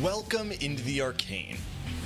Welcome into the Arcane.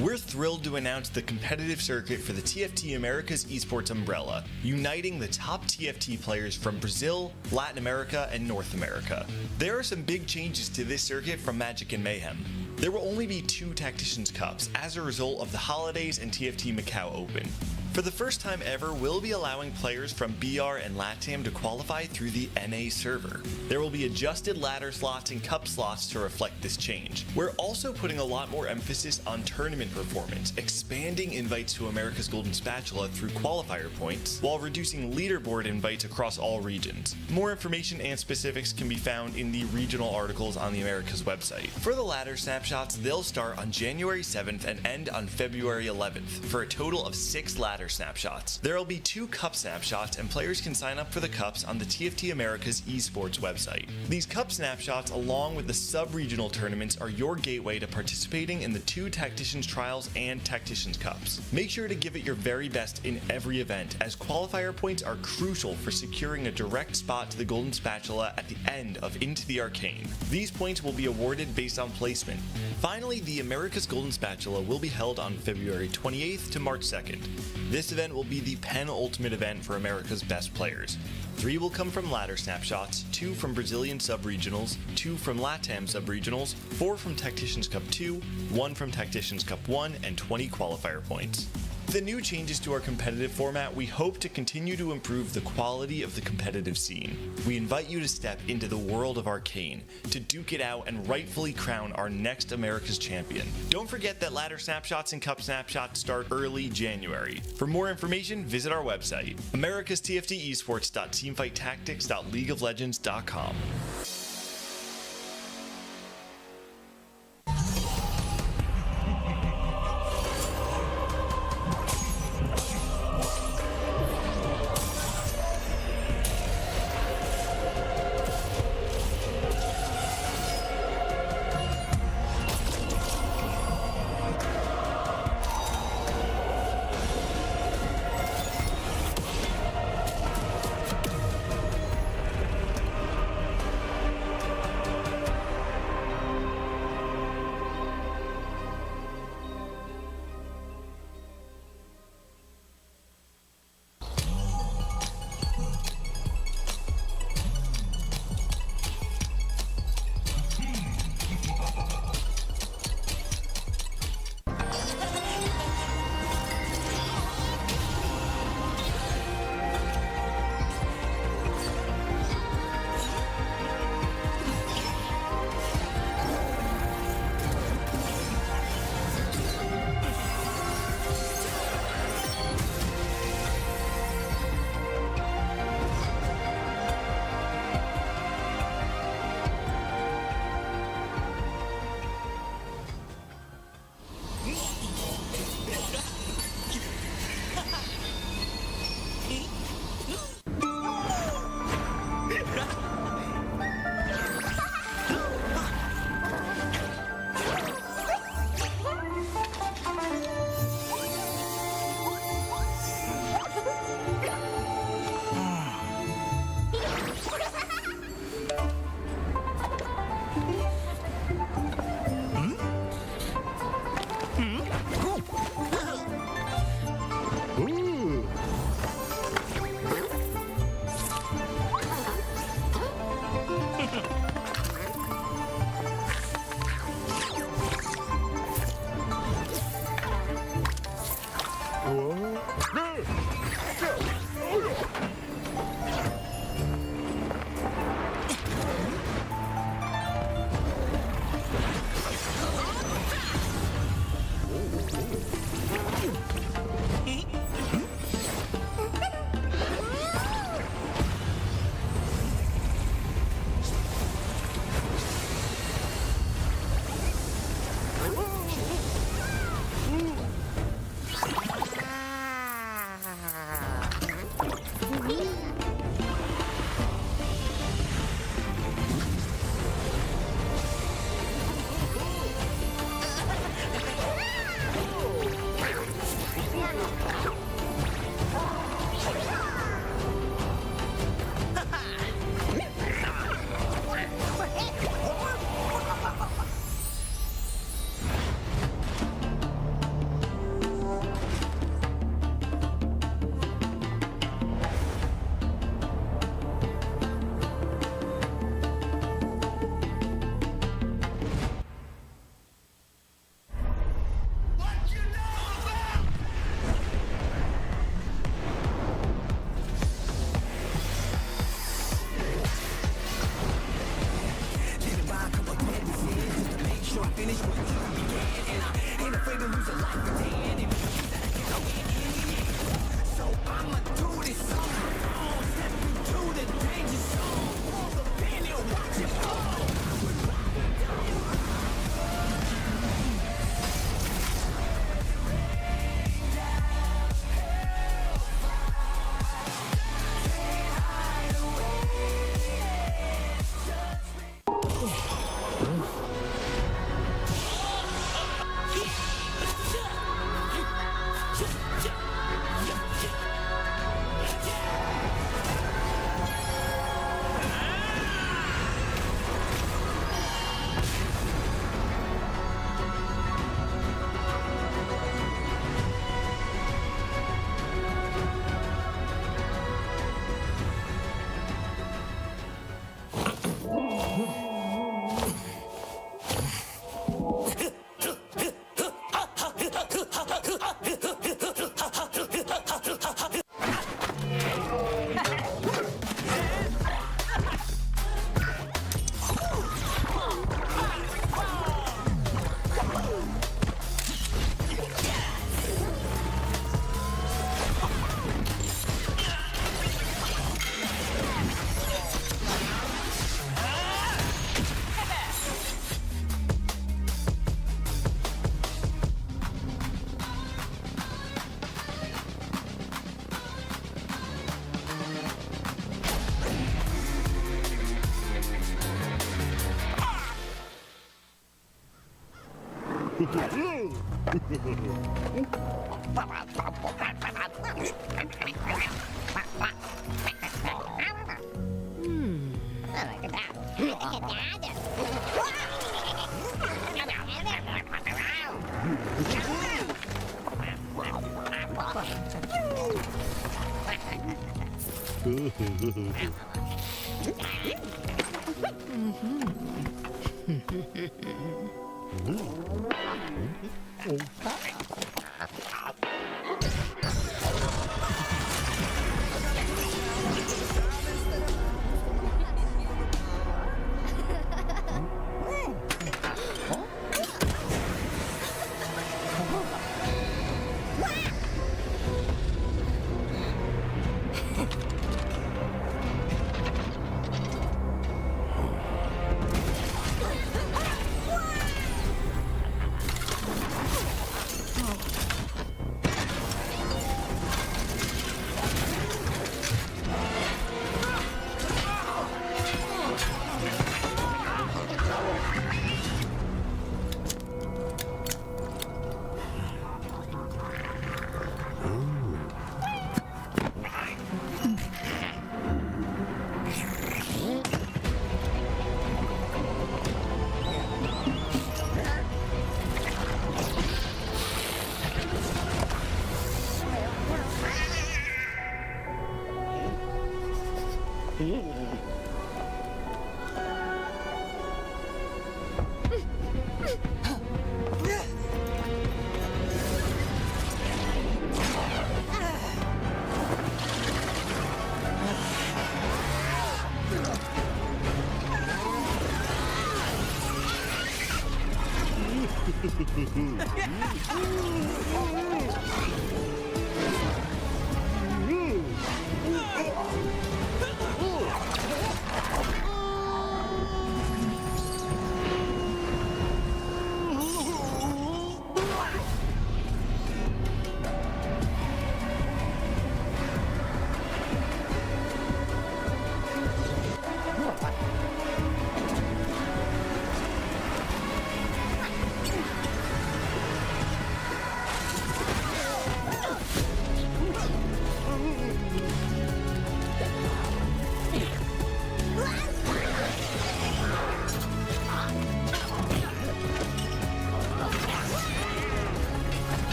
We're thrilled to announce the competitive circuit for the TFT America's esports umbrella, uniting the top TFT players from Brazil, Latin America, and North America. There are some big changes to this circuit from Magic and Mayhem. There will only be 2 Tacticians Cups as a result of the Holidays and TFT Macau Open. For the first time ever, we'll be allowing players from BR and LATAM to qualify through the NA server. There will be adjusted ladder slots and cup slots to reflect this change. We're also putting a lot more emphasis on tournament performance, expanding invites to America's Golden Spatula through qualifier points, while reducing leaderboard invites across all regions. More information and specifics can be found in the regional articles on the Americas website. For the ladder snapshots, they'll start on January 7th and end on February 11th, for a total of 6 ladder snapshots. There will be 2 cup snapshots, and players can sign up for the cups on the TFT America's esports website. These cup snapshots, along with the sub-regional tournaments, are your gateway to participating in the 2 Tacticians Trials and Tacticians Cups. Make sure to give it your very best in every event, as qualifier points are crucial for securing a direct spot to the Golden Spatula at the end of Into the Arcane. These points will be awarded based on placement. Finally, the America's Golden Spatula will be held on February 28th to March 2nd. This event will be the penultimate event for America's best players. 3 will come from ladder snapshots, 2 from Brazilian sub-regionals, 2 from LATAM sub-regionals, 4 from Tacticians Cup 2, 1 from Tacticians Cup 1, and 20 qualifier points. With the new changes to our competitive format, we hope to continue to improve the quality of the competitive scene. We invite you to step into the world of Arcane, to duke it out and rightfully crown our next America's champion. Don't forget that ladder snapshots and cup snapshots start early January. For more information, visit our website, americastftesports.teamfighttactics.leagueoflegends.com.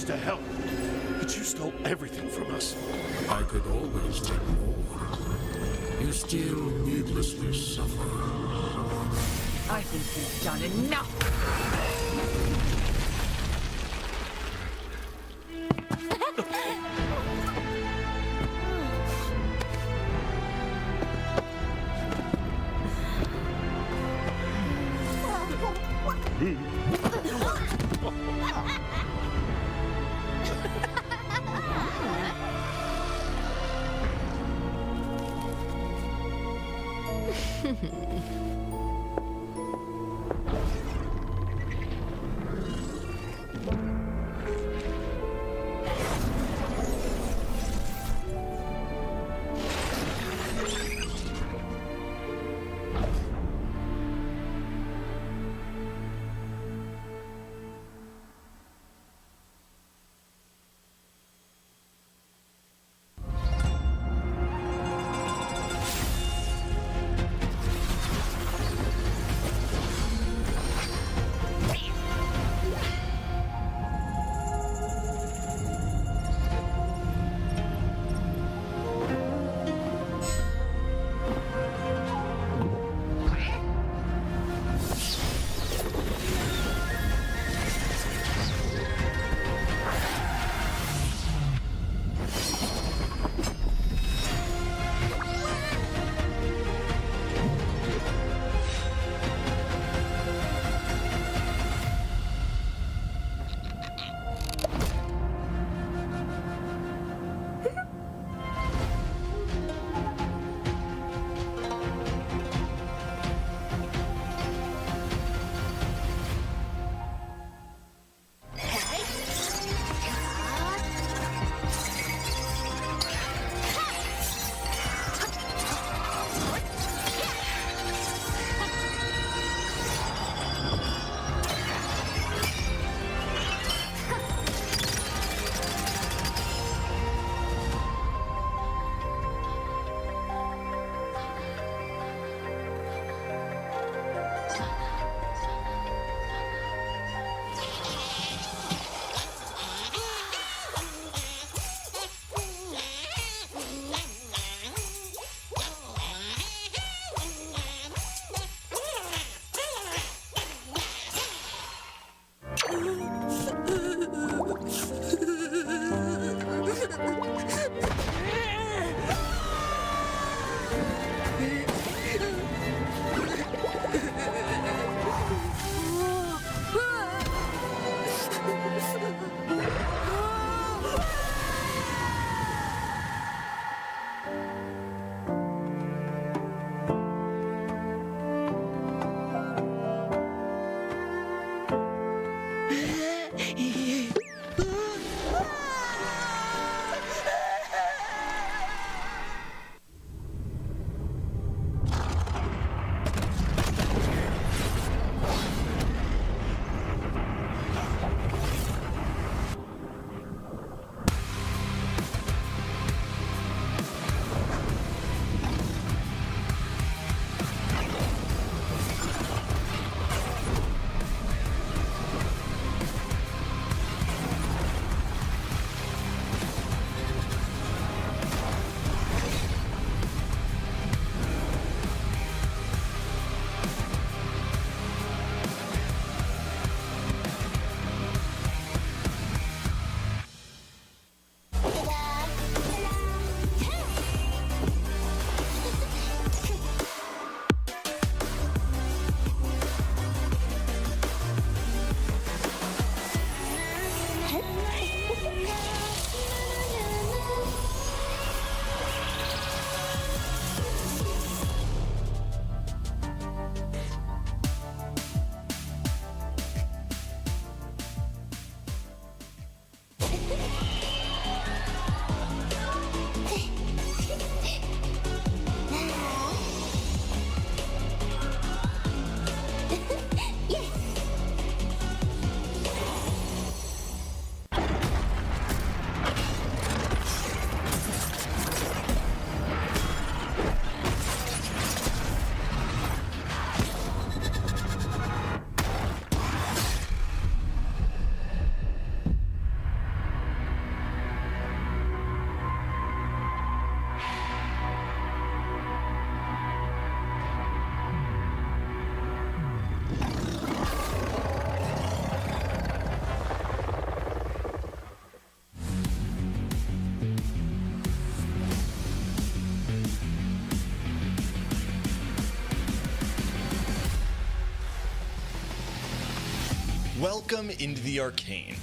To help, but you stole everything from us. I could always take more. You still needlessly suffer. I think you've done enough! Welcome into the Arcane.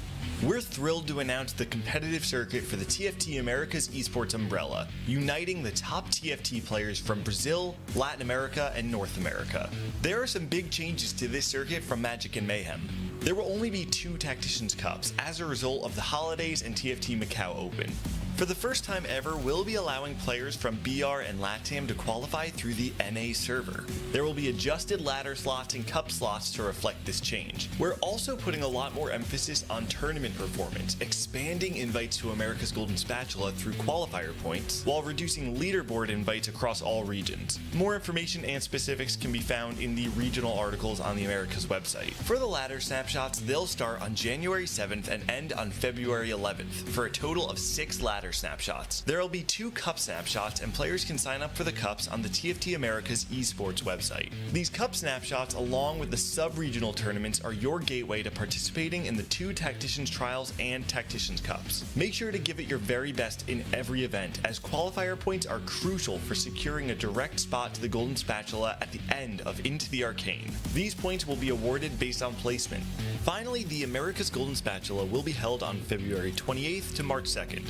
We're thrilled to announce the competitive circuit for the TFT America's esports umbrella, uniting the top TFT players from Brazil, Latin America, and North America. There are some big changes to this circuit from Magic and Mayhem. There will only be 2 Tacticians Cups as a result of the holidays and TFT Macau Open. For the first time ever, we'll be allowing players from BR and LATAM to qualify through the NA server. There will be adjusted ladder slots and cup slots to reflect this change. We're also putting a lot more emphasis on tournament performance, expanding invites to America's Golden Spatula through qualifier points, while reducing leaderboard invites across all regions. More information and specifics can be found in the regional articles on the Americas website. For the ladder snapshots, they'll start on January 7th and end on February 11th, for a total of 6 ladder snapshots. There will be 2 cup snapshots, and players can sign up for the cups on the TFT America's esports website. These cup snapshots, along with the sub-regional tournaments, are your gateway to participating in the 2 Tacticians Trials and Tacticians Cups. Make sure to give it your very best in every event, as qualifier points are crucial for securing a direct spot to the Golden Spatula at the end of Into the Arcane. These points will be awarded based on placement. Finally, the America's Golden Spatula will be held on February 28th to March 2nd.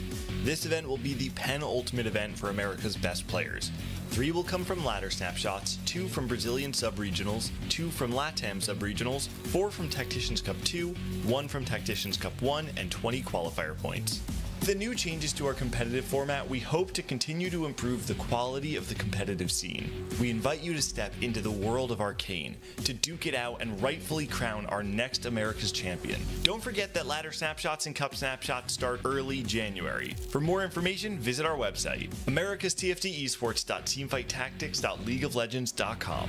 This event will be the penultimate event for America's best players. 3 will come from ladder snapshots, 2 from Brazilian sub-regionals, 2 from LATAM sub-regionals, 4 from Tacticians Cup 2, 1 from Tacticians Cup 1, and 20 qualifier points. With the new changes to our competitive format, we hope to continue to improve the quality of the competitive scene. We invite you to step into the world of Arcane, to duke it out and rightfully crown our next America's champion. Don't forget that ladder snapshots and cup snapshots start early January. For more information, visit our website, americastftesports.teamfighttactics.leagueoflegends.com.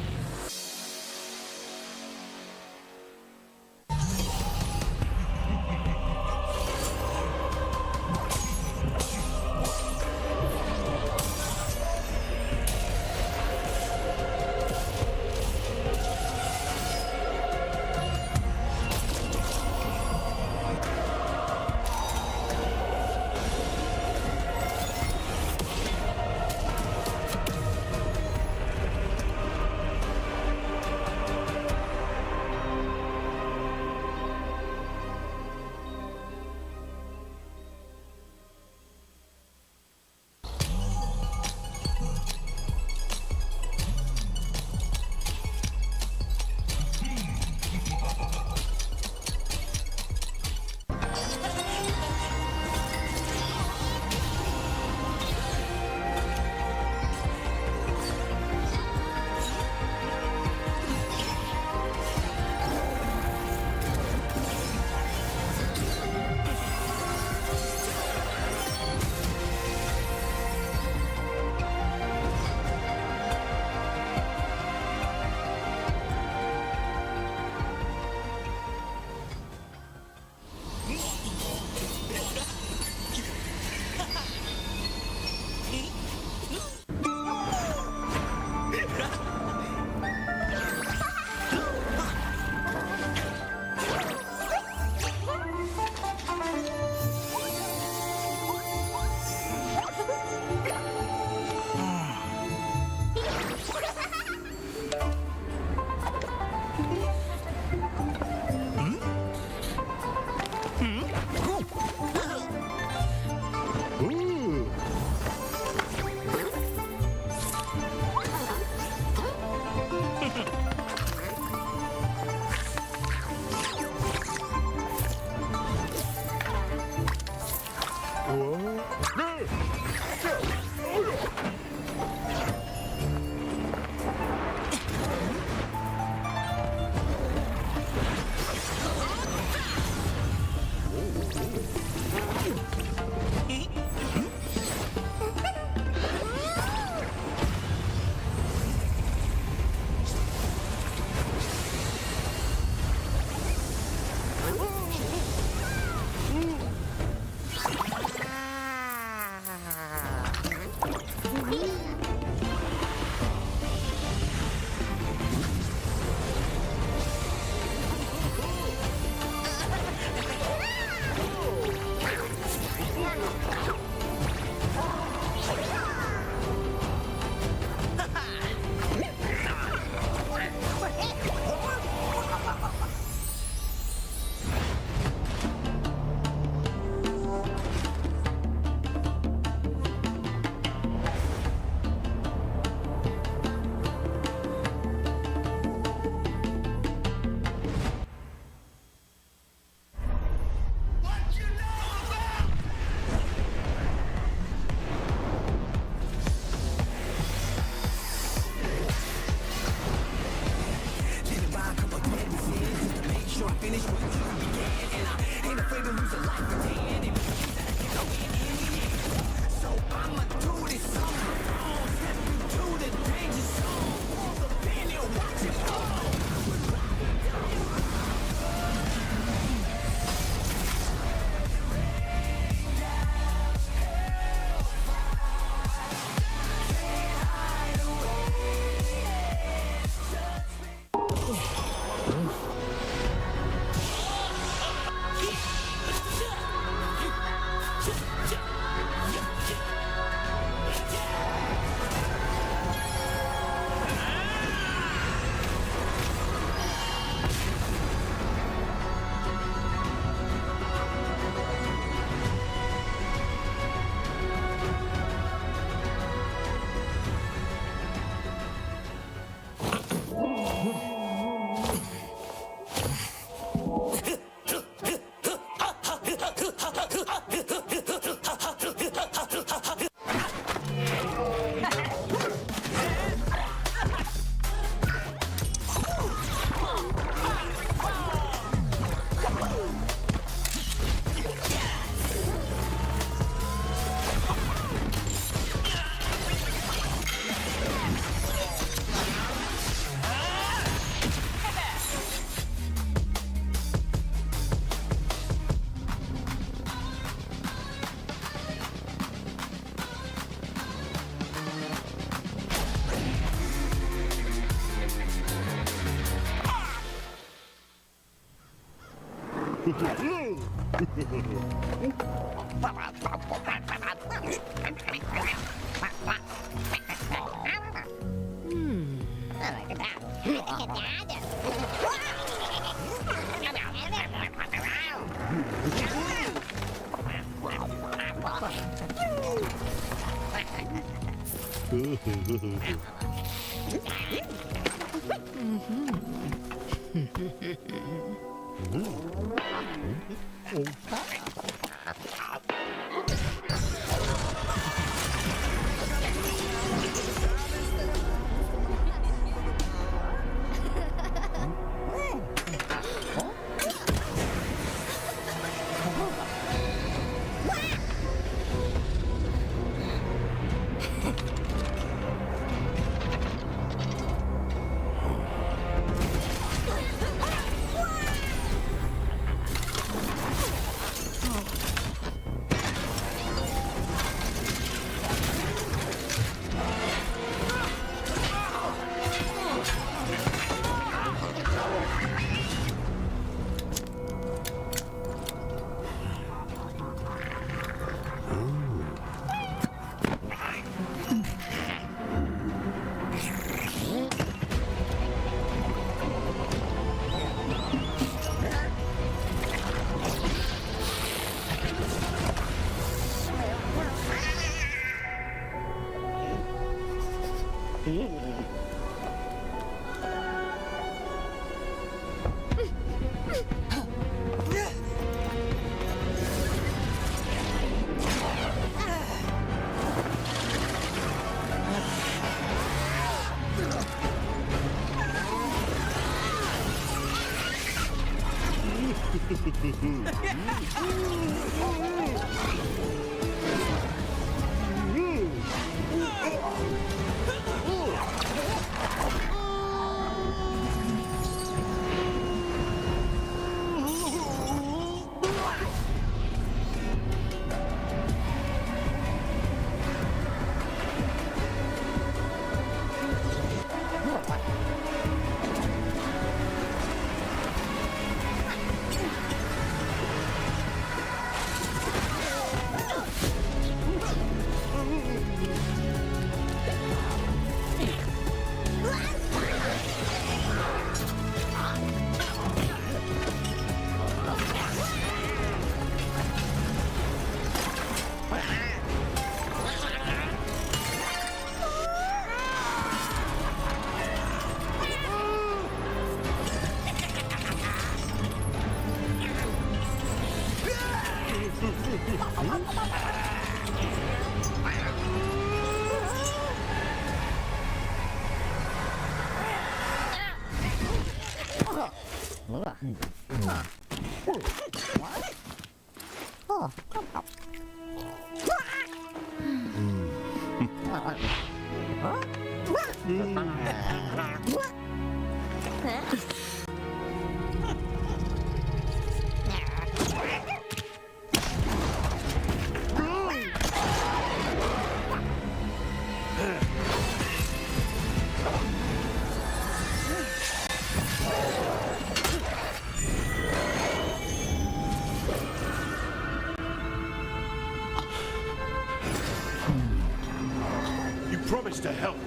You promised to help,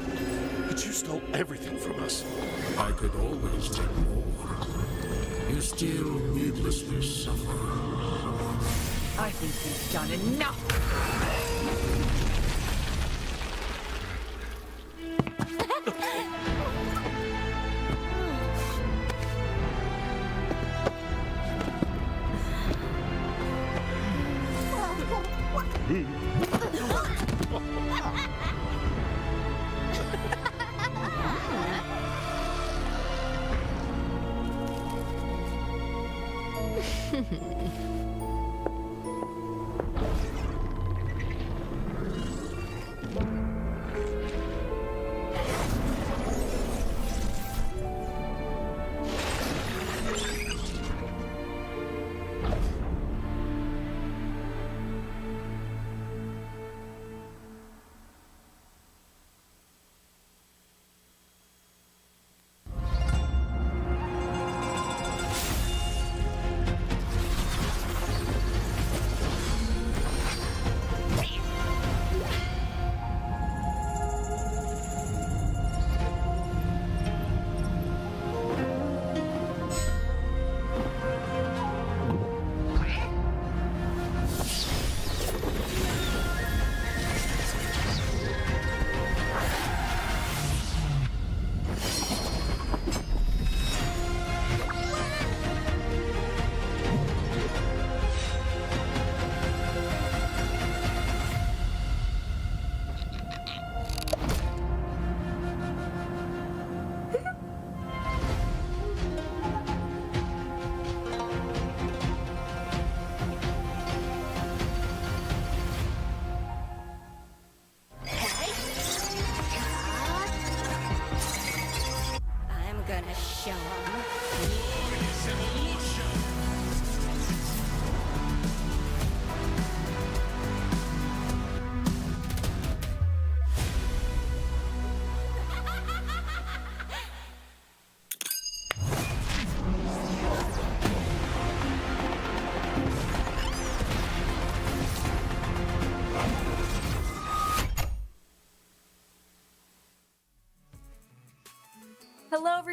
but you stole everything from us. I could always take more. You still needlessly suffer. I think you've done enough!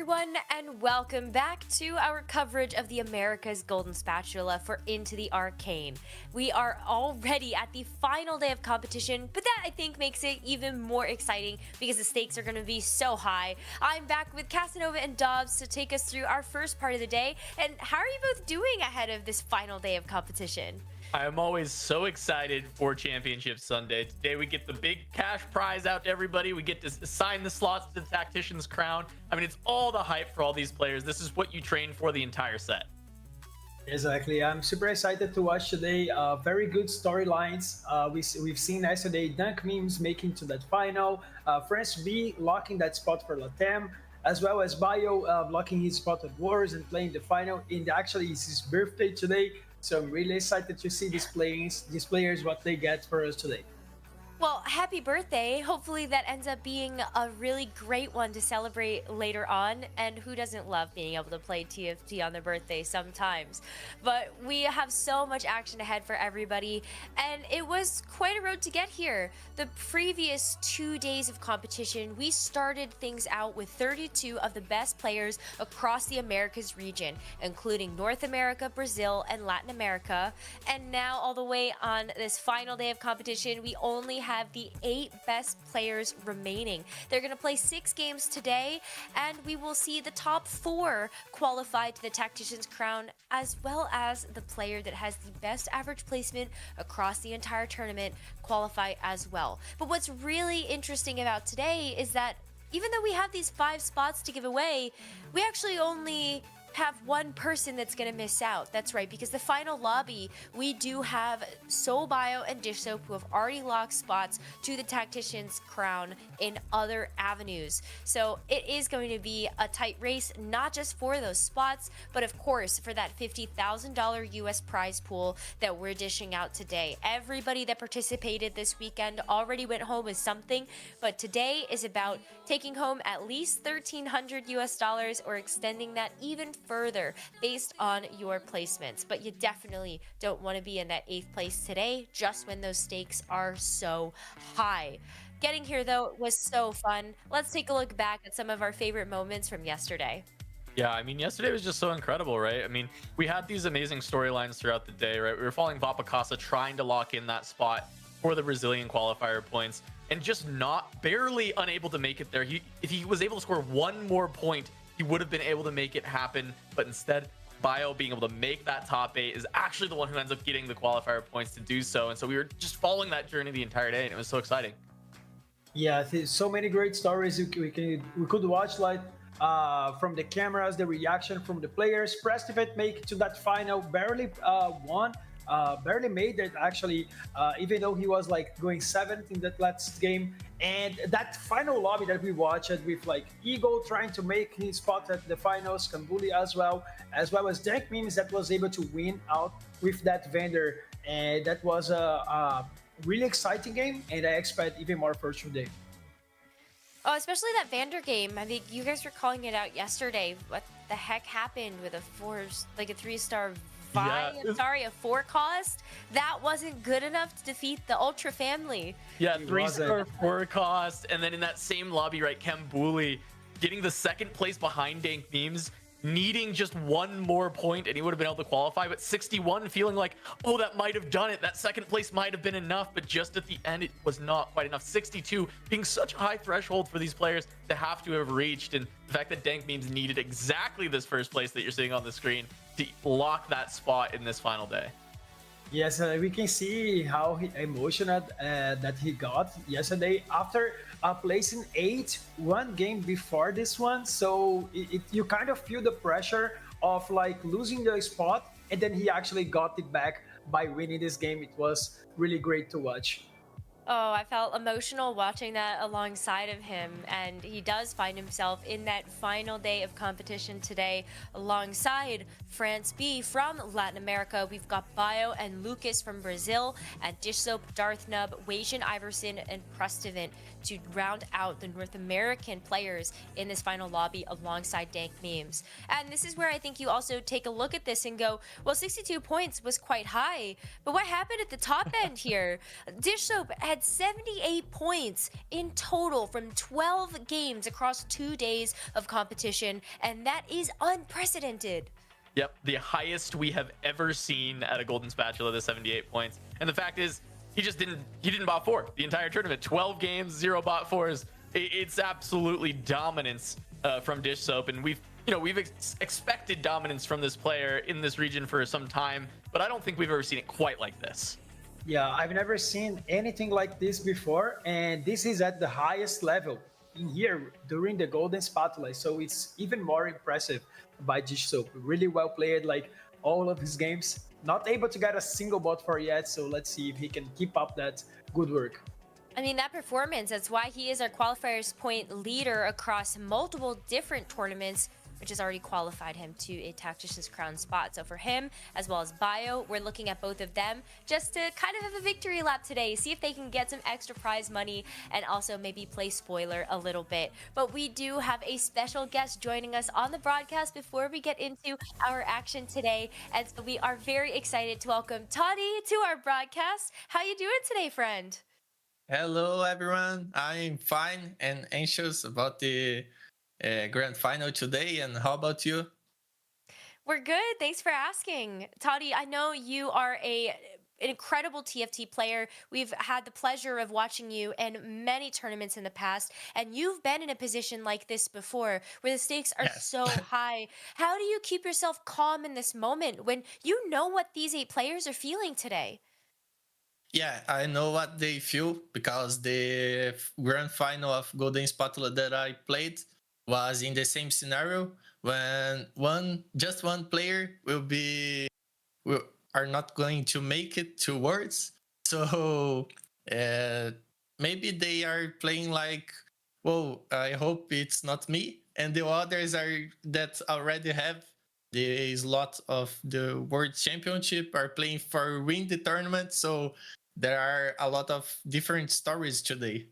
everyone, and welcome back to our coverage of the America's Golden Spatula for Into the Arcane. We are already at the final day of competition, but that I think makes it even more exciting because the stakes are going to be so high. I'm back with Casanova and Dobz to take us through our first part of the day. And how are you both doing ahead of this final day of competition? I am always so excited for Championship Sunday. Today we get the big cash prize out to everybody. We get to assign the slots to the Tactician's Crown. I mean, it's all the hype for all these players. This is what you train for the entire set. Exactly. I'm super excited to watch today. Very good storylines. We've seen yesterday Dunk Memes making to that final. France B locking that spot for Latam, as well as Bio blocking his spot at Wars and playing the final. And actually, it's his birthday today. So I'm really excited to see these players, what they get for us today. Well, happy birthday. Hopefully that ends up being a really great one to celebrate later on. And who doesn't love being able to play TFT on their birthday sometimes? But we have so much action ahead for everybody. And it was quite a road to get here. The previous 2 days of competition, we started things out with 32 of the best players across the Americas region, including North America, Brazil, and Latin America. And now all the way on this final day of competition, we only have the 8 best players remaining. They're going to play 6 games today, and we will see the top 4 qualify to the Tactician's Crown, as well as the player that has the best average placement across the entire tournament qualify as well. But what's really interesting about today is that even though we have these 5 spots to give away, we actually only have one person that's going to miss out. That's right, because the final lobby, we do have Soul Bio and Dish Soap who have already locked spots to the Tactician's Crown in other avenues. So it is going to be a tight race, not just for those spots, but of course for that $50,000 US prize pool that we're dishing out today. Everybody that participated this weekend already went home with something, but today is about taking home at least $1,300 US or extending that even further based on your placements. But you definitely don't want to be in that 8th place today just when those stakes are so high. Getting here though was so fun. Let's take a look back at some of our favorite moments from yesterday. Yeah, I mean, yesterday was just so incredible, right? I mean, we had these amazing storylines throughout the day, right? We were following Vapacasa trying to lock in that spot for the Brazilian qualifier points and just barely unable to make it there. If he was able to score one more point, he would have been able to make it happen, but instead, Bio being able to make that top 8 is actually the one who ends up getting the qualifier points to do so. And so we were just following that journey the entire day, and it was so exciting. Yeah, so many great stories we could watch, like from the cameras, the reaction from the players. Prestivet make it to that final, barely won. Barely made it actually, even though he was like going 7th in that last game. And that final lobby that we watched with like Eagle trying to make his spot at the finals, Kambuli as well as Dank Memes that was able to win out with that vendor. And that was a really exciting game, and I expect even more for today. Oh, especially that Vander game. I think you guys were calling it out yesterday. What the heck happened with a 3-star a 4 cost? That wasn't good enough to defeat the Ultra family. Yeah, 3-star 4 cost, and then in that same lobby, right, Kambuli getting the 2nd place behind Dank Memes, needing just one more point, and he would have been able to qualify, but 61 feeling like, oh, that might have done it. That 2nd place might have been enough, but just at the end, it was not quite enough. 62 being such a high threshold for these players to have to have reached, and the fact that Dank Memes needed exactly this 1st place that you're seeing on the screen to lock that spot in this final day. Yes, we can see how emotional that he got yesterday after placing 8 one game before this one. So you kind of feel the pressure of like losing the spot, and then he actually got it back by winning this game. It was really great to watch. Oh, I felt emotional watching that alongside of him, and he does find himself in that final day of competition today alongside France B from Latin America. We've got Bio and Lucas from Brazil, and Dish Soap, Darth Nub, Wajan Iverson, and Prestivet to round out the North American players in this final lobby alongside Dank Memes. And this is where I think you also take a look at this and go, well, 62 points was quite high, but what happened at the top end here? Dish Soap had had 78 points in total from 12 games across 2 days of competition, and that is unprecedented. Yep, the highest we have ever seen at a Golden Spatula, the 78 points. And the fact is, he didn't bot 4 the entire tournament. 12 games, 0 bot 4s. It's absolutely dominance from Dish Soap, and we've expected dominance from this player in this region for some time, but I don't think we've ever seen it quite like this. Yeah, I've never seen anything like this before, and this is at the highest level in here during the Golden Spatula, so it's even more impressive by Dish Soap. Really well played, like all of his games. Not able to get a single bot for yet, so let's see if he can keep up that good work. I mean, that performance, that's why he is our qualifiers point leader across multiple different tournaments, which has already qualified him to a Tactician's Crown spot. So for him, as well as Bio, we're looking at both of them just to kind of have a victory lap today, see if they can get some extra prize money and also maybe play spoiler a little bit. But we do have a special guest joining us on the broadcast before we get into our action today. And so we are very excited to welcome Toddy to our broadcast. How you doing today, friend? Hello, everyone. I'm fine and anxious about the grand final today. And how about you? We're good. Thanks for asking. Toddy, I know you are an incredible TFT player. We've had the pleasure of watching you in many tournaments in the past, and you've been in a position like this before where the stakes are so high. How do you keep yourself calm in this moment when you know what these 8 players are feeling today? Yeah, I know what they feel because the grand final of Golden Spatula that I played was in the same scenario when just one player are not going to make it to Worlds. So maybe they are playing like, well, I hope it's not me. And the others are that already have the slot of the World Championship are playing for win the tournament. So there are a lot of different stories today.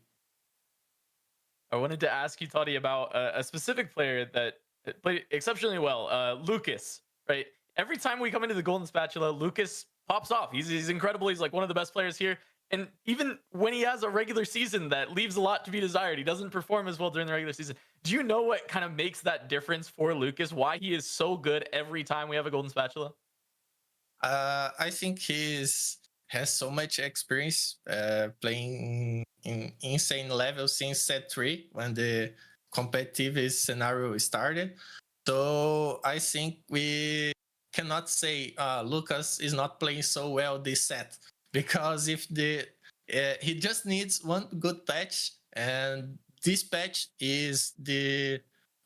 I wanted to ask you, Toddy, about a specific player that played exceptionally well, Lucas, right? Every time we come into the Golden Spatula, Lucas pops off. He's incredible. He's like one of the best players here. And even when he has a regular season that leaves a lot to be desired, he doesn't perform as well during the regular season. Do you know what kind of makes that difference for Lucas? Why he is so good every time we have a Golden Spatula? I think has so much experience playing in insane levels since set 3 when the competitive scenario started. So I think we cannot say Lucas is not playing so well this set, because if he just needs one good patch, and this patch is the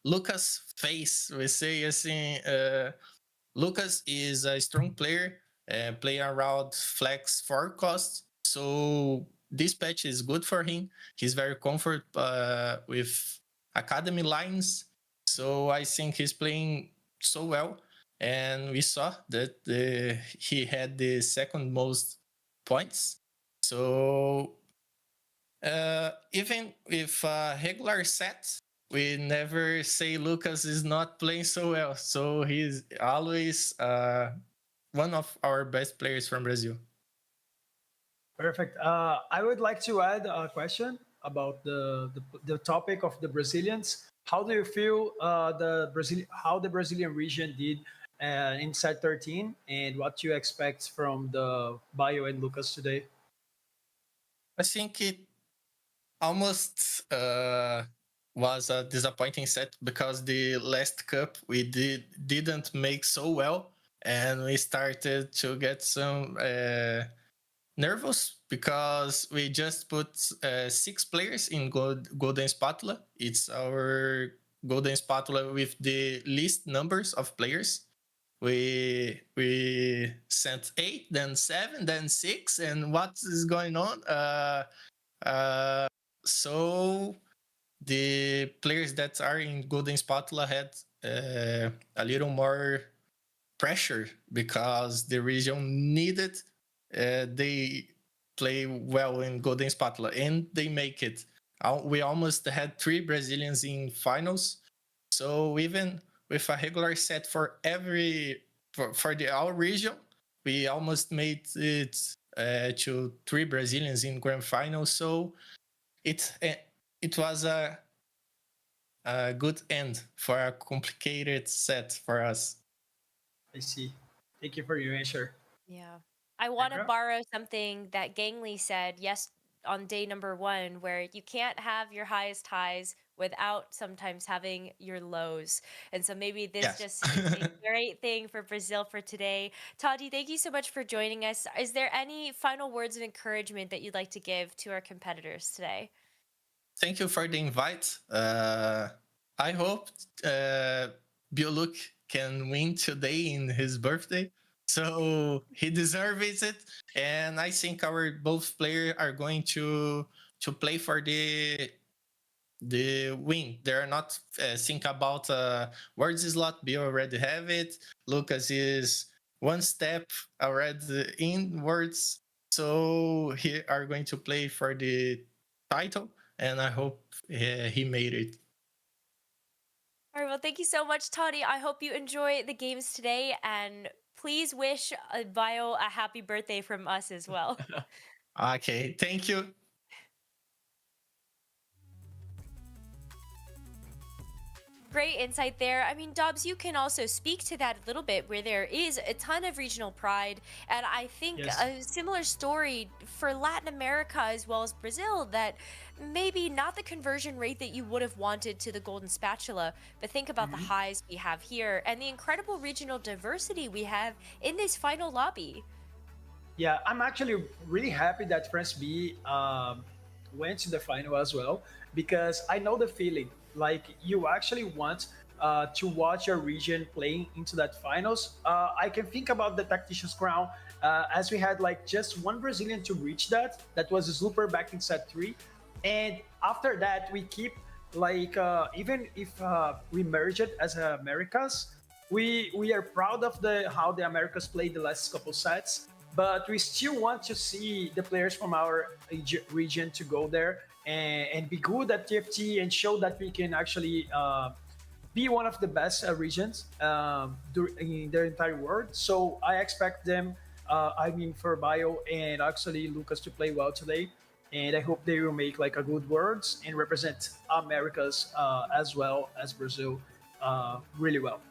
Lucas face. We say Lucas is a strong player. Play around flex forecast, so this patch is good for him. He's very comfortable with academy lines, so I think he's playing so well. And we saw that he had the second most points. So even with a regular set, we never say Lucas is not playing so well. So he's always one of our best players from Brazil. Perfect. I would like to add a question about the topic of the Brazilians. How do you feel how the Brazilian region did in set 13, and what you expect from the Bio and Lucas today? I think it almost was a disappointing set because the last cup we didn't make so well. And we started to get some nervous because we just put 6 players in Golden Spatula. It's our Golden Spatula with the least numbers of players. We sent 8, then 7, then 6, and what is going on? So the players that are in Golden Spatula had a little more pressure because the region needed they play well in Golden Spatula, and they make it. We almost had 3 Brazilians in finals, so even with a regular set for our region, we almost made it to 3 Brazilians in grand final. So it was a good end for a complicated set for us. I see. Thank you for your answer. Yeah. I want to Nekkra? borrow something that Gangly said on day number 1, where you can't have your highest highs without sometimes having your lows. And so maybe this Yes. just is a great thing for Brazil for today. Toddy, thank you so much for joining us. Is there any final words of encouragement that you'd like to give to our competitors today? Thank you for the invite. I hope Bioluk can win today in his birthday. So he deserves it. And I think our both players are going to play for the win. They're not think about words slot. Bio already have it. Lucas is one step already inwards. So he are going to play for the title. And I hope he made it. All right, well, thank you so much, Toddy. I hope you enjoy the games today, and please wish Bio a happy birthday from us as well. Okay, thank you. Great insight there. I mean, Dobz, you can also speak to that a little bit, where there is a ton of regional pride, and I think Yes. a similar story for Latin America as well as Brazil, that maybe not the conversion rate that you would have wanted to the Golden Spatula, but think about the highs we have here and the incredible regional diversity we have in this final lobby. Yeah, I'm actually really happy that France B went to the final as well, because I know the feeling. Like, you actually want to watch your region playing into that finals. I can think about the Tactician's Crown, as we had like just one Brazilian to reach that. That was Super back in set 3. And after that, we keep like, even if we merge it as Americas, we are proud of how the Americas played the last couple sets, but we still want to see the players from our region to go there and be good at TFT and show that we can actually be one of the best regions in the entire world. So I expect them, for Bio and actually Lucas, to play well today. And I hope they will make like a good words and represent Americas as well as Brazil really well.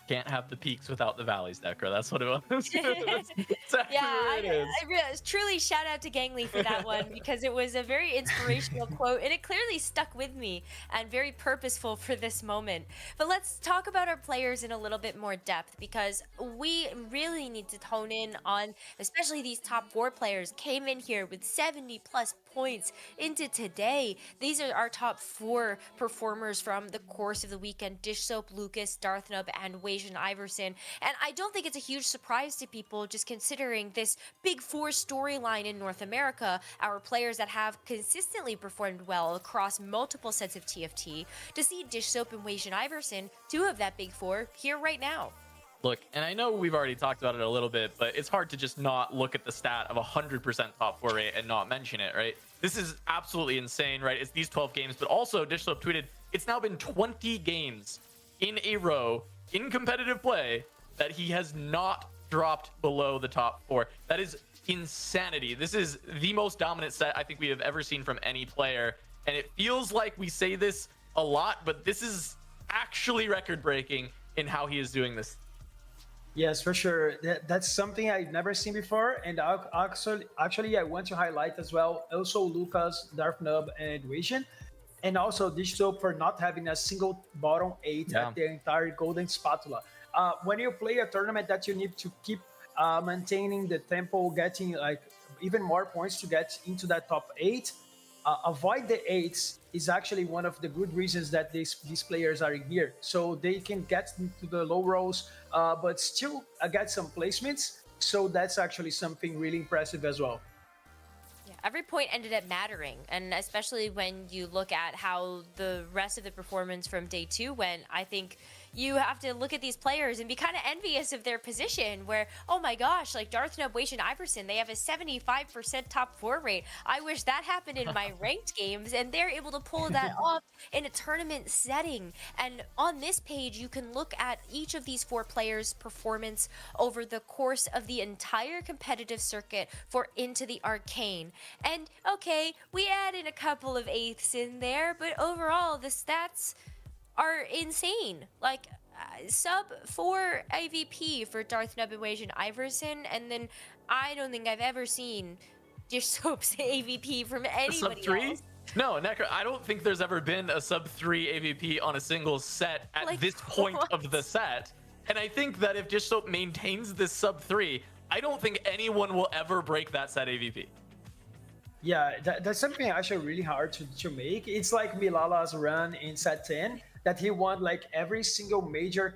Can't have the peaks without the valleys, Nekkra. That's what it was. That's exactly Yeah, what it is. I truly shout out to Gangly for that one, because it was a very inspirational quote, and it clearly stuck with me and very purposeful for this moment. But let's talk about our players in a little bit more depth, because we really need to hone in on, especially these top 4 players came in here with 70 plus points into today. These are our top 4 performers from the course of the weekend: Dish Soap, Lucas, Darthnub, and Asian Iverson. And I don't think it's a huge surprise to people, just considering this Big 4 storyline in North America, our players that have consistently performed well across multiple sets of TFT, to see Dish Soap and Asian Iverson, 2 of that Big 4, here right now. Look, and I know we've already talked about it a little bit, but it's hard to just not look at the stat of 100% top 4 rate and not mention it, right? This is absolutely insane, right? It's these 12 games, but also Dish Soap tweeted, it's now been 20 games in a row in competitive play that he has not dropped below the top 4. That is insanity. This is the most dominant set I think we have ever seen from any player, and it feels like we say this a lot, but this is actually record breaking in how he is doing this. Yes, for sure. That's something I've never seen before. And actually, I want to highlight as well also Lucas, Darthnub, and Asian, and also Dish Soap for not having a single bottom 8 at the entire Golden Spatula. When you play a tournament that you need to keep maintaining the tempo, getting like even more points to get into that top 8, avoid the 8s is actually one of the good reasons that these players are in here. So they can get into the low rows, but still get some placements. So that's actually something really impressive as well. Yeah, every point ended up mattering, and especially when you look at how the rest of the performance from day 2 went, I think you have to look at these players and be kind of envious of their position where, oh my gosh, like Darth Nub, Wei Shin, Iverson, they have a 75% top 4 rate. I wish that happened in my ranked games, and they're able to pull that off in a tournament setting. And on this page, you can look at each of these 4 players' performance over the course of the entire competitive circuit for Into the Arcane. And okay, we add in a couple of eighths in there, but overall the stats are insane. Like sub 4 AVP for Darth Nub and Wei Shin Iverson, and then I don't think I've ever seen just Soap's AVP from anybody sub 3? else. No, Nekkra, I don't think there's ever been a sub 3 AVP on a single set at Like, this point what? of the set. And I think that if Just Soap maintains this sub 3, I don't think anyone will ever break that set AVP. Yeah, that's something actually really hard to make. It's like Milala's run in set 10 that he won like every single major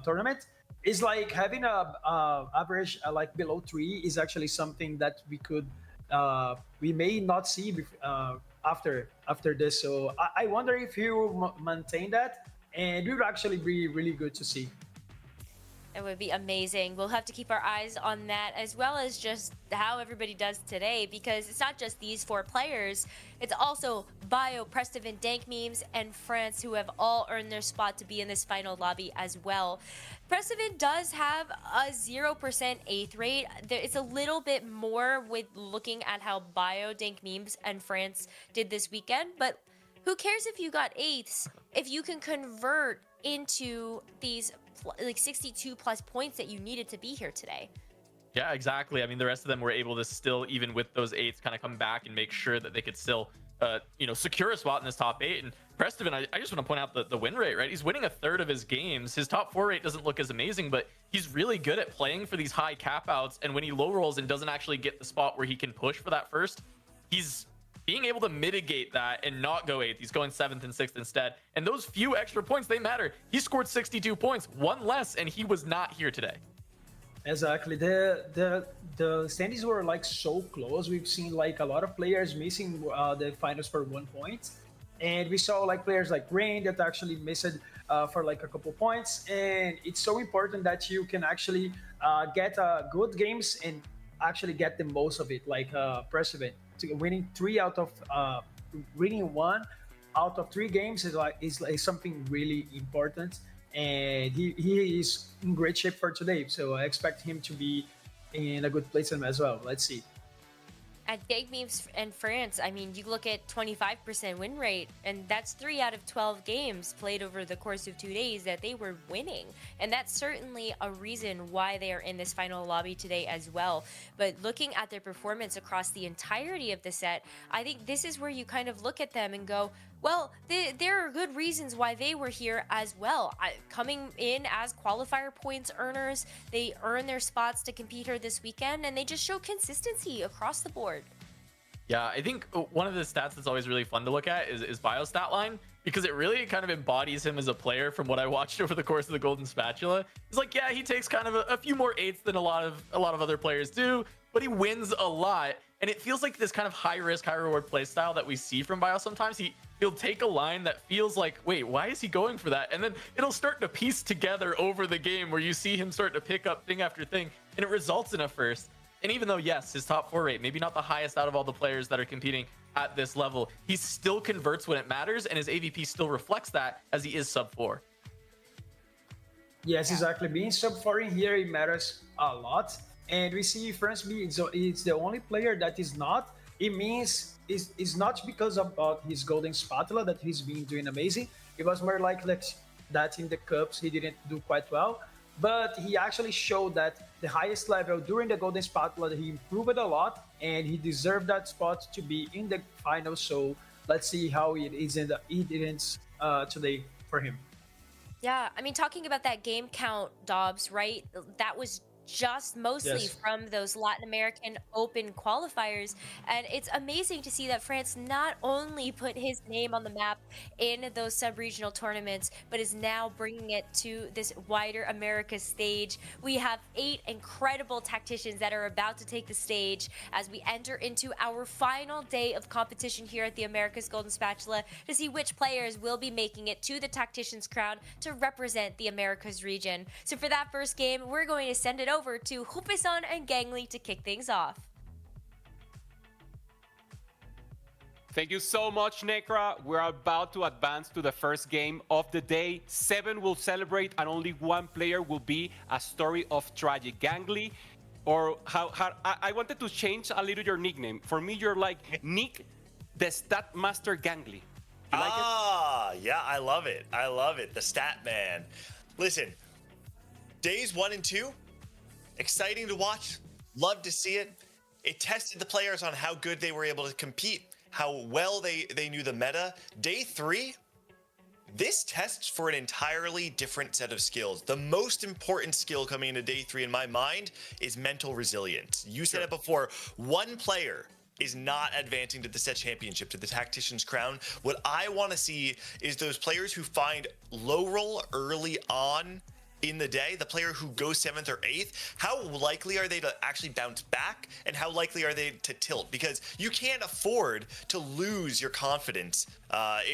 tournament. It's like having a average like below 3 is actually something that we may not see after this. So I wonder if he will maintain that, and it would actually be really good to see. It would be amazing. We'll have to keep our eyes on that, as well as just how everybody does today, because it's not just these 4 players. It's also Bio, Prestivan, Dank Memes, and France, who have all earned their spot to be in this final lobby as well. Prestivan does have a 0% eighth rate. It's a little bit more with looking at how Bio, Dank Memes, and France did this weekend, but who cares if you got eighths if you can convert into these like 62 plus points that you needed to be here today. Yeah, exactly. I mean, the rest of them were able to still, even with those 8s, kind of come back and make sure that they could still, secure a spot in this top 8. And Prestivan, I just want to point out the win rate, right? He's winning a third of his games. His top 4 rate doesn't look as amazing, but he's really good at playing for these high cap outs. And when he low rolls and doesn't actually get the spot where he can push for that first, he's being able to mitigate that and not go 8th. He's going 7th and 6th instead. And those few extra points, they matter. He scored 62 points, 1 less, and he was not here today. Exactly. The standings were like so close. We've seen like a lot of players missing the finals for 1 point. And we saw like players like Khroen that actually missed for like a couple points. And it's so important that you can actually get good games and actually get the most of it, like Prestivan. Winning 1 out of 3 games is something really important, and he is in great shape for today. So I expect him to be in a good place as well. Let's see. At Dank Memes and France, I mean, you look at 25% win rate, and that's 3 out of 12 games played over the course of 2 days that they were winning. And that's certainly a reason why they are in this final lobby today as well. But looking at their performance across the entirety of the set, I think this is where you kind of look at them and go, well, there are good reasons why they were here as well. Coming in as qualifier points earners, they earn their spots to compete here this weekend, and they just show consistency across the board. Yeah, I think one of the stats that's always really fun to look at is Biostat line, because it really kind of embodies him as a player from what I watched over the course of the Golden Spatula. It's like, yeah, he takes kind of a few more 8s than a lot of other players do, but he wins a lot. And it feels like this kind of high risk, high reward play style that we see from Bio sometimes. He'll take a line that feels like, wait, why is he going for that? And then it'll start to piece together over the game where you see him start to pick up thing after thing, and it results in a first. And even though, yes, his top 4 rate, maybe not the highest out of all the players that are competing at this level, he still converts when it matters, and his AVP still reflects that as he is sub 4. Yes, exactly. Being sub 4 in here, it matters a lot. And we see France B, it's the only player that is not. It means it's not because about his golden spatula that he's been doing amazing. It was more like that in the cups he didn't do quite well. But he actually showed that the highest level during the golden spatula, he improved a lot, and he deserved that spot to be in the final. So let's see how it ends today for him. Yeah, I mean, talking about that game count, Dobz, right? That was just mostly Yes. from those Latin American Open qualifiers. And it's amazing to see that France not only put his name on the map in those sub-regional tournaments, but is now bringing it to this wider America stage. We have 8 incredible tacticians that are about to take the stage as we enter into our final day of competition here at the America's Golden Spatula to see which players will be making it to the Tactician's Crown to represent the Americas region. So for that first game, we're going to send it over to Jupeson and Gangly to kick things off. Thank you so much, Nekkra. We're about to advance to the first game of the day. 7 will celebrate, and only 1 player will be a story of tragic. Gangly, or how I wanted to change a little your nickname. For me, you're like Nick, the Stat Master Gangly. You like it? Yeah, I love it. I love it. The stat man. Listen, days 1 and 2, exciting to watch. Love to see it. It tested the players on how good they were able to compete, how well they knew the meta. Day 3, this tests for an entirely different set of skills. The most important skill coming into day 3 in my mind is mental resilience. You said it before, 1 player is not advancing to the set championship, to the Tactician's Crown. What I want to see is those players who find low roll early on in the day, the player who goes 7th or 8th, how likely are they to actually bounce back, and how likely are they to tilt? Because you can't afford to lose your confidence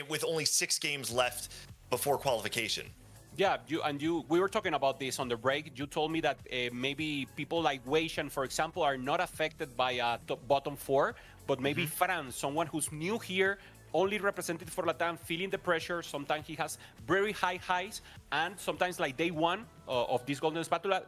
with only 6 games left before qualification. Yeah, we were talking about this on the break. You told me that maybe people like Weishan, for example, are not affected by bottom 4, but maybe Franz, someone who's new here, only represented for Latam, feeling the pressure. Sometimes he has very high highs, and sometimes like day 1 of this Golden Spatula,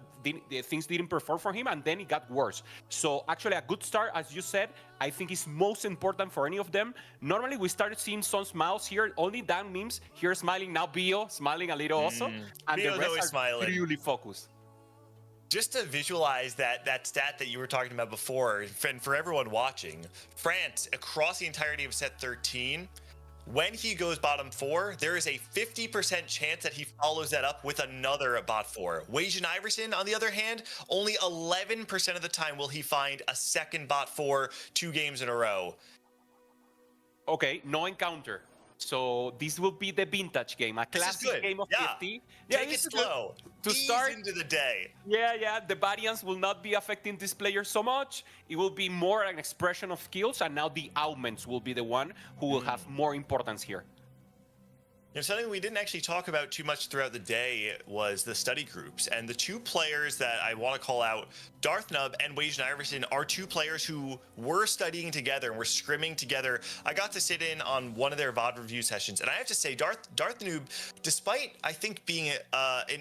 things didn't perform for him, and then it got worse. So actually a good start, as you said, I think is most important for any of them. Normally we started seeing some smiles here, only Dan memes here smiling, now Bio smiling a little also, and Bio's the rest always are smiling. really focused. Just to visualize that stat that you were talking about before, and for everyone watching, France, across the entirety of set 13, when he goes bottom 4, there is a 50% chance that he follows that up with another bot 4. Weijin Iverson, on the other hand, only 11% of the time will he find a second bot 4 2 games in a row. Okay, no encounter. So this will be the vintage game, a classic game of TFT. Yeah, Take it slow. To Ease start into the day. Yeah, the variance will not be affecting this player so much. It will be more an expression of skills, and now the augments will be the one who will have more importance here. You know, something we didn't actually talk about too much throughout the day was the study groups. And the 2 players that I want to call out, Darth Nub and Weijin Iverson, are 2 players who were studying together and were scrimming together. I got to sit in on one of their VOD review sessions, and I have to say, Darth Noob, despite, I think, being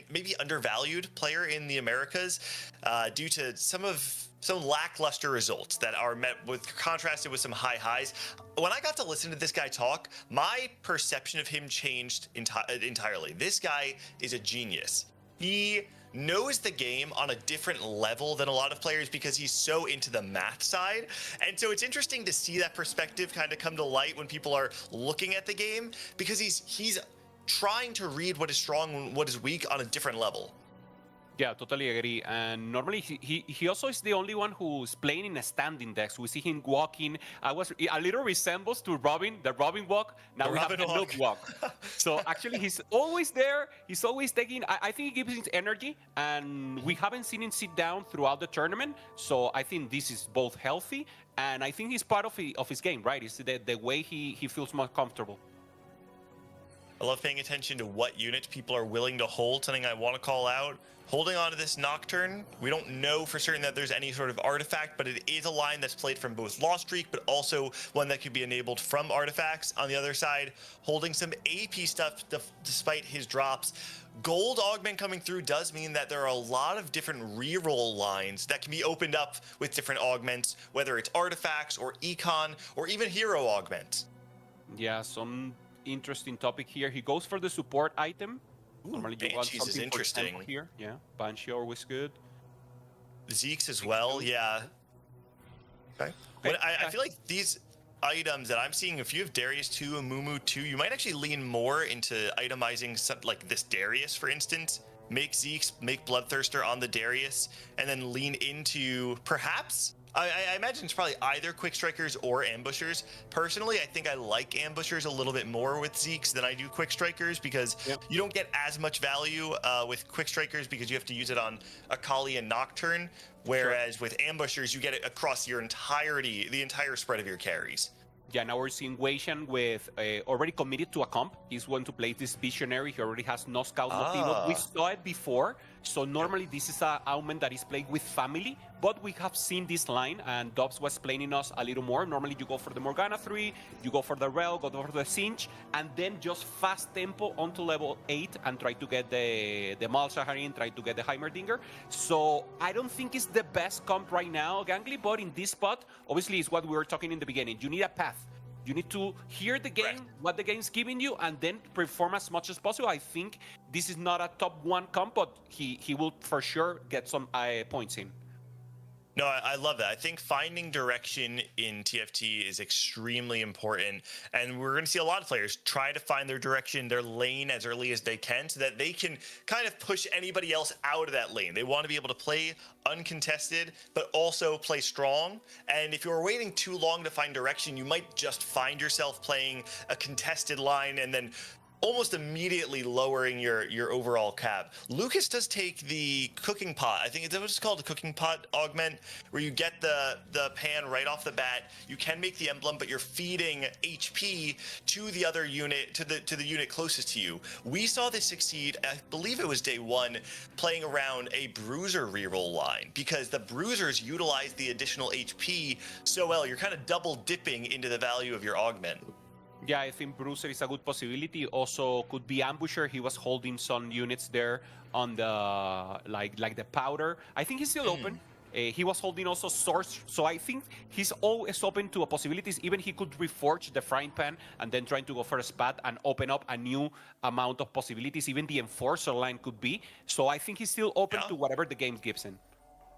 maybe undervalued player in the Americas due to some lackluster results that are contrasted with some high highs. When I got to listen to this guy talk, my perception of him changed entirely. This guy is a genius. He knows the game on a different level than a lot of players because he's so into the math side. And so it's interesting to see that perspective kind of come to light when people are looking at the game, because he's trying to read what is strong and what is weak on a different level. Yeah, totally agree. And normally he also is the only one who's playing in a standing desk. We see him walking. A little resembles to Robin, the Robin walk. Now we have the Noob walk. So actually he's always there. He's always taking, I think he gives his energy, and we haven't seen him sit down throughout the tournament. So I think this is both healthy, and I think he's part of his game, right? It's the way he feels more comfortable. I love paying attention to what units people are willing to hold. Something I want to call out, holding on to this Nocturne. We don't know for certain that there's any sort of artifact, but it is a line that's played from both Lost Streak, but also one that could be enabled from artifacts. On the other side, holding some AP stuff despite his drops. Gold augment coming through does mean that there are a lot of different reroll lines that can be opened up with different augments, whether it's artifacts or econ or even hero augments. Yeah, some interesting topic here. He goes for the support item. Normally you want something is interesting here. Yeah, Banshee always good. Zeke's as well, yeah. Okay. But I feel like these items that I'm seeing, if you have Darius 2 and Mumu 2, you might actually lean more into itemizing like this Darius, for instance. make Zeke, make Bloodthirster on the Darius, and then lean into perhaps. I imagine it's probably either Quick Strikers or Ambushers. Personally, I think I like Ambushers a little bit more with Zeke's than I do Quick Strikers because you don't get as much value with Quick Strikers because you have to use it on Akali and Nocturne, whereas with Ambushers, you get it across your the entire spread of your carries. Yeah, now we're seeing Weishan with already committed to a comp. He's going to play this Visionary. He already has no Scout Motivo. We saw it before. So normally this is a Aument that is played with family, but we have seen this line, and Dobz was explaining us a little more. Normally you go for the Morgana 3, you go for the Rel, go for the Singe, and then just fast tempo onto level 8 and try to get the Malzaharian, try to get the Heimerdinger. So I don't think it's the best comp right now, Gangly, but in this spot, obviously it's what we were talking in the beginning. You need a path. You need to hear the game, what the game's giving you, and then perform as much as possible. I think this is not a top 1 comp, but he will for sure get some points in. No, I love that. I think finding direction in TFT is extremely important. And we're going to see a lot of players try to find their direction, their lane as early as they can so that they can kind of push anybody else out of that lane. They want to be able to play uncontested, but also play strong. And if you're waiting too long to find direction, you might just find yourself playing a contested line and then almost immediately lowering your overall cap. Lucas does take the cooking pot. I think it's what's called a cooking pot augment, where you get the pan right off the bat. You can make the emblem, but you're feeding HP to the other unit, to the unit closest to you. We saw this succeed, I believe it was day 1, playing around a bruiser reroll line, because the bruisers utilize the additional HP so well. You're kind of double dipping into the value of your augment. Yeah, I think Bruiser is a good possibility. Also, could be Ambusher. He was holding some units there on the like the powder. I think he's still open. He was holding also Source, so I think he's always open to possibilities. Even he could reforge the frying pan and then trying to go for a spat and open up a new amount of possibilities. Even the Enforcer line could be. So I think he's still open to whatever the game gives him.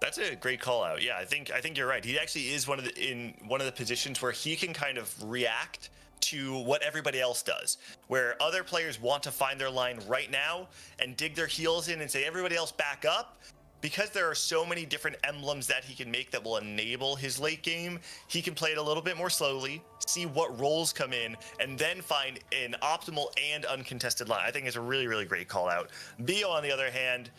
That's a great call out. Yeah, I think you're right. He actually is in one of the positions where he can kind of react to what everybody else does, where other players want to find their line right now and dig their heels in and say, everybody else back up. Because there are so many different emblems that he can make that will enable his late game, he can play it a little bit more slowly, see what rolls come in, and then find an optimal and uncontested line. I think it's a really, really great call out. Bio, on the other hand,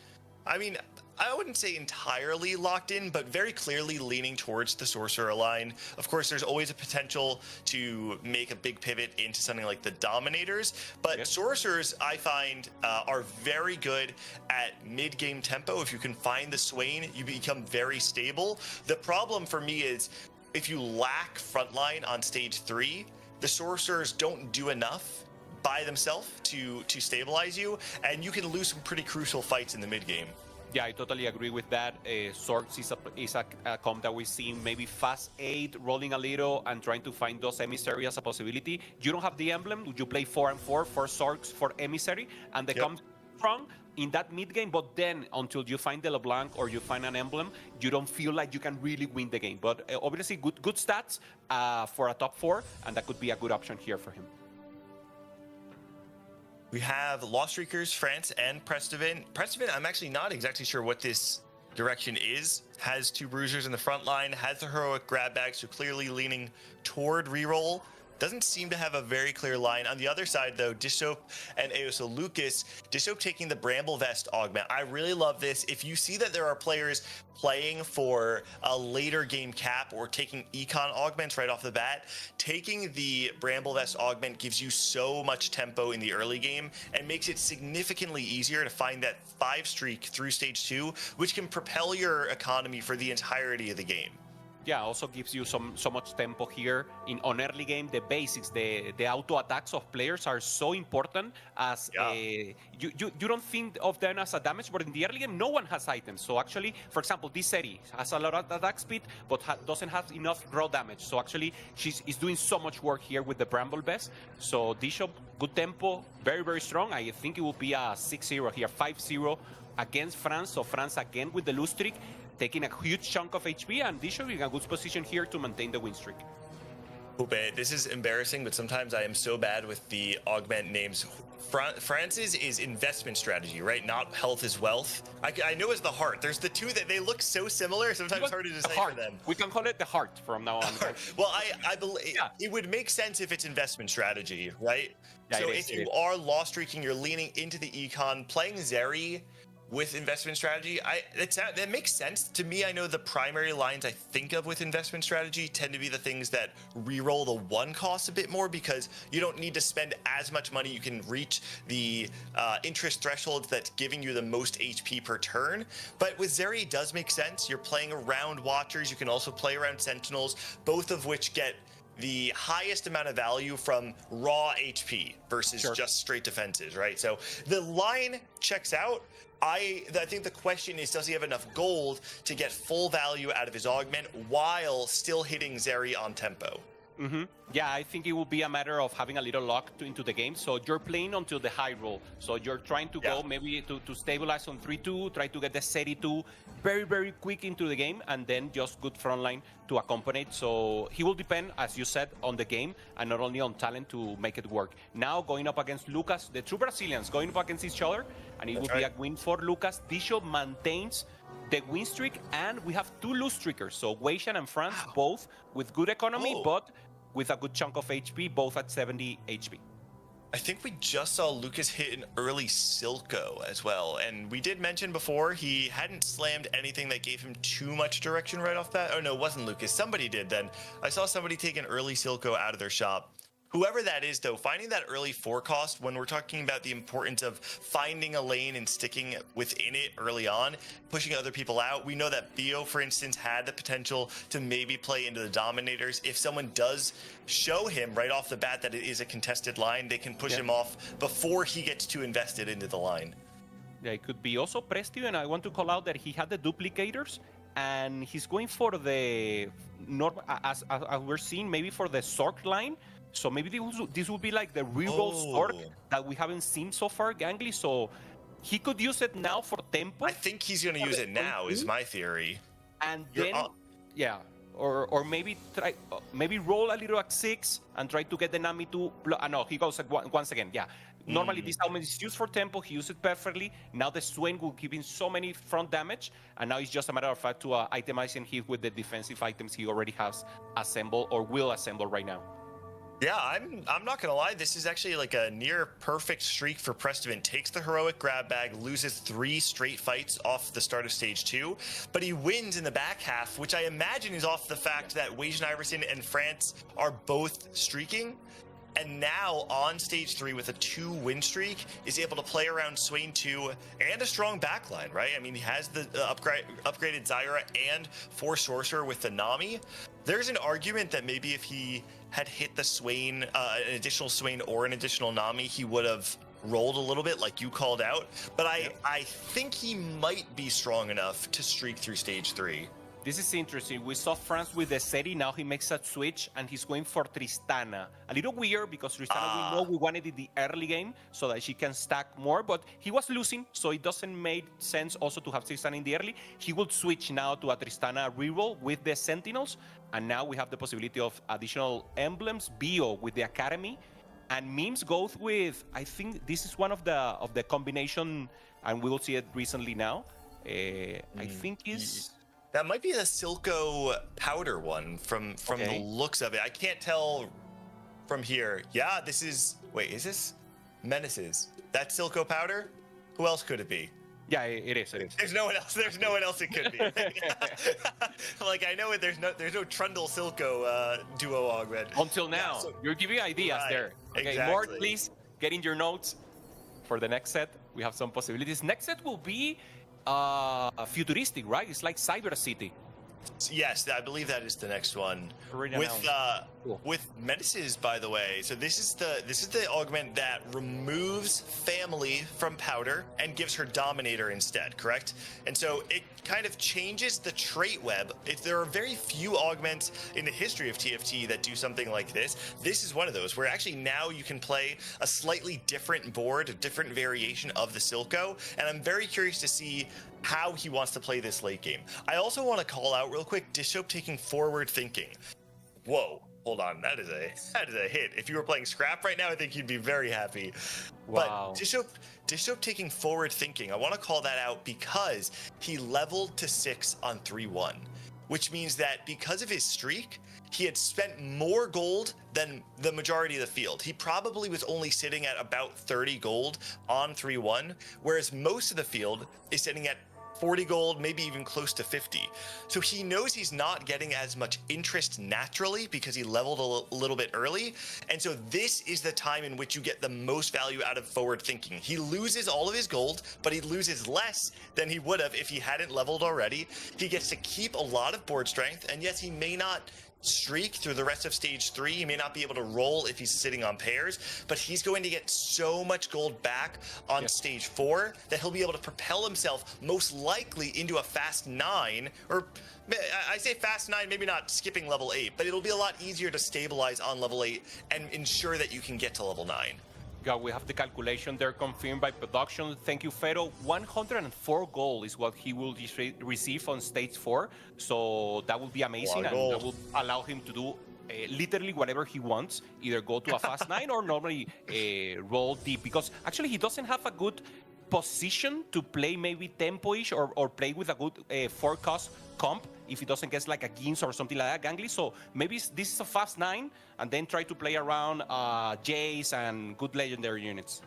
I mean, I wouldn't say entirely locked in, but very clearly leaning towards the Sorcerer line. Of course, there's always a potential to make a big pivot into something like the Dominators, but Sorcerers, I find, are very good at mid-game tempo. If you can find the Swain, you become very stable. The problem for me is, if you lack frontline on stage 3, the Sorcerers don't do enough by themselves to stabilize you, and you can lose some pretty crucial fights in the mid-game. Yeah, I totally agree with that. Swords is a comp that we've seen maybe fast 8, rolling a little and trying to find those Emissary as a possibility. You don't have the emblem. You play 4 and 4 for Swords for Emissary, and they come strong in that mid game. But then until you find the LeBlanc or you find an emblem, you don't feel like you can really win the game. But obviously, good stats for a top 4, and that could be a good option here for him. We have Lost Streakers, France, and Prestivan. Prestivan, I'm actually not exactly sure what this direction is. Has 2 bruisers in the front line, has the heroic grab bag, so clearly leaning toward reroll. Doesn't seem to have a very clear line. On the other side, though, Dishsoap and Aoso Lucas, Dishsoap taking the Bramble Vest augment. I really love this. If you see that there are players playing for a later game cap or taking econ augments right off the bat, taking the Bramble Vest augment gives you so much tempo in the early game and makes it significantly easier to find that 5 streak through stage 2, which can propel your economy for the entirety of the game. Yeah, also gives you so much tempo here on early game. The basics, the auto attacks of players are so important. As you don't think of them as a damage, but in the early game, no one has items. So actually, for example, this Seri has a lot of attack speed, but doesn't have enough raw damage. So actually, she's doing so much work here with the Bramble Vest. So Dishop, good tempo, very, very strong. I think it will be a 6-0 here, 5-0 against France. So France again with the lose streak, taking a huge chunk of HP, and Dishop in a good position here to maintain the win streak. Jupe, this is embarrassing, but sometimes I am so bad with the augment names. France's is investment strategy, right? Not health is wealth. I know it's the heart. There's the two that they look so similar, sometimes hard to decipher them. We can call it the heart from now on. Well, I believe it would make sense if it's investment strategy, right? Yeah, so if you are loss streaking, you're leaning into the econ, playing Zeri with investment strategy, that makes sense to me. I know the primary lines I think of with investment strategy tend to be the things that reroll the one cost a bit more, because you don't need to spend as much money. You can reach the interest thresholds that's giving you the most HP per turn. But with Zeri, it does make sense. You're playing around Watchers. You can also play around Sentinels, both of which get the highest amount of value from raw HP versus just straight defenses, right? So the line checks out. I think the question is, does he have enough gold to get full value out of his augment while still hitting Zeri on tempo? Yeah, I think it will be a matter of having a little luck into the game. So you're playing until the high roll. So you're trying to go maybe to stabilize on 3-2, try to get the Seri 2 very, very quick into the game, and then just good front line to accompany it. So he will depend, as you said, on the game and not only on talent to make it work. Now going up against Lucas, the two Brazilians going up against each other, and it will be a win for Lucas. Disho maintains the win streak, and we have two lose streakers. So Weishan and France, both with good economy, but with a good chunk of HP, both at 70 HP. I think we just saw Lucas hit an early Silco as well. And we did mention before he hadn't slammed anything that gave him too much direction right off that. Oh, no, it wasn't Lucas. Somebody did then. I saw somebody take an early Silco out of their shop. Whoever that is, though, finding that early forecast, when we're talking about the importance of finding a lane and sticking within it early on, pushing other people out. We know that Bio, for instance, had the potential to maybe play into the Dominators. If someone does show him right off the bat that it is a contested line, they can push him off before he gets too invested into the line. Yeah, it could be also Prestio, and I want to call out that he had the duplicators, and he's going for the normal, as we're seeing, maybe for the Sork line. So maybe this will be like the reroll Sork that we haven't seen so far, Gangly. So he could use it now for tempo. I think he's going to use it now, is my theory. And then, or maybe try, maybe roll a little at 6 and try to get the Nami to. No, he goes at once again. Yeah. Normally this element is used for tempo. He used it perfectly. Now the Swain will give him so many front damage, and now it's just a matter of fact to itemize him with the defensive items he already has assembled or will assemble right now. Yeah, I'm not gonna lie. This is actually like a near perfect streak for Preston. Takes the heroic grab bag, loses 3 straight fights off the start of stage 2, but he wins in the back half, which I imagine is off the fact that Weishan Iverson and France are both streaking. And now on stage 3 with a 2-win streak is able to play around Swain 2 and a strong backline, right? I mean, he has the upgraded Zyra and 4 Sorcerer with the Nami. There's an argument that maybe if he had hit the Swain, an additional Swain or an additional Nami, he would have rolled a little bit like you called out. But I think he might be strong enough to streak through stage 3. This is interesting. We saw France with the Seri. Now he makes that switch and he's going for Tristana. A little weird because Tristana, we know we wanted in the early game so that she can stack more, but he was losing, so it doesn't make sense also to have Tristana in the early. He will switch now to a Tristana reroll with the Sentinels, and now we have the possibility of additional emblems. Bio with the Academy, and Memes goes with, I think this is one of the combination, and we will see it recently now. I think is. That might be the Silco powder one from the looks of it. I can't tell from here. Yeah, this is... Wait, is this? Menaces. That Silco powder? Who else could it be? Yeah, it is. There's no one else. There's no one else it could be. Like, I know it. There's no Trundle Silco duo augment. Until now. Yeah, so, you're giving ideas there. Okay, exactly. More, please get in your notes for the next set. We have some possibilities. Next set will be... futuristic, right? It's like Cyber City. Yes, I believe that is the next one. With menaces, by the way. So this is the augment that removes family from powder and gives her dominator instead, correct? And so it kind of changes the trait web. There are very few augments in the history of TFT that do something like this. This is one of those where actually now you can play a slightly different board, a different variation of the Silco, and I'm very curious to see how he wants to play this late game. I also want to call out real quick, Dishope taking forward thinking. Whoa, hold on. That is a hit. If you were playing Scrap right now, I think you'd be very happy. Wow. But Dishope taking forward thinking, I want to call that out because he leveled to 6 on 3-1, which means that because of his streak, he had spent more gold than the majority of the field. He probably was only sitting at about 30 gold on 3-1, whereas most of the field is sitting at 40 gold, maybe even close to 50. So he knows he's not getting as much interest naturally because he leveled a little bit early. And so this is the time in which you get the most value out of forward thinking. He loses all of his gold, but he loses less than he would have if he hadn't leveled already. He gets to keep a lot of board strength. And yes, he may not streak through the rest of stage 3. He may not be able to roll if he's sitting on pairs, but he's going to get so much gold back on stage 4 that he'll be able to propel himself most likely into a fast 9, or I say fast 9, maybe not skipping level 8, but it'll be a lot easier to stabilize on level 8 and ensure that you can get to level 9. Yeah, we have the calculation there confirmed by production. Thank you, Fero. 104 gold is what he will receive on stage 4. So that will be amazing, and that will allow him to do literally whatever he wants, either go to a fast 9 or normally roll deep, because actually he doesn't have a good position to play maybe tempo-ish or play with a good forecast comp if he doesn't get like a Gins or something like that, Gangly. So maybe this is a fast 9 and then try to play around Jace and good legendary units.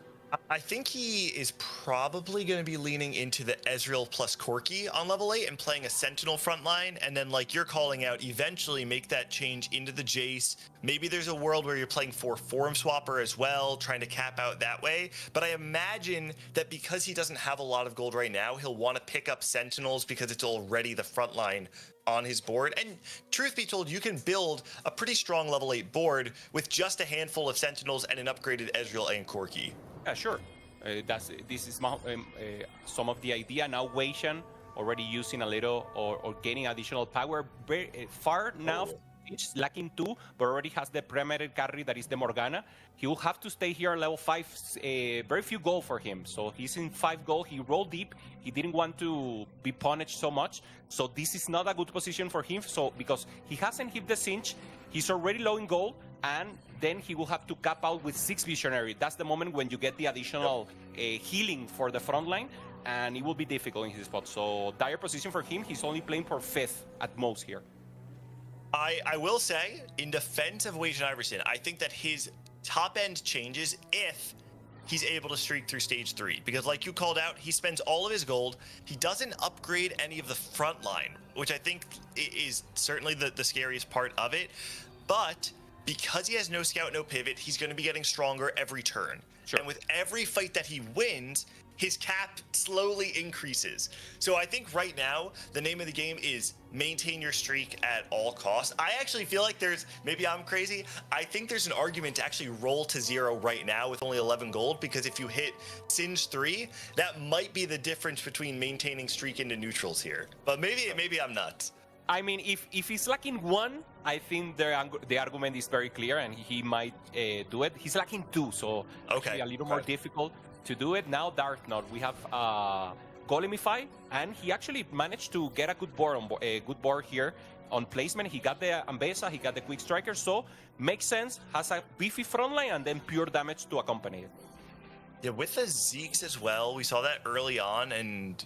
I think he is probably going to be leaning into the Ezreal plus Corki on level 8 and playing a Sentinel frontline, and then, like you're calling out, eventually make that change into the Jace. Maybe there's a world where you're playing for Form Swapper as well, trying to cap out that way. But I imagine that because he doesn't have a lot of gold right now, he'll want to pick up Sentinels because it's already the frontline on his board. And truth be told, you can build a pretty strong level 8 board with just a handful of Sentinels and an upgraded Ezreal and Corki. Yeah, sure. This is some of the idea. Now Weishan already using a little or gaining additional power. Very far now, it's lacking 2, but already has the premier carry that is the Morgana. He will have to stay here at level 5. Very few gold for him. So he's in 5 gold. He rolled deep. He didn't want to be punished so much. So this is not a good position for him. So because he hasn't hit the Singe, he's already low in gold. And then he will have to cap out with 6 Visionary. That's the moment when you get the additional healing for the front line, and it will be difficult in his spot. So dire position for him. He's only playing for 5th at most here. I will say, in defense of Weishan Iverson, I think that his top end changes if he's able to streak through stage 3. Because like you called out, he spends all of his gold. He doesn't upgrade any of the front line, which I think is certainly the scariest part of it. But because he has no scout, no pivot, he's going to be getting stronger every turn. Sure. And with every fight that he wins, his cap slowly increases. So I think right now, the name of the game is maintain your streak at all costs. I actually feel like maybe I'm crazy, I think there's an argument to actually roll to 0 right now with only 11 gold, because if you hit Singe 3, that might be the difference between maintaining streak into neutrals here. But maybe I'm nuts. I mean, if he's lacking 1, I think the argument is very clear, and he might do it. He's lacking 2, so actually a little more difficult to do it. Now Dark Knot, we have Golemify, and he actually managed to get a good board here on placement. He got the Ambessa, he got the Quick Striker, so makes sense. Has a beefy frontline and then pure damage to accompany it. Yeah, with the Zeeks as well, we saw that early on, and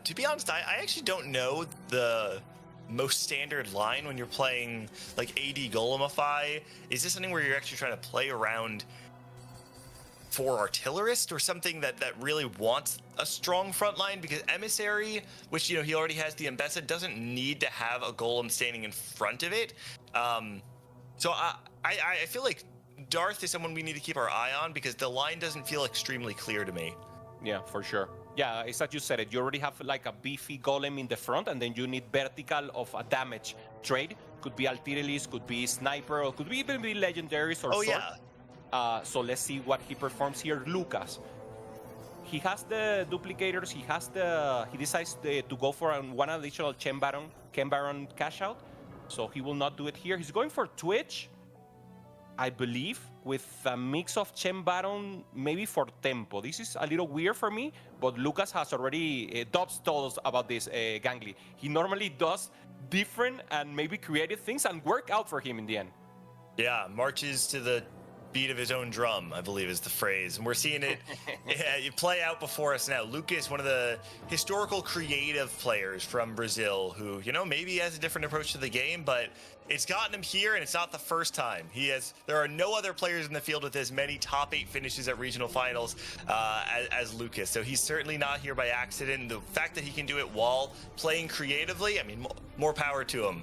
to be honest, I actually don't know the most standard line when you're playing like AD Golemify. Is this something where you're actually trying to play around for Artillerist or something that really wants a strong front line? Because Emissary, which he already has the Ambessa, doesn't need to have a Golem standing in front of it. So I feel like Darth is someone we need to keep our eye on, because the line doesn't feel extremely clear to me. Yeah, for sure. Yeah, it's like you said it. You already have like a beefy golem in the front, and then you need vertical of a damage trade. Could be Artillery, could be Sniper, or could be even be Legendaries or Sword. So let's see what he performs here. Lucas. He has the duplicators. He decides to go for one additional Chen Baron cash out. So he will not do it here. He's going for Twitch, I believe, with a mix of Chen Baron, maybe for tempo. This is a little weird for me, but Lucas has already, Dobz told us about this, Gangly. He normally does different and maybe creative things and work out for him in the end. Yeah, marches to the beat of his own drum, I believe is the phrase. And we're seeing it you play out before us now. Lucas, one of the historical creative players from Brazil who, maybe has a different approach to the game, but it's gotten him here, and it's not the first time. There are no other players in the field with as many top 8 finishes at regional finals as Lucas. So he's certainly not here by accident. The fact that he can do it while playing creatively, I mean, more power to him.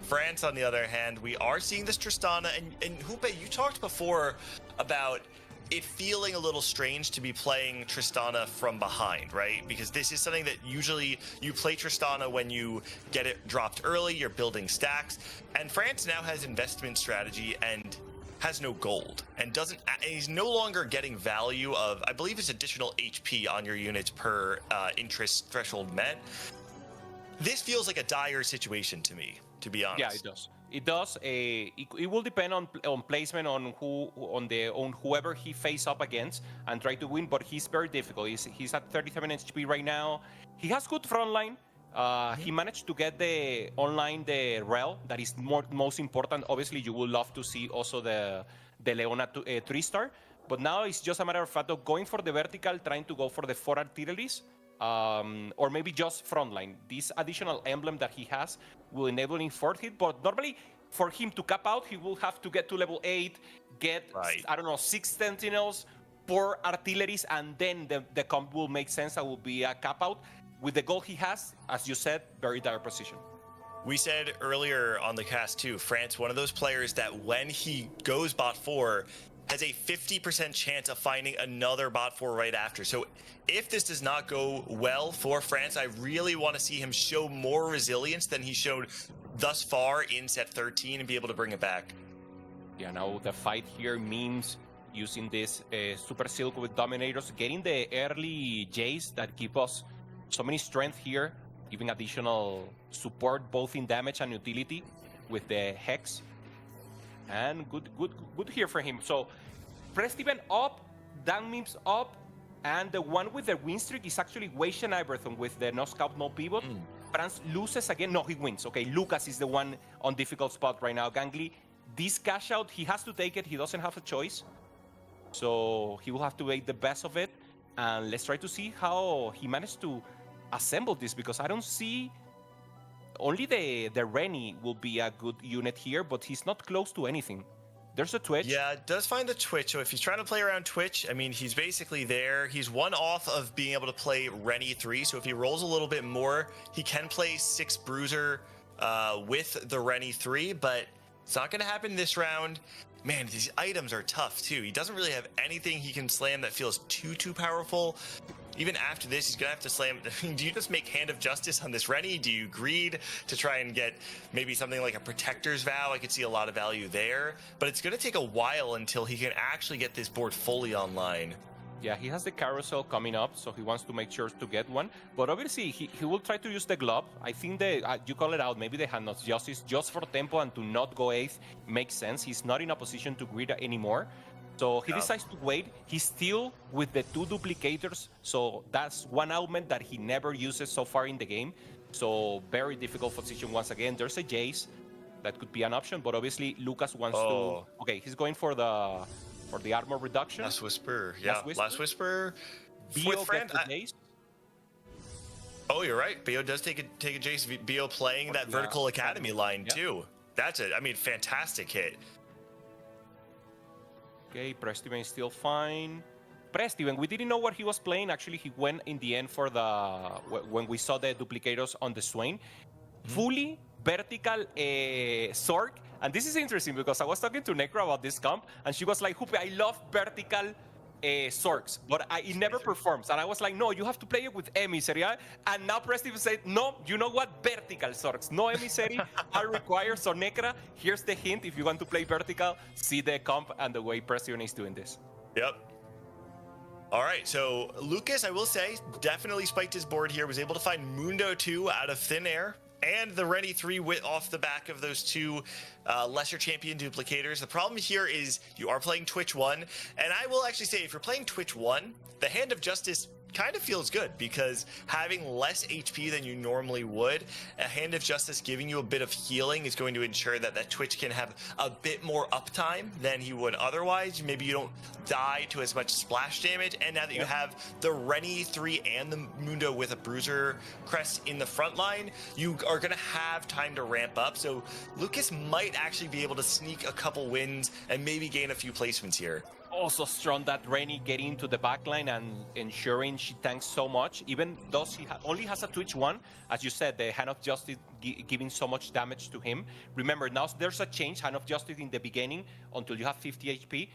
France, on the other hand, we are seeing this Tristana, and Jupe, you talked before about it feeling a little strange to be playing Tristana from behind, right? Because this is something that usually you play Tristana when you get it dropped early, you're building stacks, and France now has investment strategy and has no gold, and he's no longer getting value of, I believe it's additional HP on your units per interest threshold met. This feels like a dire situation to me, to be honest. Yeah, it does. It does. It will depend on placement, on whoever he face up against and try to win. But he's very difficult. He's at 37 HP right now. He has good front line. He managed to get the Rel. That is most important. Obviously, you would love to see also the Leona 3-star. But now it's just a matter of fact of going for the vertical, trying to go for the 4 artilleries. Or maybe just frontline. This additional emblem that he has will enable him 4th hit, but normally for him to cap out, he will have to get to level 8, get, 6 sentinels, 4 artilleries, and then the comp will make sense. That will be a cap out. With the goal he has, as you said, very dire position. We said earlier on the cast too, France, one of those players that when he goes bot 4, has a 50% chance of finding another bot 4 right after. So if this does not go well for France, I really want to see him show more resilience than he showed thus far in set 13 and be able to bring it back. Yeah, now the fight here means using this Super Silk with Dominators, getting the early Jace that give us so many strength here, giving additional support both in damage and utility with the Hex. And good here for him. So Prestiven up, Dan Mims up, and the one with the win streak is actually Weishen Iberthon with the no scout, no pivot. France loses again. No, he wins. Okay, Lucas is the one on difficult spot right now. Gangly, this cash out, he has to take it. He doesn't have a choice. So he will have to make the best of it. And let's try to see how he managed to assemble this, because I don't see... Only the Rennie will be a good unit here, but he's not close to anything. There's a Twitch. Yeah, it does find the Twitch. So if he's trying to play around Twitch, I mean, he's basically there. He's one off of being able to play Rennie 3. So if he rolls a little bit more, he can play 6 Bruiser with the Rennie 3, but it's not going to happen this round. Man, these items are tough too. He doesn't really have anything he can slam that feels too powerful. Even after this, he's going to have to slam. Do you just make Hand of Justice on this Rennie? Do you greed to try and get maybe something like a Protector's Vow? I could see a lot of value there. But it's going to take a while until he can actually get this board fully online. Yeah, he has the Carousel coming up, so he wants to make sure to get one. But obviously, he will try to use the glove. I think you call it out, maybe the Hand of Justice just for tempo and to not go 8th makes sense. He's not in a position to greed anymore. So he decides to wait. He's still with the 2 duplicators, so that's one element that he never uses so far in the game. So very difficult position once again. There's a Jace that could be an option, but obviously Lucas wants to... Okay, he's going for the armor reduction. Last Whisper, yeah. Last Whisper. Bio gets the Jace. Oh, you're right. Bio does take a Jace. Bio playing that Vertical Academy line too. That's it. I mean, fantastic hit. Okay, Prestiven is still fine. Prestiven, we didn't know what he was playing. Actually, he went in the end for when we saw the duplicators on the Swain. Fully vertical Zork. And this is interesting because I was talking to Nekkra about this comp, and she was like, Jupe, I love vertical Zorks, but it never performs. And I was like, no, you have to play it with Emissary. And now Prestiven said, no, you know what? Vertical Zorks. No Emissary are required. So Nekkra, here's the hint. If you want to play vertical, see the comp and the way Prestiven is doing this. Yep. All right, so Lucas, I will say, definitely spiked his board here, was able to find Mundo 2 out of thin air, and the Rennie 3 off the back of those 2 lesser champion duplicators. The problem here is you are playing Twitch 1, and I will actually say if you're playing Twitch 1, the Hand of Justice kind of feels good because having less HP than you normally would, a Hand of Justice giving you a bit of healing is going to ensure that that Twitch can have a bit more uptime than he would otherwise. Maybe you don't die to as much splash damage, and now that you have the Rennie 3 and the Mundo with a Bruiser crest in the front line, you are going to have time to ramp up. So Lucas might actually be able to sneak a couple wins and maybe gain a few placements here. Also strong that Rennie getting into the backline and ensuring she tanks so much, even though she only has a Twitch 1. As you said, the Hand of Justice giving so much damage to him. Remember, now there's a change. Hand of Justice in the beginning, until you have 50 HP,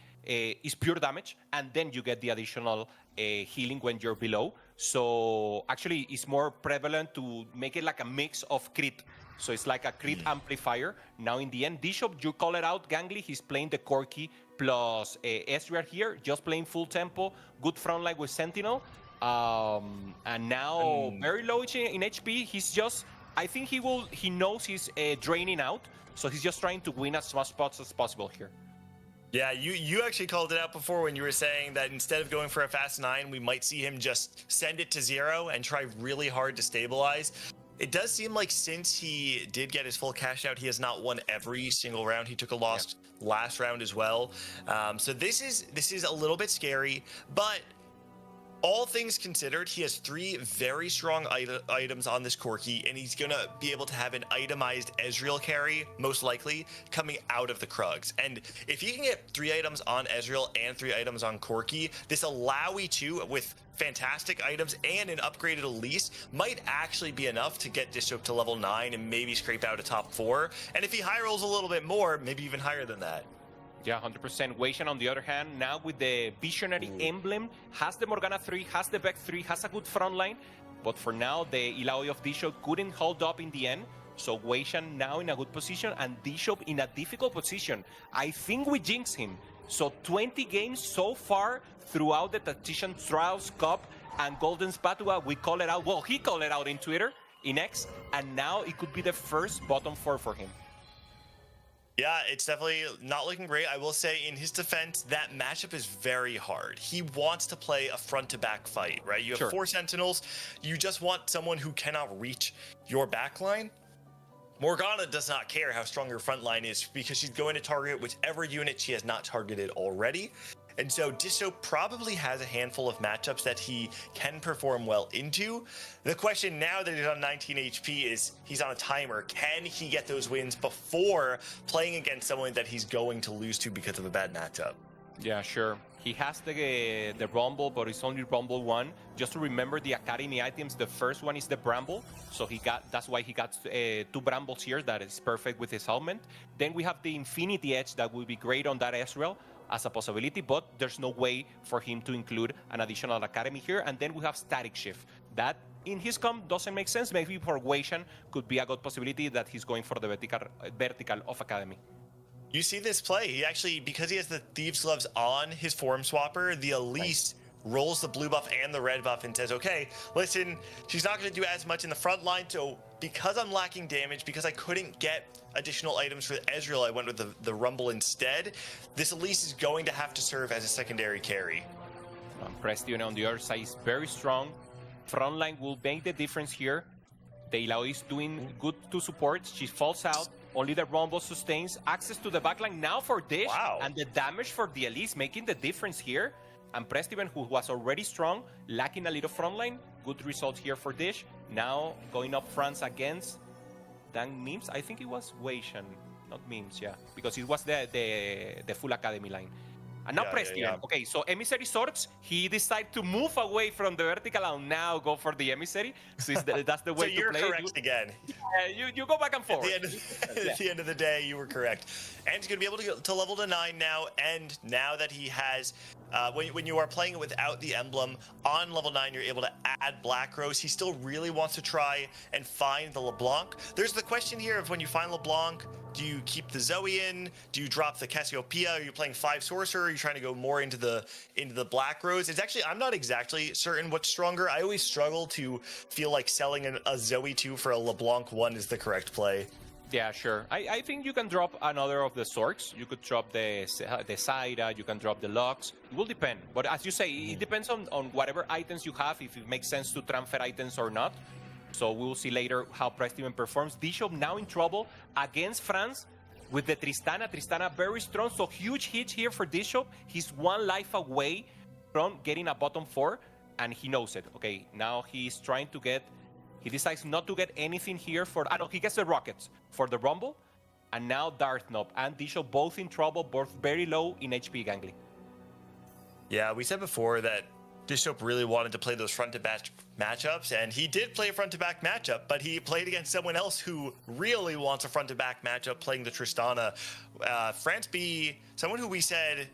is pure damage, and then you get the additional healing when you're below. So actually, it's more prevalent to make it like a mix of crit. So it's like a crit amplifier. Now in the end, Bishop, you call it out, Gangly, he's playing the Corki plus Ezreal here, just playing full tempo, good front line with Sentinel. And now very low in HP. He's just, I think he knows he's draining out. So he's just trying to win as much spots as possible here. Yeah, you actually called it out before when you were saying that instead of going for a fast 9, we might see him just send it to 0 and try really hard to stabilize. It does seem like since he did get his full cash out, he has not won every single round. He took a loss last round as well. So this is a little bit scary, but all things considered, he has 3 very strong items on this Corki, and he's going to be able to have an itemized Ezreal carry, most likely, coming out of the Krugs. And if he can get 3 items on Ezreal and 3 items on Corki, this Alawi 2 with fantastic items and an upgraded Elise might actually be enough to get Dishok to level 9 and maybe scrape out a top 4. And if he high rolls a little bit more, maybe even higher than that. Yeah, 100%. Weishan, on the other hand, now with the Visionary Emblem, has the Morgana 3, has the Beck 3, has a good front line. But for now, the Illaoi of Dishok couldn't hold up in the end. So Weishan now in a good position and Dishok in a difficult position. I think we jinx him. So 20 games so far throughout the Tactician Trials Cup and Golden Spatula, we call it out. Well, he called it out in Twitter, in X, and now it could be the first bottom 4 for him. Yeah, it's definitely not looking great. I will say in his defense, that matchup is very hard. He wants to play a front-to-back fight, right? You have 4 Sentinels. You just want someone who cannot reach your backline. Morgana does not care how strong your front line is because she's going to target whichever unit she has not targeted already. And so Disso probably has a handful of matchups that he can perform well into. The question now that he's on 19 HP is he's on a timer. Can he get those wins before playing against someone that he's going to lose to because of a bad matchup? Yeah, sure. He has the Rumble, but it's only Rumble 1. Just to remember the Academy items, the first one is the Bramble. So that's why he got 2 Brambles here. That is perfect with his helmet. Then we have the Infinity Edge that will be great on that Ezreal as a possibility, but there's no way for him to include an additional Academy here. And then we have Static Shift. That in his comp doesn't make sense. Maybe for Weishan could be a good possibility that he's going for the vertical of Academy. You see this play. He actually, because he has the Thieves Gloves on his Form Swapper, the Elise rolls the blue buff and the red buff and says, okay, listen, she's not going to do as much in the front line, so because I'm lacking damage, because I couldn't get additional items for Ezreal, I went with the Rumble instead. This Elise is going to have to serve as a secondary carry. Prestion on the other side is very strong. Frontline will make the difference here. The Illaoi is doing good to support. She falls out. Only the Rumble sustains. Access to the backline now for Dish. Wow. And the damage for the Elise making the difference here. And Prestiven, who was already strong, lacking a little frontline. Good result here for Dish. Now going up fronts against Dan Memes. I think it was Weishan, not Memes, yeah. Because it was the full Academy line. And now Prestiven. Okay, so Emissary Swords, he decided to move away from the vertical and now go for the Emissary. So that's the way so you're to play. Correct again. Yeah, you go back and forth. At the end of the day, you were correct. And he's going to be able to get to level to 9 now. And now that he has, when you are playing it without the emblem, on level 9, you're able to add Black Rose. He still really wants to try and find the LeBlanc. There's the question here of when you find LeBlanc, do you keep the Zoe in? Do you drop the Cassiopeia? Are you playing 5 Sorcerer? Are you trying to go more into the Black Rose? It's actually, I'm not exactly certain what's stronger. I always struggle to feel like selling a Zoe 2 for a LeBlanc 1 is the correct play. Yeah, sure. I think you can drop another of the Zorks. You could drop the Zaira, you can drop the Lux. It will depend. But as you say, it depends on whatever items you have, if it makes sense to transfer items or not. So we'll see later how Prestiven performs. Bishop now in trouble against France with the Tristana. Tristana very strong, so huge hit here for Bishop. He's one life away from getting a bottom 4, and he knows it. Okay, now he's trying to get... He decides not to get anything here for... I know he gets the rockets for the Rumble. And now Darth Knob and Bishop both in trouble, both very low in HP, Gangly. Yeah, we said before that Bishop really wanted to play those front-to-back matchups, and he did play a front-to-back matchup, but he played against someone else who really wants a front-to-back matchup, playing the Tristana. France B, someone who we said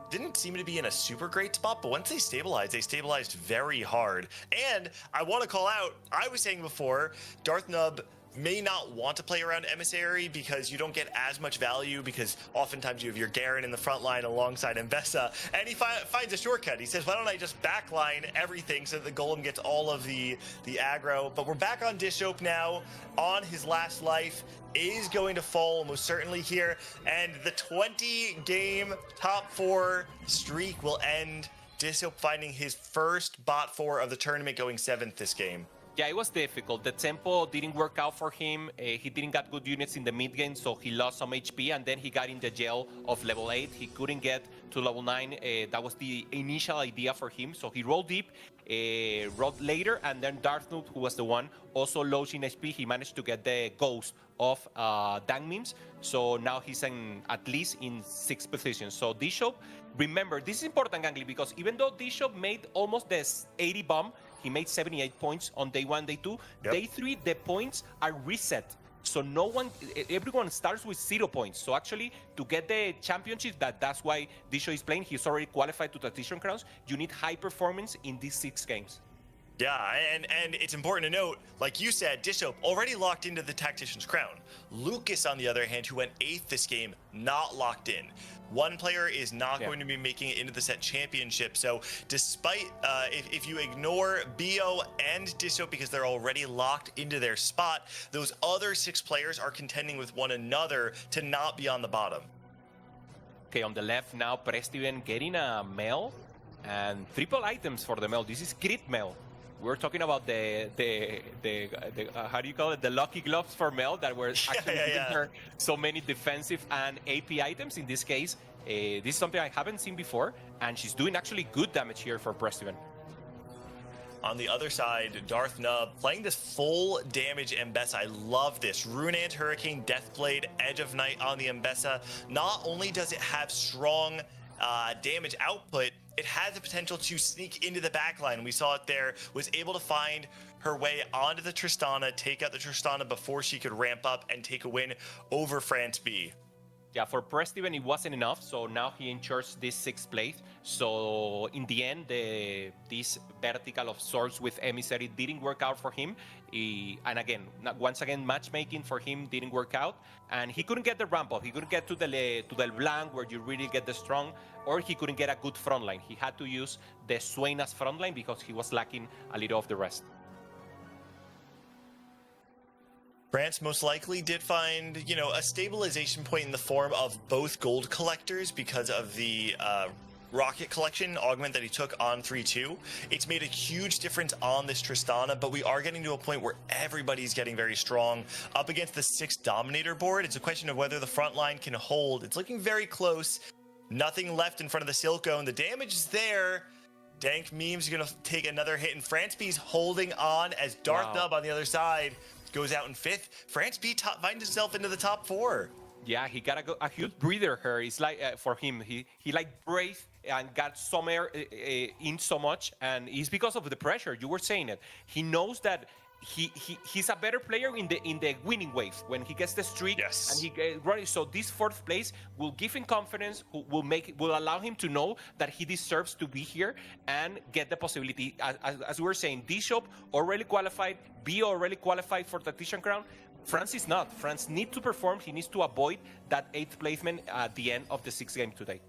didn't seem to be in a super great spot, but once they stabilized very hard. And I want to call out, I was saying before, Darth Nub may not want to play around Emissary because you don't get as much value, because oftentimes you have your Garen in the front line alongside Mbessa, and he finds a shortcut. He says, why don't I just backline everything so that the Golem gets all of the aggro? But we're back on Dishop now, on his last life, is going to fall almost certainly here, and the 20-game top 4 streak will end. Dishop finding his first bot 4 of the tournament, going 7th this game. Yeah, it was difficult. The tempo didn't work out for him. He didn't get good units in the mid game, so he lost some HP, and then he got in the jail of level 8. He couldn't get to level 9. That was the initial idea for him, so he rolled deep, rolled later, and then Darth Noob, who was the one, also low in HP. He managed to get the ghost of Dang Memes, so now he's at least in 6th position. So Dishop, remember, this is important, Gangly, because even though Dishop made almost this 80 bomb, he made 78 points on day 1, day 2. Yep. Day 3, the points are reset. So everyone starts with 0 points. So actually, to get the championship, that's why Dishop is playing. He's already qualified to Tactician Crowns. You need high performance in these 6 games. Yeah, and it's important to note, like you said, Dishop already locked into the Tactician's Crown. Lucas, on the other hand, who went 8th this game, not locked in. One player is not going to be making it into the set championship. So despite, if you ignore BO and Dishop because they're already locked into their spot, those other 6 players are contending with one another to not be on the bottom. Okay, on the left now, Prestiven getting a Mel and triple items for the Mel. This is Crit Mel. We're talking about the how do you call it? The lucky gloves for Mel that were actually giving her so many defensive and AP items. In this case, this is something I haven't seen before, and she's doing actually good damage here for Prestiven. On the other side, Darth Nub playing this full damage Mbessa. I love this. Runant, Hurricane, Deathblade, Edge of Night on the Mbessa. Not only does it have strong damage output, it has the potential to sneak into the backline. We saw it there, was able to find her way onto the Tristana, take out the Tristana before she could ramp up and take a win over France B. Yeah, for Prestiven, it wasn't enough, so now he ensures this 6th place. So in the end, this vertical of swords with Emissary didn't work out for him. And again, once again, matchmaking for him didn't work out. And he couldn't get the ramp up. He couldn't get to the Blanc, where you really get the strong, or he couldn't get a good front line. He had to use the Swain as front line because he was lacking a little of the rest. France most likely did find, a stabilization point in the form of both gold collectors because of the rocket collection augment that he took on 3-2. It's made a huge difference on this Tristana, but we are getting to a point where everybody's getting very strong. Up against the 6 Dominator board, it's a question of whether the front line can hold. It's looking very close. Nothing left in front of the Silco, and the damage is there. Dank Memes are going to take another hit, and France B's holding on as Darth Nub on the other side goes out in 5th. France B finds himself into the top 4. Yeah, he got a huge breather here. It's like for him, he like breathed and got some air in so much, and it's because of the pressure. You were saying it. He knows that he's a better player in the winning wave when he gets the streak and he running. So this 4th place will give him confidence, will allow him to know that he deserves to be here and get the possibility. As we were saying, Dishop already qualified, B already qualified for the Tactician Crown. France is not. France needs to perform. He needs to avoid that 8th placement at the end of the 6th game today.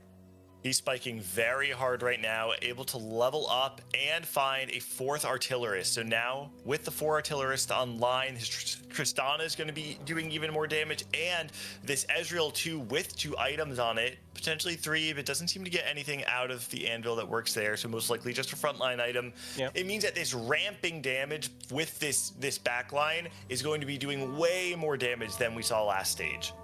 He's spiking very hard right now, able to level up and find a 4th artillerist. So now, with the 4 artillerists online, his Tristana is going to be doing even more damage, and this Ezreal 2 with 2 items on it, potentially 3, but doesn't seem to get anything out of the anvil that works there, so most likely just a frontline item. Yeah. It means that this ramping damage with this backline is going to be doing way more damage than we saw last stage.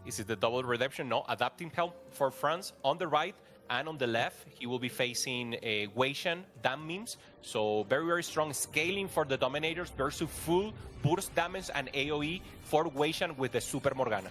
Is it the double redemption? No, adapting help for France on the right and on the left. He will be facing a Weishan, damn memes. So very, very strong scaling for the Dominators versus full burst damage and AoE for Weishan with the Super Morgana.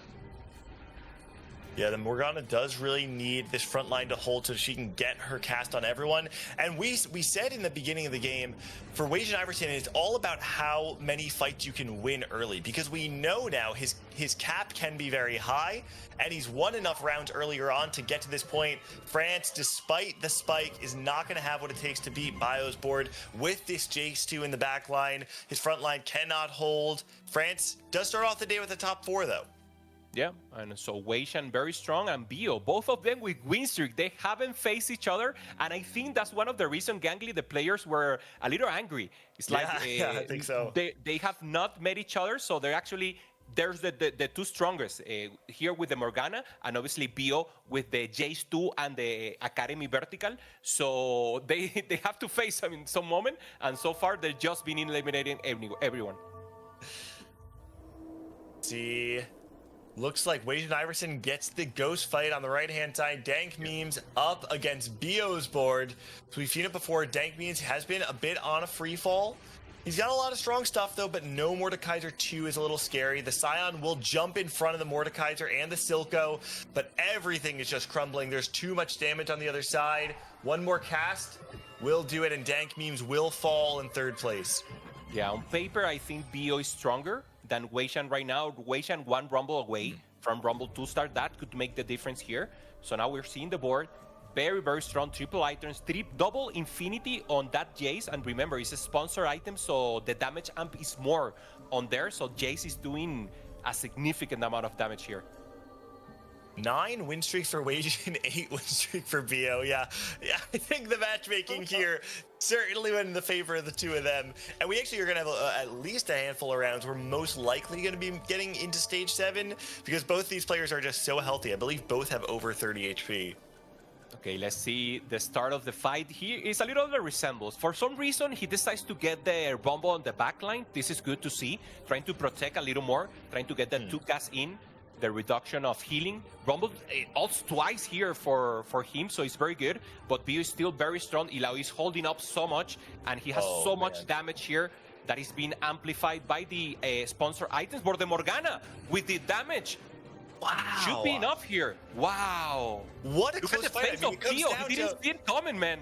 Yeah, the Morgana does really need this front line to hold so she can get her cast on everyone. And we said in the beginning of the game, for Weishan Iverson, it's all about how many fights you can win early, because we know now his cap can be very high, and he's won enough rounds earlier on to get to this point. France, despite the spike, is not going to have what it takes to beat Bio's board with this Jace 2 in the back line. His front line cannot hold. France does start off the day with the top 4, though. Yeah, and so Weishan very strong, and Bio, both of them with win streak. They haven't faced each other, and I think that's one of the reasons, Gangly, the players were a little angry. It's like I think so. They have not met each other, so they're actually, there's the two strongest here with the Morgana, and obviously Bio with the Jace 2 and the Academy vertical. So they have to face them in some moment, and so far they've just been eliminating everyone. See. Looks like Weishan Iverson gets the ghost fight on the right-hand side. Dank Memes up against Bio's board. So we've seen it before. Dank Memes has been a bit on a free fall. He's got a lot of strong stuff, though, but no Mordekaiser 2 is a little scary. The Scion will jump in front of the Mordekaiser and the Silco, but everything is just crumbling. There's too much damage on the other side. One more cast will do it, and Dank Memes will fall in 3rd place. Yeah, on paper, I think Bio is stronger than Weishan right now. Weishan 1 Rumble away from Rumble 2 star. That could make the difference here. So now we're seeing the board. Very, very strong triple items. Double infinity on that Jace. And remember, it's a sponsor item, so the damage amp is more on there. So Jace is doing a significant amount of damage here. 9 win streak for Weishan, 8 win streak for Bio. Yeah, I think the matchmaking here certainly went in the favor of the two of them. And we actually are going to have at least a handful of rounds. We're most likely going to be getting into stage 7 because both these players are just so healthy. I believe both have over 30 HP. Okay, let's see the start of the fight. Here is a little of a resembles. For some reason, he decides to get the Rumble on the backline. This is good to see. Trying to protect a little more, trying to get the 2 casts in. The reduction of healing. Rumble ults twice here for him, so it's very good. But Bio is still very strong. Ilau is holding up so much, and he has so much damage here that is being amplified by the sponsor items. For the Morgana with the damage. Wow. Should be enough here. Wow. What a Look close at the fight. face of Bio. He didn't see it coming, man.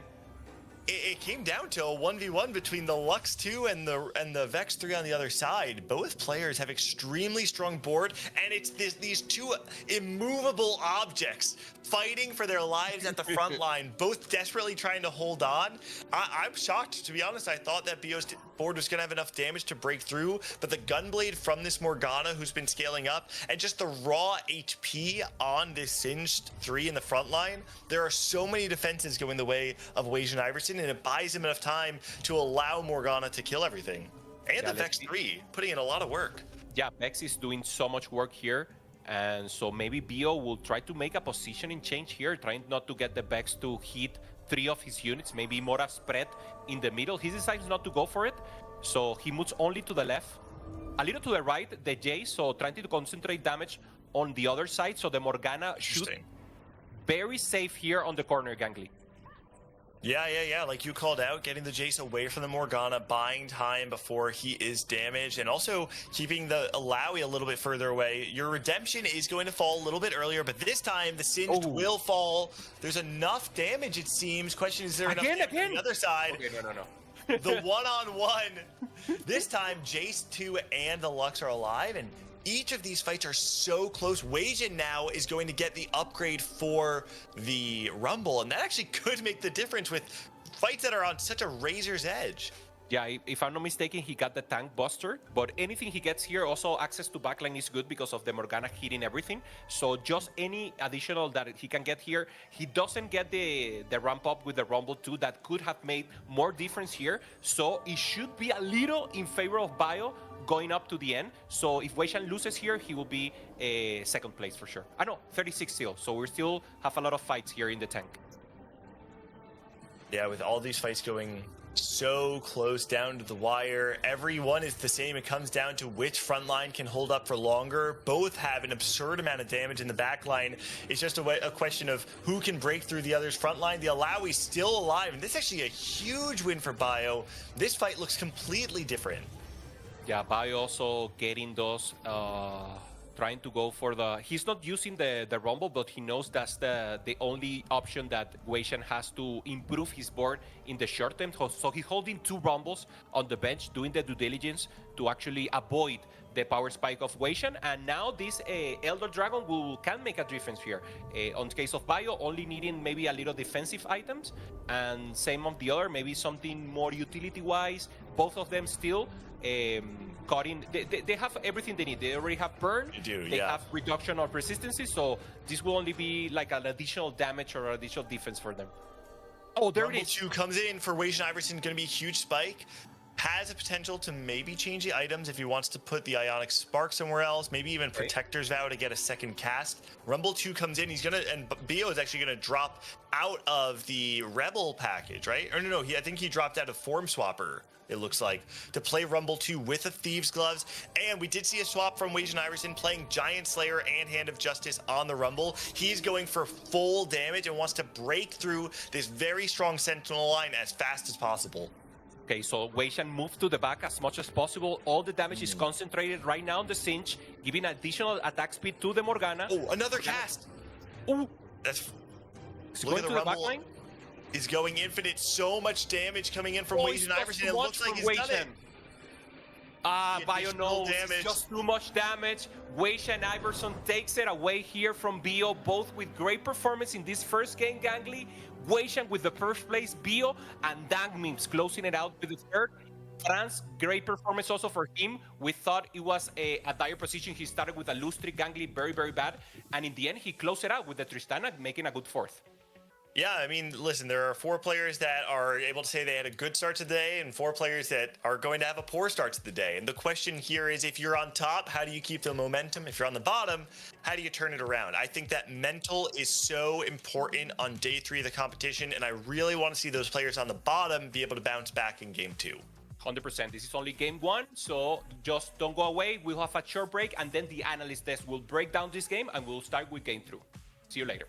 It came down to a 1v1 between the Lux 2 and the Vex 3 on the other side. Both players have extremely strong board, and it's these two immovable objects fighting for their lives at the front line, both desperately trying to hold on. I'm shocked, to be honest. I thought that Bio's board was going to have enough damage to break through, but the Gunblade from this Morgana, who's been scaling up, and just the raw HP on this Singed 3 in the front line, there are so many defenses going the way of Weishan Iverson, and it buys him enough time to allow Morgana to kill everything. And the Vex 3, putting in a lot of work. Yeah, Vex is doing so much work here. And so maybe Bio will try to make a positioning change here, trying not to get the Vex to hit 3 of his units, maybe more a spread in the middle. He decides not to go for it, so he moves only to the left. A little to the right, the Jace, so trying to concentrate damage on the other side, so the Morgana should very safe here on the corner, Gangly. Yeah. Like you called out, getting the Jace away from the Morgana, buying time before he is damaged, and also keeping the Alawi a little bit further away. Your redemption is going to fall a little bit earlier, but this time the Singed will fall. There's enough damage, it seems. Question is there enough damage on the other side? Okay, no. The one-on-one. This time, Jace 2 and the Lux are alive, and each of these fights are so close. Weishan now is going to get the upgrade for the Rumble, and that actually could make the difference with fights that are on such a razor's edge. Yeah, if I'm not mistaken, he got the tank buster, but anything he gets here, also access to backline is good because of the Morgana hitting everything. So just any additional that he can get here, he doesn't get the ramp up with the Rumble 2 that could have made more difference here. So it should be a little in favor of Bio going up to the end. So if Wei Shan loses here, he will be second place for sure. I know, 36 still, so we still have a lot of fights here in the tank. Yeah, with all these fights going so close down to the wire, everyone is the same. It comes down to which front line can hold up for longer. Both have an absurd amount of damage in the back line. It's just a question of who can break through the other's front line. The Alawi's still alive, and this is actually a huge win for Bio. This fight looks completely different. Yeah, Bio also getting those, trying to go for the... He's not using the Rumble, but he knows that's the only option that Wei Shan has to improve his board in the short term. So he's holding 2 Rumbles on the bench, doing the due diligence to actually avoid the power spike of Wei Shan. And now this Elder Dragon can make a difference here. On the case of Bio, only needing maybe a little defensive items. And same on the other, maybe something more utility-wise. Both of them still... cutting, they have everything they need. They already have burn. They have reduction of resistances, so this will only be like an additional damage or additional defense for them. Oh, there Rumble it is. 2 comes in for Wei Shan Iverson. Going to be a huge spike. Has a potential to maybe change the items if he wants to put the Ionic Spark somewhere else, maybe even Protector's Vow to get a second cast. Rumble 2 comes in, he's gonna, and Bio is actually gonna drop out of the Rebel package, right? Or no, I think he dropped out of Form Swapper, it looks like, to play Rumble 2 with a Thieves Gloves. And we did see a swap from Wei Shan Iverson playing Giant Slayer and Hand of Justice on the Rumble. He's going for full damage and wants to break through this very strong Sentinel line as fast as possible. Okay, so Wei Shan moved to the back as much as possible. All the damage is concentrated right now on the Cinch, giving additional attack speed to the Morgana. Oh, another cast! Oh, that's... Look at the Rumble. Backline. Is going infinite. So much damage coming in from Wei Shan Iverson. It looks like he's done it. Bio knows it's just too much damage. Wei Shan Iverson takes it away here from Bio, both with great performance in this first game, Gangly. Wei Shan with the first place, Bio, and Dang Memes closing it out with the third. France, great performance also for him. We thought it was a dire position. He started with a loose streak, Gangly, very, very bad. And in the end, he closed it out with the Tristana, making a good fourth. Yeah, I mean, listen, there are 4 players that are able to say they had a good start to the day and 4 players that are going to have a poor start to the day. And the question here is, if you're on top, how do you keep the momentum? If you're on the bottom, how do you turn it around? I think that mental is so important on day 3 of the competition, and I really want to see those players on the bottom be able to bounce back in game 2. 100%. This is only game 1, so just don't go away. We'll have a short break, and then the analyst desk will break down this game, and we'll start with game 2. See you later.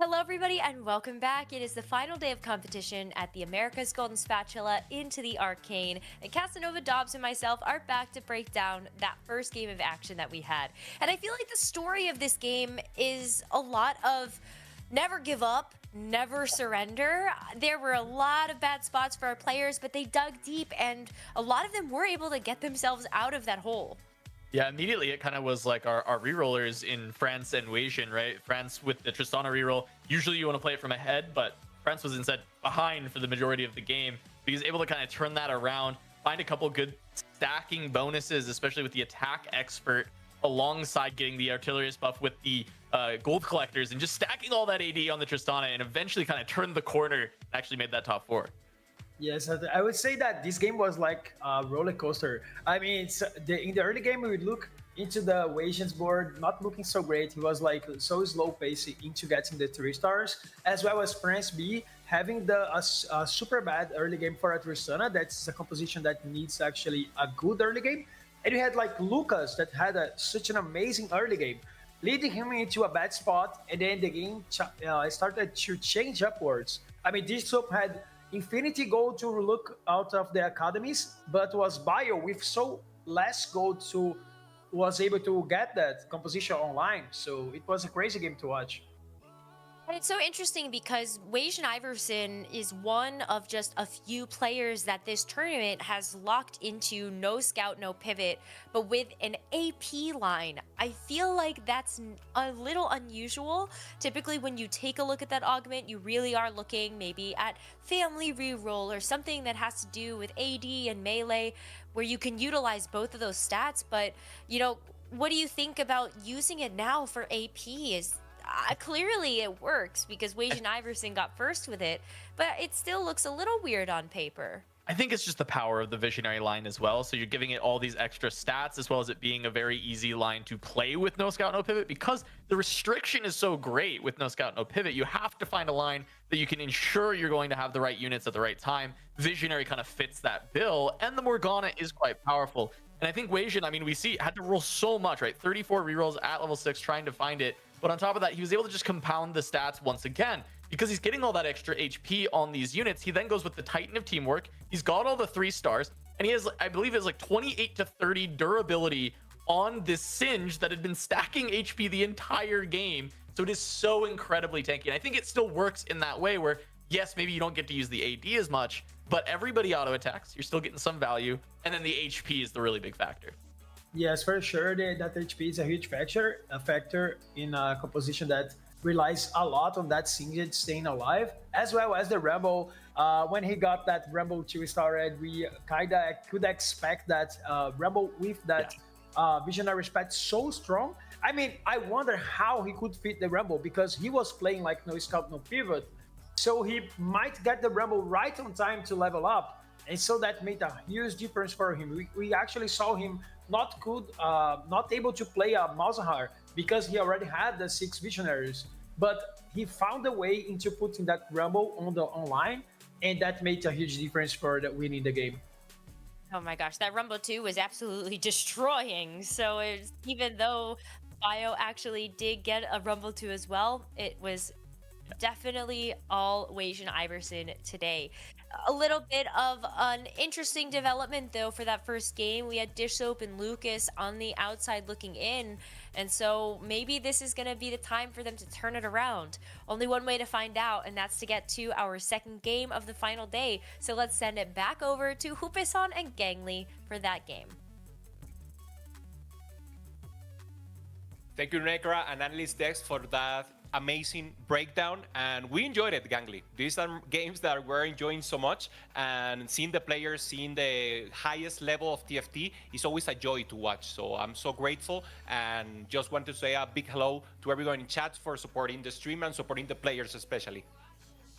Hello, everybody, and welcome back. It is the final day of competition at the America's Golden Spatula into the Arcane, and Casanova, Dobz, and myself are back to break down that first game of action that we had. And I feel like the story of this game is a lot of never give up, never surrender. There were a lot of bad spots for our players, but they dug deep, and a lot of them were able to get themselves out of that hole. Yeah, immediately it kind of was like our rerollers in France and Wasian, right? France with the Tristana reroll, usually you want to play it from ahead, but France was instead behind for the majority of the game. But he was able to kind of turn that around, find a couple good stacking bonuses, especially with the attack expert, alongside getting the artillerist buff with the gold collectors, and just stacking all that AD on the Tristana, and eventually kind of turned the corner and actually made that top 4. Yes, I would say that this game was like a roller coaster. I mean, in the early game, we would look into the Wasian's board, not looking so great. He was like so slow pacing into getting the 3 stars, as well as France B having a super bad early game for a Tristana. That's a composition that needs actually a good early game. And you had like Lucas that had such an amazing early game, leading him into a bad spot, and then the game started to change upwards. I mean, this soap had Infinity Gold to look out of the academies, but was Bio with so less gold to was able to get that composition online. So it was a crazy game to watch. And it's so interesting because Wasian Iverson is one of just a few players that this tournament has locked into no scout, no pivot, but with an AP line. I feel like that's a little unusual. Typically, when you take a look at that augment, you really are looking maybe at family reroll or something that has to do with AD and melee, where you can utilize both of those stats. But, you know, what do you think about using it now for AP? Clearly it works because Wasian Iverson got first with it, but it still looks a little weird on paper. I think it's just the power of the visionary line as well. So you're giving it all these extra stats, as well as it being a very easy line to play with no scout, no pivot, because the restriction is so great with no scout, no pivot. You have to find a line that you can ensure you're going to have the right units at the right time. Visionary kind of fits that bill, and the Morgana is quite powerful. And I think Wasian, I mean, we see had to roll so much, right? 34 rerolls at level 6 trying to find it. But on top of that, he was able to just compound the stats once again because he's getting all that extra HP on these units. He then goes with the Titan of Teamwork. He's got all the 3 stars, and he has, I believe, is like 28 to 30 durability on this Singe that had been stacking HP the entire game. So it is so incredibly tanky. And I think it still works in that way where, yes, maybe you don't get to use the AD as much, but everybody auto attacks. You're still getting some value. And then the HP is the really big factor. Yes, for sure, that HP is a huge factor in a composition that relies a lot on that Singed staying alive, as well as the Rumble. When he got that Rumble 2-star red, we kinda could expect that Rumble with that Visionary Spat so strong. I mean, I wonder how he could fit the Rumble because he was playing like no scout, no pivot. So he might get the Rumble right on time to level up. And so that made a huge difference for him. We actually saw him not able to play a Malzahar because he already had the 6 Visionaries. But he found a way into putting that Rumble on the online, and that made a huge difference for winning the game. Oh my gosh, that Rumble 2 was absolutely destroying. So even though Bio actually did get a Rumble 2 as well, it was definitely all Wasian Iverson today. A little bit of an interesting development though for that first game. We had Dish Soap and Lucas on the outside looking in, and so maybe this is going to be the time for them to turn it around. Only one way to find out, and that's to get to our second game of the final day. So let's send it back over to Jupeson and Gangly for that game. Thank you, Nekkra and Analyst Dex, for that amazing breakdown, and we enjoyed it, Gangly. These are games that we're enjoying so much, and seeing the players, seeing the highest level of TFT is always a joy to watch. So I'm so grateful, and just want to say a big hello to everyone in chat for supporting the stream and supporting the players especially.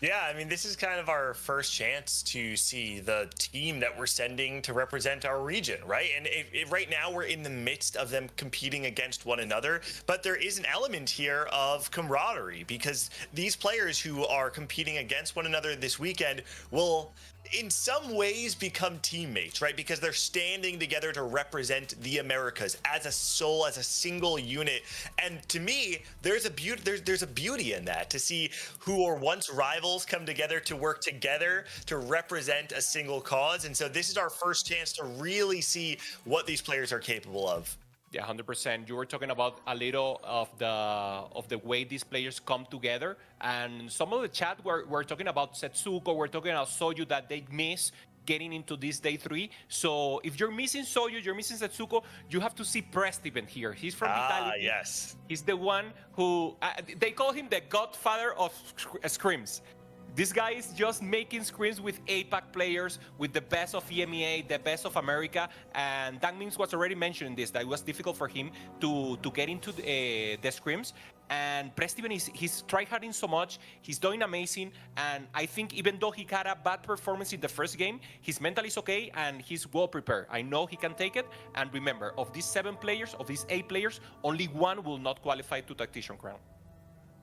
Yeah, I mean, this is kind of our first chance to see the team that we're sending to represent our region, right? And right now we're in the midst of them competing against one another, but there is an element here of camaraderie because these players who are competing against one another this weekend will in some ways become teammates, right? Because they're standing together to represent the Americas as a soul, as a single unit. And to me, there's a beauty in that, to see who were once rivals come together to work together to represent a single cause. And so this is our first chance to really see what these players are capable of. Yeah, 100%. You were talking about a little of the way these players come together, and some of the chat we're talking about Setsuko, we're talking about Soyu that they miss getting into this day 3. So if you're missing Soyu, you're missing Setsuko, you have to see Prestiven here. He's from Italy. Yes. He's the one who they call him the godfather of scrims. This guy is just making scrims with APAC players, with the best of EMEA, the best of America, and Dan Mims was already mentioning this, that it was difficult for him to get into the scrims. And Prestiven he's tryharding so much, he's doing amazing, and I think even though he had a bad performance in the first game, his mental is okay and he's well prepared. I know he can take it, and remember, of these 7 players, of these 8 players, only 1 will not qualify to Tactician Crown.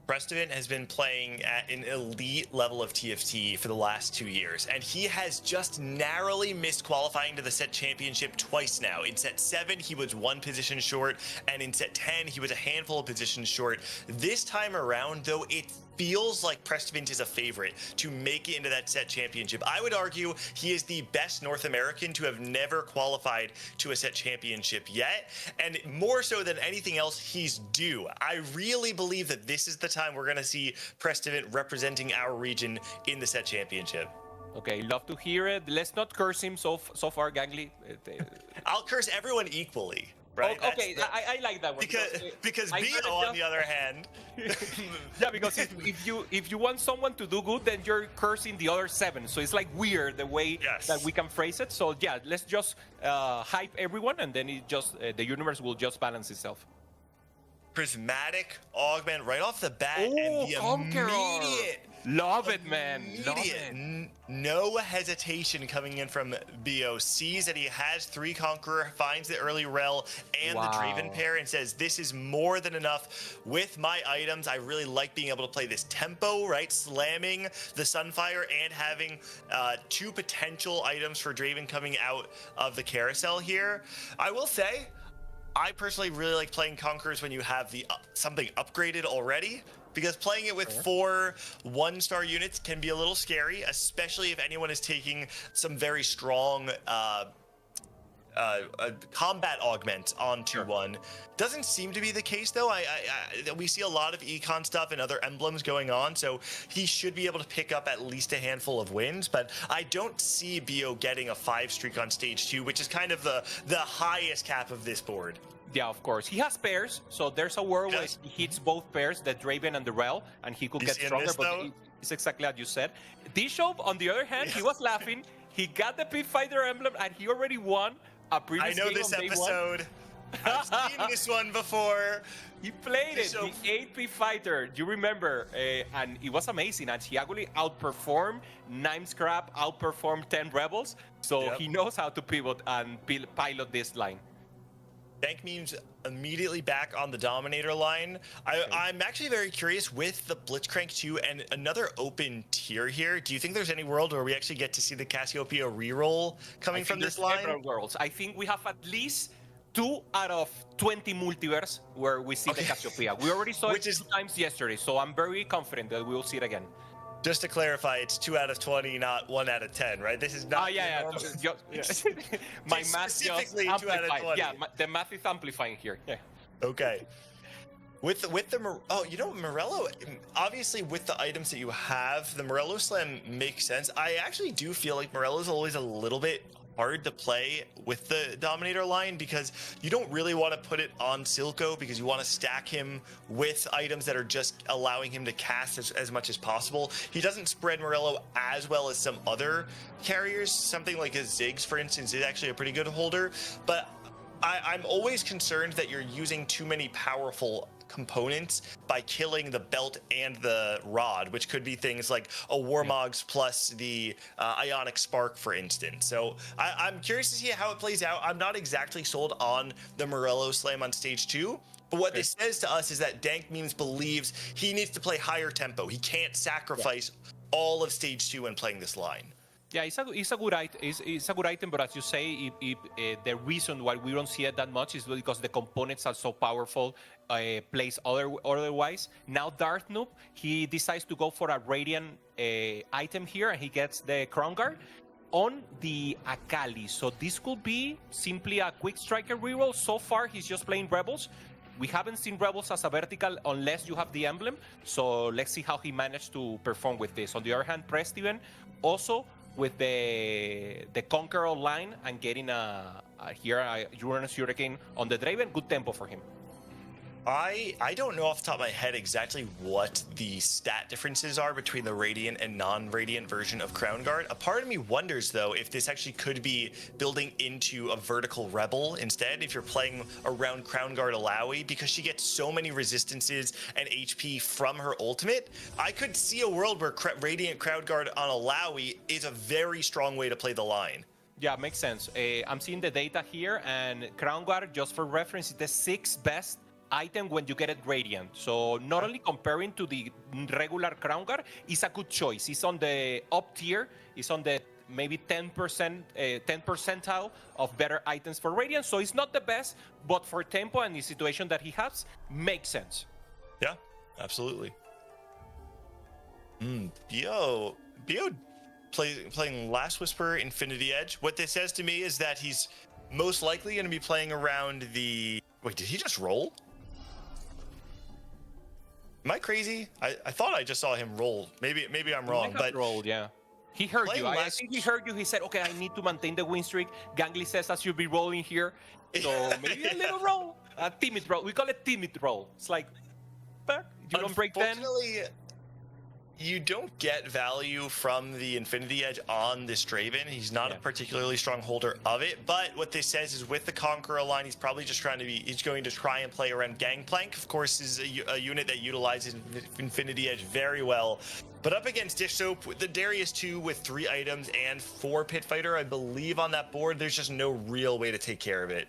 Prestiven has been playing at an elite level of TFT for the last 2 years, and he has just narrowly missed qualifying to the set championship twice now. In set 7, he was 1 position short, and in set 10, he was a handful of positions short. This time around, though, it feels like Prestiven is a favorite to make it into that set championship. I would argue he is the best North American to have never qualified to a set championship yet, and more so than anything else, he's due. I really believe that this is the time we're going to see Prestiven representing our region in the set championship. Okay, love to hear it. Let's not curse him so far, Gangly. I'll curse everyone equally. Right? Okay, I like that one. Because Bio, on the other hand... yeah, because if you want someone to do good, then you're cursing the other 7. So it's like weird the way that we can phrase it. So yeah, let's just hype everyone, and then it just the universe will just balance itself. Prismatic augment right off the bat, and the immediate... Love it, man. Love it. No hesitation coming in from Bio. Sees that he has 3 Conqueror, finds the early Rel and the Draven pair, and says, this is more than enough with my items. I really like being able to play this tempo, right? Slamming the Sunfire and having 2 potential items for Draven coming out of the carousel here. I will say, I personally really like playing Conquerors when you have the something upgraded already, because playing it with 4 1-star units can be a little scary, especially if anyone is taking some very strong combat augment on 2-1. Doesn't seem to be the case though. We see a lot of econ stuff and other emblems going on, so he should be able to pick up at least a handful of wins, but I don't see Bio getting a 5 streak on stage 2, which is kind of the highest cap of this board. Yeah, of course. He has pairs, so there's a world where he hits both pairs, the Draven and the Rel, and he could get stronger, but it's exactly as you said. Bishop, on the other hand, he was laughing. He got the Pit Fighter emblem, and he already won a previous game. I know this episode. I've seen this one before. He played it, the 8 Pit Fighter. You remember, and it was amazing. And he actually outperformed 9 Scrap, outperformed 10 Rebels. So he knows how to pivot and pilot this line. Dank Memes immediately back on the Dominator line. I'm actually very curious with the Blitzcrank 2 and another open tier here. Do you think there's any world where we actually get to see the Cassiopeia reroll coming from this line? Several worlds. I think we have at least 2 out of 20 multiverse where we see the Cassiopeia. We already saw it 2 times yesterday, so I'm very confident that we will see it again. Just to clarify, it's 2 out of 20, not 1 out of 10, right? This is not. My math specifically just 2 out of 20. Yeah, the math is amplifying here. Yeah. Okay. With the Morello, obviously with the items that you have, the Morello Slam makes sense. I actually do feel like Morello is always a little bit hard to play with the Dominator line, because you don't really want to put it on Silco, because you want to stack him with items that are just allowing him to cast as much as possible. He doesn't spread Morello as well as some other carriers. Something like a Ziggs, for instance, is actually a pretty good holder, but I'm always concerned that you're using too many powerful components by killing the belt and the rod, which could be things like a Warmogs plus the Ionic Spark, for instance. So I'm curious to see how it plays out. I'm not exactly sold on the Morello Slam on stage 2, but what this says to us is that Dank Memes believes he needs to play higher tempo. He can't sacrifice all of stage 2 when playing this line. Yeah, it's a good item. It's a good item, but as you say, the reason why we don't see it that much is because the components are so powerful. Placed otherwise. Now Darth Noob, he decides to go for a Radiant item here, and he gets the Crown Guard on the Akali. So this could be simply a quick striker reroll. So far, he's just playing Rebels. We haven't seen Rebels as a vertical unless you have the emblem. So let's see how he managed to perform with this. On the other hand, Prestiven also with the Conqueror line and getting a Uranus Hurricane on the Draven. Good tempo for him. I don't know off the top of my head exactly what the stat differences are between the Radiant and non-Radiant version of Crown Guard. A part of me wonders, though, if this actually could be building into a vertical Rebel instead, if you're playing around Crown Guard Alawi, because she gets so many resistances and HP from her ultimate. I could see a world where Radiant Crown Guard on Alawi is a very strong way to play the line. Yeah, makes sense. I'm seeing the data here, and Crown Guard, just for reference, is the 6th best item when you get it Radiant. So not only comparing to the regular Crown Guard, it's a good choice. It's on the up tier. It's on the maybe 10 percentile of better items for Radiant. So it's not the best, but for tempo and the situation that he has, makes sense. Yeah, absolutely. Bio playing Last Whisper, Infinity Edge. What this says to me is that he's most likely going to be playing around the... Wait, did he just roll? Am I crazy? I thought I just saw him roll. Maybe I'm wrong, but rolled, yeah. He heard you. I think he heard you. He said, "Okay, I need to maintain the win streak." Gangly says I should be rolling here, so maybe a little roll, a timid roll. We call it timid roll. It's like, you don't break then. Unfortunately, you don't get value from the Infinity Edge on this Draven. He's not a particularly strong holder of it, but what this says is with the Conqueror line, he's probably just he's going to try and play around Gangplank. Of course, is a unit that utilizes Infinity Edge very well. But up against Dish Soap, with the Darius 2 with 3 items and 4 Pit Fighter, I believe on that board, there's just no real way to take care of it.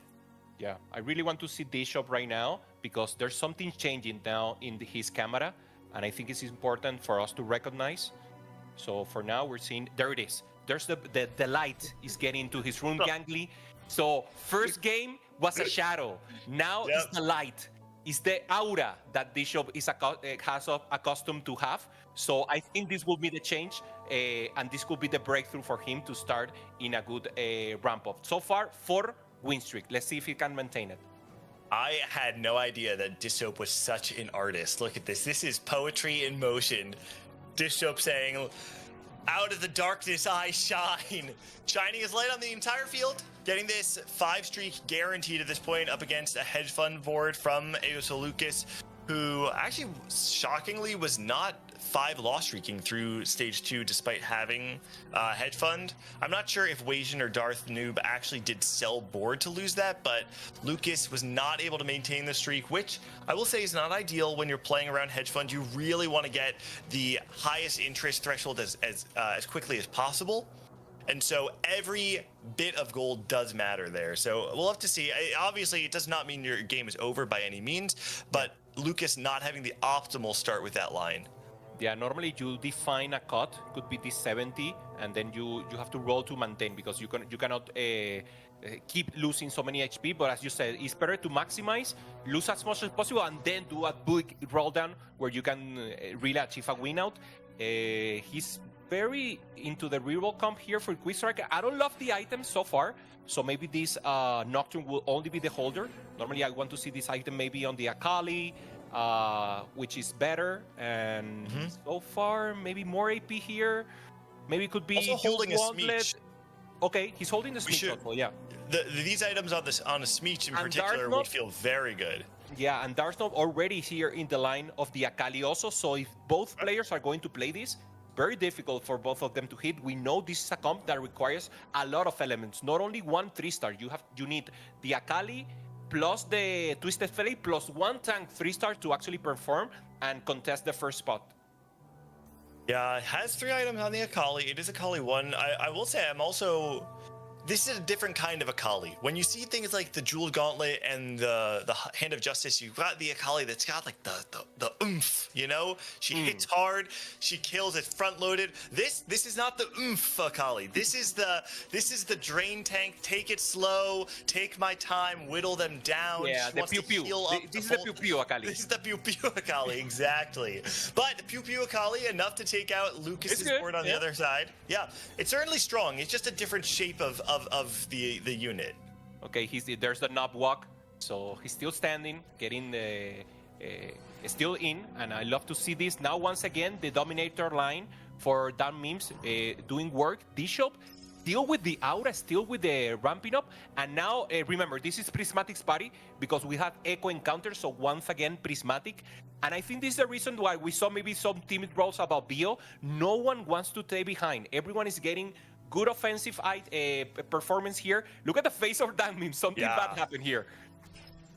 Yeah, I really want to see Dish Soap right now because there's something changing now in his camera. And I think it's important for us to recognize. So for now, we're seeing, there it is. There's the light is getting to his room, Gangly. So first game was a shadow. Now it's the light. It's the aura that Bishop is accustomed to have. So I think this will be the change. And this could be the breakthrough for him to start in a good ramp up. So far, 4 win streak. Let's see if he can maintain it. I had no idea that Dish Soap was such an artist. Look at this. This is poetry in motion. Dish Soap saying, "Out of the darkness I shine." Shining his light on the entire field. Getting this 5 streak guaranteed at this point up against a hedge fund board from Aosa Lucas, who actually shockingly was not 5 loss streaking through stage 2 despite having hedge fund. I'm not sure if Wasian or Darth Noob actually did sell board to lose that, but Lucas was not able to maintain the streak, which I will say is not ideal when you're playing around hedge fund. You really want to get the highest interest threshold as quickly as possible. And so every bit of gold does matter there. So we'll have to see. Obviously, it does not mean your game is over by any means, but Lucas not having the optimal start with that line. Yeah, normally you define a cut, could be this 70, and then you have to roll to maintain because you cannot keep losing so many HP. But as you said, it's better to maximize, lose as much as possible, and then do a big roll down where you can really achieve a win out. He's very into the reroll comp here for Quick Striker. I don't love the items so far, so maybe this Nocturne will only be the holder. Normally I want to see this item maybe on the Akali, which is better, and so far maybe more AP here. Maybe it could be also holding a Smeech. Okay, he's holding the Smeech also, yeah. These items on a Smeech in particular would feel very good. Yeah, and Darth Noob already here in the line of the Akali also, so if both players are going to play this, very difficult for both of them to hit. We know this is a comp that requires a lot of elements, not only 1 3-star. You need the Akali plus the Twisted Fairy plus 1 tank 3-star to actually perform and contest the first spot. Yeah, it has 3 items on the Akali. It is Akali 1. I will say I'm also this is a different kind of Akali. When you see things like the Jeweled Gauntlet and the Hand of Justice, you've got the Akali that's got like the oomph, you know? She hits hard, she kills, it's front loaded. This is not the oomph Akali. This is the drain tank, take it slow, take my time, whittle them down. Yeah, She the wants to pew pew. heal up This is the the pew pew Akali. This is the Pew Pew Akali, exactly. But the Pew Pew Akali, enough to take out Lucas's board on the other side. Yeah, it's certainly strong. It's just a different shape of the unit. Okay, there's the knob walk, so he's still standing, getting the still in, and I love to see this. Now once again, the Dominator line for Dan Memes doing work. Bishop still with the aura, still with the ramping up, and now remember, this is Prismatic's party because we have Echo encounter, so once again Prismatic. And I think this is the reason why we saw maybe some timid rolls about Bio. No one wants to stay behind. Everyone is getting good offensive performance here. Look at the face of Dan Meme. Something bad happened here.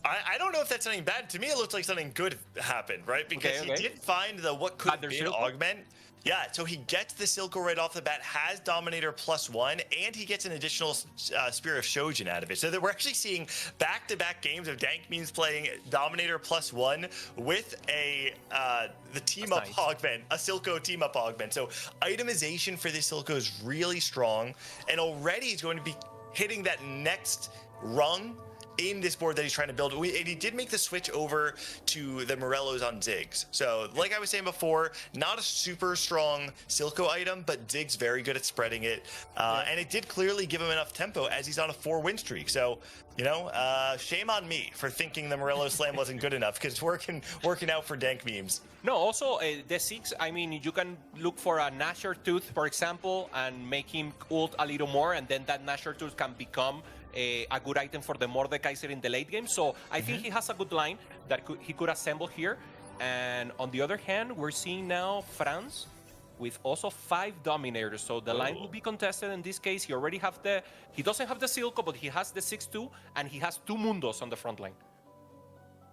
I don't know if that's something bad. To me, it looked like something good happened, right? Because he did find the what could be an augment. Yeah, so he gets the Silco right off the bat, has Dominator +1, and he gets an additional Spear of Shojin out of it. So that we're actually seeing back-to-back games of Dank Memes playing Dominator +1 with the team-up augment, a Silco team-up augment. So itemization for this Silco is really strong, and already he's going to be hitting that next rung in this board that he's trying to build. And he did make the switch over to the Morellos on Ziggs. So like I was saying before, not a super strong Silco item, but Ziggs very good at spreading it. And it did clearly give him enough tempo as he's on a 4-win streak. So, you know, shame on me for thinking the Morello slam wasn't good enough, because it's working out for Dank Memes. No, also the 6, I mean, you can look for a Nasher Tooth, for example, and make him ult a little more, and then that Nasher Tooth can become a good item for the Mordekaiser in the late game. So I think he has a good line that he could assemble here. And on the other hand, we're seeing now Franz with also 5 Dominators. So the line will be contested in this case. He already have he doesn't have the Silco, but he has the 6-2, and he has 2 Mundos on the front line.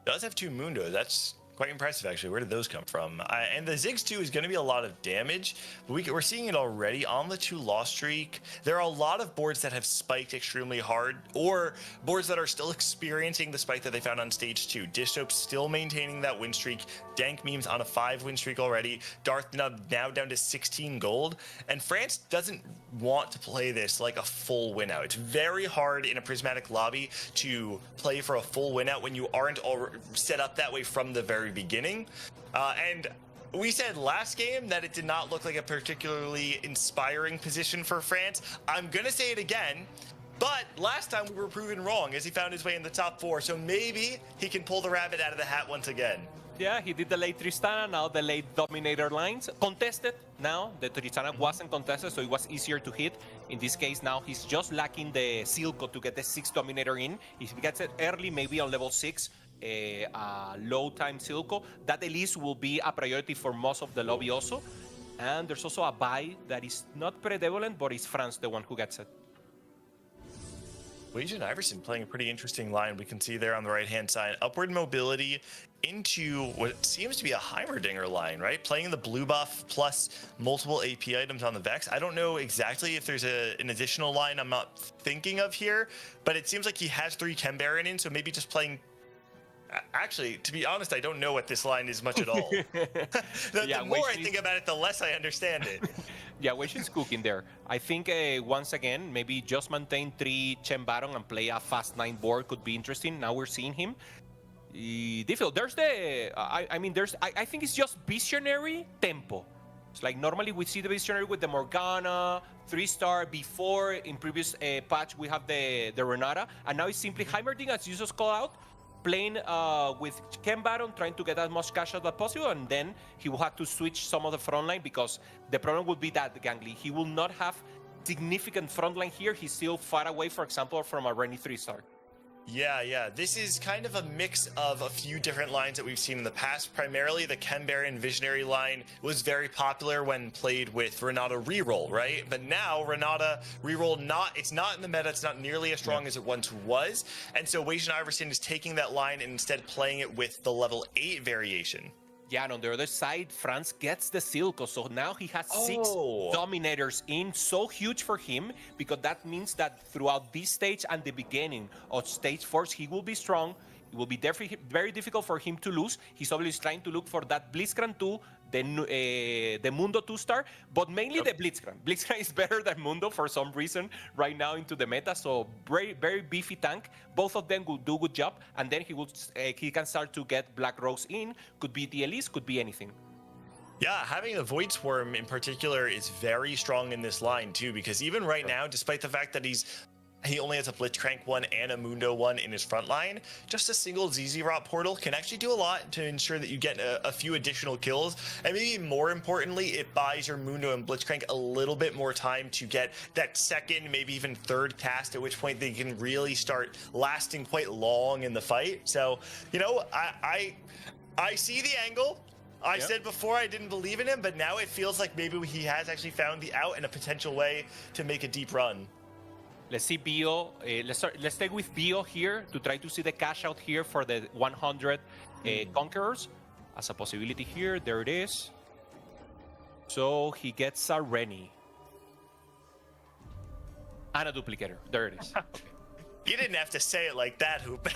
Does have 2 Mundos. That's quite impressive, actually. Where did those come from? And the Ziggs 2 is going to be a lot of damage, but we're seeing it already on the 2 loss streak. There are a lot of boards that have spiked extremely hard, or boards that are still experiencing the spike that they found on stage 2. Dishsoap's still maintaining that win streak. Dank Memes on a 5-win streak already. Darth now down to 16 gold. And France doesn't want to play this like a full win out. It's very hard in a prismatic lobby to play for a full win out when you aren't set up that way from the very beginning. And we said last game that it did not look like a particularly inspiring position for France. I'm gonna say it again, but last time we were proven wrong as he found his way in the top 4, so maybe he can pull the rabbit out of the hat once again. Yeah, he did the late Tristana, now the late Dominator lines. Contested now, the Tristana wasn't contested, so it was easier to hit. In this case now, he's just lacking the Silco to get the 6 Dominator in. If he gets it early, maybe on level 6, a low time Silco, that Elise will be a priority for most of the lobby also. And there's also a buy that is not prevalent, but it's France the one who gets it. Weijin Iverson playing a pretty interesting line. We can see there on the right-hand side, upward mobility into what seems to be a Heimerdinger line, right? Playing the blue buff plus multiple AP items on the Vex. I don't know exactly if there's an additional line I'm not thinking of here, but it seems like he has 3 Chem Baron in, so maybe just playing... Actually, to be honest, I don't know what this line is much at all. The more I think about it, the less I understand it. Yeah, Weishin's cooking there. I think once again, maybe just maintain 3 Chem Baron and play a fast 9 board could be interesting. Now we're seeing him. Difficult. There's the... I think it's just Visionary tempo. It's like normally we see the Visionary with the Morgana, 3-star. Before, in previous patch, we have the Renata. And now it's simply Heimerdinger, as you just call out, playing with Chem Baron, trying to get as much cash as possible, and then he will have to switch some of the front line, because the problem will be that Gangly, he will not have significant front line here. He's still far away, for example, from a Renny 3-star. Yeah. This is kind of a mix of a few different lines that we've seen in the past. Primarily, the Chem Baron Visionary line was very popular when played with Renata reroll, right? But now Renata reroll it's not in the meta. It's not nearly as strong as it once was. And so Weijin Iverson is taking that line and instead playing it with the level 8 variation. Yeah, and on the other side, France gets the Silco. So now he has 6 Dominators in. So huge for him, because that means that throughout this stage and the beginning of stage 4, he will be strong. It will be very difficult for him to lose. He's obviously trying to look for that Blitzcrank 2, the Mundo 2-star, but mainly the Blitzcrank. Blitzcrank is better than Mundo for some reason right now into the meta, so very beefy tank. Both of them will do a good job, and then he can start to get Black Rose in. Could be the Elise, could be anything. Yeah, having the Void Swarm in particular is very strong in this line too, because even right now, despite the fact that he only has a Blitzcrank 1 and a Mundo 1 in his front line, just a single ZZ-Rot portal can actually do a lot to ensure that you get a few additional kills. And maybe more importantly, it buys your Mundo and Blitzcrank a little bit more time to get that second, maybe even third cast, at which point they can really start lasting quite long in the fight. So, you know, I see the angle. I said before I didn't believe in him, but now it feels like maybe he has actually found the out and a potential way to make a deep run. Let's see Bio. Let's stay with Bio here to try to see the cash out here for the 100 Conquerors as a possibility here. There it is. So he gets a Rennie and a Duplicator. There it is. Okay. You didn't have to say it like that, Jupe.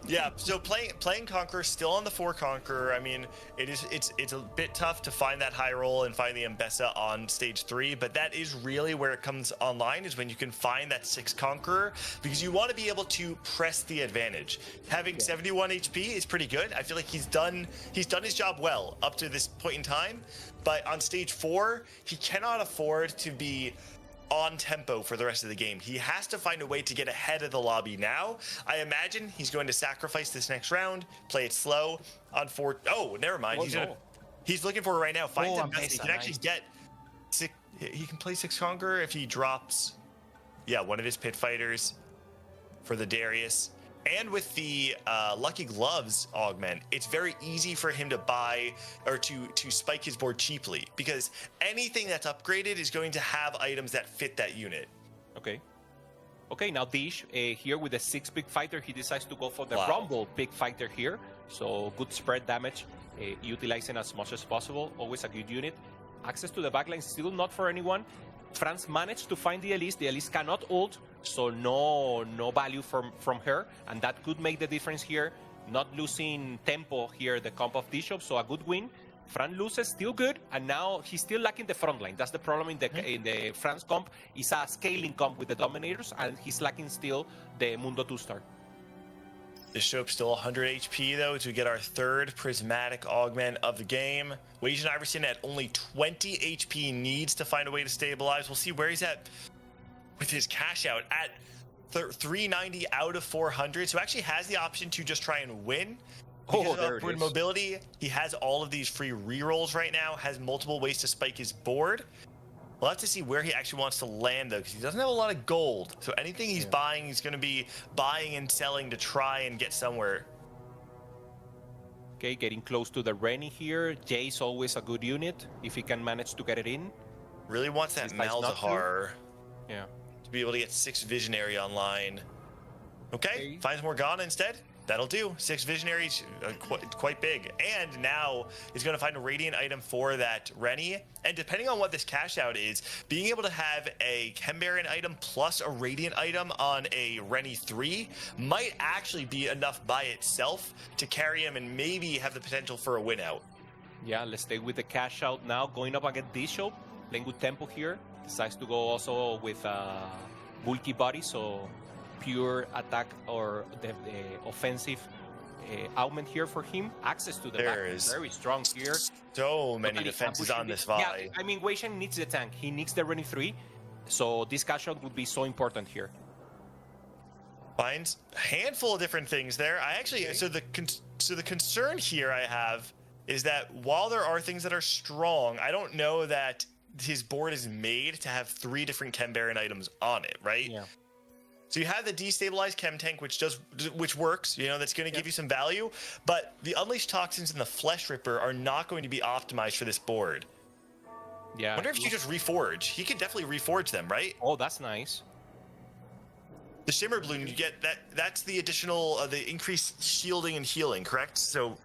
Yeah, so playing Conqueror, still on the 4 Conqueror. I mean, it's a bit tough to find that high roll and find the Mbessa on stage 3, but that is really where it comes online, is when you can find that 6 Conqueror, because you want to be able to press the advantage. Having 71 HP is pretty good. I feel like he's done his job well up to this point in time, but on stage 4, he cannot afford to be on tempo for the rest of the game. He has to find a way to get ahead of the lobby now. I imagine he's going to sacrifice this next round, play it slow on 4. Oh, never mind. He's looking for it right now. Finds him. He can actually get 6. He can play 6 Conqueror if he drops, one of his pit fighters for the Darius. And with the Lucky Gloves augment, it's very easy for him to buy or to spike his board cheaply, because anything that's upgraded is going to have items that fit that unit. Okay, now Dish here with the 6 Big Fighter, he decides to go for the Rumble Big Fighter here. So good spread damage, utilizing as much as possible. Always a good unit. Access to the backline still not for anyone. France managed to find the Elise. The Elise cannot ult, so no value from her, and that could make the difference here. Not losing tempo here, the comp of Bishop, so a good win. Fran loses, still good, and now he's still lacking the front line. That's the problem in the France comp. It's a scaling comp with the Dominators, and he's lacking still the Mundo 2-star. Bishop still 100 HP though to get our 3rd prismatic augment of the game. Wajan Iverson at only 20 HP needs to find a way to stabilize. We'll see where he's at with his cash out at 390 out of 400. So actually has the option to just try and win. Because of upward mobility, he has all of these free rerolls right now, has multiple ways to spike his board. We'll have to see where he actually wants to land, though, because he doesn't have a lot of gold. So anything he's buying, he's going to be buying and selling to try and get somewhere. Okay, getting close to the Rennie here. Jay's always a good unit, if he can manage to get it in. Really wants that Malzahar. Yeah. To be able to get 6 Visionary online. Okay, finds Morgana instead. That'll do. 6 Visionaries, quite big. And now he's going to find a Radiant item for that Rennie. And depending on what this cash out is, being able to have a Chem Baron item plus a Radiant item on a Rennie 3 might actually be enough by itself to carry him and maybe have the potential for a win out. Yeah, let's stay with the cash out now. Going up against Bishop, playing good tempo here. Decides to go also with bulky body, so pure attack or the offensive augment here for him. Access to the back is very strong here. So many defenses on this Vi. Yeah, I mean, Wei Shen needs the tank. He needs the Rennie 3, so this cash out would be so important here. Finds a handful of different things there. I actually, so the concern here I have is that while there are things that are strong, I don't know that his board is made to have 3 different Chem Baron items on it, right? Yeah. So you have the destabilized chem tank, which works, you know, that's going to give you some value, but the unleashed toxins and the flesh ripper are not going to be optimized for this board. Yeah. I wonder if you just reforge. He could definitely reforge them, right? Oh, that's nice. The Shimmer Balloon, you get that. That's the additional, the increased shielding and healing, correct? So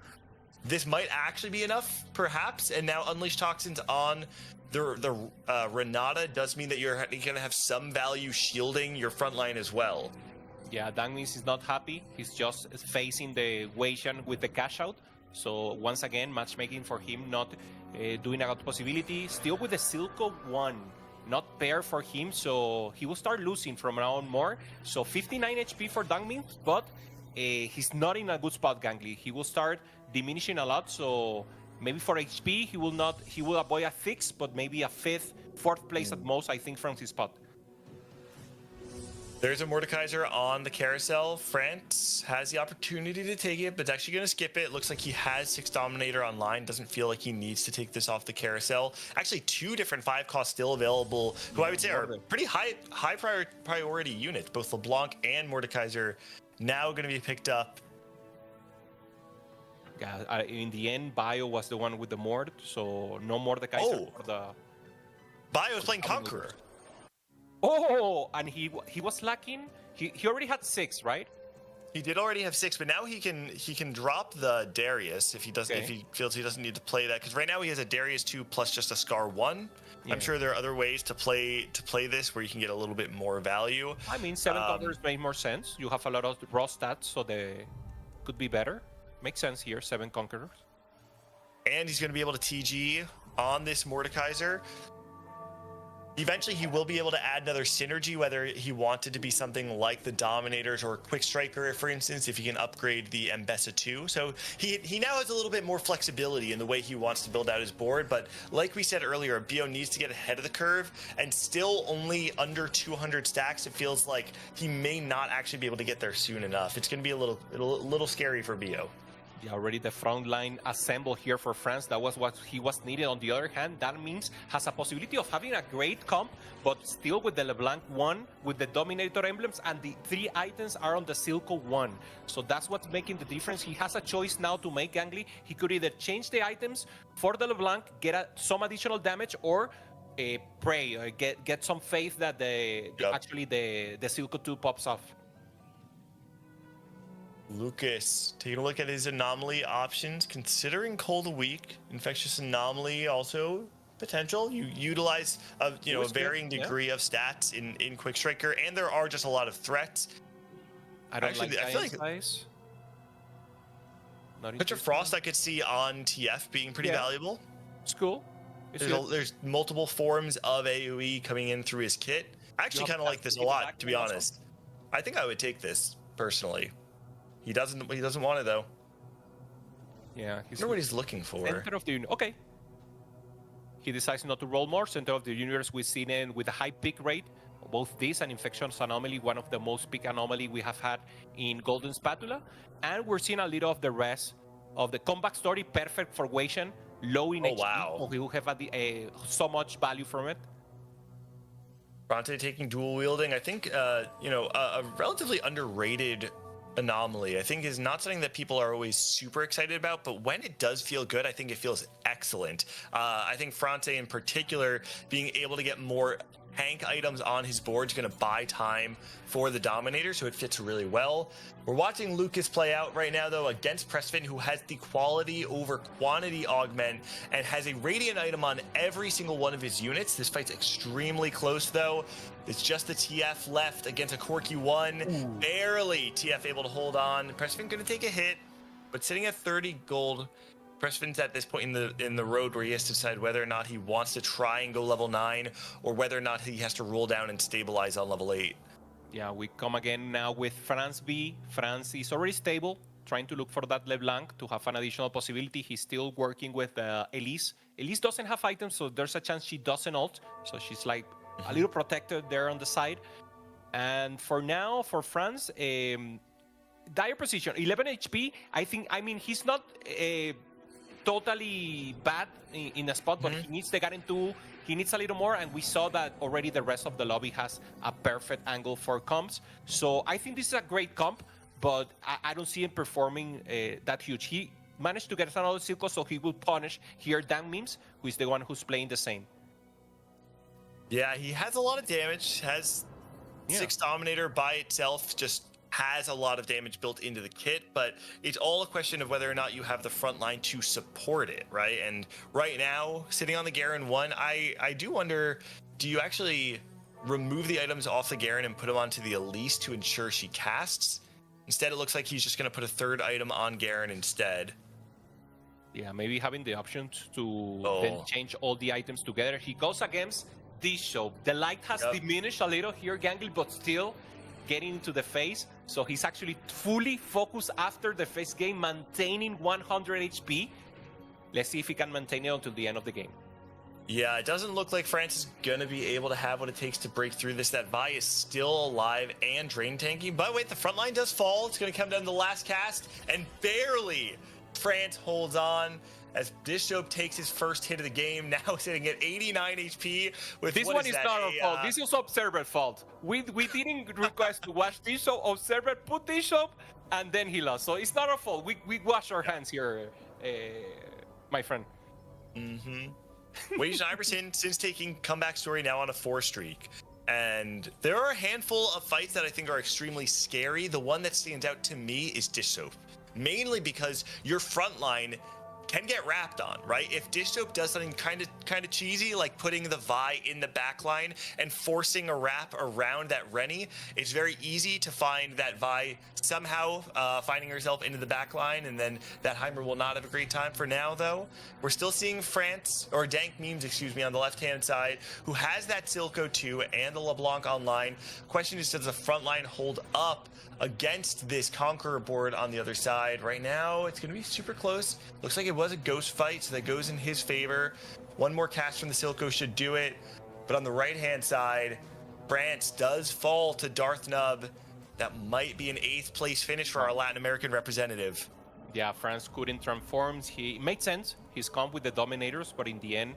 this might actually be enough, perhaps. And now Unleash Toxins on the Renata does mean that you're going to have some value shielding your front line as well. Yeah, Dangmis is not happy. He's just facing the Weishan with the cash out. So once again, matchmaking for him, not doing a good possibility. Still with the Silco 1, not pair for him, so he will start losing from now on more. So 59 HP for Dangmin, but he's not in a good spot, Gangly. He will start diminishing a lot, so maybe for HP, he will avoid a 6th, but maybe a 5th, 4th place at most, I think, from his spot. There's a Mordekaiser on the carousel. France has the opportunity to take it, but it's actually going to skip it. Looks like he has 6 Dominator online. Doesn't feel like he needs to take this off the carousel. Actually, 2 different 5 costs still available, who I would say are pretty high priority units. Both LeBlanc and Mordekaiser now going to be picked up. Yeah, in the end, Bio was the one with the Mord, so no Mordekaiser for the... Bio is playing Conqueror. Oh, and he was lacking. He already had 6, right? He did already have 6, but now he can drop the Darius if he doesn't if he feels he doesn't need to play that, because right now he has a Darius 2 plus just a Scar 1. Yeah. I'm sure there are other ways to play this where you can get a little bit more value. I mean, 7 Conquerors make more sense. You have a lot of raw stats, so they could be better. Makes sense here, 7 Conquerors. And he's going to be able to TG on this Mordekaiser. Eventually, he will be able to add another synergy, whether he wanted to be something like the Dominators or Quick Striker, for instance, if he can upgrade the Mbessa 2. So he now has a little bit more flexibility in the way he wants to build out his board. But like we said earlier, Bio needs to get ahead of the curve, and still only under 200 stacks. It feels like he may not actually be able to get there soon enough. It's going to be a little scary for Bio. Yeah, already the front line assembled here for France. That was what he was needed. On the other hand, that means has a possibility of having a great comp, but still with the LeBlanc 1, with the Dominator emblems, and the 3 items are on the Silco 1. So that's what's making the difference. He has a choice now to make, Gangly. He could either change the items for the LeBlanc, get some additional damage, or pray, get some faith that actually the Silco 2 pops off. Lucas, taking a look at his anomaly options, considering Cold Weak, Infectious Anomaly also potential. You utilize a varying degree of stats in Quick Striker, and there are just a lot of threats. I feel like Picture Frost I could see on TF being pretty valuable. It's cool. There's multiple forms of AoE coming in through his kit. I actually kind of like this a lot, to be honest. I think I would take this personally. He doesn't want it though. Yeah, I wonder what he's looking for. Center of the universe. Okay. He decides not to roll more. Center of the universe, we've seen it with a high pick rate. Both this and Infectious Anomaly, one of the most pick anomaly we have had in Golden Spatula. And we're seeing a little of the rest of the comeback story, perfect for Weishan, low in HP. Wow. So he will have so much value from it. Bronte taking dual wielding, I think, a relatively underrated anomaly, I think, is not something that people are always super excited about, but when it does feel good, I think it feels excellent. I think Fronte in particular, being able to get more tank items on his board is going to buy time for the Dominator, so it fits really well. We're watching Lucas play out right now, though, against Pressfin, who has the quality over quantity augment and has a Radiant item on every single one of his units. This fight's extremely close, though. It's just the TF left against a Corki 1. Ooh. Barely TF able to hold on. Pressfin going to take a hit, but sitting at 30 gold. Pressfin's at this point in the road where he has to decide whether or not he wants to try and go level 9 or whether or not he has to roll down and stabilize on level 8. Yeah, we come again now with France B. France is already stable, trying to look for that LeBlanc to have an additional possibility. He's still working with Elise. Elise doesn't have items, so there's a chance she doesn't ult. So she's like a little protected there on the side. And for now, for France, dire position, 11 HP. I mean, he's not totally bad in a spot, but he needs the Garen 2. He needs a little more, and we saw that already the rest of the lobby has a perfect angle for comps. So I think this is a great comp, but I don't see him performing that huge. He managed to get another Silco, so he will punish here Dan Memes, who is the one who's playing the same. Yeah, he has a lot of damage, has 6 Dominator by itself just has a lot of damage built into the kit, but it's all a question of whether or not you have the front line to support it, right? And right now, sitting on the Garen 1, I do wonder, do you actually remove the items off the Garen and put them onto the Elise to ensure she casts? Instead, it looks like he's just going to put a 3rd item on Garen instead. Yeah, maybe having the option to then change all the items together. He goes against this show. The light has diminished a little here, Gangly, but still getting into the face. So he's actually fully focused after the face game, maintaining 100 HP. Let's see if he can maintain it until the end of the game. Yeah, it doesn't look like France is going to be able to have what it takes to break through this. That Vi is still alive and drain tanking. But wait, the front line does fall. It's going to come down to the last cast. And barely France holds on as Bishop takes his first hit of the game. Now sitting at 89 HP. With this one is not our fault. This is Observer's fault. We didn't request to watch Bishop. Observer put Bishop, and then he lost. So it's not our fault. We wash our hands here, my friend. Wage Iverson, since taking Comeback Story, now on a 4 streak. And there are a handful of fights that I think are extremely scary. The one that stands out to me is Dish Soap. Mainly because your front line can get wrapped on, right? If Dish Soap does something kind of cheesy, like putting the Vi in the back line and forcing a wrap around that Rennie, it's very easy to find that Vi somehow finding herself into the back line, and then that Heimer will not have a great time. For now, though, we're still seeing France, or Dank Memes, excuse me, on the left-hand side, who has that Silco 2 and the LeBlanc online. Question is, does the front line hold up against this Conqueror board on the other side? Right now, it's going to be super close. Looks like it was a ghost fight, so that goes in his favor. One more cast from the Silco should do it. But on the right-hand side, France does fall to Darth Nub. That might be an 8th place finish for our Latin American representative. Yeah, France couldn't transform. He made sense. He's come with the Dominators, but in the end,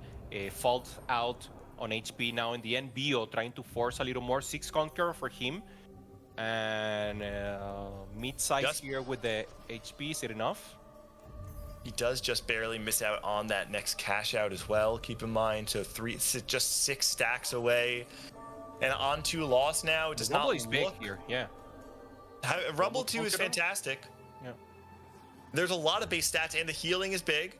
falls out on HP now. In the end, Bio trying to force a little more. 6 Conqueror for him. And mid-size here with the HP, is it enough? He does just barely miss out on that next cash out as well, keep in mind. So just 6 stacks away. And on 2 loss now. It does Rumble not is look big here, yeah. Rumble 2 is fantastic. Yeah. There's a lot of base stats, and the healing is big.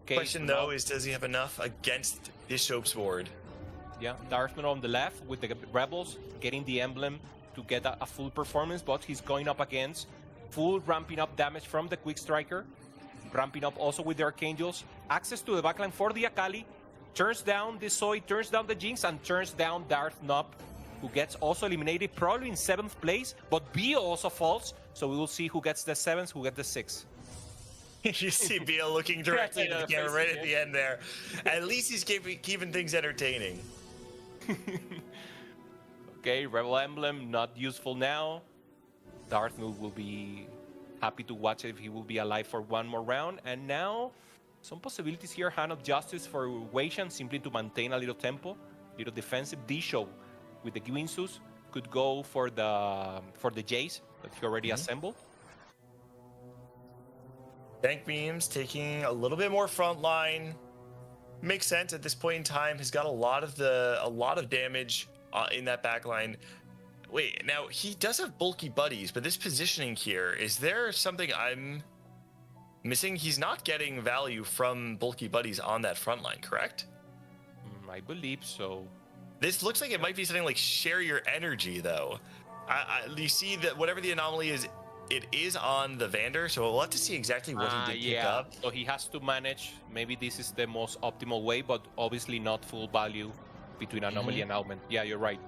Okay, Question, though, is does he have enough against Bishop's board? Yeah, Darthman on the left with the Rebels, getting the emblem to get a full performance, but he's going up against full ramping up damage from the Quick Striker, ramping up also with the Archangels, access to the backline for the Akali, turns down the Zoe, turns down the Jinx, and turns down Darth Nub, who gets also eliminated probably in 7th place, but Bio also falls, so we will see who gets the 7th, who gets the 6th. You see Bio looking directly at the camera right at the end there. At least he's keeping things entertaining. Okay, Rebel Emblem, not useful now. Darth Nub will be happy to watch it if he will be alive for one more round. And now, some possibilities here. Hand of Justice for Weishan, simply to maintain a little tempo, little defensive. D-Show with the Gwinsus could go for the Jace that he already assembled. Dank Beams taking a little bit more front line. Makes sense at this point in time. He's got a lot of damage in that back line. Wait, now he does have bulky buddies, but this positioning here, is there something I'm missing? He's not getting value from bulky buddies on that front line, correct? I believe so. This looks like it might be something like share your energy, though. You see that whatever the anomaly is, it is on the Vander, so we'll have to see exactly what he did pick up. So he has to manage. Maybe this is the most optimal way, but obviously not full value between anomaly and augment. Yeah, you're right.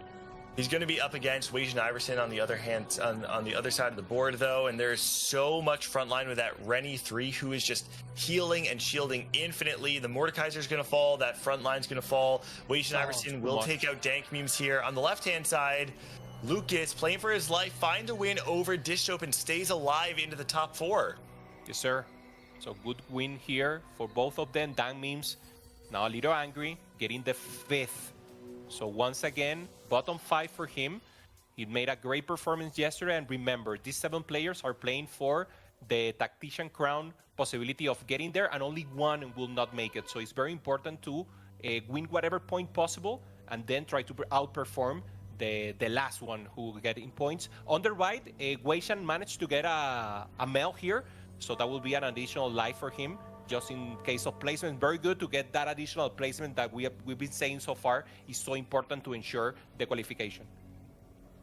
He's going to be up against Wage and Iverson on the other hand, on the other side of the board, though, and there's so much frontline with that Rennie 3, who is just healing and shielding infinitely. The Mordekaiser's going to fall. That frontline's going to fall. Wage and Iverson will take out Dank Memes here. On the left-hand side, Lucas, playing for his life, finds a win over Dishsoap and stays alive into the top 4. Yes, sir. So good win here for both of them. Dank Memes now a little angry, getting the 5th. So once again, bottom 5 for him. He made a great performance yesterday. And remember, these 7 players are playing for the Tactician Crown possibility of getting there, and only one will not make it. So it's very important to win whatever point possible and then try to outperform the last one who get in points. On the right, Weishan managed to get a Mel here, so that will be an additional life for him, just in case of placement. Very good to get that additional placement that we've been saying so far is so important to ensure the qualification.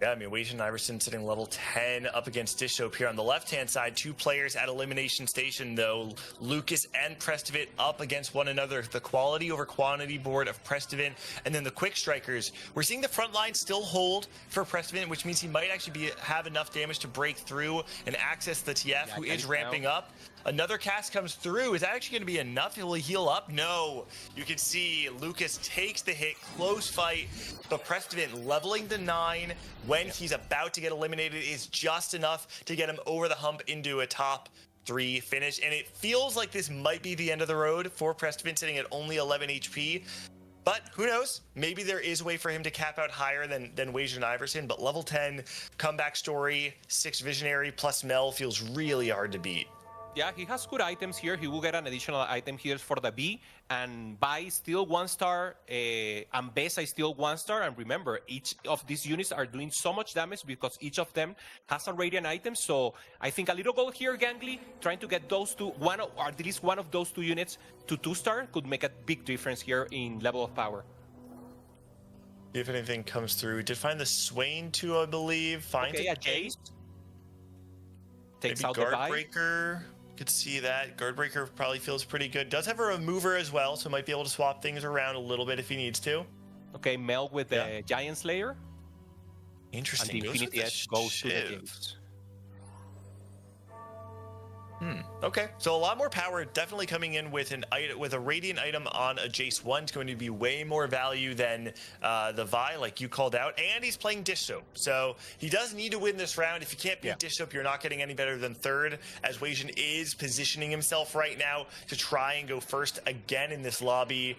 Yeah, I mean, Weishan and Iverson sitting level 10 up against Dishop here on the left-hand side. 2 players at Elimination Station, though. Lucas and Prestivit up against one another. The quality over quantity board of Prestivit, and then the quick strikers. We're seeing the front line still hold for Prestivit, which means he might actually have enough damage to break through and access the TF, who is ramping up. Another cast comes through. Is that actually going to be enough? Will he heal up? No. You can see Lucas takes the hit. Close fight. But Prestivit leveling to 9 when he's about to get eliminated is just enough to get him over the hump into a top 3 finish. And it feels like this might be the end of the road for Prestivit, sitting at only 11 HP. But who knows? Maybe there is a way for him to cap out higher than Weishan and Iverson. But level 10, comeback story, 6 visionary plus Mel feels really hard to beat. Yeah, he has good items here. He will get an additional item here for the B, and Bai still 1-star, and Besa is still 1-star. And remember, each of these units are doing so much damage because each of them has a radiant item. So I think a little goal here, Gangly, trying to get those two, or at least one of those 2 units to 2-star could make a big difference here in level of power. If anything comes through, did find the Swain too, I believe. Find a Jace. Takes maybe out the Bai. Guardbreaker. Could see that. Guardbreaker probably feels pretty good. Does have a remover as well, so might be able to swap things around a little bit if he needs to. Okay, Mel with the Giant Slayer. Interesting. And the Infinity Edge goes to the Jace. Okay, so a lot more power definitely coming in with a radiant item on a Jace 1. It's going to be way more value than the Vi, like you called out, and he's playing Dish Soap, so he does need to win this round. If you can't beat Dish Soap, you're not getting any better than 3rd, as Weishan is positioning himself right now to try and go first again in this lobby.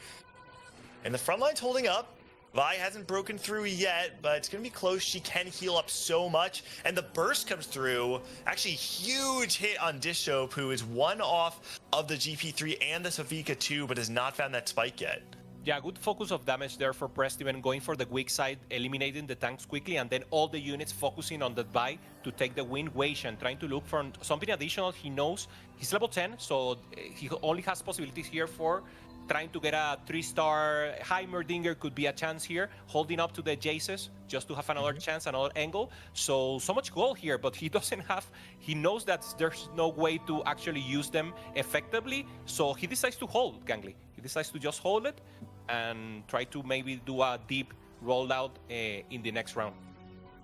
And the front line's holding up. Vi hasn't broken through yet, but it's going to be close. She can heal up so much. And the burst comes through. Actually, huge hit on Dishop, who is 1 off of the GP3 and the Savika 2, but has not found that spike yet. Yeah, good focus of damage there for Prestivent, going for the weak side, eliminating the tanks quickly, and then all the units focusing on the buy to take the win. Weishan trying to look for something additional. He knows he's level 10, so he only has possibilities here for trying to get a 3-star. Heimerdinger could be a chance here, holding up to the Jaces just to have another chance, another angle. So much gold here, but he doesn't have, he knows that there's no way to actually use them effectively. So he decides to hold, Gangly. He decides to just hold it and try to maybe do a deep rollout in the next round.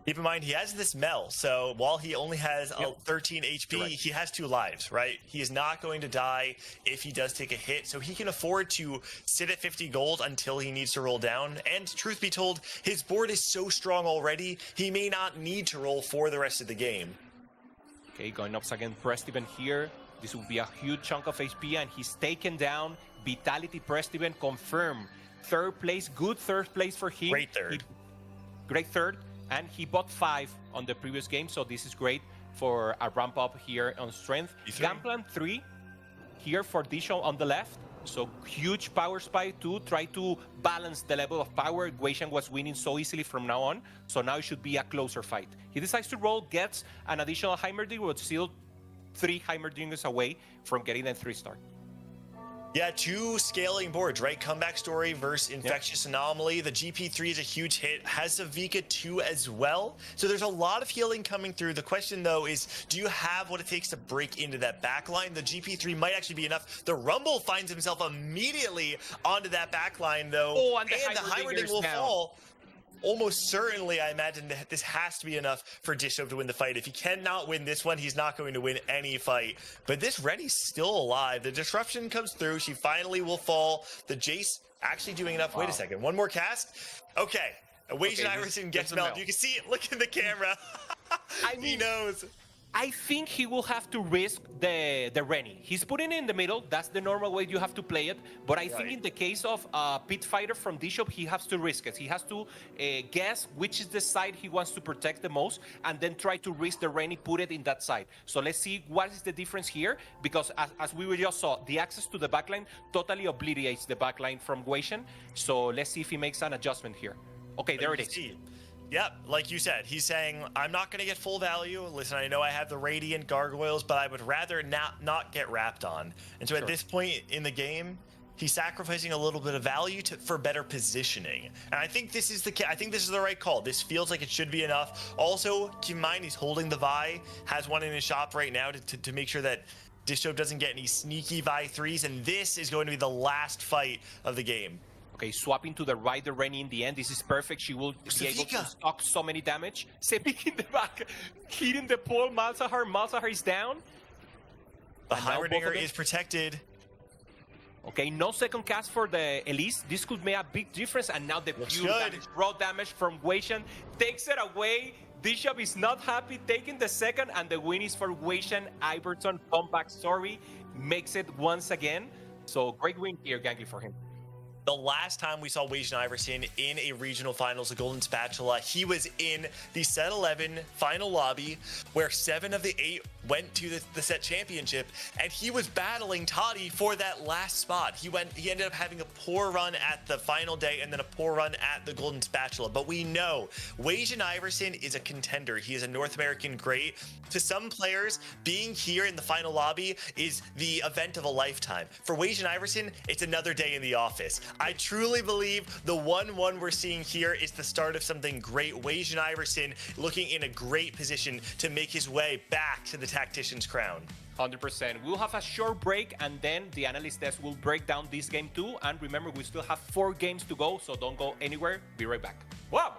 Keep in mind, he has this Mel, so while he only has 13 HP, he has 2 lives, right? He is not going to die if he does take a hit, so he can afford to sit at 50 gold until he needs to roll down. And truth be told, his board is so strong already, he may not need to roll for the rest of the game. Okay, going up again, Prestivent here. This will be a huge chunk of HP, and he's taken down. Vitality Prestivent confirmed. 3rd place, good 3rd place for him. Great 3rd. Great 3rd. And he bought 5 on the previous game, so this is great for a ramp up here on strength. Gunplan 3 here for Dishon on the left. So huge power spike to try to balance the level of power. Weishan was winning so easily from now on, so now it should be a closer fight. He decides to roll, gets an additional Heimerdinger, but still 3 Heimerdingers away from getting a 3-star. Yeah, 2 scaling boards, right? Comeback Story versus Infectious Anomaly. The GP3 is a huge hit. Has Savika 2 as well. So there's a lot of healing coming through. The question, though, is do you have what it takes to break into that backline? The GP3 might actually be enough. The Rumble finds himself immediately onto that backline, though. Oh, and the Heimerdinger will fall. Almost certainly, I imagine that this has to be enough for Dishop to win the fight. If he cannot win this one, he's not going to win any fight. But this Reddy's still alive. The disruption comes through. She finally will fall. The Jace actually doing enough. Wait a second. One more cast. Okay. Weishan Iverson gets melted. You can see it. Look in the camera. I mean, he knows. I think he will have to risk the Rennie. He's putting it in the middle. That's the normal way you have to play it. But I think in the case of Pit Fighter from Bishop, he has to risk it. He has to guess which is the side he wants to protect the most, and then try to risk the Rennie, put it in that side. So let's see what is the difference here, because as we just saw, the access to the backline totally obliterates the backline from Guation. So let's see if he makes an adjustment here. Okay, there it is. Yep, like you said, he's saying, I'm not going to get full value. Listen, I know I have the Radiant Gargoyles, but I would rather not get wrapped on. And so at this point in the game, he's sacrificing a little bit of value for better positioning. And I think this is the right call. This feels like it should be enough. Also, keep in mind, he's holding the Vi, has one in his shop right now to make sure that Dishope doesn't get any sneaky Vi 3s, and this is going to be the last fight of the game. Okay, swapping to the right, the Rennie in the end. This is perfect. She will be able to stock so many damage. Sepik in the back, hitting the pole. Malzahar is down. The Heimerdinger is protected. Okay, no second cast for the Elise. This could make a big difference. And now the pure damage, raw damage from Guation takes it away. Bishop is not happy, taking the second, and the win is for Guation. Iverson, comeback story, makes it once again. So great win here, Ganky, for him. The last time we saw Wajan Iverson in a regional finals, the Golden Spatula, he was in the set 11 final lobby where 7 of the 8 went to the set championship, and he was battling Toddy for that last spot. He ended up having a poor run at the final day and then a poor run at the Golden Spatula. But we know Wajan Iverson is a contender. He is a North American great. To some players, being here in the final lobby is the event of a lifetime. For Wajan Iverson, it's another day in the office. I truly believe the 1-1 we're seeing here is the start of something great. Wajan Iverson looking in a great position to make his way back to the Tactician's crown. 100%. We'll have a short break, and then the analyst desk will break down this game too. And remember, we still have 4 games to go, so don't go anywhere. Be right back. Wow!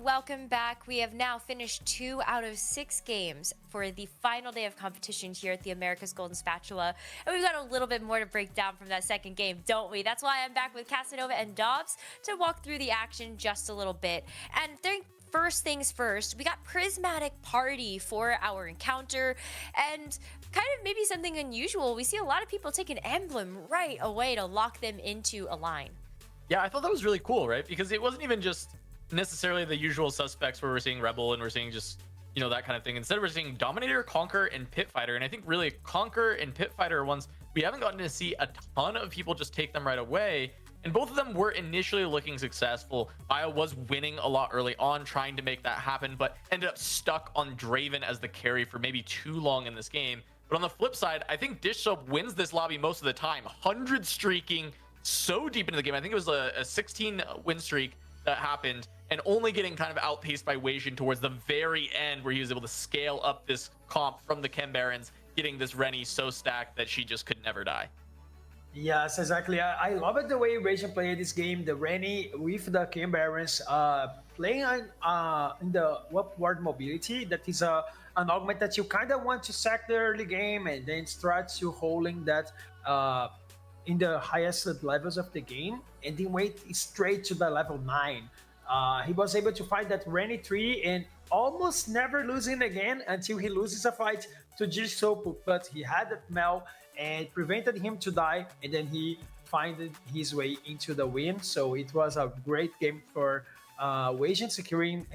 welcome back. We have now finished 2 out of 6 games for the final day of competition here at the America's Golden Spatula. And we've got a little bit more to break down from that second game, don't we? That's why I'm back with Casanova and Dobz to walk through the action just a little bit. And first things first, we got Prismatic Party for our encounter, and kind of maybe something unusual. We see a lot of people take an emblem right away to lock them into a line. Yeah, I thought that was really cool, right? Because it wasn't even just necessarily the usual suspects where we're seeing Rebel and we're seeing just, you know, that kind of thing. Instead, we're seeing Dominator, Conquer, and Pit Fighter. And I think really Conquer and Pit Fighter are ones we haven't gotten to see a ton of people just take them right away. And both of them were initially looking successful. Bio was winning a lot early on, trying to make that happen, but ended up stuck on Draven as the carry for maybe too long in this game. But on the flip side, I think Dish Soap wins this lobby most of the time. 100 streaking so deep into the game. I think it was a 16 win streak that happened, and only getting kind of outpaced by Weijin towards the very end, where he was able to scale up this comp from the Chem Barons, getting this Rennie so stacked that she just could never die. Yes, exactly. I love it the way Weijin played this game. The Rennie with the Chem Barons, playing in the upward mobility. That is an augment that you kind of want to sack the early game and then start to holding that in the highest levels of the game, and then wait straight to the level 9. He was able to find that Rennie 3 and almost never losing again until he loses a fight to Jisoo, but he had that Mel and prevented him to die, and then he found his way into the win. So it was a great game for Weijin, securing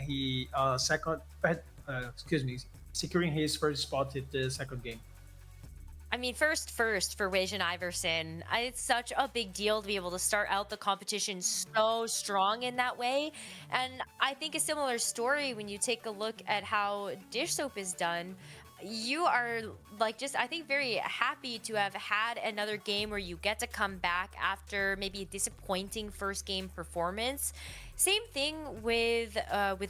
securing his first spot at the second game. I mean, first for Weijin Iverson, it's such a big deal to be able to start out the competition so strong in that way. And I think a similar story when you take a look at how Dish Soap is done. You are like just, I think, very happy to have had another game where you get to come back after maybe a disappointing first game performance. Same thing with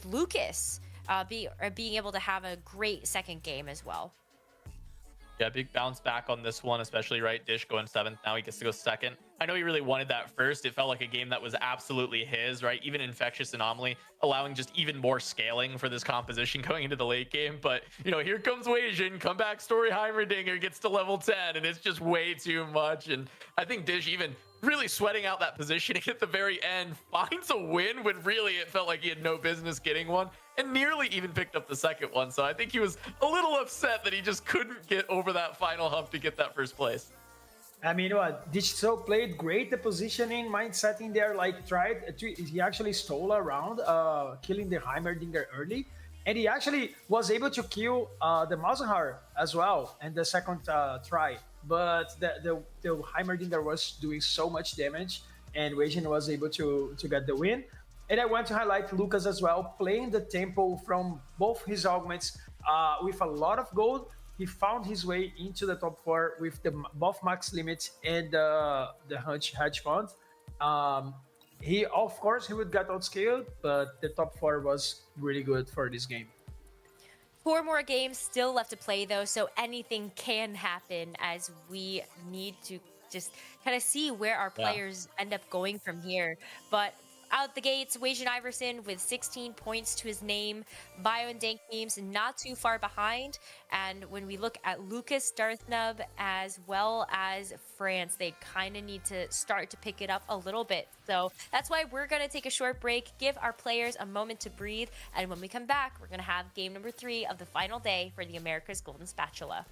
Lucas being able to have a great second game as well. Yeah, big bounce back on this one, especially, right? Dish going 7th. Now he gets to go 2nd. I know he really wanted that first. It felt like a game that was absolutely his, right? Even Infectious Anomaly allowing just even more scaling for this composition going into the late game. But, you know, here comes Weijin, comeback story Heimerdinger gets to level 10, and it's just way too much. And I think Dish even really sweating out that positioning at the very end finds a win when really it felt like he had no business getting one, and nearly even picked up the second one. So I think he was a little upset that he just couldn't get over that final hump to get that first place. I mean, Dish Soap played great, the positioning, mindset in there, like he actually stole around, killing the Heimerdinger early, and he actually was able to kill the Mausenhar as well in the second try. But the Heimerdinger was doing so much damage, and Weijin was able to get the win. And I want to highlight Lucas as well, playing the tempo from both his augments with a lot of gold. He found his way into the top 4 with both max limits and the hedge fund. He, of course, he would get outscaled, but the top 4 was really good for this game. 4 more games still left to play, though, so anything can happen as we need to just kind of see where our players end up going from here. But out the gates, Weijin Iverson with 16 points to his name. Bio and Dank Memes not too far behind. And when we look at Lucas, Darthnub, as well as France, they kind of need to start to pick it up a little bit. So that's why we're going to take a short break, give our players a moment to breathe. And when we come back, we're going to have game number 3 of the final day for the America's Golden Spatula.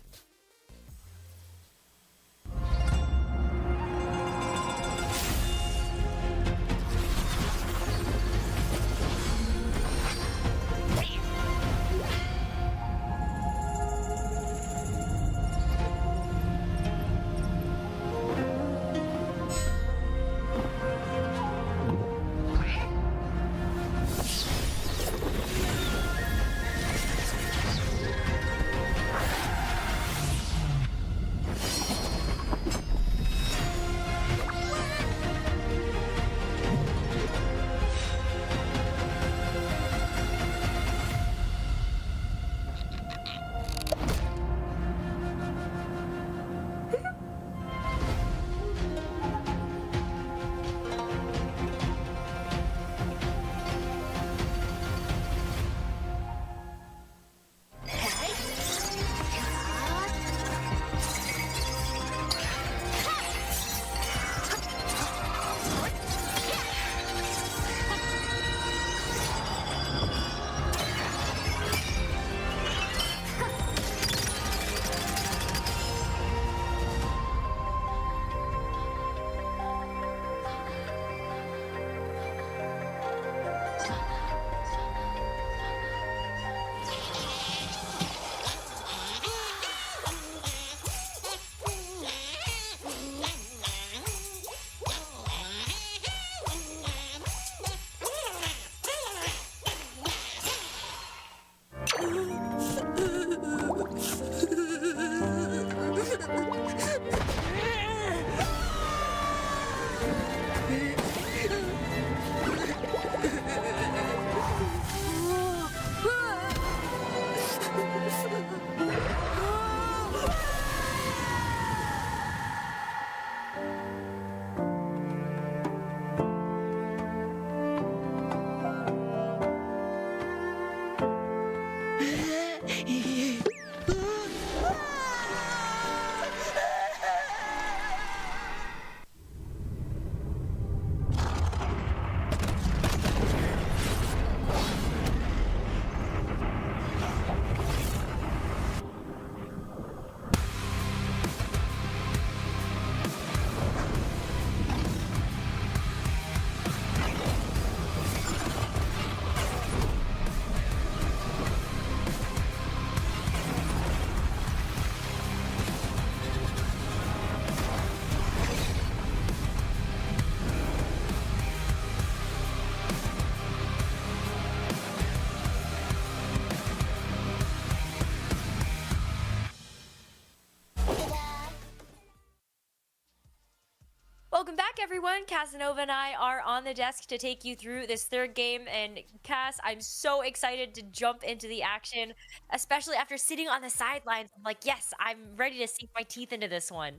Welcome back, everyone. Casanova and I are on the desk to take you through this third game. And Cass, I'm so excited to jump into the action, especially after sitting on the sidelines. I'm like, yes, I'm ready to sink my teeth into this one.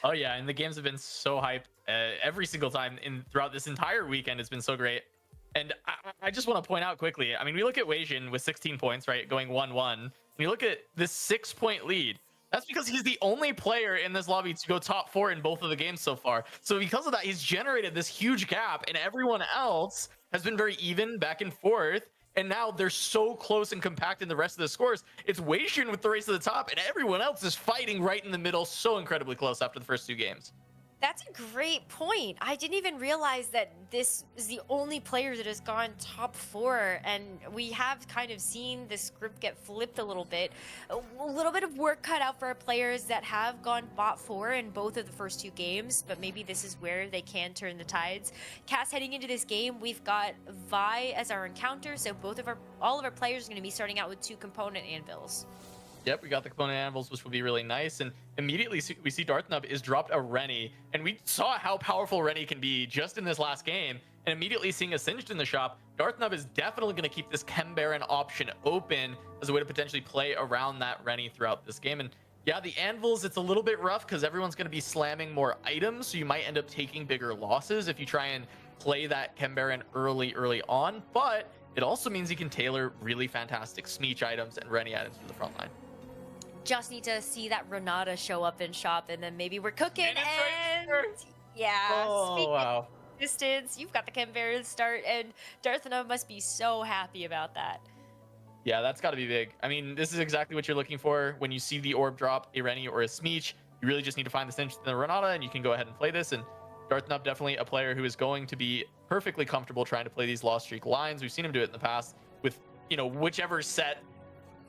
Oh yeah, and the games have been so hyped every single time throughout this entire weekend. It's been so great. And I just want to point out quickly, I mean, we look at Wei Jin with 16 points, right, going 1-1. And you look at this 6-point lead. That's because he's the only player in this lobby to go top 4 in both of the games so far. So because of that, he's generated this huge gap, and everyone else has been very even back and forth. And now they're so close and compact in the rest of the scores. It's Wei Jin with the race to the top, and everyone else is fighting right in the middle, so incredibly close after the first 2 games. That's a great point. I didn't even realize that this is the only player that has gone top 4, and we have kind of seen this script get flipped a little bit. A little bit of work cut out for our players that have gone bot 4 in both of the first 2 games, but maybe this is where they can turn the tides. Cass, heading into this game, we've got Vi as our encounter, so all of our players are going to be starting out with 2 component anvils. Yep, we got the component anvils, which will be really nice. And immediately we see Darthnub is dropped a Rennie. And we saw how powerful Rennie can be just in this last game. And immediately seeing a Singed in the shop, Darthnub is definitely going to keep this Chem Baron option open as a way to potentially play around that Rennie throughout this game. And yeah, the anvils, it's a little bit rough because everyone's going to be slamming more items. So you might end up taking bigger losses if you try and play that Chem Baron early on. But it also means you can tailor really fantastic Smeech items and Rennie items from the front line. Just need to see that Renata show up in shop, and then maybe we're cooking. And yeah, oh wow, distance. You've got the Chem Baron start, and Darthanov must be so happy about that. Yeah, that's got to be big. I mean, this is exactly what you're looking for when you see the orb drop a Rennie or a Smeech. You really just need to find the Singed in the Renata, and you can go ahead and play this. And Darthnub definitely a player who is going to be perfectly comfortable trying to play these lost streak lines. We've seen him do it in the past with, you know, whichever set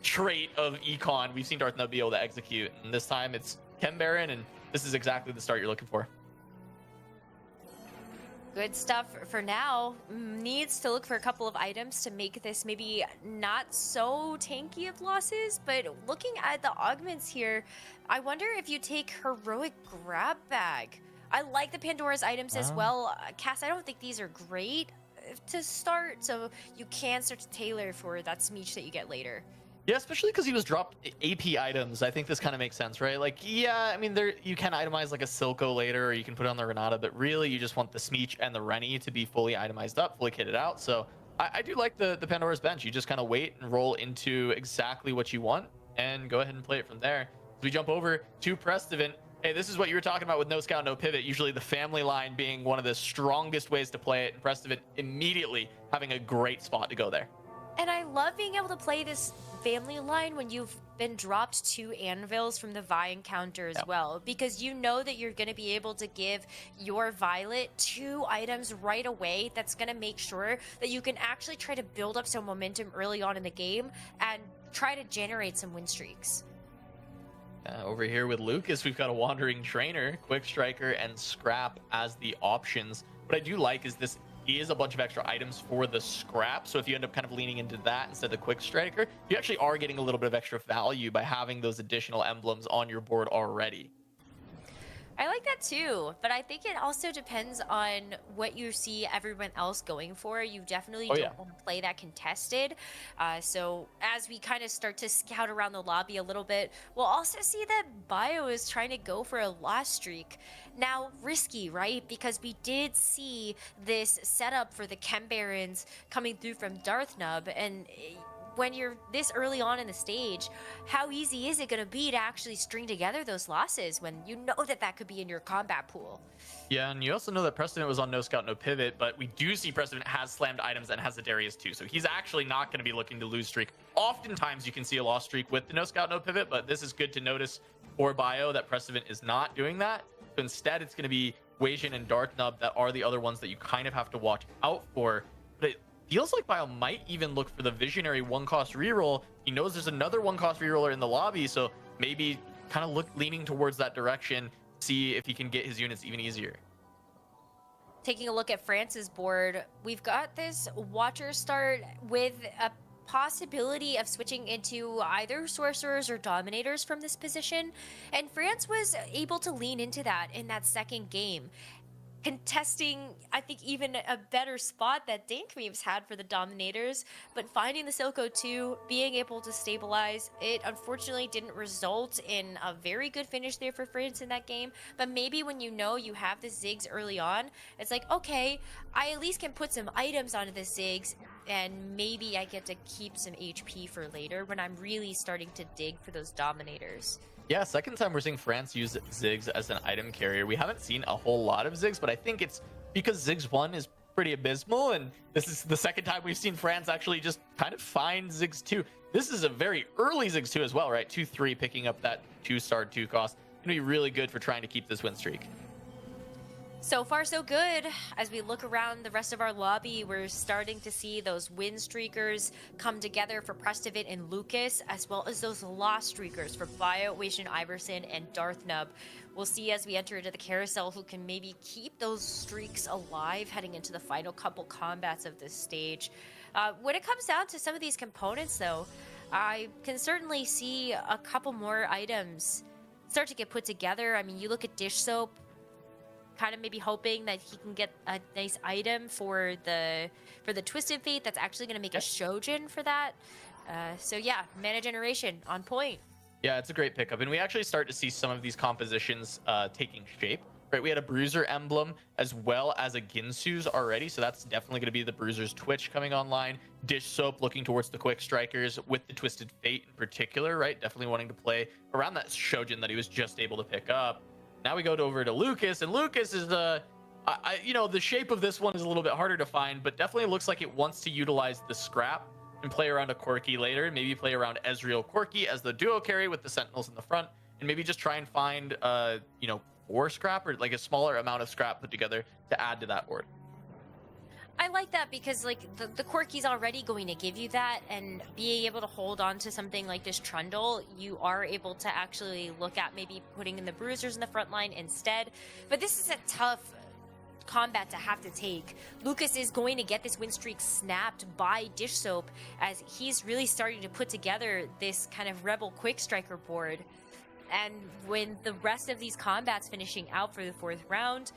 trait of econ we've seen Darthnub be able to execute, and this time it's Chem Baron, and this is exactly the start you're looking for. Good stuff for now. Needs to look for a couple of items to make this maybe not so tanky of losses, but looking at the augments here, I wonder if you take Heroic Grab Bag. I like the Pandora's items as well. Cass, I don't think these are great to start, so you can start to tailor for that Smeech that you get later. Yeah, especially because he was dropped AP items. I think this kind of makes sense, right? Like, yeah, I mean, there you can itemize like a Silco later, or you can put it on the Renata, but really you just want the Smeech and the Rennie to be fully itemized up, fully kitted out. So I do like the Pandora's Bench. You just kind of wait and roll into exactly what you want and go ahead and play it from there. As we jump over to Prestivant, hey, this is what you were talking about with no scout, no pivot. Usually the family line being one of the strongest ways to play it, and Prestivant immediately having a great spot to go there. And I love being able to play this family line when you've been dropped 2 anvils from the Vi encounter as well, because you know that you're going to be able to give your Violet 2 items right away. That's going to make sure that you can actually try to build up some momentum early on in the game and try to generate some win streaks. Over here with Lucas, we've got a Wandering Trainer, Quick Striker, and Scrap as the options. What I do like is this is a bunch of extra items for the Scrap, so if you end up kind of leaning into that instead of the Quick Striker, you actually are getting a little bit of extra value by having those additional emblems on your board already. I like that too, but I think it also depends on what you see everyone else going for. You definitely don't want to play that contested. So as we kind of start to scout around the lobby a little bit, we'll also see that Bio is trying to go for a lost streak. Now, risky, right? Because we did see this setup for the Chem Barons coming through from Darthnub, and when you're this early on in the stage, how easy is it going to be to actually string together those losses when you know that that could be in your combat pool? Yeah, and you also know that Precedent was on No Scout, No Pivot, but we do see Precedent has slammed items and has a Darius too, so he's actually not going to be looking to lose streak. Oftentimes you can see a loss streak with the No Scout, No Pivot, but this is good to notice for Bio that Precedent is not doing that. So instead, it's going to be Weijin and Darthnub that are the other ones that you kind of have to watch out for. But it feels like Bio might even look for the Visionary 1-cost reroll. He knows there's another 1-cost reroller in the lobby, so maybe kind of leaning towards that direction, see if he can get his units even easier. Taking a look at France's board, we've got this Watcher start with a possibility of switching into either Sorcerers or Dominators from this position, and France was able to lean into that in that second game, contesting, I think, even a better spot that Dankmemes had for the Dominators, but finding the Silco 2, being able to stabilize, it unfortunately didn't result in a very good finish there for France in that game, but maybe when you know you have the Ziggs early on, it's like, okay, I at least can put some items onto the Ziggs, and maybe I get to keep some HP for later when I'm really starting to dig for those Dominators. Yeah, second time we're seeing France use Ziggs as an item carrier. We haven't seen a whole lot of Ziggs, but I think it's because Ziggs 1 is pretty abysmal, and this is the second time we've seen France actually just kind of find Ziggs 2. This is a very early Ziggs 2 as well, right? 2-3, picking up that 2-star 2 cost. Gonna be really good for trying to keep this win streak. So far, so good. As we look around the rest of our lobby, we're starting to see those win streakers come together for Prestovit and Lucas, as well as those loss streakers for Bio, Weijin, Iverson, and Darthnub. We'll see as we enter into the carousel who can maybe keep those streaks alive heading into the final couple combats of this stage. When it comes down to some of these components, though, I can certainly see a couple more items start to get put together. I mean, you look at Dish Soap, kind of maybe hoping that he can get a nice item for the Twisted Fate that's actually going to make a Shojin for that. So yeah, Mana Generation on point. Yeah, it's a great pickup, and we actually start to see some of these compositions taking shape. Right, we had a Bruiser emblem as well as a Ginsu's already, so that's definitely going to be the Bruiser's Twitch coming online. Dish Soap looking towards the Quick Strikers with the Twisted Fate in particular, right? Definitely wanting to play around that Shojin that he was just able to pick up. Now we go over to Lucas, and Lucas is the shape of this one is a little bit harder to find, but definitely looks like it wants to utilize the scrap and play around a Corki later. Maybe play around Ezreal Corki as the duo carry with the Sentinels in the front, and maybe just try and find 4 scrap or like a smaller amount of scrap put together to add to that board. I like that because like the Corki's already going to give you that, and being able to hold on to something like this Trundle, you are able to actually look at maybe putting in the Bruisers in the front line instead. But this is a tough combat to have to take. Lucas is going to get this win streak snapped by Dish Soap as he's really starting to put together this kind of Rebel Quick Striker board. And when the rest of these combats finishing out for the 4th round,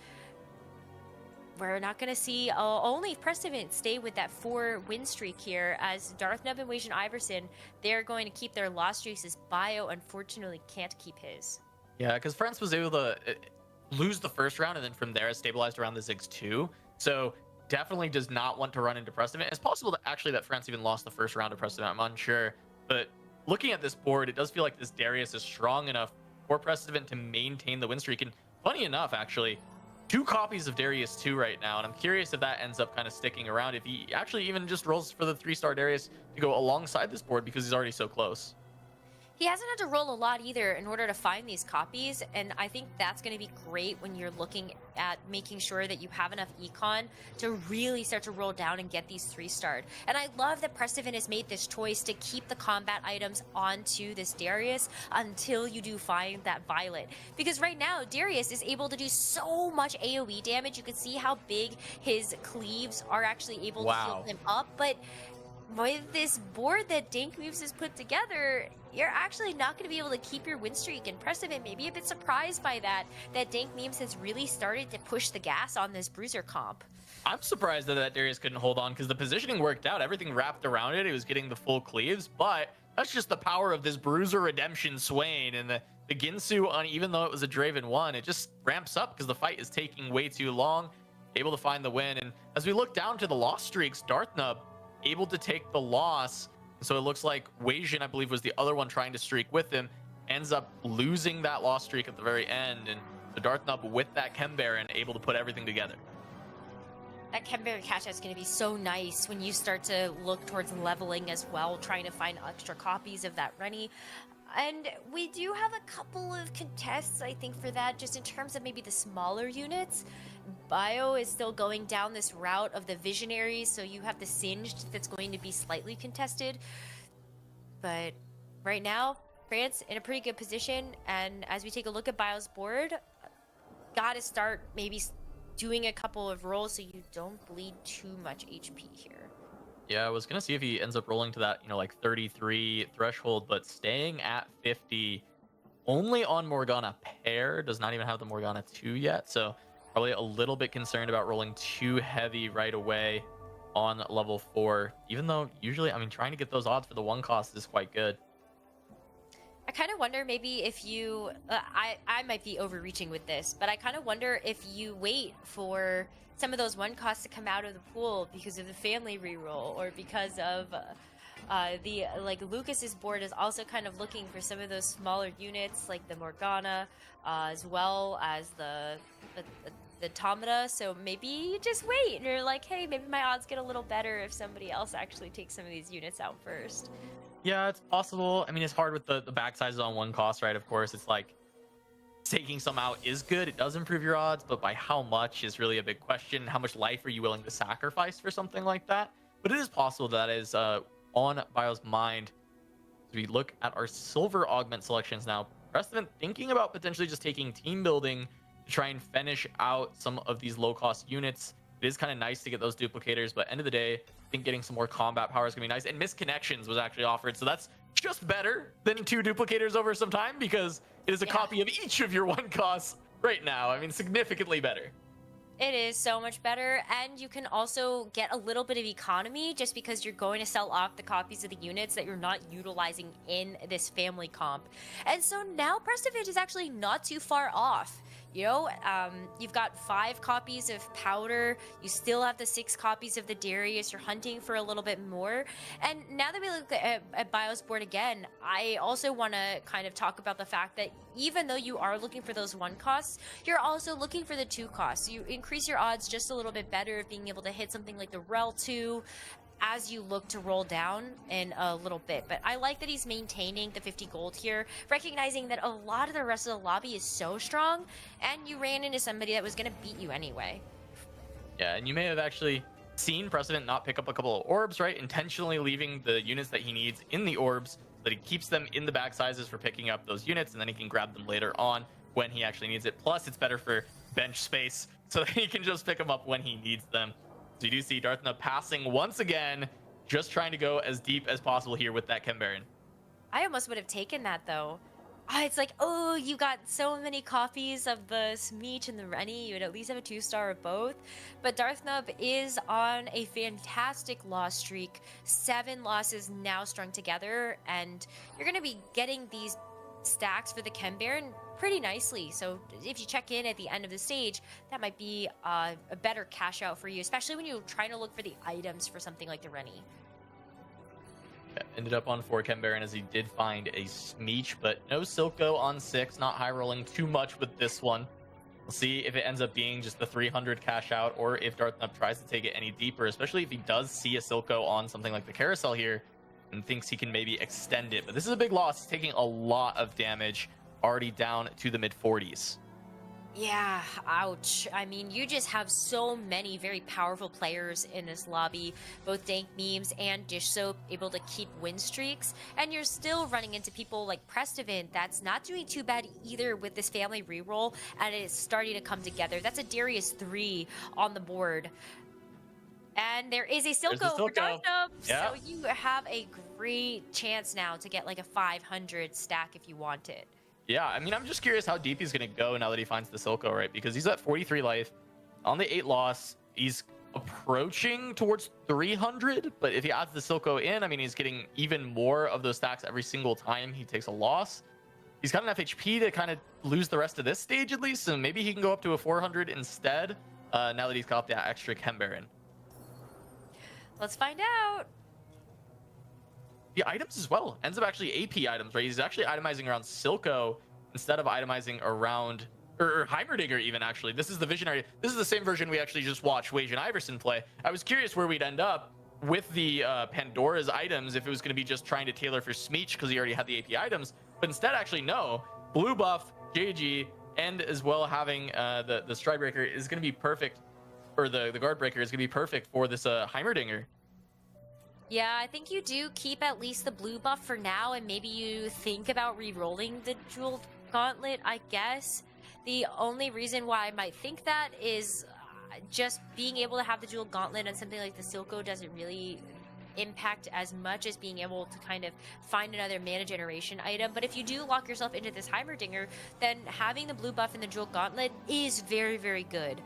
we're not going to see only Prestovit stay with that 4 win streak here, as Darthnub and Weijin Iverson, they're going to keep their loss streaks, as Bio unfortunately can't keep his. Yeah, because France was able to lose the first round, and then from there it stabilized around the Ziggs 2. So definitely does not want to run into Prestovit. It's possible that actually that France even lost the first round of Prestovit. I'm unsure. But looking at this board, it does feel like this Darius is strong enough for Prestovit to maintain the win streak. And funny enough, actually, 2 copies of Darius 2 right now, and I'm curious if that ends up kind of sticking around, if he actually even just rolls for the 3-star Darius to go alongside this board because he's already so close. He hasn't had to roll a lot either in order to find these copies, and I think that's going to be great when you're looking at making sure that you have enough econ to really start to roll down and get these 3-starred. And I love that Prestovit has made this choice to keep the combat items onto this Darius until you do find that Violet. Because right now, Darius is able to do so much AoE damage. You can see how big his cleaves are actually able to heal him up, but with this board that Dankmemes has put together, you're actually not going to be able to keep your win streak. And Prestovit may be a bit surprised by that Dankmemes has really started to push the gas on this Bruiser comp. I'm surprised that Darius couldn't hold on because the positioning worked out. Everything wrapped around it. He was getting the full cleaves, but that's just the power of this Bruiser Redemption Swain. And the Ginsu, even though it was a Draven 1, it just ramps up because the fight is taking way too long. Able to find the win. And as we look down to the loss streaks, Darthnub able to take the loss So it looks like Weijin, I believe, was the other one trying to streak with him, ends up losing that lost streak at the very end, and the Darthnub with that Chem Baron able to put everything together. That Chem Baron cash out is going to be so nice when you start to look towards leveling as well, trying to find extra copies of that Rennie. And we do have a couple of contests, I think, for that, just in terms of maybe the smaller units. Bio is still going down this route of the Visionaries, so you have the Singed that's going to be slightly contested. But right now, France in a pretty good position, and as we take a look at Bio's board, gotta start maybe doing a couple of rolls so you don't bleed too much HP here. Yeah, I was gonna see if he ends up rolling to that, like 33 threshold, but staying at 50 only on Morgana pair, does not even have the Morgana 2 yet, so probably a little bit concerned about rolling too heavy right away on level 4, even though usually, I mean, trying to get those odds for the 1 cost is quite good. I kind of wonder maybe if you, I might be overreaching with this, but I kind of wonder if you wait for some of those 1 costs to come out of the pool because of the family reroll, or because of Lucas's board is also kind of looking for some of those smaller units like the Morgana, as well as the Automata. So maybe you just wait and you're like, hey, maybe my odds get a little better if somebody else actually takes some of these units out first. Yeah, it's possible. I mean, it's hard with the back sizes on 1 cost, right? Of course, it's like taking some out is good. It does improve your odds, but by how much is really a big question. How much life are you willing to sacrifice for something like that? But it is possible that is on Bio's mind. As we look at our silver augment selections now, Preston thinking about potentially just taking team building to try and finish out some of these low-cost units. It is kind of nice to get those duplicators, but end of the day, I think getting some more combat power is going to be nice. And misconnections was actually offered, so that's just better than 2 duplicators over some time, because it is a copy of each of your 1 costs right now. I mean, significantly better. It is so much better, and you can also get a little bit of economy just because you're going to sell off the copies of the units that you're not utilizing in this family comp. And so now Prestovich is actually not too far off. You know, you've got 5 copies of Powder. You still have the 6 copies of the Darius. You're hunting for a little bit more. And now that we look at Bio's board again, I also want to kind of talk about the fact that even though you are looking for those 1 costs, you're also looking for the 2 costs. You increase your odds just a little bit better of being able to hit something like the Rel 2 as you look to roll down in a little bit. But I like that he's maintaining the 50 gold here, recognizing that a lot of the rest of the lobby is so strong, and you ran into somebody that was going to beat you anyway. Yeah, and you may have actually seen Precedent not pick up a couple of orbs, right? Intentionally leaving the units that he needs in the orbs so that he keeps them in the back sizes for picking up those units, and then he can grab them later on when he actually needs it. Plus, it's better for bench space so that he can just pick them up when he needs them. So you do see Darthna passing once again, just trying to go as deep as possible here with that Chem Baron. I almost would have taken that, though. It's like, oh, you got so many copies of the Smeech and the Rennie. You would at least have a 2-star of both. But Darthnub is on a fantastic loss streak. 7 losses now strung together. And you're going to be getting these stacks for the Chem Baron pretty nicely. So if you check in at the end of the stage, that might be a better cash out for you, especially when you're trying to look for the items for something like the Rennie. Yeah, ended up on 4 Chem Baron as he did find a Smeech, but no Silco on 6, not high rolling too much with this one. We'll see if it ends up being just the 300 cash out, or if Darthnub tries to take it any deeper, especially if he does see a Silco on something like the Carousel here and thinks he can maybe extend it. But this is a big loss. He's taking a lot of damage, already down to the mid-40s. Yeah, ouch. I mean, you just have so many very powerful players in this lobby, both Dank Memes and Dish Soap able to keep win streaks, and you're still running into people like Prestovin that's not doing too bad either with this family reroll, and it's starting to come together. That's a Darius 3 on the board. And there is a Silco for Darthnub, yeah. So you have a great chance now to get like a 500 stack if you want it. Yeah, I mean, I'm just curious how deep he's going to go now that he finds the Silco, right? Because he's at 43 life. On the 8 loss, he's approaching towards 300. But if he adds the Silco in, I mean, he's getting even more of those stacks every single time he takes a loss. He's got enough HP to kind of lose the rest of this stage at least. So maybe he can go up to a 400 instead, now that he's got that extra Chem Baron. Let's find out. the items as well. Ends up actually AP items, right? He's actually itemizing around Silco instead of itemizing around or Heimerdinger even, actually. This is the Visionary. This is the same version we actually just watched Wage and Iverson play. I was curious where we'd end up with the Pandora's items, if it was going to be just trying to tailor for Smeech because he already had the AP items. But instead, actually, no. Blue buff, JG, and as well having the Stride Breaker is going to be perfect, or the Guard Breaker is going to be perfect for this Heimerdinger. Yeah, I think you do keep at least the blue buff for now, and maybe you think about re-rolling the Jewel Gauntlet, I guess. The only reason why I might think that is just being able to have the Jewel Gauntlet on something like the Silco doesn't really impact as much as being able to kind of find another mana generation item. But if you do lock yourself into this Heimerdinger, then having the blue buff and the Jewel Gauntlet is very, very good.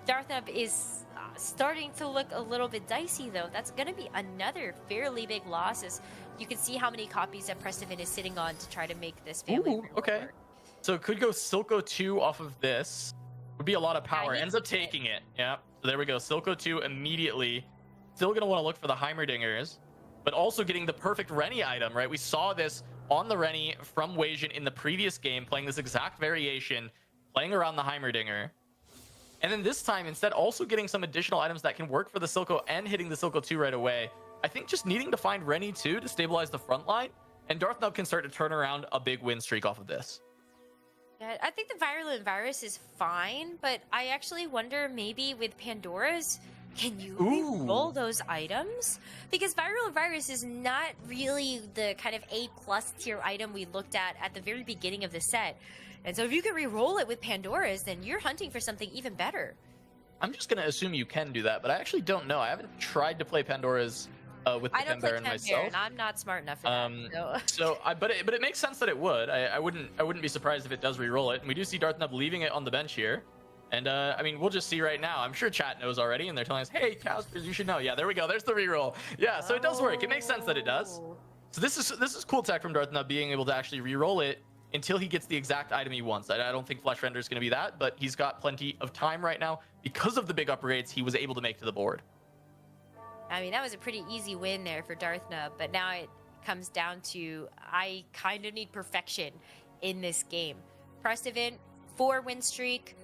Darthnub is starting to look a little bit dicey, though. That's going to be another fairly big loss, as you can see how many copies that Prestovin is sitting on to try to make this family. Ooh, okay. Work. So it could go Silco 2 off of this. Would be a lot of power. Ends up taking it. Yeah. So there we go. Silco 2 immediately. Still going to want to look for the Heimerdingers, but also getting the perfect Rennie item, right? We saw this on the Rennie from Wasian in the previous game, playing this exact variation, playing around the Heimerdinger. And then this time, instead, also getting some additional items that can work for the Silco and hitting the Silco 2 right away. I think just needing to find Rennie 2 to stabilize the front line, and Darthnub can start to turn around a big win streak off of this. Yeah, I think the Virulent Virus is fine, but I actually wonder maybe with Pandora's, can you roll those items? Because Virulent Virus is not really the kind of A+ tier item we looked at the very beginning of the set. And so if you can re-roll it with Pandora's, then you're hunting for something even better. I'm just going to assume you can do that, but I actually don't know. I haven't tried to play Pandora's with the Panbaron myself. I'm not smart enough for that. But it makes sense that it would. I wouldn't be surprised if it does re-roll it. And we do see Darthnub leaving it on the bench here. And I mean, we'll just see right now. I'm sure chat knows already, and they're telling us, "Hey, Cowsters, you should know." Yeah, there we go. There's the re-roll. Yeah, so it does work. It makes sense that it does. So this is cool tech from Darthnub being able to actually re-roll it until he gets the exact item he wants. I don't think Flesh Render is going to be that, but he's got plenty of time right now because of the big upgrades he was able to make to the board. I mean, that was a pretty easy win there for Darthnub, but now it comes down to I kind of need perfection in this game. Prestovin, 4-win streak,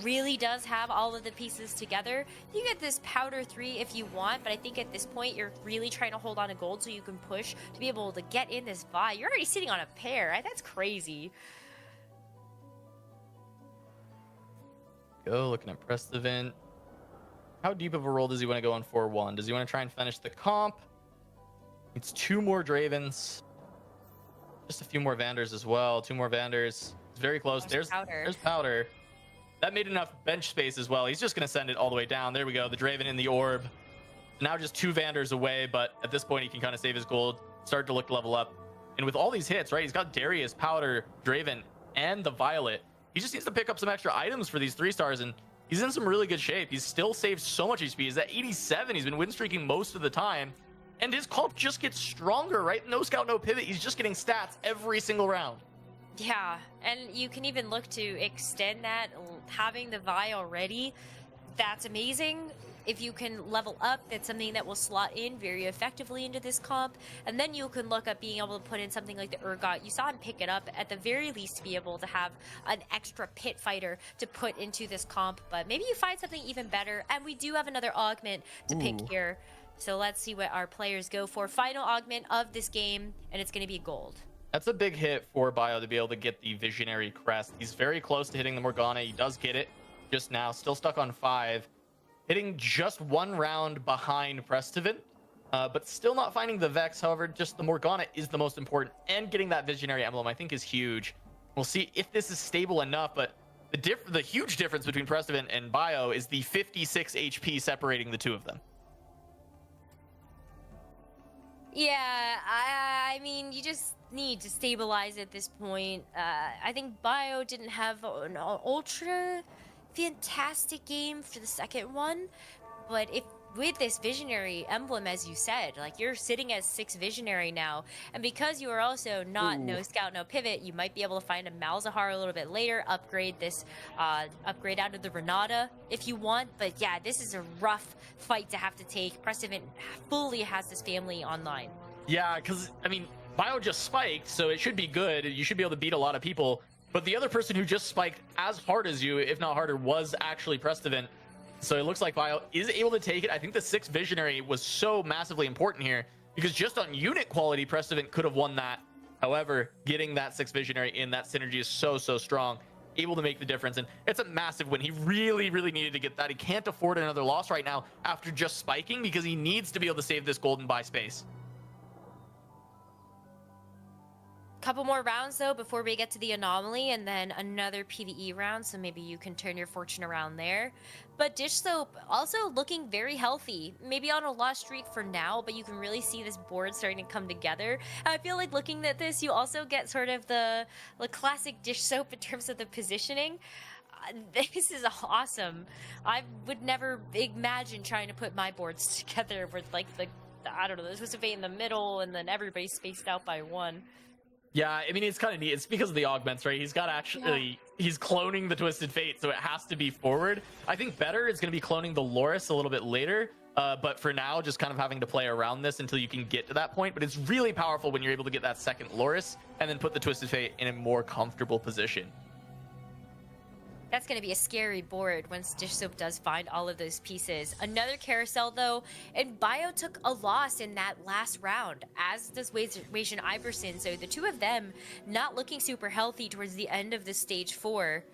really does have all of the pieces together. You get this Powder 3 if you want, but I think at this point you're really trying to hold on to gold so you can push to be able to get in this Vi. You're already sitting on a pair. That's crazy. Go looking at Prestovin. How deep of a roll does he want to go on 4-1? Does he want to try and finish the comp? It's 2 more Dravens. Just a few more Vanders as well. 2 more Vanders. It's very close. There's Powder. That made enough bench space as well. He's just going to send it all the way down. There we go. The Draven in the orb. Now just 2 Vanders away, but at this point he can kind of save his gold, start to look to level up. And with all these hits, right, he's got Darius, Powder, Draven, and the Violet. He just needs to pick up some extra items for these 3 stars, and he's in some really good shape. He's still saved so much HP. He's at 87. He's been win streaking most of the time. And his comp just gets stronger, right? No scout, no pivot. He's just getting stats every single round. Yeah, and you can even look to extend that, having the Vi already. That's amazing. If you can level up, that's something that will slot in very effectively into this comp. And then you can look at being able to put in something like the Urgot. You saw him pick it up at the very least to be able to have an extra pit fighter to put into this comp. But maybe you find something even better. And we do have another augment to pick here. So let's see what our players go for. Final augment of this game, and it's going to be gold. That's a big hit for Bio to be able to get the Visionary Crest. He's very close to hitting the Morgana. He does get it just now. Still stuck on 5. Hitting just 1 round behind Prestovin, but still not finding the Vex. However, just the Morgana is the most important, and getting that Visionary Emblem I think is huge. We'll see if this is stable enough, but the huge difference between Prestovin and Bio is the 56 HP separating the 2 of them. Yeah, I mean, you just need to stabilize at this point. I think Bio didn't have an ultra fantastic game for the second one, but if with this Visionary Emblem, as you said, like you're sitting at 6 Visionary now, and because you are also not no scout, no pivot, you might be able to find a Malzahar a little bit later, upgrade this, upgrade out of the Renata if you want. But yeah, this is a rough fight to have to take. Prestovin fully has this family online. Yeah, because, I mean, Bio just spiked, so it should be good. You should be able to beat a lot of people. But the other person who just spiked as hard as you, if not harder, was actually Prestivent. So it looks like Bio is able to take it. I think the 6 Visionary was so massively important here, because just on unit quality, Prestivent could have won that. However, getting that 6 Visionary in, that synergy is so strong, able to make the difference. And it's a massive win. He really needed to get that. He can't afford another loss right now after just spiking, because he needs to be able to save this golden buy space. Couple more rounds though before we get to the anomaly, and then another PvE round, so maybe you can turn your fortune around there. But Dish Soap also looking very healthy, maybe on a loss streak for now, but you can really see this board starting to come together. I feel like looking at this, you also get sort of the classic Dish Soap in terms of the positioning. This is awesome. I would never imagine trying to put my boards together with like the, I don't know, this was to be in the middle and then everybody's spaced out by 1. Yeah, I mean, it's kind of neat. It's because of the augments, right? He's got actually, he's cloning the Twisted Fate, so it has to be forward. I think better is going to be cloning the Loris a little bit later, but for now, just kind of having to play around this until you can get to that point. But it's really powerful when you're able to get that second Loris and then put the Twisted Fate in a more comfortable position. That's going to be a scary board once Dish Soap does find all of those pieces. Another carousel, though, and Bio took a loss in that last round, as does Wei Iverson. So the two of them not looking super healthy towards the end of the stage 4.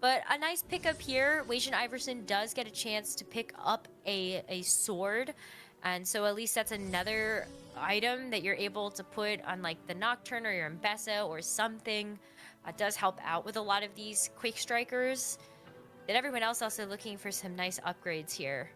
But a nice pickup here. Wei Iverson does get a chance to pick up a sword. And so at least that's another item that you're able to put on like the Nocturne or your Mbessa or something. Does help out with a lot of these Quake Strikers. And everyone else also looking for some nice upgrades here.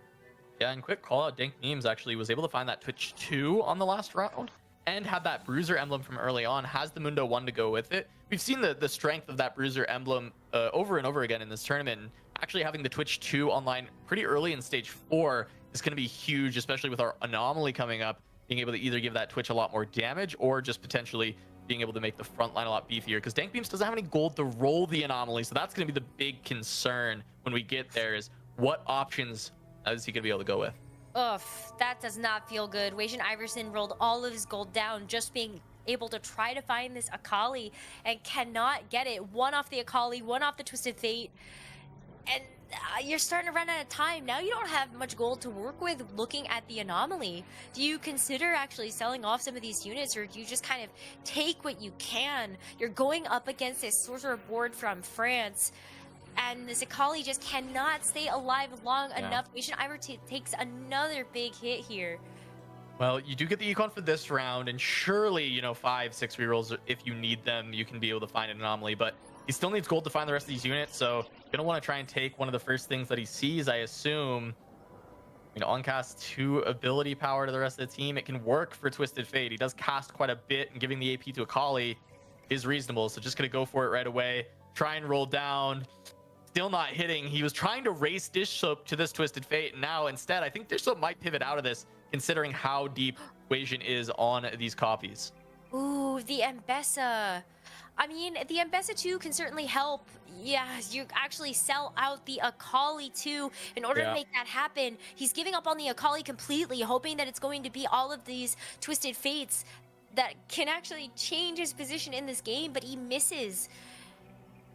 Yeah, and quick call out, Dank Memes actually was able to find that Twitch 2 on the last round and had that Bruiser emblem from early on, has the Mundo 1 to go with it. We've seen the strength of that Bruiser emblem over and over again in this tournament. And actually having the Twitch 2 online pretty early in stage 4 is going to be huge, especially with our anomaly coming up, being able to either give that Twitch a lot more damage or just potentially being able to make the front line a lot beefier, because Dank Beams doesn't have any gold to roll the anomaly. So that's going to be the big concern when we get there, is what options is he going to be able to go with? Ugh, that does not feel good. Wei Iverson rolled all of his gold down just being able to try to find this Akali and cannot get it. 1 off the Akali, 1 off the Twisted Fate. And you're starting to run out of time. Now you don't have much gold to work with looking at the anomaly. Do you consider actually selling off some of these units, or do you just kind of take what you can? You're going up against this sorcerer board from France, and this Akali just cannot stay alive long enough. Wei Iverson takes another big hit here. Well, you do get the econ for this round, and surely, you know, 5-6 rerolls, if you need them, you can be able to find an anomaly, but he still needs gold to find the rest of these units, so gonna want to try and take one of the first things that he sees, I assume. You know, on-cast 2 ability power to the rest of the team. It can work for Twisted Fate. He does cast quite a bit, and giving the AP to Akali is reasonable, so just gonna go for it right away. Try and roll down. Still not hitting. He was trying to race Dish Soap to this Twisted Fate, and now instead, I think Dish Soap might pivot out of this, considering how deep Wei is on these copies. Ooh, the Mbessa. I mean, the Mbessa 2 can certainly help. Yeah, you actually sell out the Akali too in order to make that happen. He's giving up on the Akali completely, hoping that it's going to be all of these Twisted Fates that can actually change his position in this game, but he misses.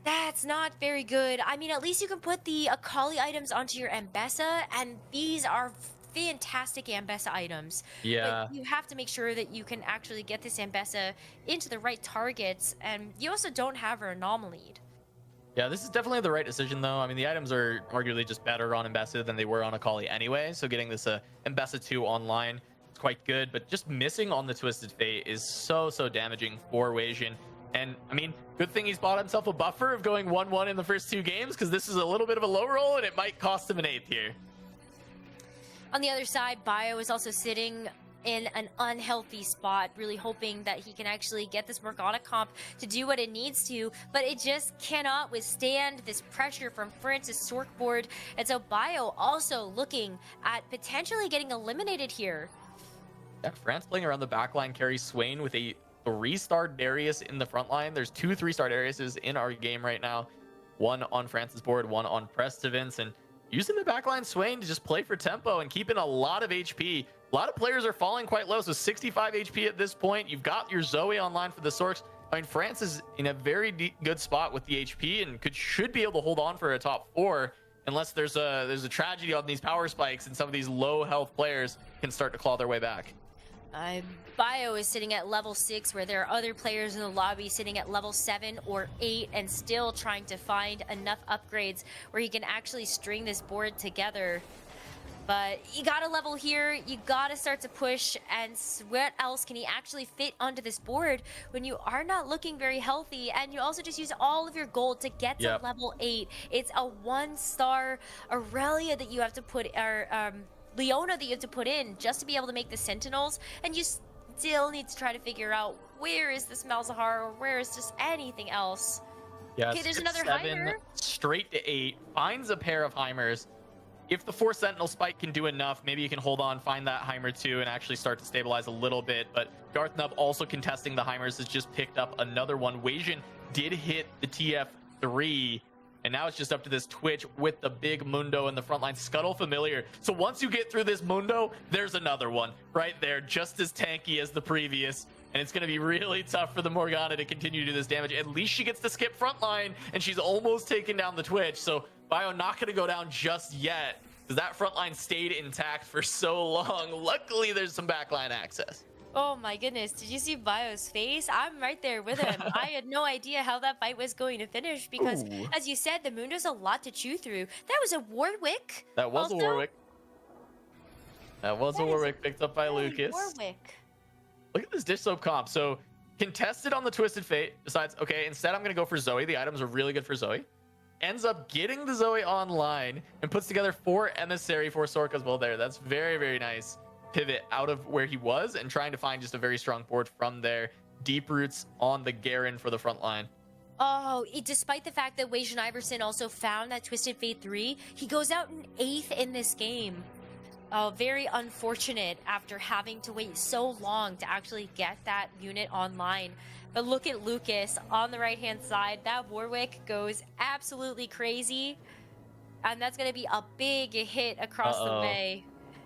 That's not very good. I mean, at least you can put the Akali items onto your Mbessa, and these are fantastic Ambessa items. Yeah. But you have to make sure that you can actually get this Ambessa into the right targets, and you also don't have her anomaly. Yeah, this is definitely the right decision, though. I mean, the items are arguably just better on Ambessa than they were on Akali anyway, so getting this Ambessa 2 online is quite good, but just missing on the Twisted Fate is so damaging for Wei. And, I mean, good thing he's bought himself a buffer of going 1-1 in the first 2 games, because this is a little bit of a low roll, and it might cost him an 8th here. On the other side, Bio is also sitting in an unhealthy spot, really hoping that he can actually get this Morgana comp to do what it needs to, but it just cannot withstand this pressure from Francis Sork board. And so Bio also looking at potentially getting eliminated here. Yeah, France playing around the backline carries Swain with a 3-star Darius in the front line. There's 2 3-star Dariuses in our game right now. 1 on France's board, 1 on Prestivence, and using the backline Swain to just play for tempo and keeping a lot of HP. A lot of players are falling quite low, so 65 HP at this point. You've got your Zoe online for the Sorks. I mean, France is in a very good spot with the HP and should be able to hold on for a top 4 unless there's a tragedy on these power spikes and some of these low health players can start to claw their way back. Bio is sitting at level 6, where there are other players in the lobby sitting at level 7 or 8 and still trying to find enough upgrades where he can actually string this board together. But you gotta level here, you gotta start to push, and what else can he actually fit onto this board when you are not looking very healthy, and you also just use all of your gold to get to level 8. It's a 1-star Aurelia that you have to put, or Leona that you have to put in just to be able to make the Sentinels, and you still need to try to figure out where is this Malzahar or where is just anything else. Yeah, okay, there's another 7 Heimer. Straight to 8, finds a pair of Heimers. If the 4 Sentinel spike can do enough, maybe you can hold on, find that Heimer too, and actually start to stabilize a little bit. But Darthnub also contesting the Heimers has just picked up another one. Weijin did hit the TF3, and now it's just up to this Twitch with the big Mundo in the front line. Scuttle familiar. So once you get through this Mundo, there's another one right there, just as tanky as the previous. And it's going to be really tough for the Morgana to continue to do this damage. At least she gets to skip front line, and she's almost taken down the Twitch. So Bio not going to go down just yet, because that front line stayed intact for so long. Luckily, there's some backline access. Oh my goodness, did you see Bio's face? I'm right there with him. I had no idea how that fight was going to finish because, as you said, the Mundo's a lot to chew through. That was a Warwick. That was also. a Warwick. That was a Warwick picked up by Lucas. Warwick. Look at this dish soap comp. So contested on the Twisted Fate, decides, okay, instead I'm going to go for Zoe. The items are really good for Zoe. Ends up getting the Zoe online and puts together 4 Emissary for Sork as well there. That's very, very nice. Pivot out of where he was and trying to find just a very strong board from there. Deep roots on the Garen for the front line. Oh, despite the fact that Weijin Iverson also found that Twisted Fate 3, he goes out in 8th in this game. Very unfortunate after having to wait so long to actually get that unit online. But look at Lucas on the right-hand side. That Warwick goes absolutely crazy. And that's going to be a big hit across the way.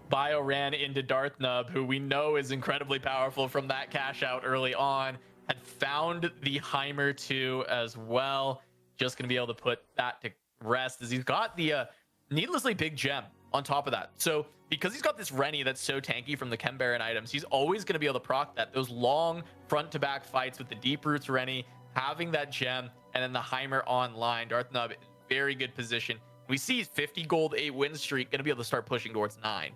Bio ran into Darthnub, who we know is incredibly powerful from that cash out early on. Had found the Heimer 2 as well. Just going to be able to put that to rest as he's got the needlessly big gem on top of that. So because he's got this Rennie that's so tanky from the Chem Baron items, he's always going to be able to proc that. Those long front to back fights with the Deep Roots Rennie, having that gem, and then the Heimer online. Darthnub, very good position. We see 50 gold, 8 win streak, going to be able to start pushing towards 9.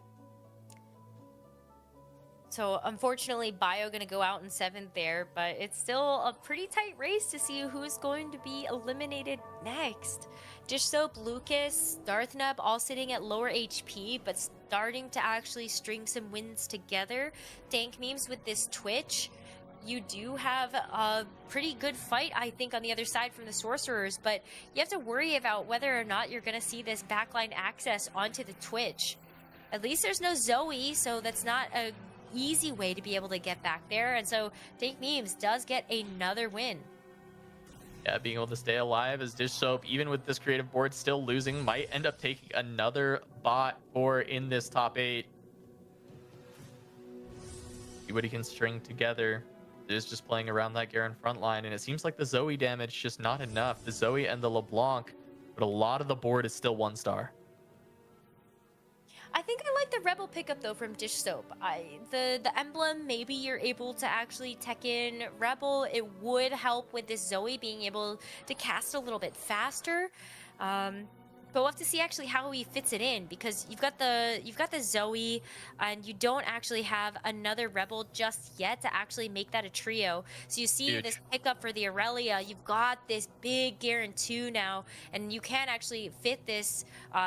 So unfortunately, Bio going to go out in 7th there, but it's still a pretty tight race to see who's going to be eliminated next. Dish Soap, Lucas, Darthnub all sitting at lower HP, but starting to actually string some wins together. Dank Memes with this Twitch. You do have a pretty good fight, I think, on the other side from the Sorcerers, but you have to worry about whether or not you're going to see this backline access onto the Twitch. At least there's no Zoe, so that's not a easy way to be able to get back there, and so Dank Memes does get another win. Yeah, being able to stay alive as Dish Soap, even with this creative board still losing, might end up taking another bot for in this top 8. See what he can string together. It is just playing around that Garen front line, and it seems like the Zoe damage just not enough. The Zoe and the LeBlanc, but a lot of the board is still 1-star. I think I like the Rebel pickup though from Dish Soap. The emblem, maybe you're able to actually tech in Rebel. It would help with this Zoe being able to cast a little bit faster. But we'll have to see actually how he fits it in, because you've got the Zoe, and you don't actually have another Rebel just yet to actually make that a trio. So you see this pickup for the Aurelia. You've got this big Garen 2 now, and you can actually fit this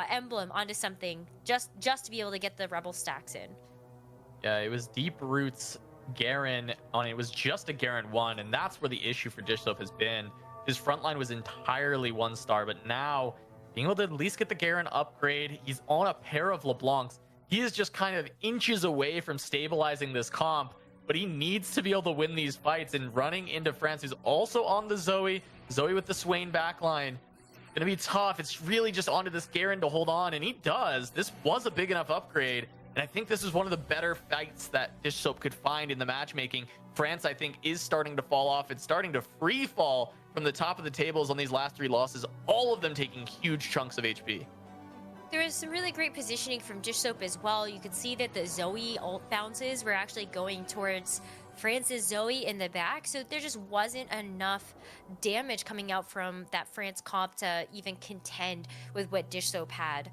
emblem onto something just to be able to get the Rebel stacks in. Yeah, it was Deep Roots Garen on it. Was just a Garen 1, and that's where the issue for Dish Soap has been. His frontline was entirely 1-star, but now being able to at least get the Garen upgrade, he's on a pair of LeBlancs. He is just kind of inches away from stabilizing this comp, but he needs to be able to win these fights. And running into France, who's also on the Zoe with the Swain backline, Gonna be tough. It's really just onto this Garen to hold on, and he does. This was a big enough upgrade, and I think this is one of the better fights that Dish Soap could find in the matchmaking. France, I think, is starting to fall off. It's starting to free fall from the top of the tables on these last 3 losses, all of them taking huge chunks of HP. There was some really great positioning from Dish Soap as well. You could see that the Zoe ult bounces were actually going towards France's Zoe in the back, so there just wasn't enough damage coming out from that France comp to even contend with what Dish Soap had.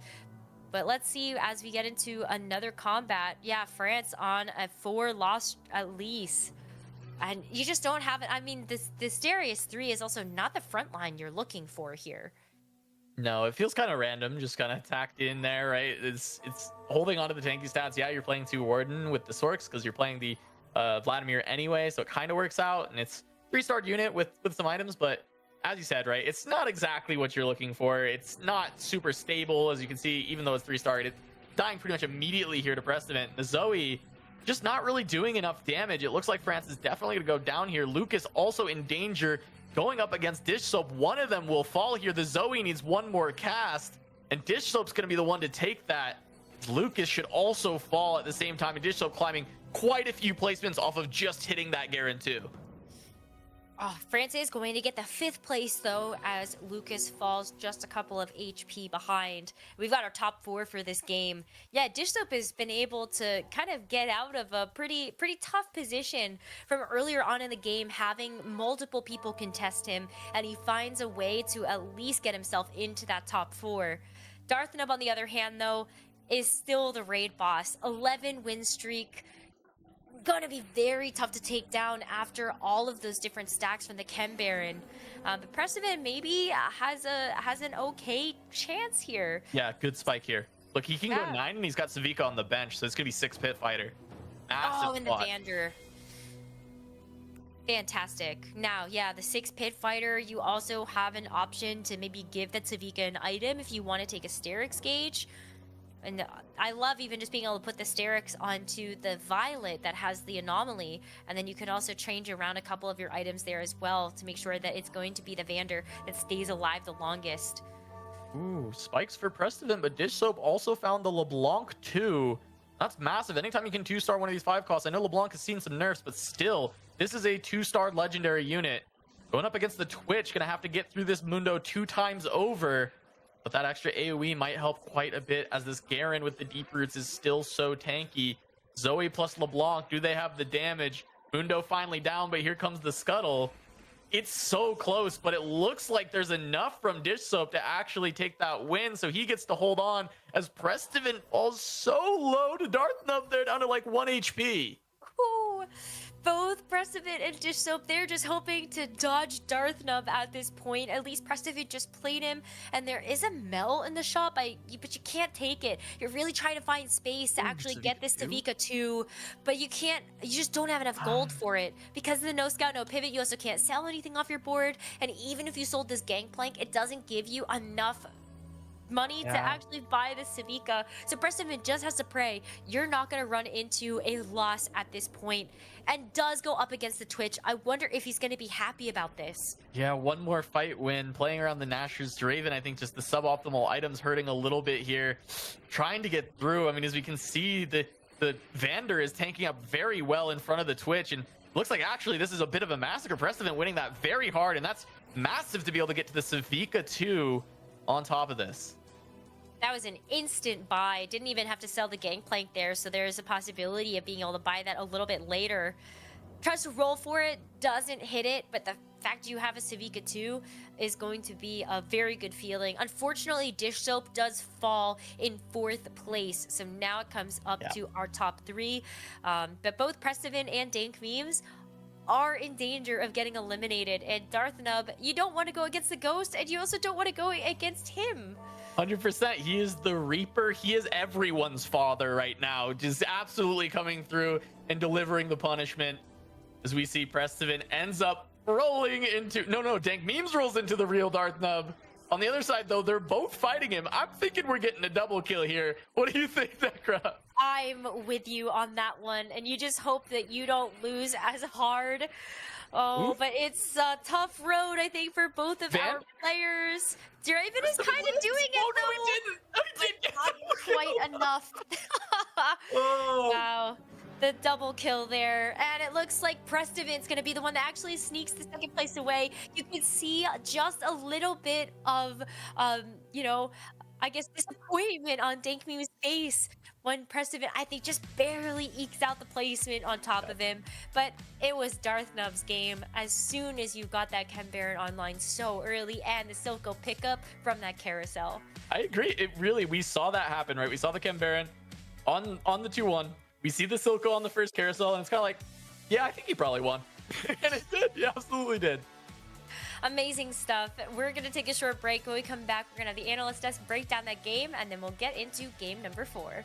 But let's see as we get into another combat. Yeah, France on a 4 loss at least. And you just don't have it. I mean, this Darius 3 is also not the front line you're looking for here. No, it feels kind of random, just kind of tacked in there, right? It's holding on to the tanky stats. Yeah, you're playing 2 Warden with the Sorks because you're playing the Vladimir anyway, so it kind of works out. And it's 3-star unit with some items, but as you said, right, it's not exactly what you're looking for. It's not super stable, as you can see, even though it's 3-star. It's dying pretty much immediately here to Precedent. The Zoe just not really doing enough damage. It looks like France is definitely going to go down here. Lucas also in danger. Going up against Dish Soap, one of them will fall here. The Zoe needs one more cast, and Dish Soap's going to be the one to take that. Lucas should also fall at the same time, and Dish Soap climbing quite a few placements off of just hitting that Garen too. Oh, France is going to get the 5th place, though, as Lucas falls just a couple of HP behind. We've got our top 4 for this game. Yeah, Dish Soap has been able to kind of get out of a pretty tough position from earlier on in the game, having multiple people contest him, and he finds a way to at least get himself into that top 4. Darthnub, on the other hand, though, is still the raid boss. 11 win streak. Gonna be very tough to take down after all of those different stacks from the Chem Baron. But Precedent maybe has an okay chance here. Yeah, good spike here. Look, he can go 9, and he's got Savika on the bench, so it's gonna be 6 Pit Fighter. Massive and the Vander. Fantastic. Now, yeah, the 6 Pit Fighter, you also have an option to maybe give that Savika an item if you want to take a Sterix gauge. And I love even just being able to put the Sterix onto the Violet that has the anomaly. And then you can also change around a couple of your items there as well to make sure that it's going to be the Vander that stays alive the longest. Ooh, spikes for Precedent, but Dish Soap also found the LeBlanc too. That's massive. Anytime you can 2-star one of these 5 costs, I know LeBlanc has seen some nerfs, but still, this is a 2-star legendary unit. Going up against the Twitch, gonna have to get through this Mundo 2 times over. But that extra AoE might help quite a bit as this Garen with the deep roots is still so tanky. Zoe plus LeBlanc, do they have the damage? Mundo finally down, but here comes the Scuttle. It's so close, but it looks like there's enough from Dish Soap to actually take that win, so he gets to hold on as Prestivan falls so low to Darthnub there, down to like 1 HP. Ooh. Both Prestivan and Dish Soap, they're just hoping to dodge Darthnub at this point. At least Prestivan just played him, and there is a Mel in the shop, but you can't take it. You're really trying to find space to actually get this Savika too, but you can't. You just don't have enough gold for it. Because of the no scout, no pivot, you also can't sell anything off your board, and even if you sold this Gangplank, it doesn't give you enough money to actually buy the Savika. So Preston just has to pray you're not going to run into a loss at this point, and does go up against the Twitch. I wonder if he's going to be happy about this. Yeah, one more fight win. Playing around the Nashor's Draven, I think just the suboptimal items hurting a little bit here. Trying to get through. I mean, as we can see, the Vander is tanking up very well in front of the Twitch, and looks like actually this is a bit of a massacre. Preston winning that very hard, and that's massive to be able to get to the Savika too on top of this. That was an instant buy. Didn't even have to sell the Gangplank there, so there's a possibility of being able to buy that a little bit later. Tries to roll for it, doesn't hit it, but the fact you have a Savika too is going to be a very good feeling. Unfortunately, Dish Soap does fall in 4th place, so now it comes up to our top 3. But both Prestivan and Dank Memes are in danger of getting eliminated, and Darthnub, you don't want to go against the Ghost, and you also don't want to go against him. 100%. He is the Reaper. He is everyone's father right now. Just absolutely coming through and delivering the punishment. As we see Prestivan ends up rolling into... No, Dank Memes rolls into the real Darthnub. On the other side, though, they're both fighting him. I'm thinking we're getting a double kill here. What do you think, Nekkra? I'm with you on that one, and you just hope that you don't lose as hard. Oh, but it's a tough road, I think, for both of Van? our players. Draven is kind of doing it, though. No, he didn't. Not quite enough. Oh. Wow. The double kill there. And it looks like Prestivin's going to be the one that actually sneaks the second place away. You can see just a little bit of, you know, I guess disappointment on Dankmeme's face when Prestivin, I think, just barely ekes out the placement on top of him. But it was Darthnub's game as soon as you got that Chem Baron online so early and the Silco pickup from that carousel. I agree. We saw that happen, right? We saw the Chem Baron on the 2-1. We see the Silco on the first carousel, and it's kind of like, yeah, I think he probably won. And it did. He absolutely did. Amazing stuff. We're going to take a short break. When we come back, we're going to have the analyst desk break down that game, and then we'll get into game number 4.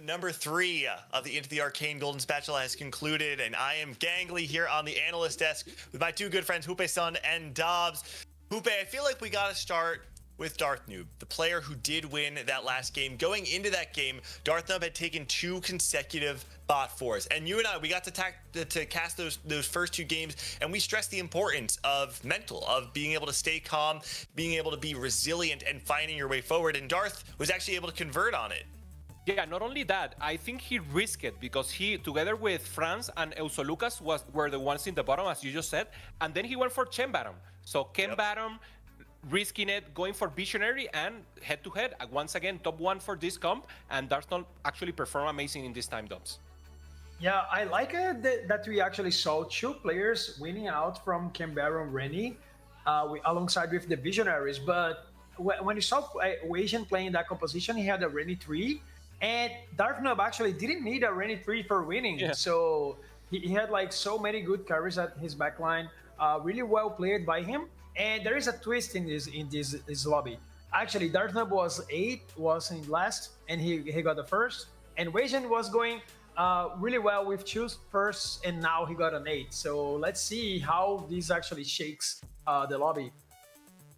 Number 3 of the Into the Arcane Golden Spatula has concluded, and I am Gangly here on the analyst desk with my two good friends Jupeson and Dobz. Jupe, I feel like we got to start with Darthnub, the player who did win that last game. Going into that game, Darthnub had taken 2 consecutive bot 4s, and you and I, we got to cast those first 2 games, and we stressed the importance of mental, of being able to stay calm, being able to be resilient, and finding your way forward. And Darth was actually able to convert on it. Yeah, not only that, I think he risked it because he, together with Franz and Eusolucas, were the ones in the bottom, as you just said, and then he went for Chem Baron. So Chem Baron, risking it, going for Visionary, and head-to-head, once again, top 1 for this comp, and Darthnub actually performed amazing in this time, Dobz. Yeah, I like that we actually saw 2 players winning out from Chem Baron Rennie alongside with the Visionaries, but when you saw Asian playing that composition, he had a Rennie 3, and Darthnub actually didn't need a Rennie 3 for winning. Yeah. So he had like so many good carries at his backline. really well played by him. And there is a twist in this lobby. Actually, Dartnub was in last, and he got the first. And Weijen was going really well with two firsts, and now he got an 8. So let's see how this actually shakes the lobby.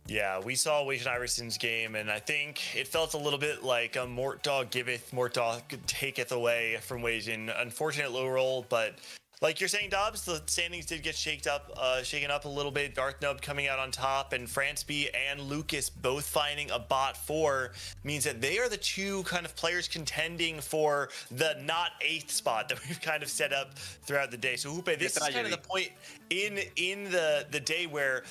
Yeah, we saw Weijen Iverson's game, and I think it felt a little bit like a Mort Dog giveth, Mort Dog taketh away from Weijen. Unfortunate low roll, but like you're saying, Dobz, the standings did get shaken up a little bit. Darthnub coming out on top, and Franceby and Lucas both finding a bot 4 means that they are the two kind of players contending for the not 8th spot that we've kind of set up throughout the day. So Jupe, this is kind of the point in the day where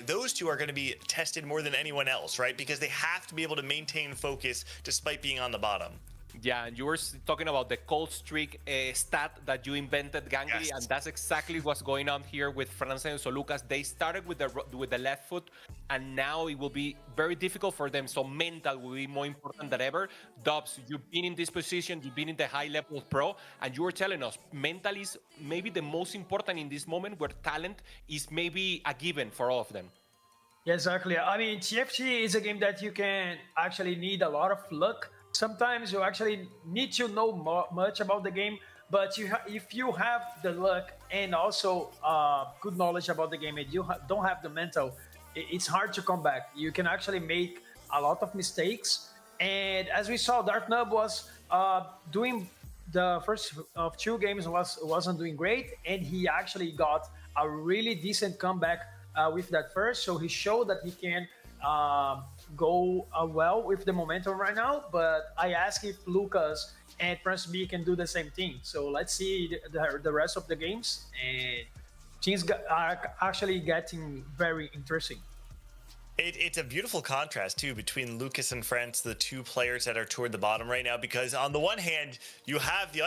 those two are going to be tested more than anyone else, right? Because they have to be able to maintain focus despite being on the bottom. Yeah, and you were talking about the cold streak stat that you invented, Gangly, and that's exactly what's going on here with France and Lucas. They started with the left foot, and now it will be very difficult for them. So mental will be more important than ever. Dobz, you've been in this position, you've been in the high level pro, and you were telling us mental is maybe the most important in this moment, where talent is maybe a given for all of them. Yeah, exactly. I mean, TFT is a game that you can actually need a lot of luck. Sometimes you actually need to know much about the game, but if you have the luck and also good knowledge about the game and you don't have the mental, it's hard to come back. You can actually make a lot of mistakes. And as we saw, Dartnub was doing the first of 2 games wasn't doing great, and he actually got a really decent comeback with that first. So he showed that he can go well with the momentum right now, but I ask if Lucas and Franceby can do the same thing. So let's see the rest of the games, and things are actually getting very interesting. It's a beautiful contrast too between Lucas and France, the two players that are toward the bottom right now, because on the one hand you have the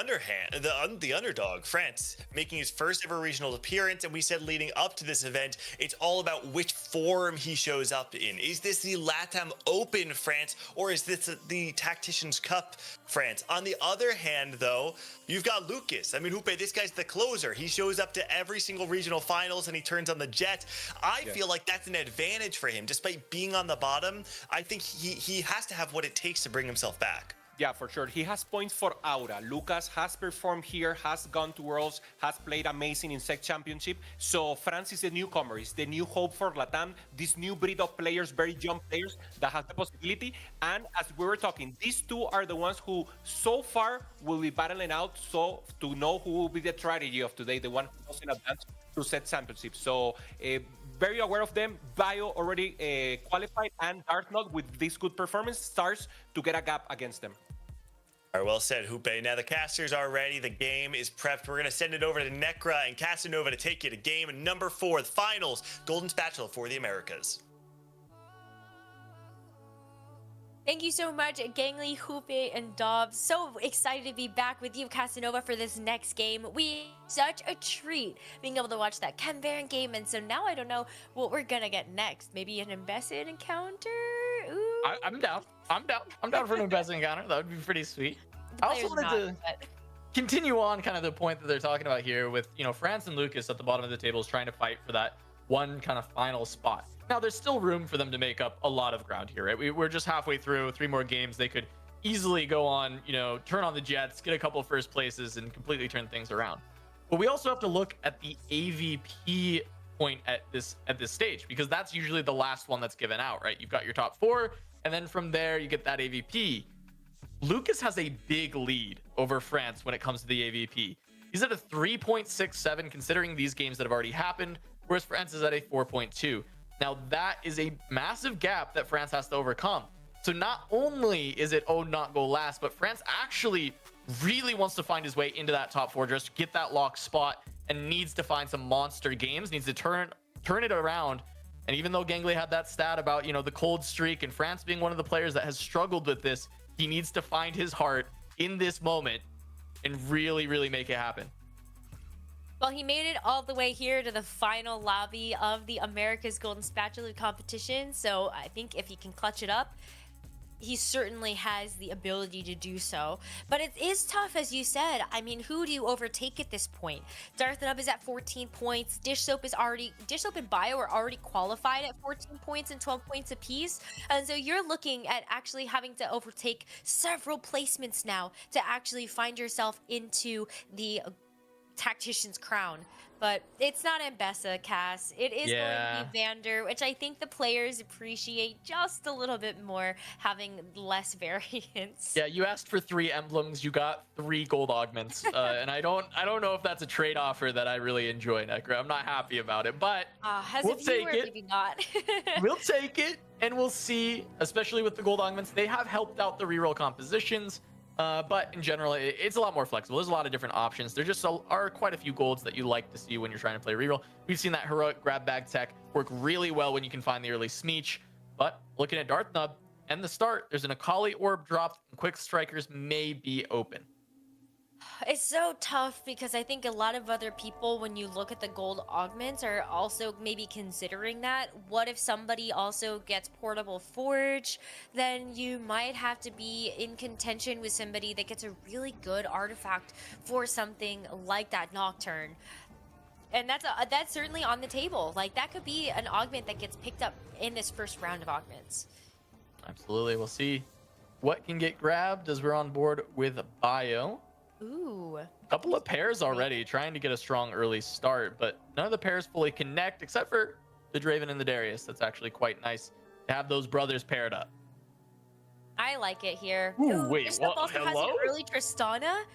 underdog France making his first ever regional appearance, and we said leading up to this event it's all about which form he shows up in. Is this the LATAM Open France, or is this the Tacticians Cup France? On the other hand though, you've got Lucas. I mean, Jupe, this guy's the closer. He shows up to every single regional finals and he turns on the jet. I feel like that's an advantage for him. Despite being on the bottom, I think he has to have what it takes to bring himself back. Yeah, for sure. He has points for aura. Lucas has performed here, has gone to Worlds, has played amazing in SEC Championship. So France is the newcomer. It's the new hope for LATAM. This new breed of players, very young players that have the possibility. And as we were talking, these two are the ones who so far will be battling out so to know who will be the strategy of today, the one who goes in advance to SEC Championship. So very aware of them. Bio already qualified, and Dartnod with this good performance starts to get a gap against them. All right, well said, Jupe. Now the casters are ready. The game is prepped. We're going to send it over to Nekkra and Casanova to take you to game number 4, the finals, Golden Spatula for the Americas. Thank you so much, Gangly, Jupe, and Dobz. So excited to be back with you, Casanova, for this next game. Such a treat being able to watch that Ken Baron game, and so now I don't know what we're gonna get next. Maybe an Embedded encounter? Ooh. I'm down. I'm down for an Embedded encounter. That would be pretty sweet. I also wanted to continue on kind of the point that they're talking about here with, France and Lucas at the bottom of the table is trying to fight for that one kind of final spot. Now, there's still room for them to make up a lot of ground here, right? We're just halfway through, 3 more games. They could easily go on, turn on the Jets, get a couple first places, and completely turn things around. But we also have to look at the AVP point at this stage, because that's usually the last one that's given out, right? You've got your top 4, and then from there you get that AVP. Lucas has a big lead over France when it comes to the AVP. He's at a 3.67 considering these games that have already happened, whereas France is at a 4.2. Now that is a massive gap that France has to overcome. So not only is it not go last, but France actually really wants to find his way into that top 4, just get that lock spot, and needs to find some monster games, needs to turn it around. And even though Gangley had that stat about, the cold streak and France being one of the players that has struggled with this, he needs to find his heart in this moment and really, really make it happen. Well, he made it all the way here to the final lobby of the America's Golden Spatula competition. So I think if he can clutch it up, he certainly has the ability to do so. But it is tough, as you said. I mean, who do you overtake at this point? Darthnub is at 14 points. Dish Soap and Bio are already qualified at 14 points and 12 points apiece. And so you're looking at actually having to overtake several placements now to actually find yourself into the Tactician's crown. But it's not Mbessa, Cass. It is going to be Vander, which I think the players appreciate just a little bit more, having less variance. Yeah, you asked for 3 emblems, you got 3 gold augments, and I don't know if that's a trade offer that I really enjoy, Nekkra. I'm not happy about it, but we'll take it. Maybe not. We'll take it, and we'll see. Especially with the gold augments, they have helped out the reroll compositions. But in general, it's a lot more flexible. There's a lot of different options. There just are quite a few golds that you like to see when you're trying to play reroll. We've seen that heroic grab bag tech work really well when you can find the early Smeech. But looking at Darthnub and the start, there's an Akali orb dropped, and quick strikers may be open. It's so tough because I think a lot of other people, when you look at the gold augments, are also maybe considering that. What if somebody also gets portable forge? Then you might have to be in contention with somebody that gets a really good artifact for something like that Nocturne. And that's certainly on the table. Like, that could be an augment that gets picked up in this first round of augments. Absolutely. We'll see what can get grabbed as we're on board with Bio. Ooh. A couple of pairs already trying to get a strong early start, but none of the pairs fully connect except for the Draven and the Darius. That's actually quite nice to have those brothers paired up. I like it here. Ooh, wait, Bishop what? also has Hello? an early Tristana.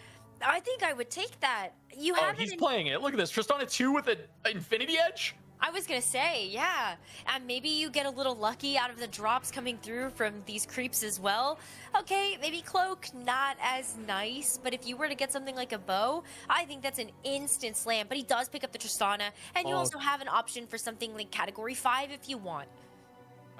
I think I would take that. You have he's playing it. Look at this. Tristana 2 with an Infinity Edge. I was gonna say, yeah. And maybe you get a little lucky out of the drops coming through from these creeps as well. Okay, maybe Cloak, not as nice, but if you were to get something like a bow, I think that's an instant slam. But he does pick up the Tristana, and you also have an option for something like Category 5 if you want.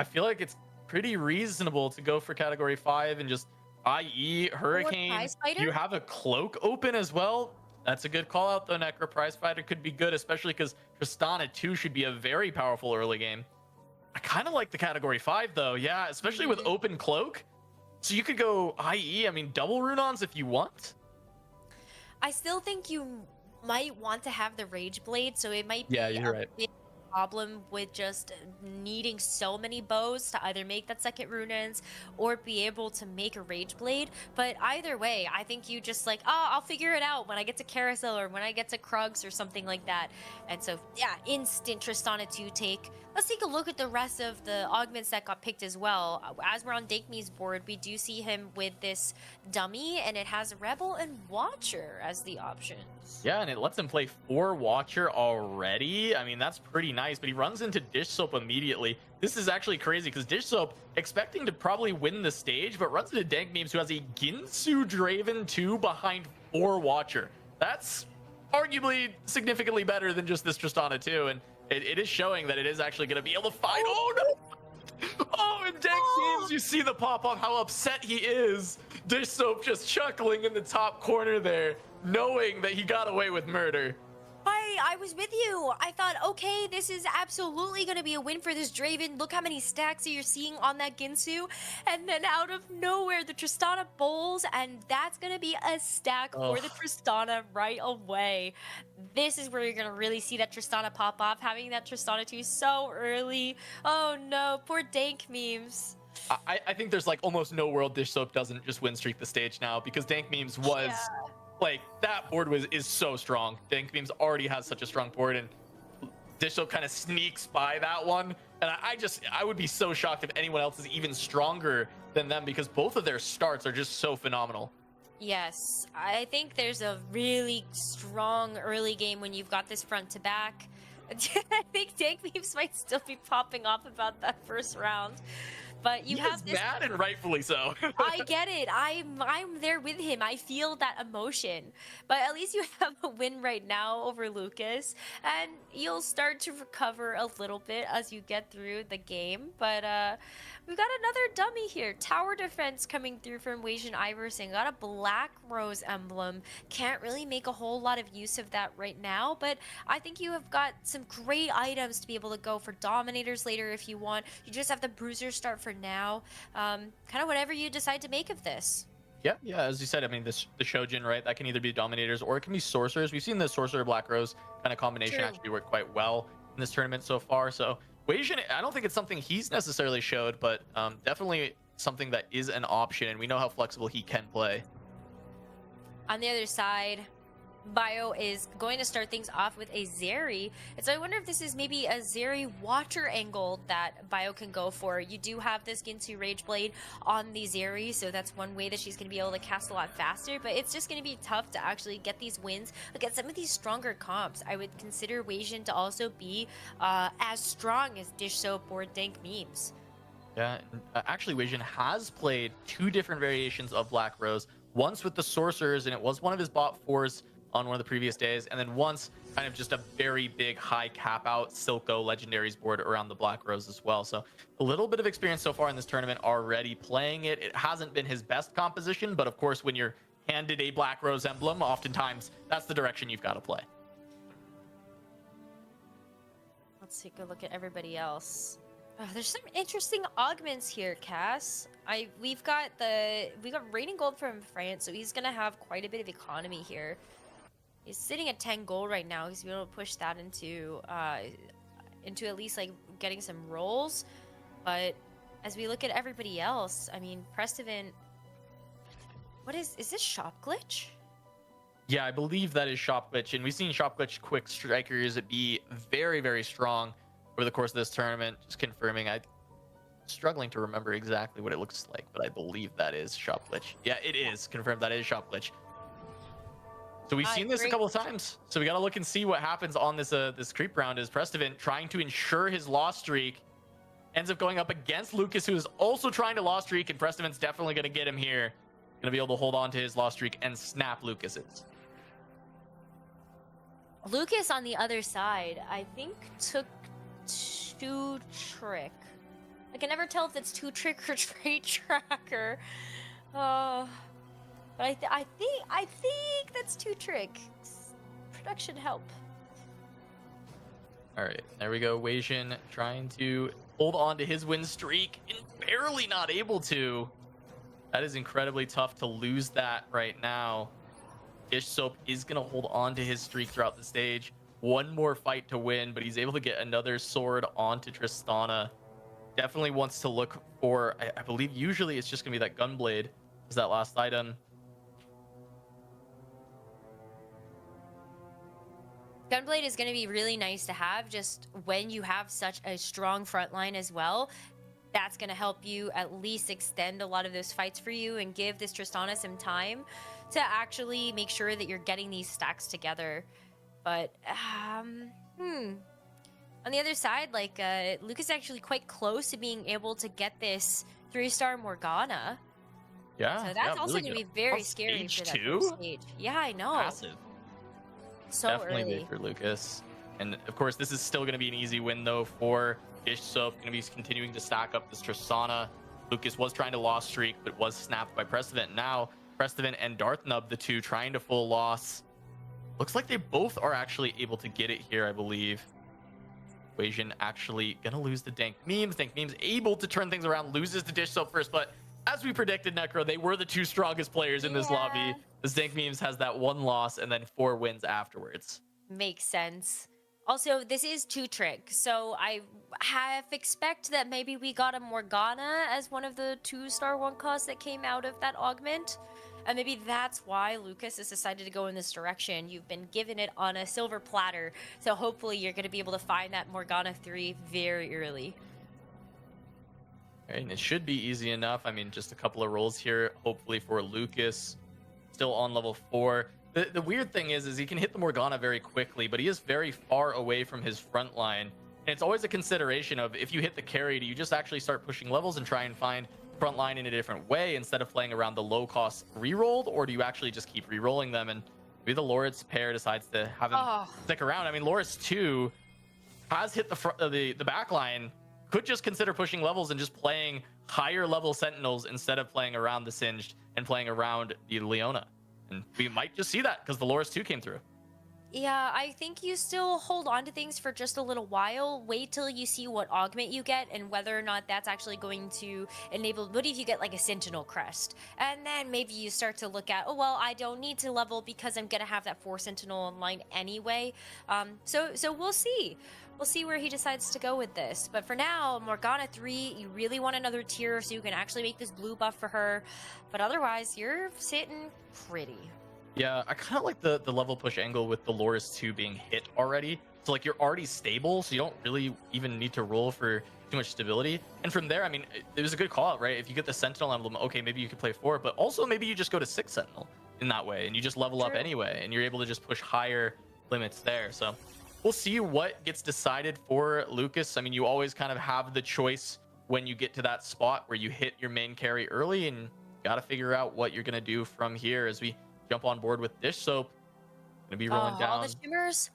I feel like it's pretty reasonable to go for Category 5 and just IE Hurricane. You have a Cloak open as well. That's a good call out though, Nekkra. Prize Fighter could be good, especially because Tristana 2 should be a very powerful early game. I kind of like the Category 5 though, yeah, especially with open Cloak. So you could go IE, I mean, double Runons if you want. I still think you might want to have the Rage Blade, so it might be you're right. big problem with just needing so many bows to either make that second Runins or be able to make a Rage Blade. But either way, I think you just like, oh, I'll figure it out when I get to Carousel or when I get to Krugs or something like that. And so, yeah, instant Tristana 2 take. Let's take a look at the rest of the augments that got picked as well. As we're on Dankme's board, we do see him with this dummy, and it has Rebel and Watcher as the options. Yeah, and it lets him play 4 Watcher already. I mean, that's pretty nice, but he runs into Dish Soap immediately. This is actually crazy because Dish Soap, expecting to probably win the stage, but runs into Dank Memes, who has a Ginsu Draven 2 behind 4 Watcher. That's arguably significantly better than just this Tristana 2, and it is showing that it is actually going to be able to fight. Oh, no! Oh, and Dank Memes, you see the pop-up, how upset he is. Dish Soap just chuckling in the top corner there, knowing that he got away with murder. I was with you. I thought, okay, this is absolutely going to be a win for this Draven. Look how many stacks you're seeing on that Ginsu. And then out of nowhere, the Tristana bowls, and that's going to be a stack for the Tristana right away. This is where you're going to really see that Tristana pop off, having that Tristana 2 so early. Oh no, poor Dank Memes. I think there's like almost no world Dish Soap doesn't just win streak the stage now, because Dank Memes was... Yeah. Like, that board is so strong. Dank Memes already has such a strong board, and Dish Soap kind of sneaks by that one. And I would be so shocked if anyone else is even stronger than them, because both of their starts are just so phenomenal. Yes, I think there's a really strong early game when you've got this front to back. I think Dank Memes might still be popping off about that first round. But you have this mad, and rightfully so. I get it. I'm there with him. I feel that emotion. But at least you have a win right now over Lucas, and you'll start to recover a little bit as you get through the game. But we've got another dummy here. Tower defense coming through from Wajan Iverson. Got a Black Rose emblem. Can't really make a whole lot of use of that right now, but I think you have got some great items to be able to go for Dominators later if you want. You just have the Bruiser start for for now. Kind of whatever you decide to make of this. Yeah, as you said, I mean, the Shojin, right? That can either be Dominators or it can be Sorcerers. We've seen the Sorcerer Black Rose kind of combination True. actually work quite well in this tournament so far. So Weijin, I don't think it's something he's necessarily showed, but definitely something that is an option, and we know how flexible he can play. On the other side, Bio is going to start things off with a Zeri. And so I wonder if this is maybe a Zeri Watcher angle that Bio can go for. You do have this Ginsu Rage Blade on the Zeri, so that's one way that she's going to be able to cast a lot faster, but it's just going to be tough to actually get these wins against some of these stronger comps. I would consider Weijin to also be as strong as Dish Soap or Dank Memes. Yeah, actually Weijin has played 2 different variations of Black Rose, once with the Sorcerers, and it was one of his bot 4s on one of the previous days, and then once kind of just a very big high cap out Silco Legendaries board around the Black Rose as well. So a little bit of experience so far in this tournament already playing it. It hasn't been his best composition, but of course when you're handed a Black Rose emblem, oftentimes that's the direction you've got to play. Let's take a look at everybody else. There's some interesting augments here, Cass. We've got Raining Gold from France, so he's gonna have quite a bit of economy here. He's sitting at 10 gold right now. He's able to push that into at least like getting some rolls. But as we look at everybody else, I mean, Prestivan. Is this shop glitch? Yeah, I believe that is shop glitch, and we've seen shop glitch quick strikers be very, very strong over the course of this tournament. Just confirming, I'm struggling to remember exactly what it looks like, but I believe that is shop glitch. Yeah, it is confirmed. That is shop glitch. So we've seen this a couple of times. So we got to look and see what happens on this this creep round. Is Prestivan trying to ensure his loss streak, ends up going up against Lucas, who is also trying to loss streak, and Prestivan's definitely going to get him here. Going to be able to hold on to his loss streak and snap Lucas's. Lucas on the other side, I think, took 2 trick. I can never tell if it's 2 trick or trade tracker. But I think that's 2 trick. Production help. All right, there we go. Weijin trying to hold on to his win streak and barely not able to. That is incredibly tough to lose that right now. Dish Soap is going to hold on to his streak throughout the stage. One more fight to win, but he's able to get another sword onto Tristana. Definitely wants to look for, I believe usually it's just going to be that Gunblade is that last item. Gunblade is going to be really nice to have just when you have such a strong front line as well. That's going to help you at least extend a lot of those fights for you and give this Tristana some time to actually make sure that you're getting these stacks together. But, on the other side, like, Lucas is actually quite close to being able to get this 3-star Morgana. Yeah. So that's also really going to good. be very On scary stage for that 2? first stage. Yeah, I know. Massive. So Definitely early. big for Lucas. And of course, this is still going to be an easy win though for Dish Soap. Going to be continuing to stack up this Tristana. Lucas was trying to loss streak, but was snapped by Prestivan. Now, Prestivan and Darthnub, the 2 trying to full loss. Looks like they both are actually able to get it here, I believe. Weijin actually going to lose the Dank Memes. Dank Memes able to turn things around, loses to Dish Soap first, but as we predicted, Nekkra, they were the 2 strongest players in this lobby. This Dank Memes has that 1 loss and then 4 wins afterwards. Makes sense. Also, this is 2 trick, so I expect that maybe we got a Morgana as one of the 2-star 1 costs that came out of that augment. And maybe that's why Lucas has decided to go in this direction. You've been given it on a silver platter, so hopefully you're going to be able to find that Morgana 3 very early. And it should be easy enough. I mean, just a couple of rolls here, hopefully for Lucas. Still on level 4. The weird thing is he can hit the Morgana very quickly, but he is very far away from his front line. And it's always a consideration of if you hit the carry, do you just actually start pushing levels and try and find front line in a different way instead of playing around the low cost rerolled, or do you actually just keep rerolling them? And maybe the Loris pair decides to have him stick around. I mean, Loris 2 has hit the back line. Could just consider pushing levels and just playing higher level Sentinels instead of playing around the Singed and playing around the Leona. And we might just see that because the Loris 2 came through. Yeah, I think you still hold on to things for just a little while. Wait till you see what augment you get and whether or not that's actually going to enable. What if you get like a Sentinel crest? And then maybe you start to look at, oh, well, I don't need to level because I'm going to have that 4 Sentinel online anyway. So we'll see. We'll see where he decides to go with this. But for now, Morgana 3, you really want another tier so you can actually make this blue buff for her. But otherwise, you're sitting pretty. Yeah, I kind of like the level push angle with the Loris 2 being hit already. So like you're already stable, so you don't really even need to roll for too much stability. And from there, I mean, it was a good call out, right? If you get the Sentinel emblem, okay, maybe you could play 4, but also maybe you just go to 6 Sentinel in that way, and you just level up anyway, and you're able to just push higher limits there. So we'll see what gets decided for Lucas. I mean, you always kind of have the choice when you get to that spot where you hit your main carry early, and got to figure out what you're going to do from here as we jump on board with Dish Soap. Gonna be rolling down. All the shimmers.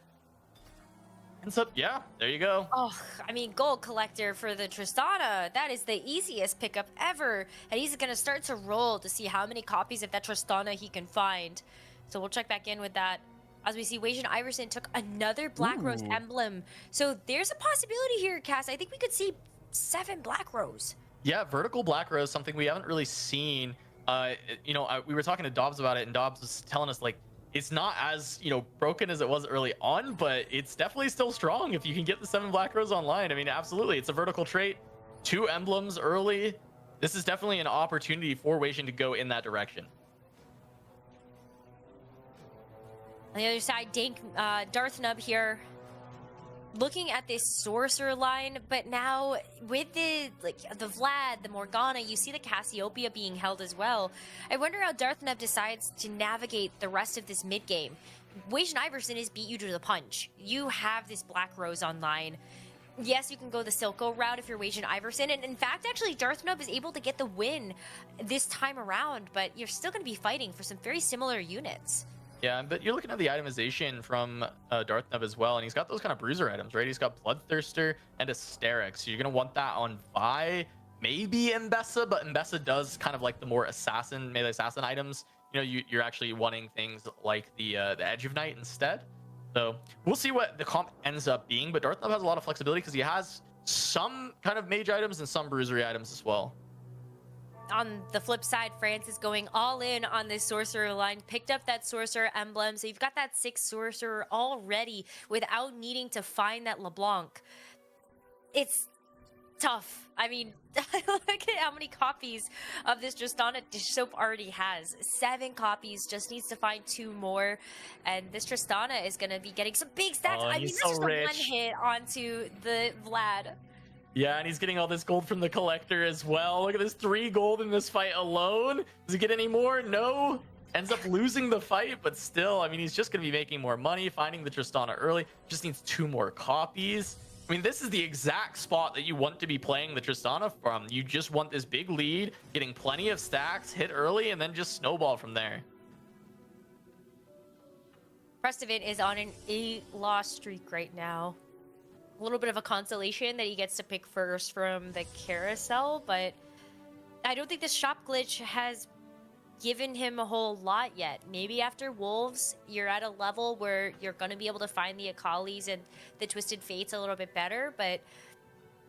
Ends up, yeah, there you go. Oh, I mean, gold collector for the Tristana. That is the easiest pickup ever. And he's gonna start to roll to see how many copies of that Tristana he can find. So we'll check back in with that. As we see, Wajan Iverson took another Black Rose emblem. So there's a possibility here, Cass. I think we could see 7 Black Rose. Yeah, vertical Black Rose, something we haven't really seen. We were talking to Dobz about it, and Dobz was telling us like it's not as broken as it was early on, but it's definitely still strong if you can get the 7 Black Rose online. I mean, absolutely, it's a vertical trait, 2 emblems early. This is definitely an opportunity for Wajan to go in that direction. On the other side, Darth Nub here, looking at this sorcerer line, but now with the Vlad, the Morgana, you see the Cassiopeia being held as well. I wonder how Darth Nub decides to navigate the rest of this mid game. Wajan Iverson has beat you to the punch. You have this Black Rose online. Yes, you can go the Silco route if you're Wajan Iverson, and in fact, actually, Darth Nub is able to get the win this time around, but you're still going to be fighting for some very similar units. Yeah, but you're looking at the itemization from Darth Nub as well, and he's got those kind of bruiser items, right? He's got Bloodthirster and a Asterix, so you're going to want that on Vi, maybe Mbessa, but Mbessa does kind of like the more melee assassin items. You're actually wanting things like the Edge of Night instead. So we'll see what the comp ends up being, but Darth Nub has a lot of flexibility because he has some kind of mage items and some bruisery items as well. On the flip side, France is going all in on this sorcerer line, picked up that sorcerer emblem, so you've got that 6 sorcerer already without needing to find that LeBlanc. It's tough. I mean, look at how many copies of this Tristana Dish Soap already has. 7 copies, just needs to find 2 more, and this Tristana is going to be getting some big stats. I mean, that's so just rich. a 1 hit onto the Vlad. Yeah, and he's getting all this gold from the collector as well. Look at this, 3 gold in this fight alone. Does he get any more? No. Ends up losing the fight, but still, I mean, he's just going to be making more money, finding the Tristana early. Just needs 2 more copies. I mean, this is the exact spot that you want to be playing the Tristana from. You just want this big lead, getting plenty of stacks, hit early, and then just snowball from there. Prestovin is on an 8-loss streak right now. A little bit of a consolation that he gets to pick first from the carousel, but I don't think the shop glitch has given him a whole lot yet. Maybe after Wolves, you're at a level where you're going to be able to find the Akalis and the Twisted Fates a little bit better, but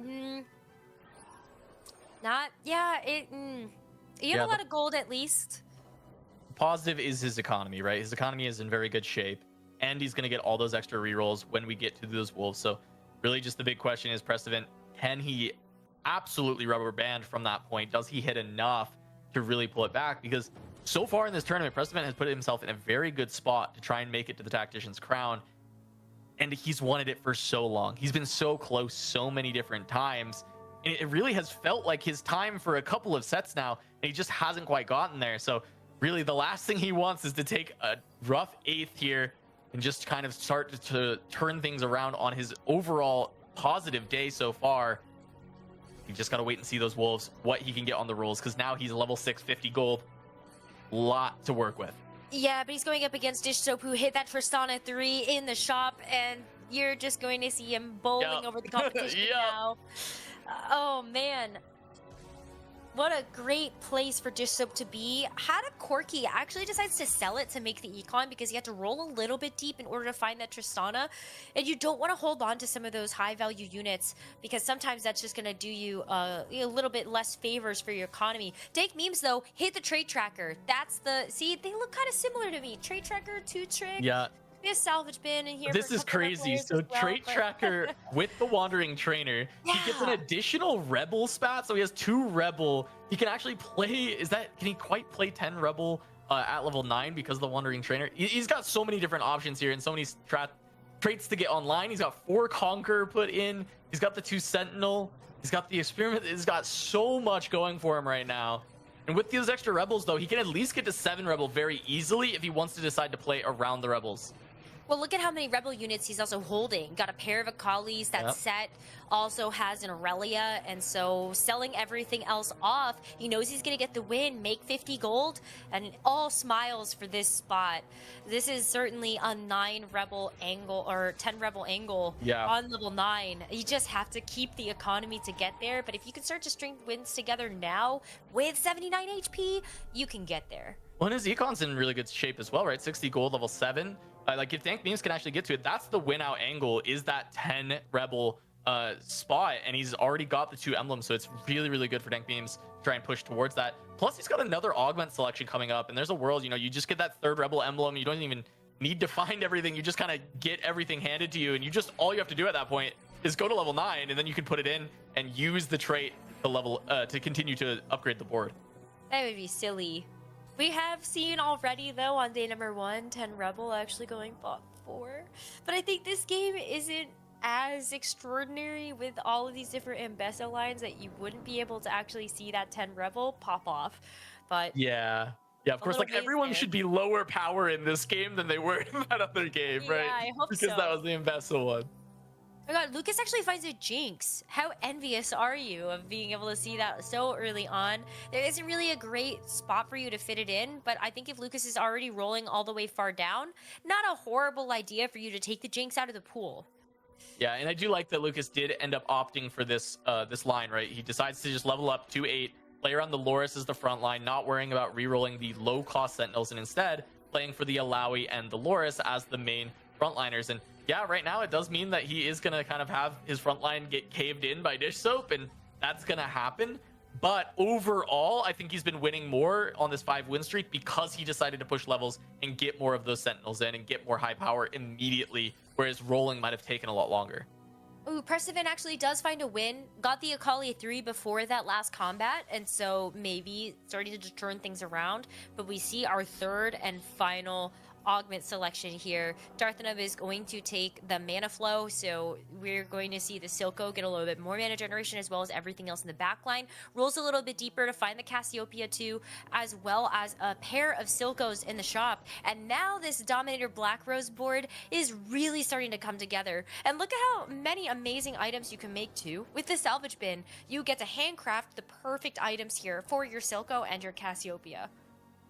you have a lot of gold at least. Positive is his economy, right? His economy is in very good shape, and he's going to get all those extra rerolls when we get to those Wolves. So really just the big question is, Prestovin, can he absolutely rubber band from that point? Does he hit enough to really pull it back? Because so far in this tournament, Prestovin has put himself in a very good spot to try and make it to the Tactician's Crown. And he's wanted it for so long. He's been so close so many different times. And it really has felt like his time for a couple of sets now, and he just hasn't quite gotten there. So really the last thing he wants is to take a rough 8th here and just kind of start to turn things around on his overall positive day so far. You just got to wait and see those Wolves, what he can get on the rolls, because now he's level 6, 50 gold. Lot to work with. Yeah, but he's going up against Dish Soap, who hit that Tristana 3 in the shop, and you're just going to see him bowling over the competition now. Oh, man. what a great place for Dish Soap to be. Had a Corki actually decides to sell it to make the econ because he had to roll a little bit deep in order to find that Tristana. And you don't want to hold on to some of those high value units because sometimes that's just going to do you a little bit less favors for your economy. Dank Memes, though, hit the trade tracker. That's the... See, they look kind of similar to me. Trade tracker, 2-trick. Yeah. We have salvage bin in here. This is crazy. So trait tracker with the wandering trainer, he gets an additional rebel spat. So he has 2 rebel. He can actually play. Can he quite play 10 rebel at level 9 because of the wandering trainer? He's got so many different options here and so many traits to get online. He's got 4 conquer put in. He's got the 2 sentinel. He's got the experiment. He's got so much going for him right now. And with these extra rebels, though, he can at least get to 7 rebel very easily if he wants to decide to play around the rebels. Well, look at how many rebel units he's also holding. Got a pair of Akalis. That set also has an Aurelia, and so selling everything else off, he knows he's gonna get the win, make 50 gold, and all smiles for this spot. This is certainly a 9 rebel angle or 10 rebel angle on level 9. You just have to keep the economy to get there, but if you can start to string wins together now with 79 HP, you can get there. Well, and his econ's in really good shape as well, right? 60 gold, level 7. Like, if Dank Memes can actually get to it, that's the win out angle, is that 10 rebel spot, and he's already got the 2 emblems, so it's really, really good for Dank Memes to try and push towards that. Plus, he's got another augment selection coming up, and there's a world, you know, you just get that 3rd rebel emblem, you don't even need to find everything, you just kind of get everything handed to you, and all you have to do at that point is go to level 9, and then you can put it in and use the trait to level to continue to upgrade the board. That would be silly. We have seen already, though, on day number 1, 10 Rebel actually going bot 4. But I think this game isn't as extraordinary with all of these different Ambessa lines that you wouldn't be able to actually see that 10 Rebel pop off. But yeah, of course, like, everyone should be lower power in this game than they were in that other game, right? Yeah, I hope because that was the Ambessa one. Oh my god, Lucas actually finds a Jinx. How envious are you of being able to see that so early on? There isn't really a great spot for you to fit it in, but I think if Lucas is already rolling all the way far down, not a horrible idea for you to take the Jinx out of the pool. Yeah, and I do like that Lucas did end up opting for this this line, right? He decides to just level up to 8, play around the Loris as the front line, not worrying about re-rolling the low-cost Sentinels, and instead playing for the Alawi and the Loris as the main frontliners. And yeah, right now it does mean that he is going to kind of have his front line get caved in by Dish Soap, and that's going to happen. But overall, I think he's been winning more on this 5-win streak because he decided to push levels and get more of those Sentinels in and get more high power immediately, whereas rolling might have taken a lot longer. Ooh, Percivan actually does find a win. Got the Akali 3 before that last combat, and so maybe starting to turn things around. But we see our 3rd and final augment selection here. Darthanub is going to take the mana flow, so we're going to see the Silco get a little bit more mana generation as well as everything else in the backline. Rolls a little bit deeper to find the Cassiopeia too, as well as a pair of Silcos in the shop. And now this Dominator Black Rose board is really starting to come together. And look at how many amazing items you can make too. With the salvage bin, you get to handcraft the perfect items here for your Silco and your Cassiopeia.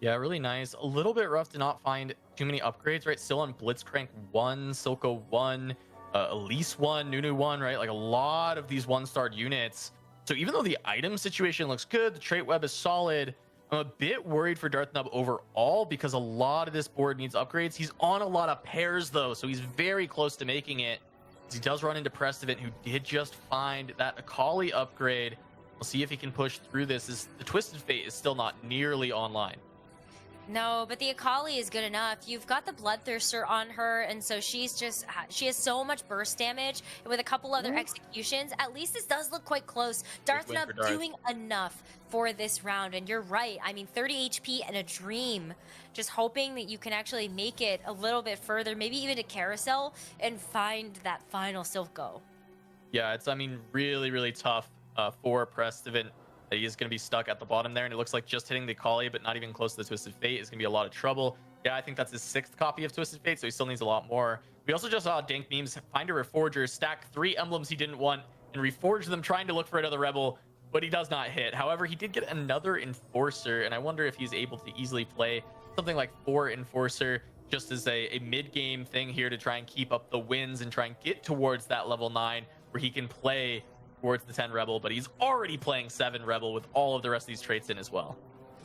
Yeah, really nice. A little bit rough to not find too many upgrades, right? Still on Blitzcrank 1, Silco 1, Elise 1, Nunu 1, right? Like a lot of these 1-star units. So even though the item situation looks good, the trait web is solid, I'm a bit worried for Darthanub overall because a lot of this board needs upgrades. He's on a lot of pairs though, so he's very close to making it. He does run into Prestivant, who did just find that Akali upgrade. We'll see if he can push through this. The Twisted Fate is still not nearly online. No, but the Akali is good enough. You've got the Bloodthirster on her, and so she has so much burst damage. And with a couple other executions, at least this does look quite close. Darthanub doing enough for this round, and you're right. I mean, 30 HP and a dream. Just hoping that you can actually make it a little bit further, maybe even to Carousel, and find that final Silco. Yeah, it's, I mean, really, really tough for Prestivant. He is going to be stuck at the bottom there, and it looks like just hitting the Akali, but not even close to the Twisted Fate, is going to be a lot of trouble. Yeah, I think that's his 6th copy of Twisted Fate, so he still needs a lot more. We also just saw Dank Memes find a Reforger, stack 3 emblems he didn't want, and reforge them trying to look for another Rebel, but he does not hit. However, he did get another Enforcer, and I wonder if he's able to easily play something like 4 Enforcer just as a mid-game thing here to try and keep up the wins and try and get towards that level 9 where he can play towards the 10 Rebel, but he's already playing 7 Rebel with all of the rest of these traits in as well.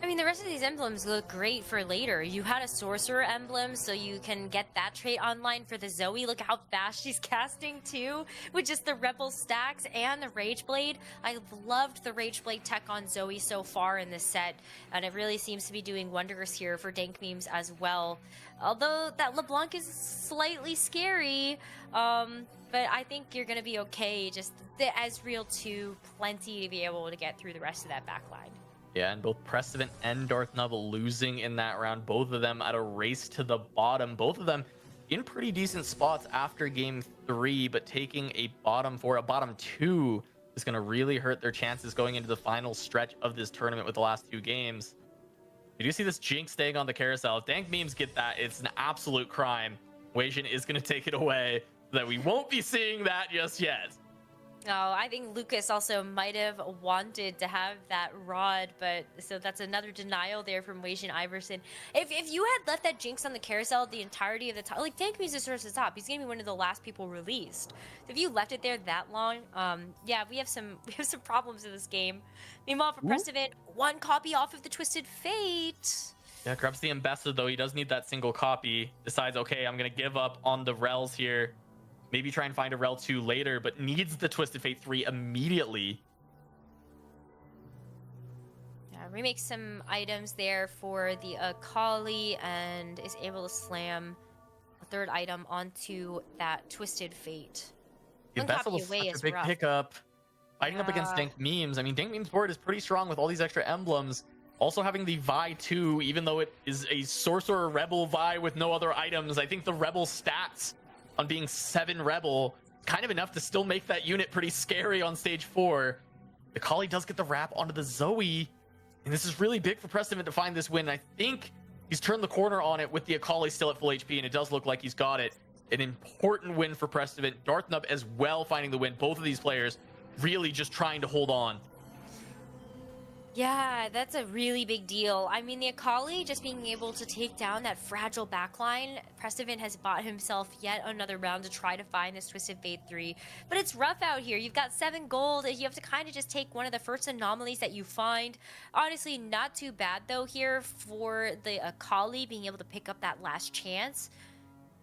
I mean, the rest of these emblems look great for later. You had a Sorcerer emblem, so you can get that trait online for the Zoe. Look how fast she's casting, too, with just the Rebel stacks and the Rage Blade. I've loved the Rage Blade tech on Zoe so far in this set, and it really seems to be doing wonders here for Dank Memes as well. Although that LeBlanc is slightly scary, but I think you're going to be okay. Just the Ezreal 2, plenty to be able to get through the rest of that backline. Yeah, and both Precedent and Darth Nub losing in that round. Both of them at a race to the bottom. Both of them in pretty decent spots after game 3, but taking a bottom 4, a bottom 2 is going to really hurt their chances going into the final stretch of this tournament with the last 2 games. You do see this Jinx staying on the carousel. If Dank Memes get that, it's an absolute crime. Weijin is going to take it away, so that we won't be seeing that just yet. Oh, I think Lucas also might have wanted to have that rod, but so that's another denial there from Weijin Iverson. If you had left that Jinx on the carousel the entirety of the time, like Dank Memes is towards the top, he's gonna be one of the last people released. So if you left it there that long, yeah, we have some problems in this game. Meanwhile, for Precedent, 1 copy off of the Twisted Fate. Yeah, grabs the Ambassador though. He does need that single copy. Decides, okay, I'm gonna give up on the Rels here. Maybe try and find a Rel 2 later, but needs the Twisted Fate 3 immediately. Yeah, remakes some items there for the Akali and is able to slam a 3rd item onto that Twisted Fate. The Ambassador was such a big pickup. Fighting up against Dank Memes. I mean, Dank Memes' board is pretty strong with all these extra emblems. Also having the Vi 2, even though it is a Sorcerer Rebel Vi with no other items, I think the Rebel stats on being 7 Rebel, kind of enough to still make that unit pretty scary on stage 4. The Kali does get the wrap onto the Zoe, and this is really big for Precedent to find this win. I think he's turned the corner on it with the Akali still at full HP, and it does look like he's got it. An important win for Precedent. Darth Nub as well finding the win. Both of these players really just trying to hold on. Yeah, that's a really big deal. I mean, the Akali just being able to take down that fragile backline. Precedent has bought himself yet another round to try to find this Twisted Fate 3. But it's rough out here. You've got 7 gold. You have to kind of just take one of the first anomalies that you find. Honestly, not too bad, though, here for the Akali being able to pick up that last chance.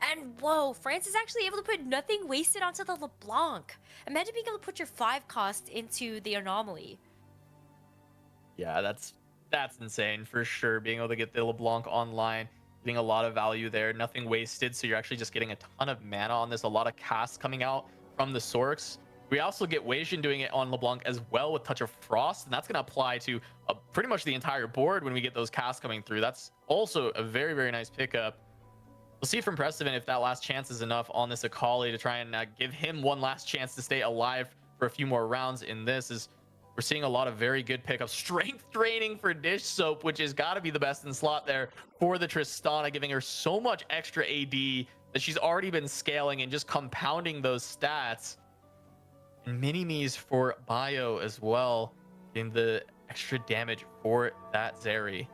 And whoa, France is actually able to put nothing wasted onto the LeBlanc. Imagine being able to put your 5 cost into the anomaly. Yeah, that's insane for sure. Being able to get the LeBlanc online, getting a lot of value there, nothing wasted. So you're actually just getting a ton of mana on this, a lot of casts coming out from the Sorks. We also get Weijin doing it on LeBlanc as well with Touch of Frost, and that's going to apply to pretty much the entire board when we get those casts coming through. That's also a very, very nice pickup. We'll see from Precedent if that last chance is enough on this Akali to try and give him one last chance to stay alive for a few more rounds in this. We're seeing a lot of very good pickups. Strength draining for Dish Soap, which has got to be the best in slot there for the Tristana, giving her so much extra AD that she's already been scaling and just compounding those stats. And Mini-Me's for Bio as well, in the extra damage for that Zeri.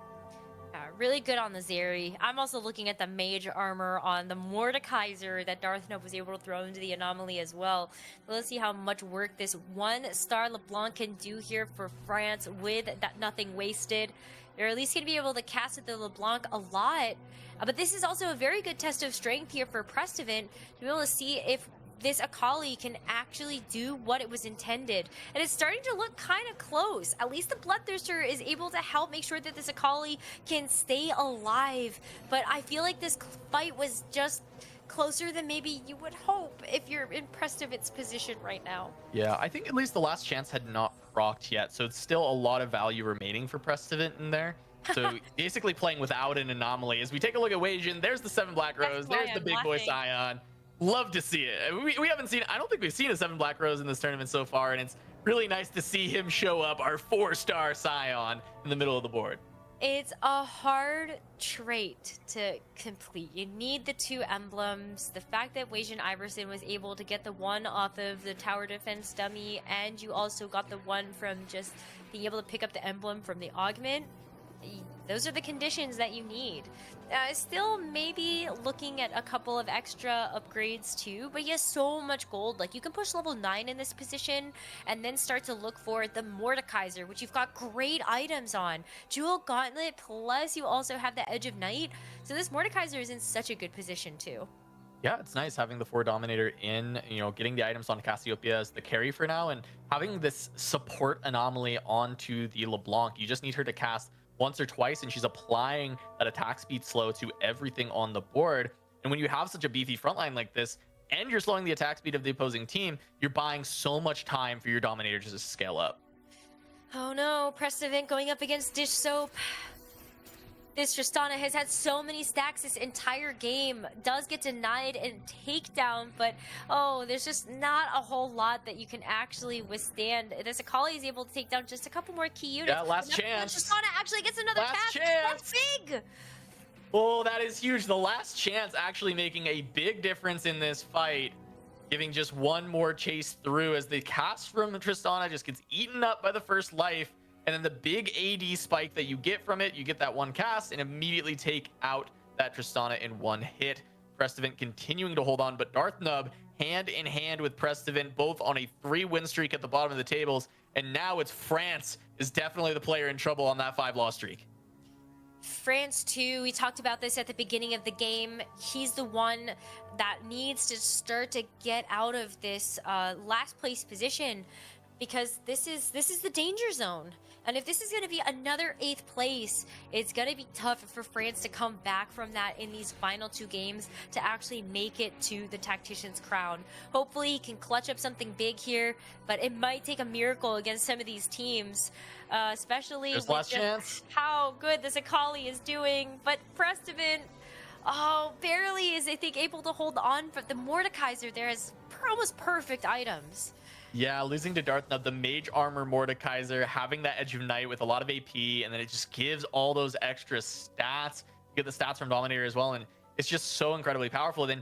Really good on the Zeri. I'm also looking at the mage armor on the Mordekaiser that Darth Nub was able to throw into the anomaly as well. So let's see how much work this 1-star LeBlanc can do here for France with that nothing wasted. They're at least going to be able to cast with the LeBlanc a lot. But this is also a very good test of strength here for Precedent to be able to see if this Akali can actually do what it was intended. And it's starting to look kind of close. At least the Bloodthirster is able to help make sure that this Akali can stay alive. But I feel like this fight was just closer than maybe you would hope if you're in Precedent's position right now. Yeah, I think at least the last chance had not procced yet, so it's still a lot of value remaining for Precedent in there. So basically playing without an anomaly. As we take a look at Weijin, there's the 7 Black Rose, there's the big boy Scion. Love to see it. We haven't seen, I don't think we've seen a 7 Black Rose in this tournament so far, and it's really nice to see him show up, our 4-star Scion, in the middle of the board. It's a hard trait to complete. You need the 2 emblems. The fact that Weijin Iverson was able to get the 1 off of the tower defense dummy, and you also got the 1 from just being able to pick up the emblem from the augment. those are the conditions that you need. Still maybe looking at a couple of extra upgrades too, but he has so much gold. Like, you can push level 9 in this position and then start to look for the Mordekaiser, which you've got great items on. Jewel Gauntlet, plus you also have the Edge of Night. So this Mordekaiser is in such a good position too. Yeah, it's nice having the 4 Dominator in, getting the items on Cassiopeia as the carry for now, and having this support anomaly onto the LeBlanc. You just need her to cast once or twice, and she's applying that attack speed slow to everything on the board. And when you have such a beefy frontline like this, and you're slowing the attack speed of the opposing team, you're buying so much time for your Dominator just to scale up. Oh no, Prestivent going up against Dish Soap. This Tristana has had so many stacks this entire game, does get denied and takedown, but there's just not a whole lot that you can actually withstand. This Akali is able to take down just a couple more key units. Yeah, last chance. Tristana actually gets another Last cast. chance. That's big. Oh, that is huge. The last chance actually making a big difference in this fight, giving just one more chase through as the cast from Tristana just gets eaten up by the first life. And then the big AD spike that you get from it, you get that one cast and immediately take out that Tristana in one hit. Prestivent continuing to hold on, but Darth Nub hand in hand with Prestivent, both on a 3-win streak at the bottom of the tables. And now it's France is definitely the player in trouble on that 5-loss streak. France too, we talked about this at the beginning of the game. He's the one that needs to start to get out of this last place position, because this is the danger zone. And if this is going to be another 8th place, it's going to be tough for France to come back from that in these final 2 games to actually make it to the Tactician's Crown. Hopefully he can clutch up something big here, but it might take a miracle against some of these teams, especially with last chance. How good this Akali is doing. But Prestivent, barely is, I think, able to hold on, but the Mordekaiser there is almost perfect items. Yeah, losing to Darth Nub, the mage armor Mordekaiser, having that Edge of Night with a lot of AP, and then it just gives all those extra stats. You get the stats from Dominator as well, and it's just so incredibly powerful. Then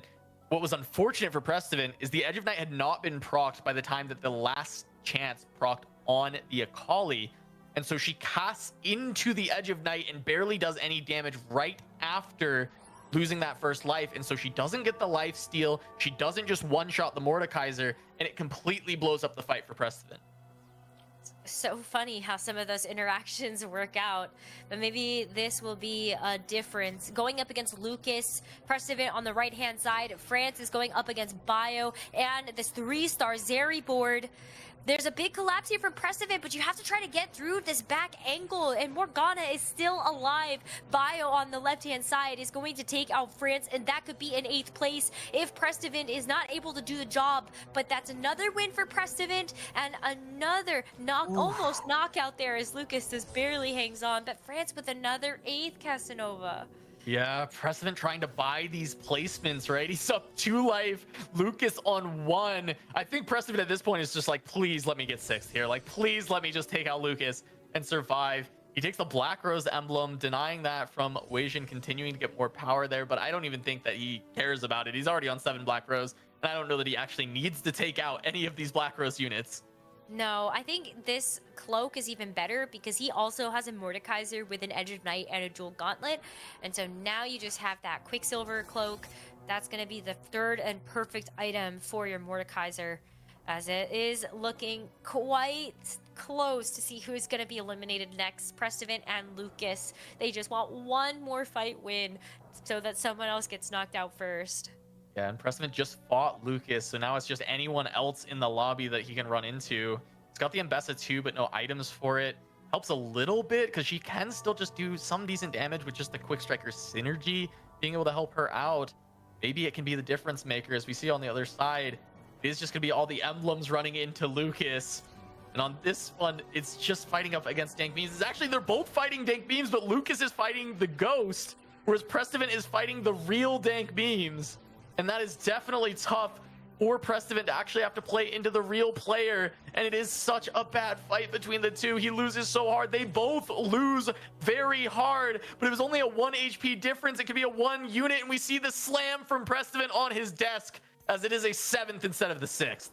what was unfortunate for Prestivent is the Edge of Night had not been procced by the time that the last chance procced on the Akali. And so she casts into the Edge of Night and barely does any damage right after losing that first life. And so she doesn't get the life steal. She doesn't just one-shot the Mordekaiser, and it completely blows up the fight for Prestivent. So funny how some of those interactions work out, but maybe this will be a difference. Going up against Lucas, Prestivent on the right-hand side. France is going up against Bio and this 3-star Zeri board. There's a big collapse here from Prestivent, but you have to try to get through this back angle, and Morgana is still alive. Bio on the left-hand side is going to take out France, and that could be in 8th place if Prestivent is not able to do the job. But that's another win for Prestivent, and another almost knockout there as Lucas just barely hangs on. But France with another 8th Casanova. Yeah, Prestivent trying to buy these placements, right? He's up 2 life, Lucas on 1. I think Prestivent at this point is just like, please let me get 6th here. Like, please let me just take out Lucas and survive. He takes the Black Rose emblem, denying that from Weijin, continuing to get more power there, but I don't even think that he cares about it. He's already on 7 Black Rose, and I don't know that he actually needs to take out any of these Black Rose units. No, I think this cloak is even better because he also has a Mordekaiser with an Edge of Night and a Jewel Gauntlet. And so now you just have that Quicksilver cloak. That's going to be the 3rd and perfect item for your Mordekaiser, as it is looking quite close to see who's going to be eliminated next. Prestivent and Lucas, they just want one more fight win so that someone else gets knocked out first. Yeah, and Prestivent just fought Lucas, so now it's just anyone else in the lobby that he can run into. He's got the Mbessa too, but no items for it. Helps a little bit, because she can still just do some decent damage with just the Quick Striker synergy, being able to help her out. Maybe it can be the difference maker, as we see on the other side. It is just going to be all the emblems running into Lucas. And on this one, it's just fighting up against Dank Beams. It's actually, they're both fighting Dank Beams, but Lucas is fighting the Ghost, whereas Prestivent is fighting the real Dank Beams. And that is definitely tough for Prestivent to actually have to play into the real player. And it is such a bad fight between the two. He loses so hard. They both lose very hard, but it was only a 1 HP difference. It could be a 1 unit, and we see the slam from Prestivent on his desk as it is a 7th instead of the 6th.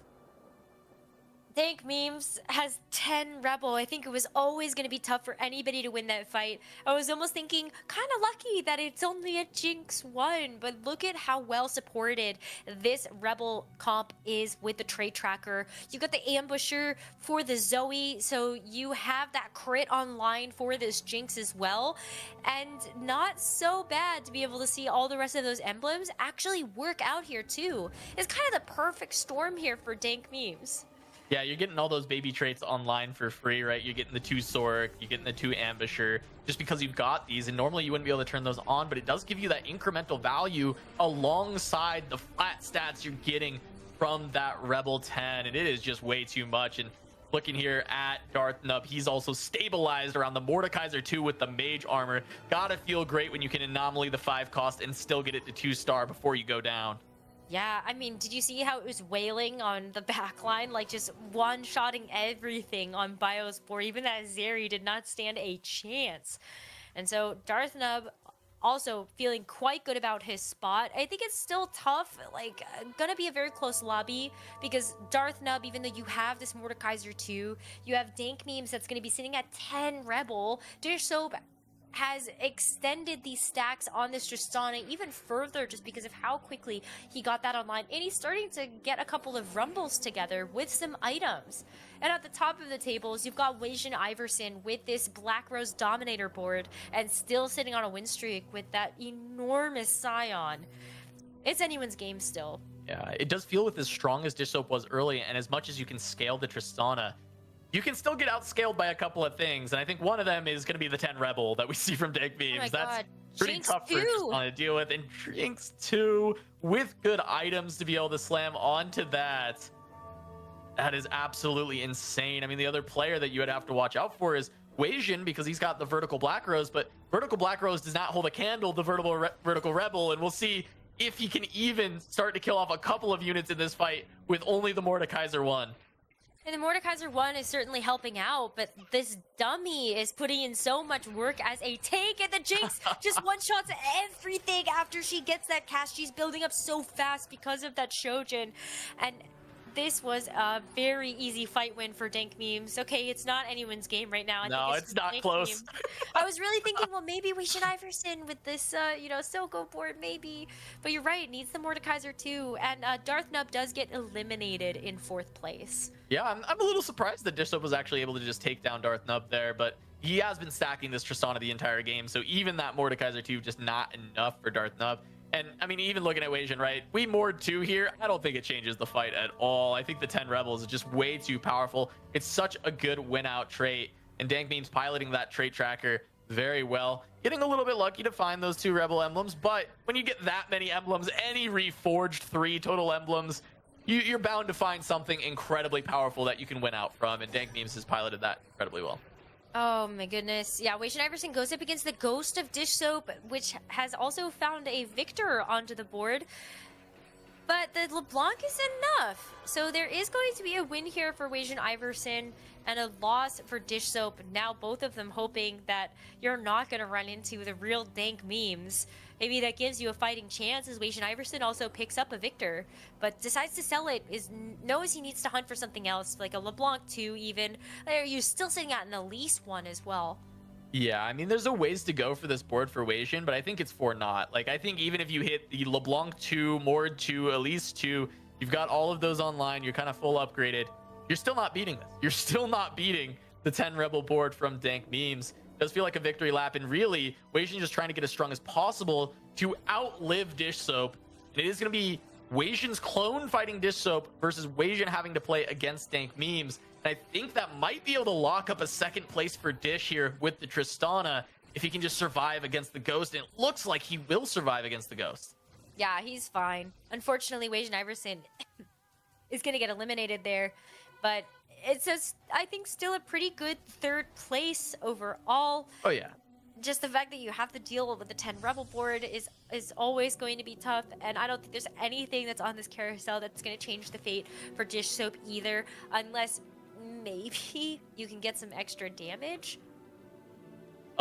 Dank Memes has 10 Rebel. I think it was always going to be tough for anybody to win that fight. I was almost thinking, kind of lucky that it's only a Jinx 1, but look at how well supported this Rebel comp is with the trade tracker. You got the Ambusher for the Zoe, so you have that crit online for this Jinx as well. And not so bad to be able to see all the rest of those emblems actually work out here too. It's kind of the perfect storm here for Dank Memes. Yeah, you're getting all those baby traits online for free, right? You're getting the 2 Sork, you're getting the 2 Ambusher, just because you've got these, and normally you wouldn't be able to turn those on, but it does give you that incremental value alongside the flat stats you're getting from that Rebel 10, and it is just way too much. And looking here at Darth Nub, he's also stabilized around the Mordekaiser 2 with the Mage armor. Gotta feel great when you can anomaly the 5 cost and still get it to 2-star before you go down. Yeah, I mean, did you see how it was wailing on the back line? Like, just one-shotting everything on Biospore. Even that Zeri did not stand a chance. And so, Darth Nub also feeling quite good about his spot. I think it's still tough, like, gonna be a very close lobby, because Darth Nub, even though you have this Mordekaiser 2, you have Dank Memes that's gonna be sitting at 10 Rebel. Dish Soap has extended these stacks on this Tristana even further just because of how quickly he got that online. And he's starting to get a couple of rumbles together with some items. And at the top of the tables, you've got Weijin Iverson with this Black Rose Dominator board and still sitting on a win streak with that enormous Scion. It's anyone's game still. Yeah, it does feel with as strong as Dish Soap was early, and as much as you can scale the Tristana, you can still get outscaled by a couple of things, and I think one of them is going to be the 10 Rebel that we see from Dank Memes. Oh my That's God. pretty Jinx tough for 2. Tristana to deal with, and Jinx 2 with good items to be able to slam onto that. That is absolutely insane. I mean, the other player that you would have to watch out for is Weijin, because he's got the Vertical Black Rose, but Vertical Black Rose does not hold a candle to Vertical Rebel, and we'll see if he can even start to kill off a couple of units in this fight with only the Mordekaiser 1. And the Mordekaiser 1 is certainly helping out, but this dummy is putting in so much work as a tank, and the Jinx just one-shots everything after she gets that cast. She's building up so fast because of that Shojin, and this was a very easy fight win for Dank Memes. Okay, it's not anyone's game right now. No, it's not Dank close. Memes. I was really thinking, well, maybe we should Iverson with this, Soko board, maybe. But you're right, it needs the Mordekaiser too. And Darth Nub does get eliminated in 4th place. Yeah, I'm a little surprised that Dish Soap was actually able to just take down Darth Nub there, but he has been stacking this Tristana the entire game, so even that Mordekaiser 2 just not enough for Darth Nub. And, I mean, even looking at Weijin, right? We moored 2 here. I don't think it changes the fight at all. I think the 10 Rebels is just way too powerful. It's such a good win-out trait. And Dank Memes piloting that trait tracker very well. Getting a little bit lucky to find those 2 Rebel emblems. But when you get that many emblems, any reforged 3 total emblems, you're bound to find something incredibly powerful that you can win out from. And Dank Memes has piloted that incredibly well. Oh my goodness. Yeah, Weijin Iverson goes up against the Ghost of Dish Soap, which has also found a victor onto the board. But the LeBlanc is enough. So there is going to be a win here for Weijin Iverson and a loss for Dish Soap. Now both of them hoping that you're not going to run into the real Dank Memes. Maybe that gives you a fighting chance, as Weijin Iverson also picks up a victor, but decides to sell it, knows he needs to hunt for something else, like a LeBlanc 2 even. You're still sitting at an Elise 1 as well. Yeah, I mean, there's a ways to go for this board for Weijin, but I think it's for naught. Like, I think even if you hit the LeBlanc 2, Mord 2, Elise 2, you've got all of those online, you're kind of full upgraded, you're still not beating this. You're still not beating the 10 Rebel board from Dank Memes. Does feel like a victory lap, and really, Weijin just trying to get as strong as possible to outlive Dish Soap. And it is going to be Weijin's clone fighting Dish Soap versus Weijin having to play against Dank Memes. And I think that might be able to lock up a 2nd place for Dish here with the Tristana if he can just survive against the Ghost. And it looks like he will survive against the Ghost. Yeah, he's fine. Unfortunately, Weijin Iverson is going to get eliminated there, but it's just, I think, still a pretty good 3rd place overall. Oh, yeah. Just the fact that you have to deal with the 10 Rebel board is always going to be tough, and I don't think there's anything that's on this carousel that's going to change the fate for Dish Soap either, unless maybe you can get some extra damage.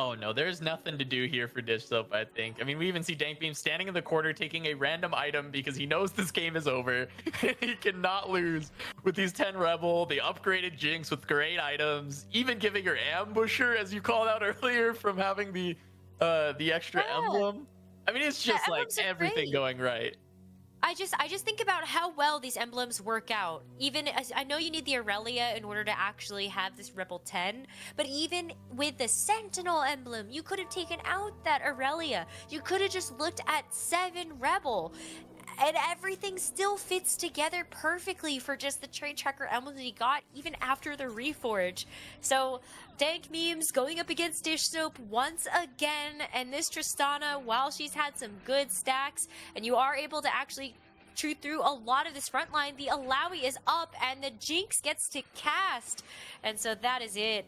Oh no, there's nothing to do here for Dish Soap, I think. I mean, we even see Dank Beam standing in the corner taking a random item because he knows this game is over. He cannot lose with these 10 Rebel, the upgraded Jinx with great items, even giving her Ambusher, as you called out earlier, from having the extra emblem. I mean, it's just like everything going right. I just think about how well these emblems work out. Even as I know you need the Aurelia in order to actually have this Rebel 10, but even with the Sentinel emblem, you could have taken out that Aurelia. You could have just looked at 7 Rebel. And everything still fits together perfectly for just the trade tracker emblem that he got, even after the reforge. So, Dank Memes going up against Dish Soap once again, and this Tristana, while she's had some good stacks, and you are able to actually chew through a lot of this front line, the Alawi is up, and the Jinx gets to cast. And so that is it.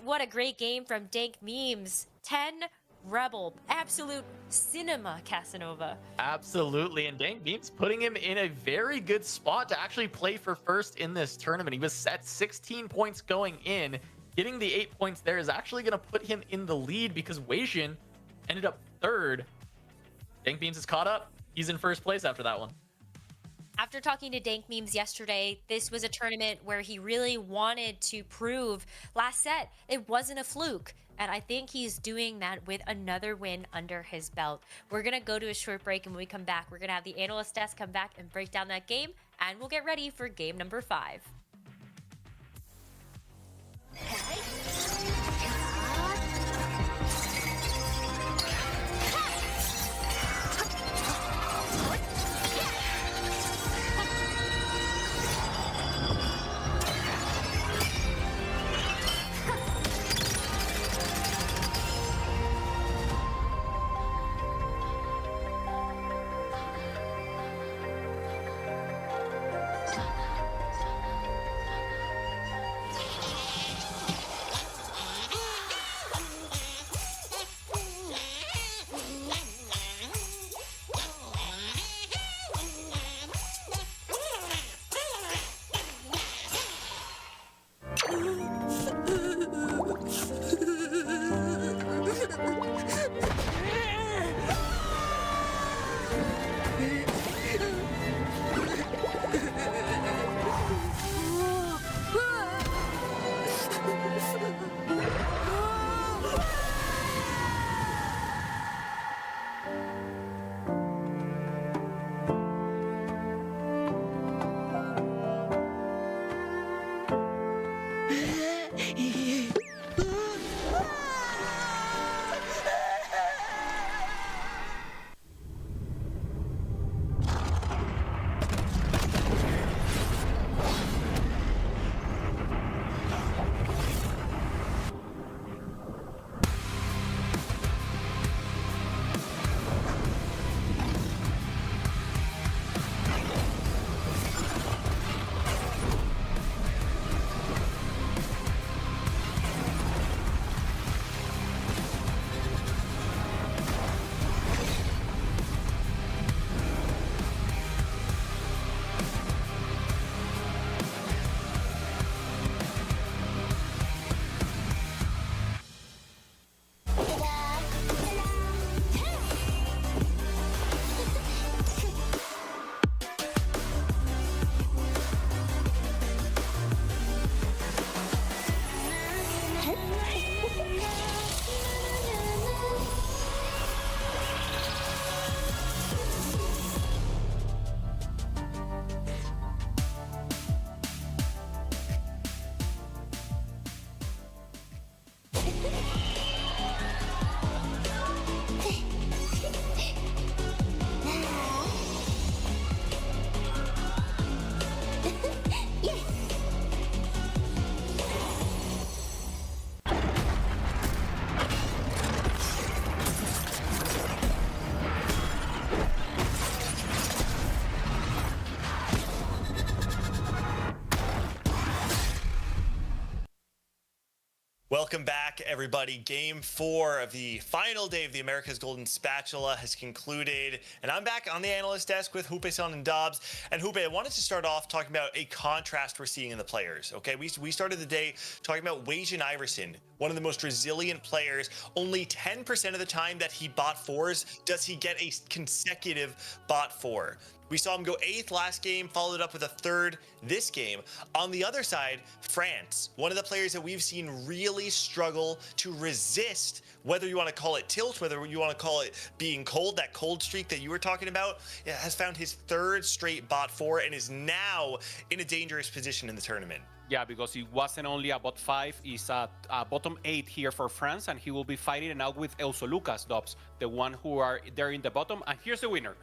What a great game from Dank Memes. 10 Rebel, absolute cinema, Casanova. Absolutely, and Dank Beam's putting him in a very good spot to actually play for first in this tournament. He was at 16 points going in. Getting the 8 points there is actually going to put him in the lead because Weijin ended up third. Dank Beams is caught up. He's in first place after that one. After talking to Dank Memes yesterday, this was a tournament where he really wanted to prove last set it wasn't a fluke. And I think he's doing that with another win under his belt. We're going to go to a short break, and when we come back, we're going to have the analyst desk come back and break down that game, and we'll get ready for game number 5. Welcome back. back, everybody. Game 4 of the final day of the America's Golden Spatula has concluded, and I'm back on the analyst desk with Jupeson and Dobz. And Jupe, I wanted to start off talking about a contrast we're seeing in the players. Okay, we started the day talking about Wajan Iverson, one of the most resilient players. Only 10% of the time that he bot 4s does he get a consecutive bot 4. We saw him go 8th last game, followed up with a 3rd this game. On the other side, France, one of the players that we've seen really struggle to resist, whether you want to call it tilt, whether you want to call it being cold, that cold streak that you were talking about, has found his 3rd straight bot 4 and is now in a dangerous position in the tournament. Yeah, because it wasn't only a bot 5, it's a bottom 8 here for France, and he will be fighting it out with Lucas, Dobz, the one who are there in the bottom. And here's the winner.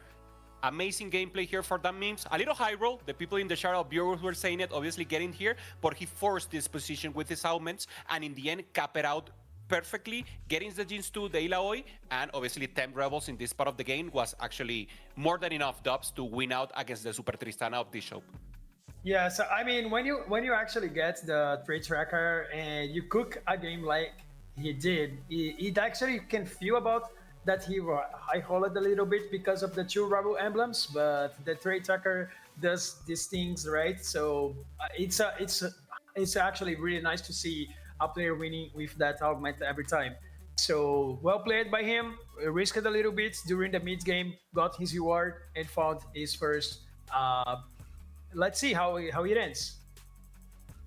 Amazing gameplay here for that memes. A little high roll. The people in the shadow viewers were saying it, obviously getting here, but he forced this position with his augments, and in the end, cap it out perfectly, getting the Jeans 2, the Ilaoi, and obviously 10 Rebels in this part of the game was actually more than enough, Dobz, to win out against the Super Tristana of this show. Yeah, so I mean, when you actually get the trade tracker and you cook a game like he did, it actually can feel about that he high rolled a little bit because of the 2 Rebel emblems, but the trade tracker does these things, right? So it's actually really nice to see a player winning with that augment every time. So well played by him. Risked a little bit during the mid game, got his reward, and found his first. Let's see how it ends.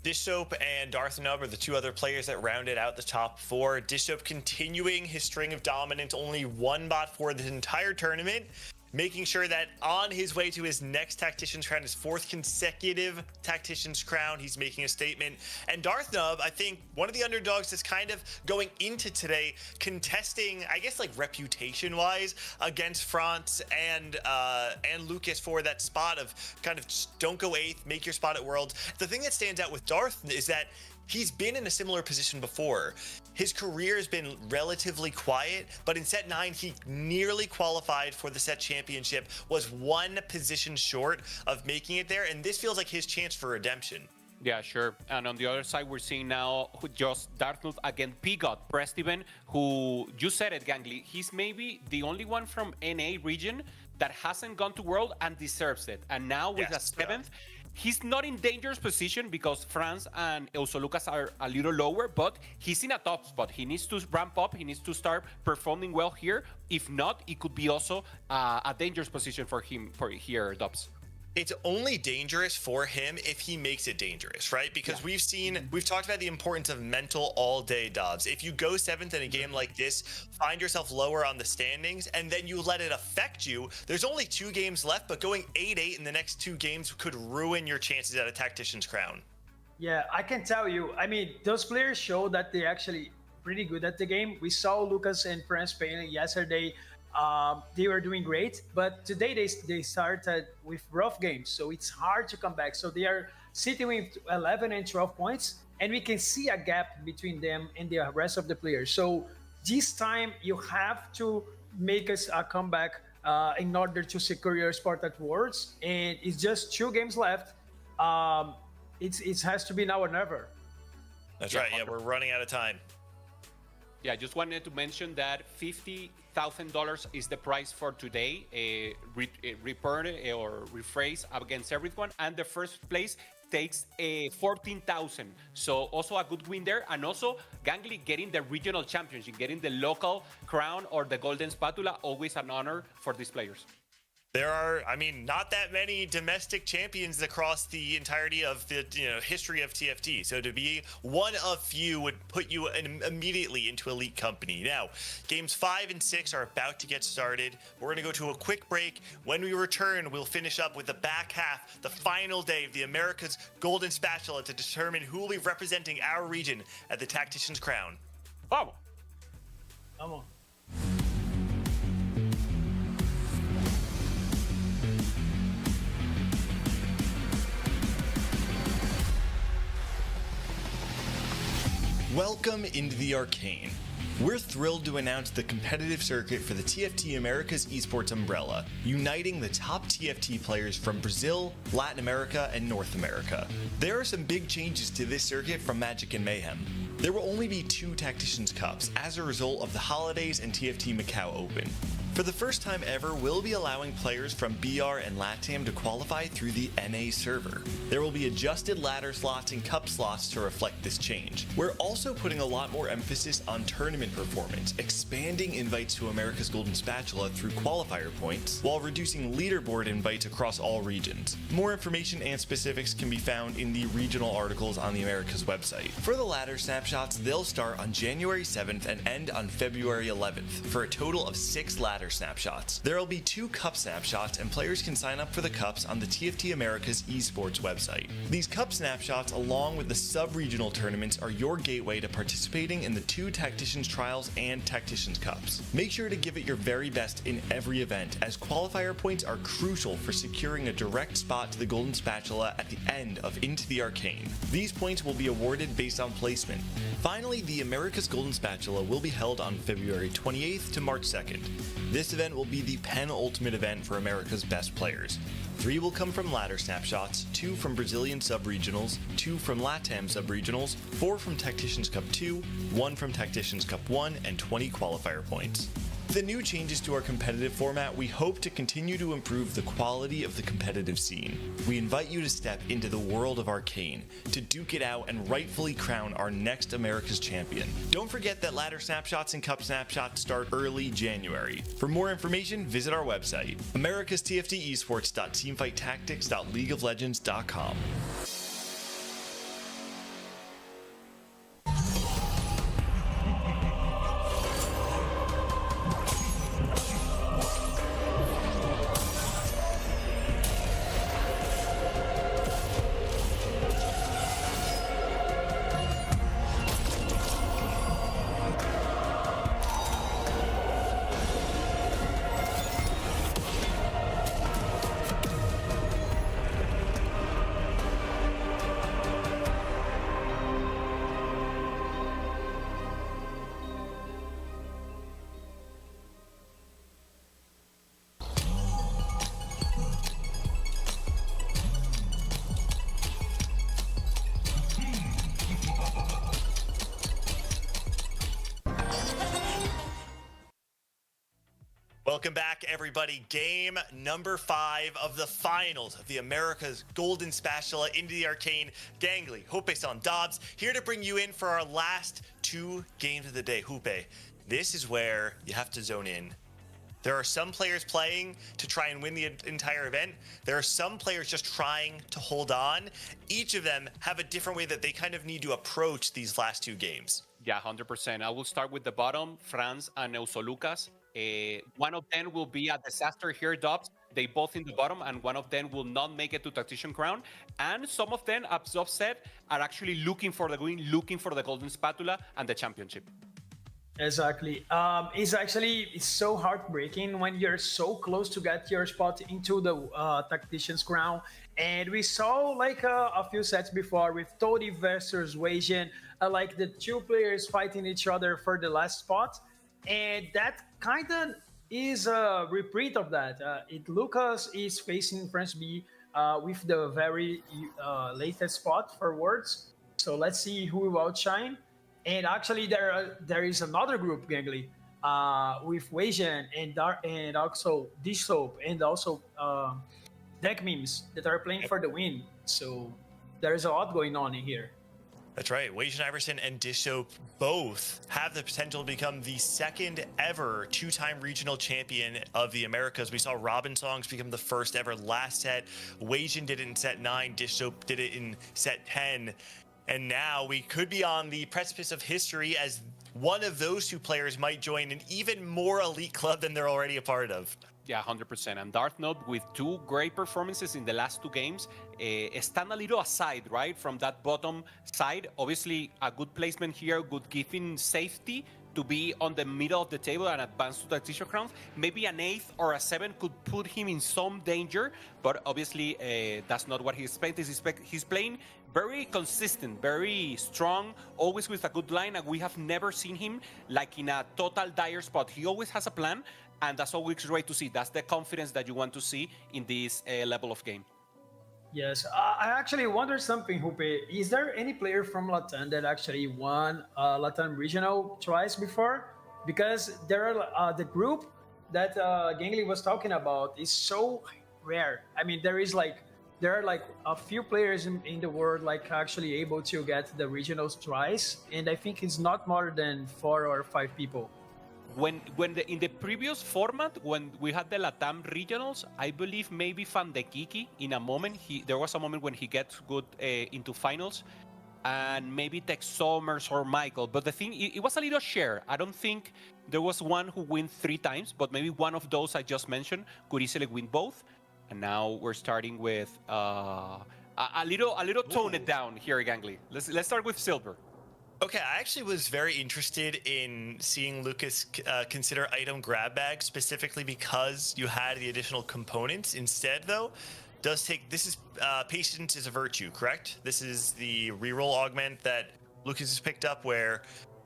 Dishsoap and Darth Nub are the 2 other players that rounded out the top 4. Dishsoap continuing his string of dominance, only 1 bot for the entire tournament, making sure that on his way to his next Tactician's Crown, his 4th consecutive Tactician's Crown, he's making a statement. And Darth Nub, I think one of the underdogs that's kind of going into today, contesting, I guess, like reputation-wise against France and Lucas for that spot of kind of just don't go 8th, make your spot at Worlds. The thing that stands out with Darth is that he's been in a similar position before. His career has been relatively quiet, but in set 9, he nearly qualified for the set championship, was 1 position short of making it there, and this feels like his chance for redemption. Yeah, sure. And on the other side, we're seeing now just Dartmouth against Pigot, Prestiven, who, you said it, Gangly, he's maybe the only one from NA region that hasn't gone to World and deserves it. And now with a 7th, he's not in dangerous position because France and Lucas are a little lower, but he's in a top spot. He needs to ramp up. He needs to start performing well here. If not, it could be also a dangerous position for him here, Dobz. It's only dangerous for him if he makes it dangerous, right? Because we've talked about the importance of mental all day, Dobz. If you go 7th in a game like this, find yourself lower on the standings, and then you let it affect you, there's only 2 games left, but going 8-8 in the next 2 games could ruin your chances at a Tactician's Crown. Yeah, I can tell you, I mean, those players show that they're actually pretty good at the game. We saw Lucas and France playing yesterday. They were doing great, but today they started with rough games, so it's hard to come back. So they are sitting with 11 and 12 points, and we can see a gap between them and the rest of the players. So this time you have to make us a comeback in order to secure your spot at Worlds, and it's just 2 games left. It has to be now or never. That's right. Yeah, we're running out of time. Yeah, I just wanted to mention that $50,000 is the prize for today, return or rephrase against everyone, and the first place takes 14,000. So also a good win there, and also Gangly getting the regional championship, getting the local crown or the golden spatula, always an honor for these players. There are, I mean, not that many domestic champions across the entirety of the history of TFT. So to be one of few would put you immediately into elite company. Now, games 5 and 6 are about to get started. We're going to go to a quick break. When we return, we'll finish up with the back half, the final day of the America's Golden Spatula to determine who will be representing our region at the Tactician's Crown. Vamos! Vamos. Welcome into the Arcane. We're thrilled to announce the competitive circuit for the TFT America's esports umbrella, uniting the top TFT players from Brazil, Latin America, and North America. There are some big changes to this circuit from Magic and Mayhem. There will only be 2 Tacticians Cups as a result of the holidays and TFT Macau Open. For the first time ever, we'll be allowing players from BR and LATAM to qualify through the NA server. There will be adjusted ladder slots and cup slots to reflect this change. We're also putting a lot more emphasis on tournament performance, expanding invites to America's Golden Spatula through qualifier points, while reducing leaderboard invites across all regions. More information and specifics can be found in the regional articles on the Americas website. For the ladder snapshots, they'll start on January 7th and end on February 11th, for a total of 6 ladder snapshots. There will be 2 cup snapshots, and players can sign up for the cups on the TFT Americas esports website. These cup snapshots, along with the sub-regional tournaments, are your gateway to participating in the 2 Tacticians Trials and Tacticians Cups. Make sure to give it your very best in every event, as qualifier points are crucial for securing a direct spot to the Golden Spatula at the end of Into the Arcane. These points will be awarded based on placement. Finally, the America's Golden Spatula will be held on February 28th to March 2nd. This event will be the penultimate event for America's best players. 3 will come from ladder snapshots, 2 from Brazilian sub-regionals, 2 from LATAM sub-regionals, 4 from Tacticians Cup 2, 1 from Tacticians Cup 1, and 20 qualifier points. With the new changes to our competitive format, we hope to continue to improve the quality of the competitive scene. We invite you to step into the world of Arcane, to duke it out and rightfully crown our next America's champion. Don't forget that ladder snapshots and cup snapshots start early January. For more information, visit our website, americastftesports.teamfighttactics.leagueoflegends.com. Welcome back, everybody. Game number 5 of the finals of the America's Golden Spatula into the Arcane. Gangly, Jupeson, Dobz, here to bring you in for our last 2 games of the day. Jupe, this is where you have to zone in. There are some players playing to try and win the entire event. There are some players just trying to hold on. Each of them have a different way that they kind of need to approach these last 2 games. Yeah, 100%. I will start with the bottom, Franz and Eusolucas. One of them will be a disaster here, Dobz. They both in the bottom, and one of them will not make it to Tactician Crown. And some of them, as Dobz said, are actually looking for the win, looking for the Golden Spatula and the championship. Exactly. It's so heartbreaking when you're so close to get your spot into the Tactician's Crown. And we saw like a few sets before with Todi versus Wajan, like the 2 players fighting each other for the last spot. And that kind of is a repeat of that. Lucas is facing France B with the very latest spot for Worlds. So let's see who will outshine. And actually, there is another group, Gangly, with Wajan and also Dish Soap and also Deck Memes that are playing for the win. So there's a lot going on in here. That's right. Wajan Iverson and Dish Soap both have the potential to become the second ever 2-time regional champion of the Americas. We saw Robin Songs become the first ever last set. Wajan did it in set 9. Dish Soap did it in set 10. And now we could be on the precipice of history as one of those 2 players might join an even more elite club than they're already a part of. Yeah, 100%. And Darth Node, with 2 great performances in the last 2 games, stand a little aside, right, from that bottom side. Obviously, a good placement here would give him safety to be on the middle of the table and advance to the Tactician Crown. Maybe an 8th or a 7th could put him in some danger, but obviously that's not what he's playing. He's playing very consistent, very strong, always with a good line, and we have never seen him like in a total dire spot. He always has a plan, and that's always great to see. That's the confidence that you want to see in this level of game. Yes, I actually wonder something, Hupe. Is there any player from Latam that actually won Latam regional twice before? Because there are the group that Gangly was talking about is so rare. I mean, there are like a few players in the world like actually able to get the regionals twice, and I think it's not more than 4 or 5 people. In the previous format, when we had the Latam regionals, I believe maybe Fandekiki in a moment there was a moment when he gets good into finals, and maybe Tex Somers or Michael. But the thing, it was a little share. I don't think there was one who win 3 times, but maybe one of those I just mentioned could easily win both. And now we're starting with a little tone it down here, Gangly. Let's start with Silver. Okay, I actually was very interested in seeing Lucas consider item grab bag specifically because you had the additional components. Instead, though, this is patience is a virtue, correct? This is the reroll augment that Lucas has picked up, where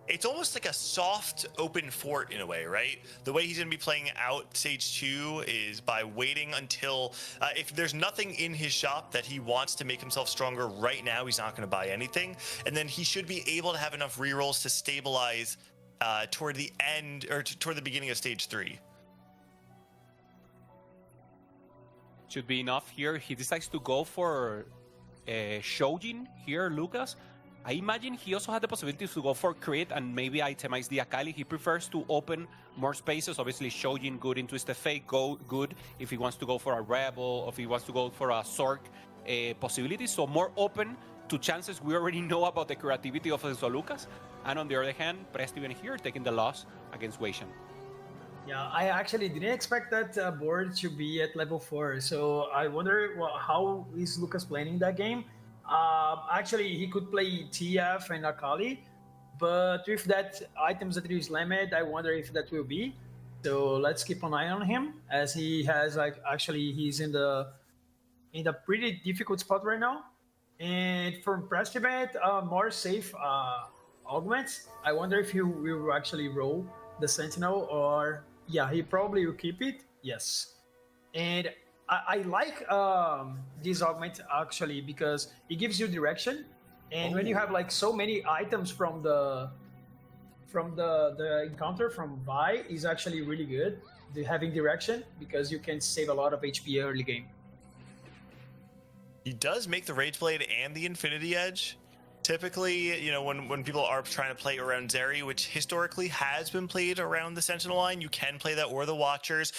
it's almost like a soft open fort in a way, right? The way he's going to be playing out stage 2 is by waiting until if there's nothing in his shop that he wants to make himself stronger right now, he's not going to buy anything, and then he should be able to have enough rerolls to stabilize toward the end or toward the beginning of stage 3. Should be enough here. He decides to go for Shojin here, Lucas. I imagine he also had the possibility to go for crit and maybe itemize the Akali. He prefers to open more spaces. Obviously, Shojin good in Twisted Fate, good if he wants to go for a Rebel, or if he wants to go for a Sork possibility. So more open to chances we already know about the creativity of Lucas. And on the other hand, Prestiven here taking the loss against Weishan. Yeah, I actually didn't expect that board to be at level 4. So I wonder how is Lucas planning that game. Actually, he could play TF and Akali, but with that items that is limit, I wonder if that will be. So let's keep an eye on him, as he has he's in the pretty difficult spot right now. And for press event, more safe augments. I wonder if he will actually roll the Sentinel, or yeah, he probably will keep it. Yes, and I like this augment actually because it gives you direction, and when you have like so many items from the encounter from Vi is actually really good. Having direction, because you can save a lot of HP early game. He does make the Rage Blade and the Infinity Edge. Typically, you know, when people are trying to play around Zeri, which historically has been played around the Sentinel line, you can play that or the Watchers.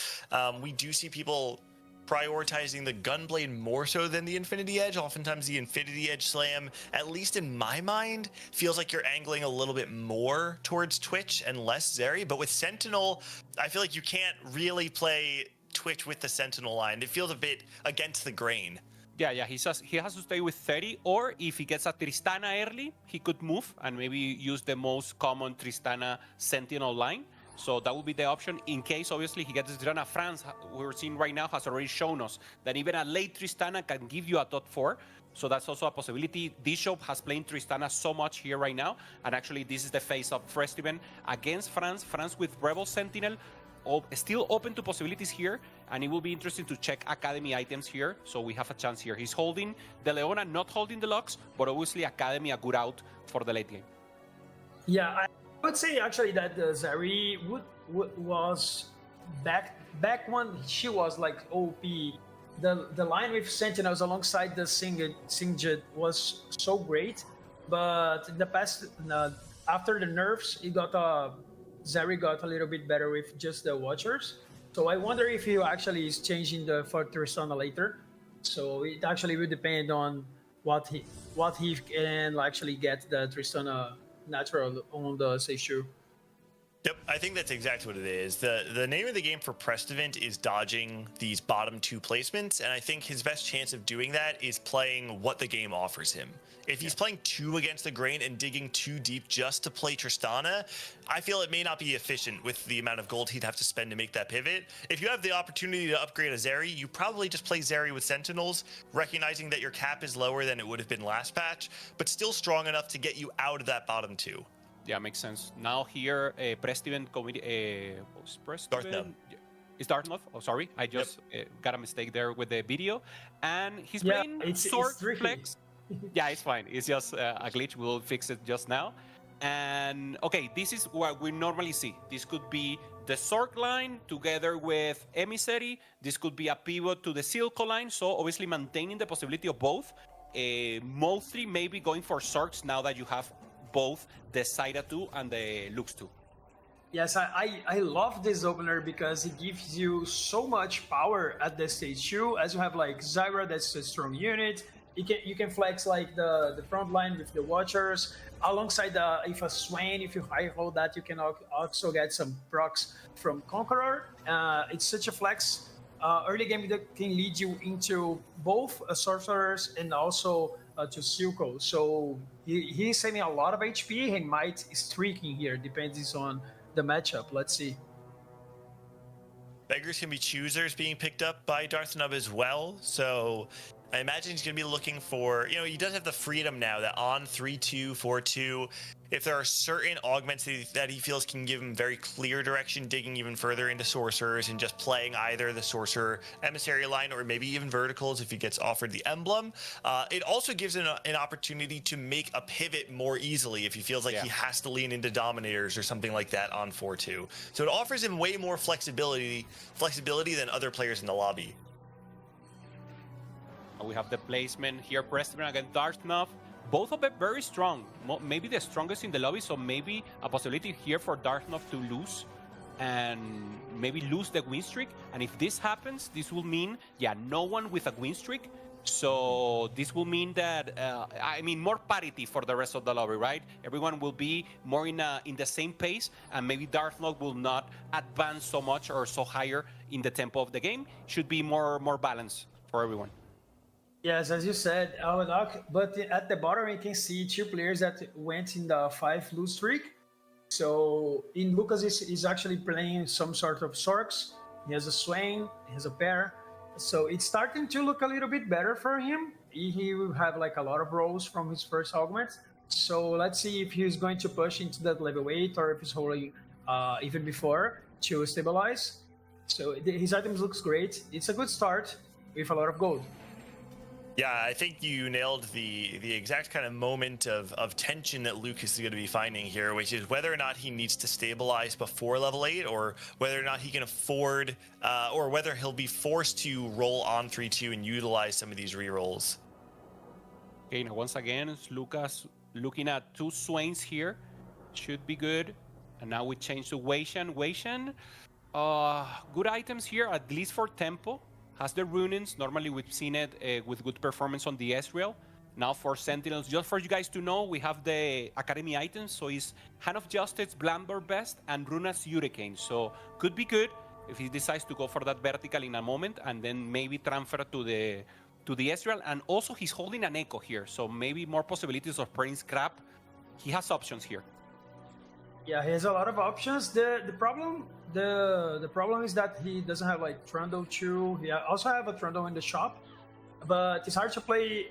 We do see people prioritizing the Gunblade more so than the Infinity Edge. Oftentimes the Infinity Edge slam, at least in my mind, feels like you're angling a little bit more towards Twitch and less Zeri. But with Sentinel, I feel like you can't really play Twitch with the Sentinel line. It feels a bit against the grain. Yeah, he has to stay with 30, or if he gets a Tristana early, he could move and maybe use the most common Tristana Sentinel line. So that would be the option in case, obviously, he gets Tristana. France, we're seeing right now, has already shown us that even a late Tristana can give you a .4. So that's also a possibility. Bishop has played Tristana so much here right now. And actually, this is the face-up Festival against France. France with Rebel Sentinel. Still open to possibilities here, and it will be interesting to check Academy items here, so we have a chance here. He's holding the Leona, not holding the Lux, but obviously Academy a good out for the late game. Yeah, I would say actually that Zeri was back when she was like OP. The line with Sentinels alongside the Singed was so great, but in the past, after the nerfs, it got Zeri got a little bit better with just the Watchers. So I wonder if he actually is changing for Tristana later. So it actually will depend on what he can actually get the Tristana natural on the Seishu. Yep, I think that's exactly what it is. The name of the game for Prestivant is dodging these bottom 2 placements, and I think his best chance of doing that is playing what the game offers him. If he's playing too against the grain and digging too deep just to play Tristana, I feel it may not be efficient with the amount of gold he'd have to spend to make that pivot. If you have the opportunity to upgrade a Zeri, you probably just play Zeri with Sentinels, recognizing that your cap is lower than it would have been last patch, but still strong enough to get you out of that bottom 2. Yeah, makes sense. Now here, Prestiven committee, It's Dartmouth. Oh, sorry, I just got a mistake there with the video. And he's Yeah, playing it's Sword tricky. Flex. Yeah, it's fine. It's just a glitch. We'll fix it just now. And okay, this is what we normally see. This could be the Sork line together with Emissary. This could be a pivot to the Silco line. So obviously maintaining the possibility of both. Mostly maybe going for Sorks now that you have both the Zaira 2 and the Lux 2. Yes, I love this opener because it gives you so much power at the stage 2. As you have like Zaira, that's a strong unit. You can flex like the front line with the Watchers. Alongside if a Swain, if you high hold that, you can also get some procs from Conqueror. It's such a flex. Early game that can lead you into both Sorcerers and also to Silco. So he's saving a lot of HP. He might streaking here, depends on the matchup. Let's see. Beggars can be choosers being picked up by Darthnub as well. So I imagine he's going to be looking for, he does have the freedom now that on 3-2, 4-2, if there are certain augments that he feels can give him very clear direction, digging even further into sorcerers and just playing either the sorcerer emissary line or maybe even verticals if he gets offered the emblem. It also gives him an opportunity to make a pivot more easily if he feels like he has to lean into dominators or something like that on 4-2. So it offers him way more flexibility than other players in the lobby. We have the placement here, Preston against Dartmouth. Both of them very strong, maybe the strongest in the lobby, so maybe a possibility here for Dartmouth to lose and maybe lose the win streak. And if this happens, this will mean, no one with a win streak. So this will mean that, more parity for the rest of the lobby, right? Everyone will be more in the same pace, and maybe Dartmouth will not advance so much or so higher in the tempo of the game. Should be more balanced for everyone. Yes, as you said, but at the bottom you can see 2 players that went in the 5 lose streak. So in Lucas is actually playing some sort of Sorks. He has a Swain, he has a pair. So it's starting to look a little bit better for him. He will have like a lot of rolls from his first augment. So let's see if he's going to push into that level 8 or if he's holding even before to stabilize. So his items looks great. It's a good start with a lot of gold. Yeah, I think you nailed the exact kind of moment of tension that Lucas is going to be finding here, which is whether or not he needs to stabilize before level 8 or whether or not he can afford or whether he'll be forced to roll on 3-2 and utilize some of these rerolls. Okay, now once again, it's Lucas looking at 2 Swains here. Should be good. And now we change to Weishan. Weishan, good items here, at least for tempo. Has the runings. Normally we've seen it with good performance on the Ezreal. Now for Sentinels, just for you guys to know, we have the Academy items. So it's Hand of Justice, Blamber Best, and Runa's Hurricane. So could be good if he decides to go for that vertical in a moment and then maybe transfer to the Ezreal. And also he's holding an Echo here. So maybe more possibilities of playing Scrap. He has options here. Yeah, he has a lot of options. The problem is that he doesn't have like Trundle 2. He also have a Trundle in the shop, but it's hard to play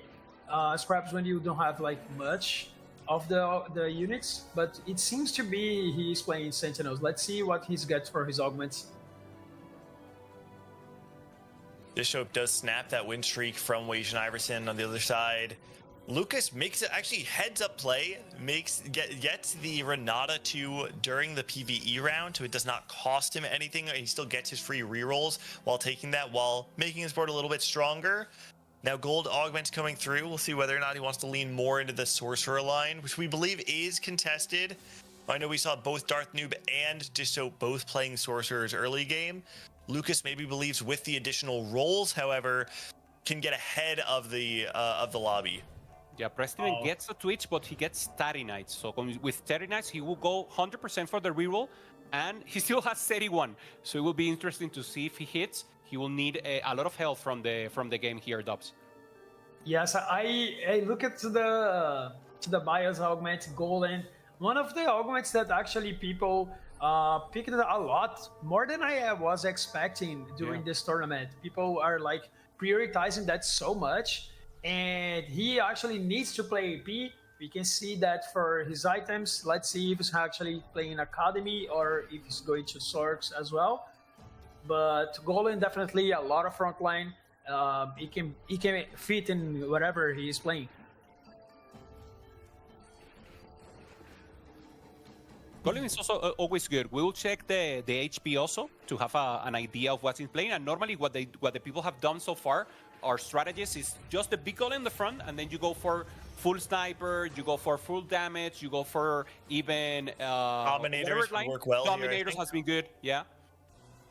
Scraps when you don't have like much of the units. But it seems to be he's playing Sentinels. Let's see what he gets for his augments. Bishop does snap that win streak from Weishan Iverson on the other side. Lucas makes it actually heads up play, gets the Renata 2 during the PvE round, so it does not cost him anything. He still gets his free rerolls while taking that, while making his board a little bit stronger. Now gold augments coming through. We'll see whether or not he wants to lean more into the sorcerer line, which we believe is contested. I know we saw both Darth Noob and Disso both playing sorcerers early game. Lucas maybe believes with the additional rolls, however, can get ahead of the lobby. Yeah, Preston gets a Twitch, but he gets Starry Knights. So with Starry Knights, he will go 100% for the reroll, and he still has 31. So it will be interesting to see if he hits. He will need a lot of help from the game here, Dobz. Yes, I look at the Bios augment, Golden. One of the augments that actually people picked a lot, more than I was expecting during this tournament. People are like prioritizing that so much. And he actually needs to play AP. We can see that for his items. Let's see if he's actually playing Academy or if he's going to Sorks as well. but Golem definitely a lot of frontline. He can fit in whatever he is playing. Golem is also always good. We'll check the HP also to have an idea of what's in playing. And normally what the people have done so far, our strategies is just the big golem in the front, and then you go for full sniper, you go for full damage, you go for even Dominators would work well here, I Dominators think. has been good, yeah.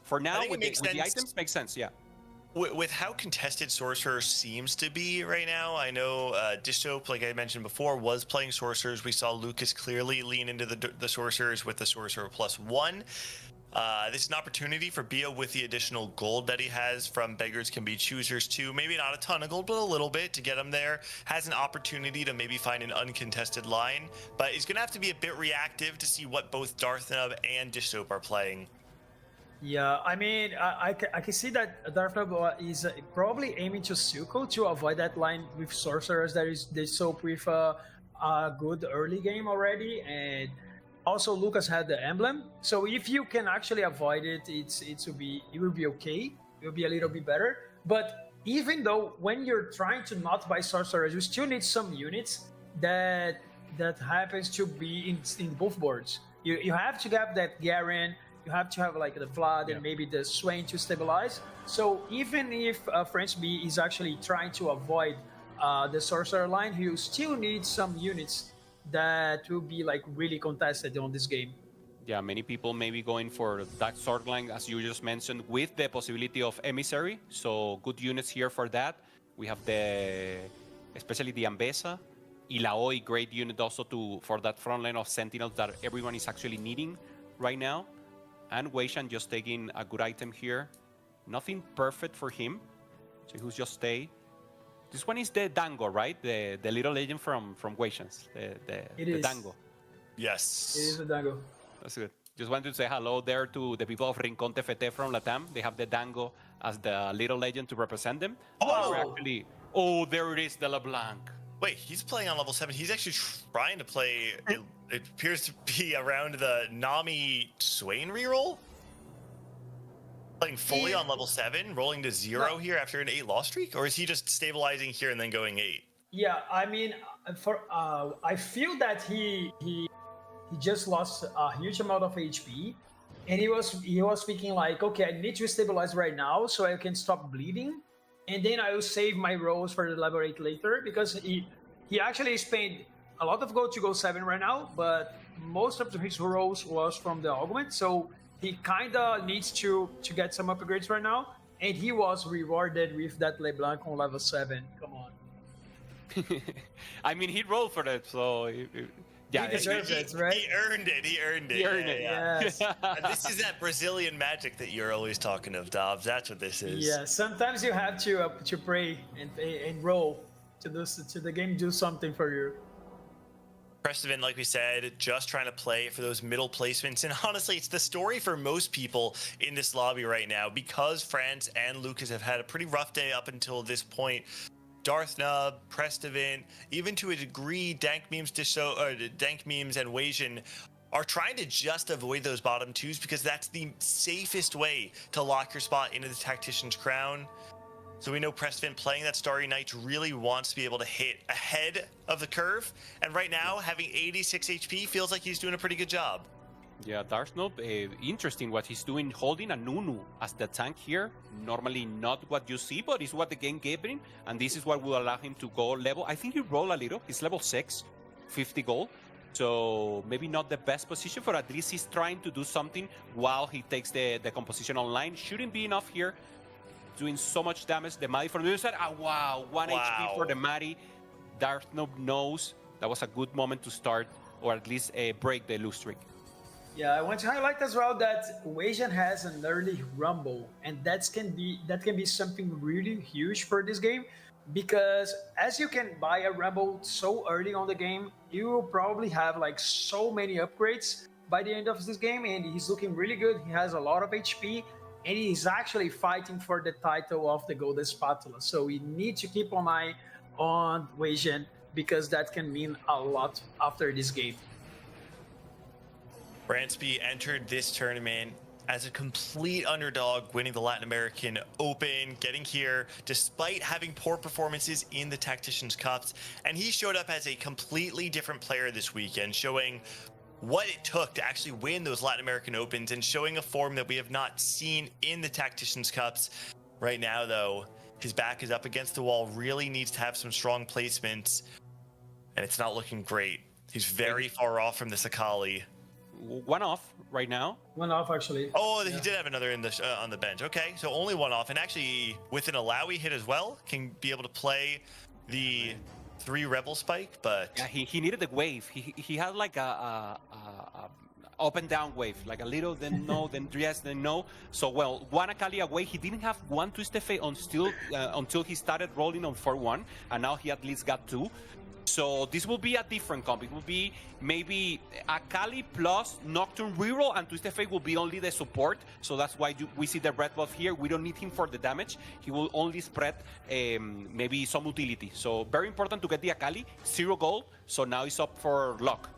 For now, think it with makes the sense. items, makes sense, yeah. With how contested Sorcerer seems to be right now, I know Dystope, like I mentioned before, was playing Sorcerers. We saw Lucas clearly lean into the Sorcerers with the Sorcerer +1. This is an opportunity for Bio with the additional gold that he has from Beggars Can Be Choosers too. Maybe not a ton of gold, but a little bit to get him there. Has an opportunity to maybe find an uncontested line, but he's going to have to be a bit reactive to see what both Darthnub and Dystope are playing. Yeah, I mean, I can see that Darthnub is probably aiming to Suko to avoid that line with Sorcerers. They soap with a good early game already, and also Lucas had the emblem. So if you can actually avoid it, it will be okay. It will be a little bit better. But even though when you're trying to not buy Sorcerers, you still need some units that happens to be in both boards. You have to have that Garen. You have to have like the Vlad and maybe the Swain to stabilize. So even if French B is actually trying to avoid the Sorcerer line, he will still need some units that will be like really contested on this game. Yeah, many people may be going for that sword line, as you just mentioned, with the possibility of Emissary. So good units here for that. We have especially the Ambessa. Ilaoi, great unit also for that front line of Sentinels that everyone is actually needing right now. And Weishan just taking a good item here. Nothing perfect for him. So he'll just stay. This one is the Dango, right? The little legend from Weishan's. The Dango. Yes. It is the Dango. That's good. Just wanted to say hello there to the people of Rincon TFT from Latam. They have the Dango as the little legend to represent them. Oh! There it is, the LeBlanc. Wait, he's playing on level 7. He's actually trying to play, it appears to be around the Nami Swain reroll? Playing fully on level 7, rolling to 0 here after an 8 loss streak? Or is he just stabilizing here and then going 8? Yeah, I mean, I feel that he just lost a huge amount of HP, and he was speaking like, okay, I need to stabilize right now so I can stop bleeding, and then I will save my rolls for the level 8 later, because he actually spent a lot of gold to go 7 right now, but most of his rolls was from the augment, so he kinda needs to get some upgrades right now, and he was rewarded with that LeBlanc on level 7. Come on. I mean, he rolled for that, so yeah, He deserves it, right? He earned it. He earned it. Yeah. Yes. And this is that Brazilian magic that you're always talking of, Dobz. That's what this is. Yeah, sometimes you have to pray and roll to the game do something for you. Prestivan, like we said, just trying to play for those middle placements. And honestly, it's the story for most people in this lobby right now, because France and Lucas have had a pretty rough day up until this point. Darthnub, Prestivan, even to a degree, Dank Memes and Weishan are trying to just avoid those bottom twos, because that's the safest way to lock your spot into the Tactician's Crown. So we know Prestivan playing that Starry Knight really wants to be able to hit ahead of the curve. And right now, having 86 HP feels like he's doing a pretty good job. Yeah, Darthnub, interesting what he's doing, holding a Nunu as the tank here. Normally not what you see, but it's what the game gave him, and this is what will allow him to go level. I think he rolled a little. He's level 6, 50 gold. So maybe not the best position, but at least he's trying to do something while he takes the composition online. Shouldn't be enough here. Doing so much damage. The Maddie from the other side. Wow, 1 HP for the Maddie. Darthnub knows that was a good moment to start, or at least break the lose streak. Yeah, I want to highlight as well that Weishan has an early rumble, and that can be something really huge for this game, because as you can buy a rumble so early on the game, you will probably have like so many upgrades by the end of this game, and he's looking really good. He has a lot of HP, and he's actually fighting for the title of the Golden Spatula. So we need to keep an eye on Weishan, because that can mean a lot after this game. Bransby entered this tournament as a complete underdog, winning the Latin American Open, getting here despite having poor performances in the Tacticians Cups. And he showed up as a completely different player this weekend, showing what it took to actually win those Latin American Opens and showing a form that we have not seen in the Tacticians Cups. Right now, though, his back is up against the wall, really needs to have some strong placements, and it's not looking great. He's very far off from this Akali. One off right now. One off, actually. Oh, he did have another in the on the bench. Okay, so only one off, and actually with an Alawi hit as well, can be able to play the 3 Rebel Spike. But yeah, he needed the wave. He had like a up and down wave, like a little, then no, then yes, then no. So well, one Akali away. He didn't have one Twisted Fate until he started rolling on 4-1, and now he at least got 2. So this will be a different comp. It will be maybe Akali plus Nocturne reroll, and Twisted Fate will be only the support. So that's why we see the red buff here. We don't need him for the damage. He will only spread maybe some utility. So very important to get the Akali. 0 gold. So now it's up for luck,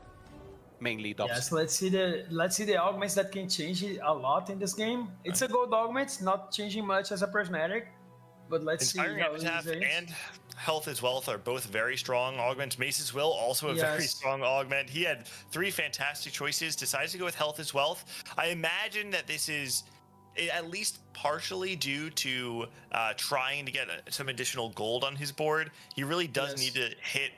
mainly. Dobz. Yes, let's see the augments that can change it a lot in this game. It's a gold augment, not changing much as a prismatic, but let's see how Epitaph it is. and Health as Wealth are both very strong augments. Mace's Will, also a very strong augment. He had 3 fantastic choices, decides to go with Health as Wealth. I imagine that this is at least partially due to trying to get some additional gold on his board. He really does need to hit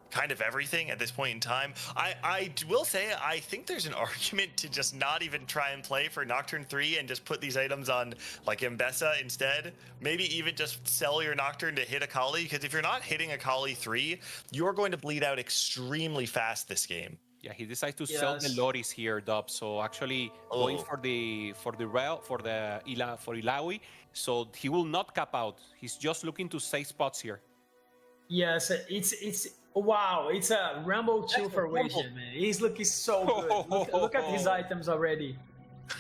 kind of everything at this point in time. I will say, I think there's an argument to just not even try and play for Nocturne 3 and just put these items on like Mbessa instead. Maybe even just sell your Nocturne to hit Akali, because if you're not hitting Akali 3, you're going to bleed out extremely fast this game. Yeah, he decides to sell the Loris here, Dobz. So actually going for Ilawi. So he will not cap out. He's just looking to save spots here. Yes, it's wow, it's a Rumble 2 for Wasion, man. He's looking so good. Look at his items already.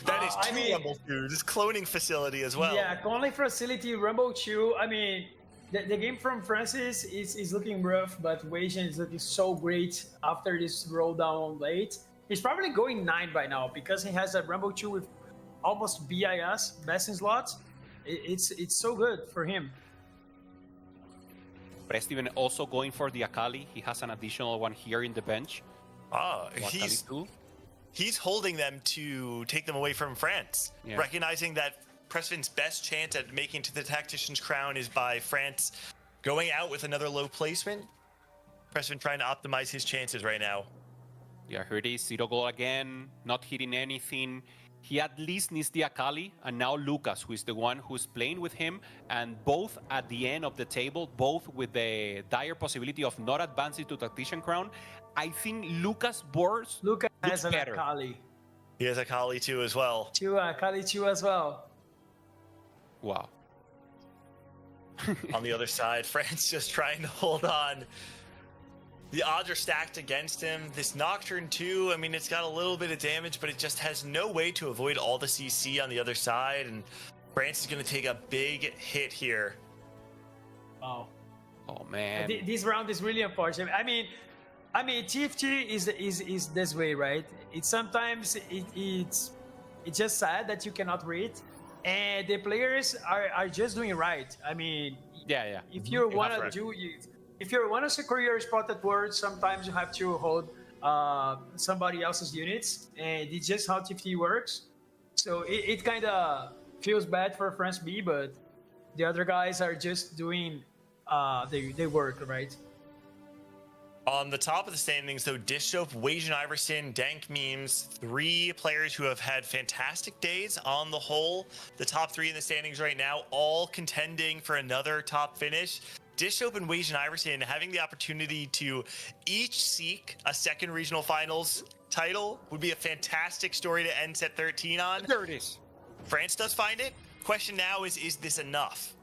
That is 2 Rumble 2, this cloning facility as well. Yeah, cloning facility, Rumble 2. I mean, the game from Francis is looking rough, but Wasion is looking so great after this roll down late. He's probably going 9 by now because he has a Rumble 2 with almost BIS, best in slots. It's so good for him. Prestiven also going for the Akali. He has an additional one here in the bench. He's holding them to take them away from France, recognizing that Prestiven's best chance at making to the Tactician's Crown is by France going out with another low placement. Prestiven trying to optimize his chances right now. Yeah, here it is, 0 goal again, not hitting anything. He at least needs the Akali, and now Lucas, who is the one who's playing with him, and both at the end of the table, both with the dire possibility of not advancing to Tactician Crown. I think Lucas' boards has an better. Akali. He has Akali too as well. Akali 2 as well. Wow. On the other side, France just trying to hold on. The odds are stacked against him. This Nocturne 2, I mean, it's got a little bit of damage, but it just has no way to avoid all the CC on the other side, and France is going to take a big hit here. Oh man. This round is really unfortunate. I mean, TFT is this way, right? It's sometimes it's just sad that you cannot read, and the players are just doing right. I mean, if you want to do if you want to secure your spot at ward, sometimes you have to hold somebody else's units, and it's just how TFT works. So it kind of feels bad for France B, but the other guys are just doing they work, right? On the top of the standings, though, Dishsoap, Wasion Iverson, Dank Memes, 3 players who have had fantastic days on the whole. The top 3 in the standings right now, all contending for another top finish. Dishsoap and Wasion Iverson having the opportunity to each seek a second regional finals title would be a fantastic story to end set 13 on. There it is. France does find it. Question now is this enough?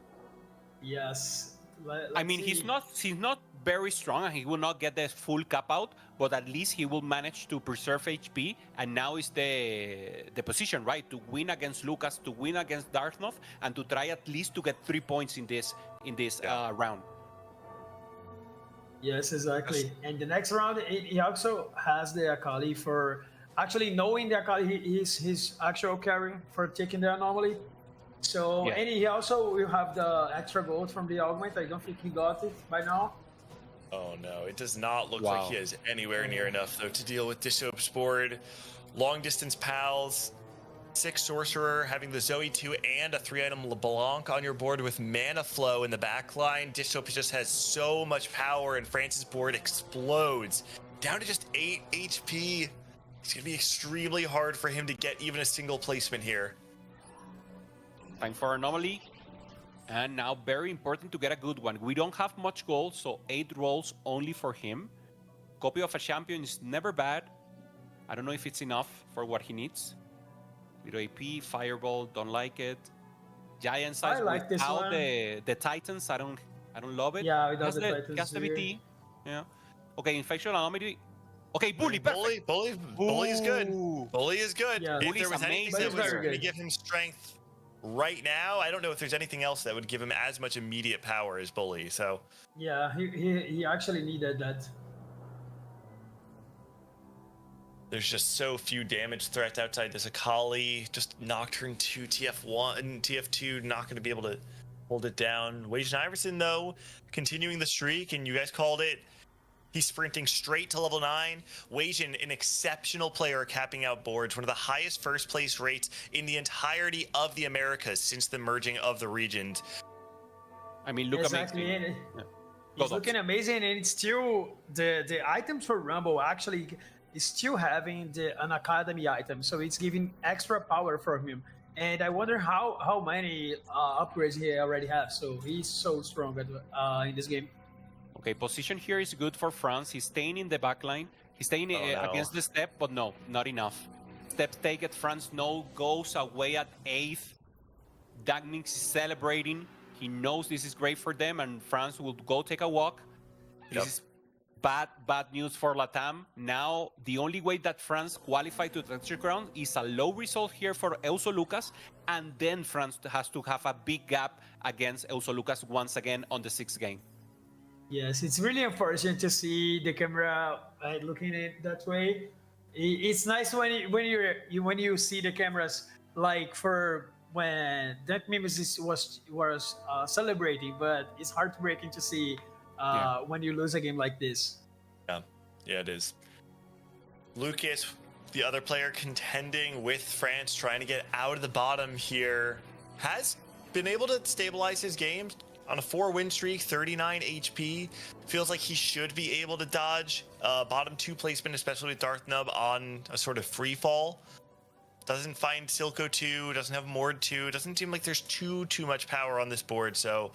Yes. I mean, he's not very strong, and he will not get the full cap out, but at least he will manage to preserve HP, and now is the position, right, to win against Lucas, to win against Dartmouth, and to try at least to get 3 points in this round. Yes, exactly. And the next round, he also has the Akali for actually knowing that his actual carry for taking the anomaly. So, Yeah. and he also will have the extra gold from the augment. I don't think he got it by now. Oh no, it does not look Wow. like he is anywhere near enough though to deal with Dishop's board. Long distance pals, 6 sorcerer, having the Zoe 2 and a 3-item LeBlanc on your board with mana flow in the back line. Dishop just has so much power and France's board explodes. Down to just 8 HP. It's gonna be extremely hard for him to get even a single placement here. Time for anomaly. And now very important to get a good one. We don't have much gold, so 8 rolls only for him. Copy of a champion is never bad. I don't know if it's enough for what he needs. Little AP, fireball, don't like it. Giant size I like this without one. the Titans. I don't love it. Yeah, without Has the Titans has the here. VT. Yeah. Okay, infection anomaly. Okay, bully, perfect. Bully is good. Ooh. Bully is good. Yeah. If Bully's there was anything amazing. that was Very going to good. give him strength right now, I don't know if there's anything else that would give him as much immediate power as Bully. So Yeah, he actually needed that. there's just so few damage threats outside this Akali. Just Nocturne 2, TF1, TF2, not going to be able to hold it down. Wajan Iverson, though, continuing the streak, and you guys called it. He's sprinting straight to level 9. Wajan, an exceptional player, capping out boards, one of the highest first place rates in the entirety of the Americas since the merging of the regions. I mean, look Exactly. amazing. And Go, he's looking amazing, and it's still the items for Rumble actually is still having an academy item, so it's giving extra power for him. And I wonder how many upgrades he already has. So he's so strong in this game. Okay, position here is good for France. He's staying in the back line. He's staying no. against the step, but no, not enough. Steps take it. France no goes away at 8th. Dagmix is celebrating. He knows this is great for them, and France will go take a walk. This is bad news for Latam. Now, the only way that France qualify to the next round is a low result here for Euso Lucas, and then France has to have a big gap against Euso Lucas once again on the 6th game. Yes, it's really unfortunate to see the camera looking at it that way. It's nice when you see the cameras like for when that Mimesis was celebrating, but it's heartbreaking to see when you lose a game like this. Yeah, it is. Lucas, the other player contending with France, trying to get out of the bottom here, has been able to stabilize his game on a 4-win streak, 39 HP. Feels like he should be able to dodge bottom 2 placement, especially with Darth Nub on a sort of free fall. Doesn't find Silco 2, doesn't have Mord 2. Doesn't seem like there's too much power on this board, so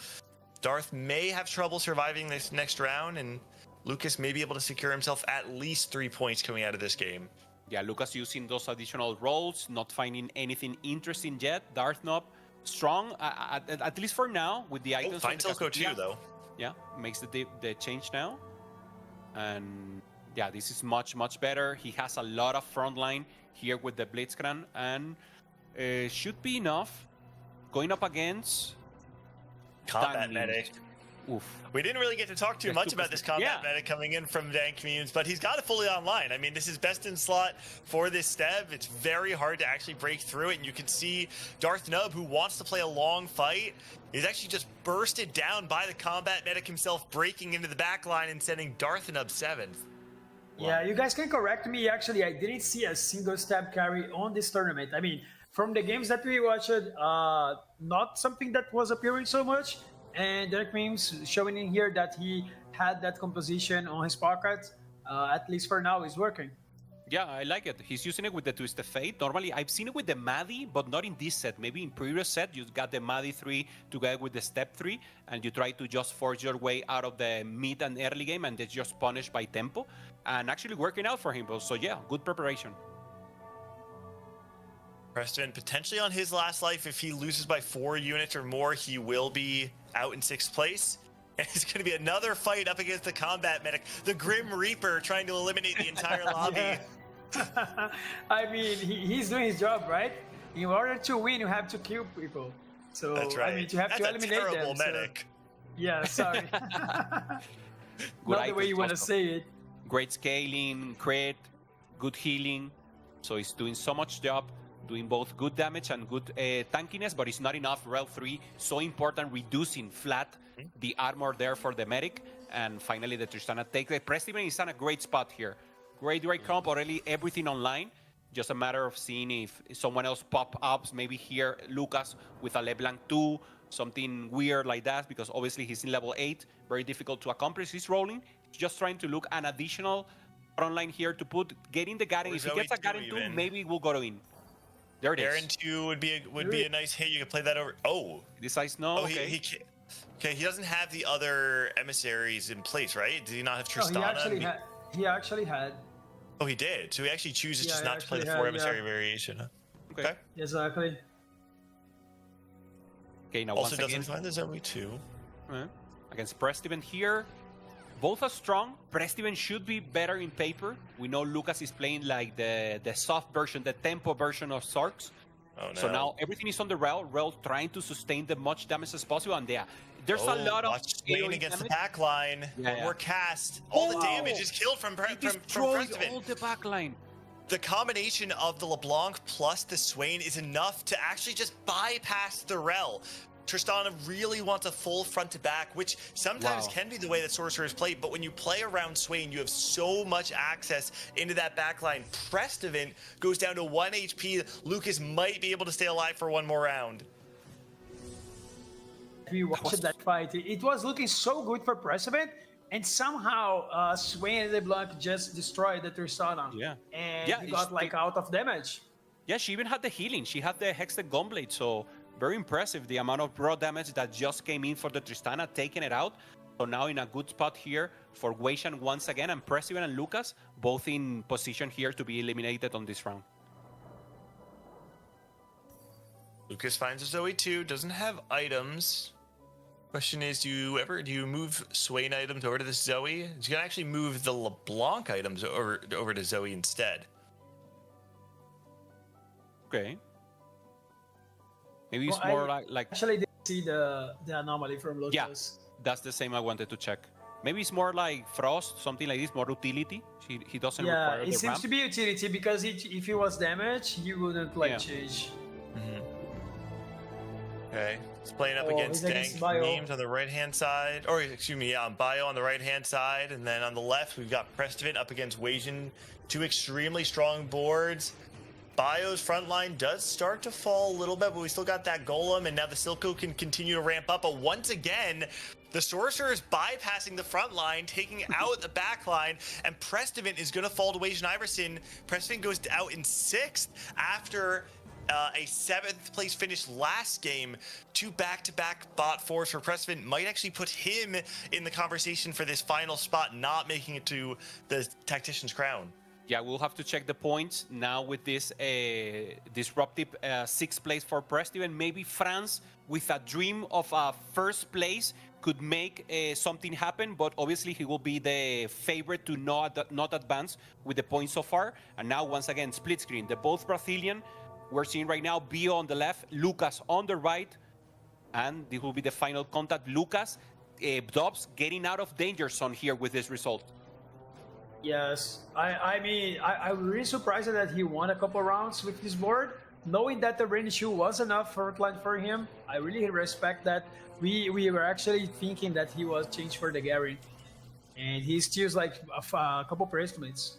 Darth may have trouble surviving this next round, and Lucas may be able to secure himself at least 3 points coming out of this game. Yeah, Lucas using those additional rolls, not finding anything interesting yet. Darth Nub, strong, at least for now, with the items. Find on the Silco 2, Cassiopeia. though. Yeah, makes the change now. And yeah, this is much better. He has a lot of frontline here with the Blitzcrank, and should be enough. Going up against Combat Dagmix. medic. Oof. We didn't really get to talk too Yeah, much super about this stick. combat Yeah. medic coming in from Dank Memes, but he's got it fully online. I mean, this is best in slot for this Stev. It's very hard to actually break through it, and you can see Darth Nub, who wants to play a long fight, is actually just bursted down by the combat medic himself, breaking into the back line and sending Darth Nub 7th. Yeah, you guys can correct me. Actually, I didn't see a single stab carry on this tournament. I mean, from the games that we watched, not something that was appearing so much. And Derek Memes showing in here that he had that composition on his pocket. At least for now, is working. Yeah, I like it. He's using it with the Twisted Fate. Normally, I've seen it with the Maddie, but not in this set. Maybe in previous set, you got the Maddie 3 together with the Step 3, and you try to just force your way out of the mid and early game, and it's just punished by tempo. And actually working out for him. So yeah, good preparation. Preston, potentially on his last life, if he loses by 4 units or more, he will be out in 6th place. And it's going to be another fight up against the combat medic, the Grim Reaper, trying to eliminate the entire lobby. I mean, he's doing his job, right? In order to win, you have to kill people. So That's right. I mean, you have That's to a eliminate terrible them. so- medic. Yeah, sorry. Good Not the way items you want to also. say it. Great scaling, crit, good healing. So he's doing so much job, doing both good damage and good tankiness, but it's not enough. Rel 3, so important, reducing flat the armor there for the medic. And finally, the Tristana takes it. Prestiven is on a great spot here. Great comp, already everything online. Just a matter of seeing if someone else pop ups, maybe here, Lucas with a LeBlanc 2, something weird like that, because obviously he's in level 8, very difficult to accomplish. He's rolling, just trying to look an additional frontline here to put, getting the Garen. If he gets a Garen 2, maybe we'll go to in. There it is. Garen 2 would be a nice hit. You could play that over. Oh. He decides no. Oh, okay. He doesn't have the other emissaries in place, right? Did he not have Tristana? He actually had. Oh, he did. So he actually chooses just not to play the 4 emissary variation. Huh? Okay. Exactly. Okay, now also once again, doesn't find the Zoe 2. Against Prestiven here. Both are strong. Prestiven should be better in paper. We know Lucas is playing like the soft version, the tempo version of Sarks. Oh, no. So now everything is on the Rel trying to sustain the much damage as possible. And there's a lot of Swain against the back line. We're cast. All the damage is killed from Prestiven. All the back line. The combination of the LeBlanc plus the Swain is enough to actually just bypass the Rel. Tristana really wants a full front to back, which sometimes can be the way that Sorcerers play, but when you play around Swain, you have so much access into that back line. Prestiven goes down to 1 HP. Lucas might be able to stay alive for one more round. If you watched that fight, it was looking so good for Prestiven, and somehow Swain and LeBlanc just destroyed the Tristana. And he got like out of damage. Yeah, she even had the healing. She had the Hextech Gunblade, so very impressive, the amount of raw damage that just came in for the Tristana, taking it out. So now in a good spot here for Weishan once again, and Prestiven and Lucas both in position here to be eliminated on this round. Lucas finds a Zoe 2, doesn't have items. Question is, do you move Swain items over to the Zoe? You can actually move the LeBlanc items over to Zoe instead. Okay. Maybe it's more like actually didn't see the anomaly from Lucas. Yeah, that's the same I wanted to check. Maybe it's more like Frost, something like this, more utility. He doesn't require the ramp. It seems to be utility because if he was damaged, he wouldn't change. Okay, it's playing up against Dank Memes on the right-hand side. Or, excuse me, Bio on the right-hand side. And then on the left, we've got Prestiven up against Weishan. 2 extremely strong boards. Bio's front line does start to fall a little bit, but we still got that Golem, and now the Silco can continue to ramp up. But once again, the Sorcerer's bypassing the front line, taking out the back line, and Prestiven is going to fall to Weishan Iverson. Prestiven goes out in 6th after a 7th place finish last game. 2 back-to-back bot 4s for Prestiven might actually put him in the conversation for this final spot, not making it to the Tactician's Crown. Yeah, we'll have to check the points now with this disruptive 6th place for Prestiven. Maybe France, with a dream of a 1st place, could make something happen, but obviously he will be the favorite to not advance with the points so far. And now, once again, split screen. They're both Brazilian. We're seeing right now Bio on the left, Lucas on the right, and this will be the final contact. Lucas, Dobz getting out of danger zone here with this result. Yes, I mean, I'm really surprised that he won a couple rounds with this board. Knowing that the range 2 was enough for him, I really respect that. We were actually thinking that he was changed for the Gary, and he steals like a couple placements.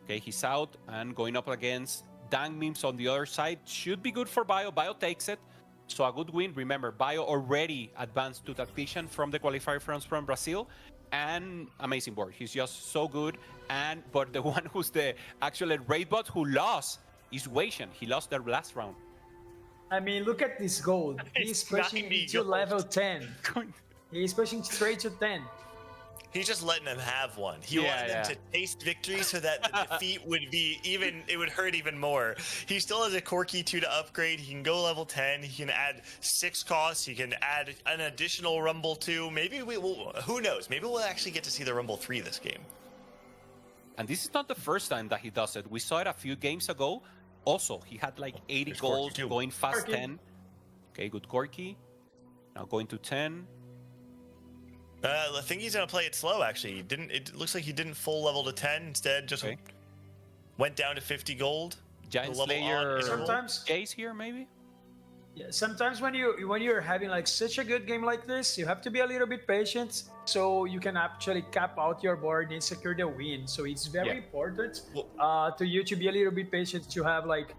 Okay, he's out and going up against Dank Memes on the other side. Should be good for Bio. Bio takes it. So a good win. Remember, Bio already advanced to Tactician from the qualifier from Brazil. And amazing board. He's just so good. But the one who's the actual raid bot who lost is Weishan. He lost their last round. I mean, look at this gold. He's pushing to level 10. He's pushing straight to 10. He's just letting them have one. He wanted them to taste victory so that the defeat would be it would hurt even more. He still has a Corki 2 to upgrade. He can go level 10. He can add 6 costs. He can add an additional Rumble 2. Maybe we will, who knows? Maybe we'll actually get to see the Rumble 3 this game. And this is not the first time that he does it. We saw it a few games ago. Also, he had like 80 goals, going fast Corki. 10. Okay, good Corki. Now going to 10. I think he's gonna play it slow. Actually, it looks like he didn't full level to 10. Instead, just went down to 50 gold. Giant The level on Slayer interval. Sometimes- case here, maybe? Yeah, sometimes when you're having like such a good game like this, you have to be a little bit patient so you can actually cap out your board and secure the win. So it's very important to you to be a little bit patient, to have like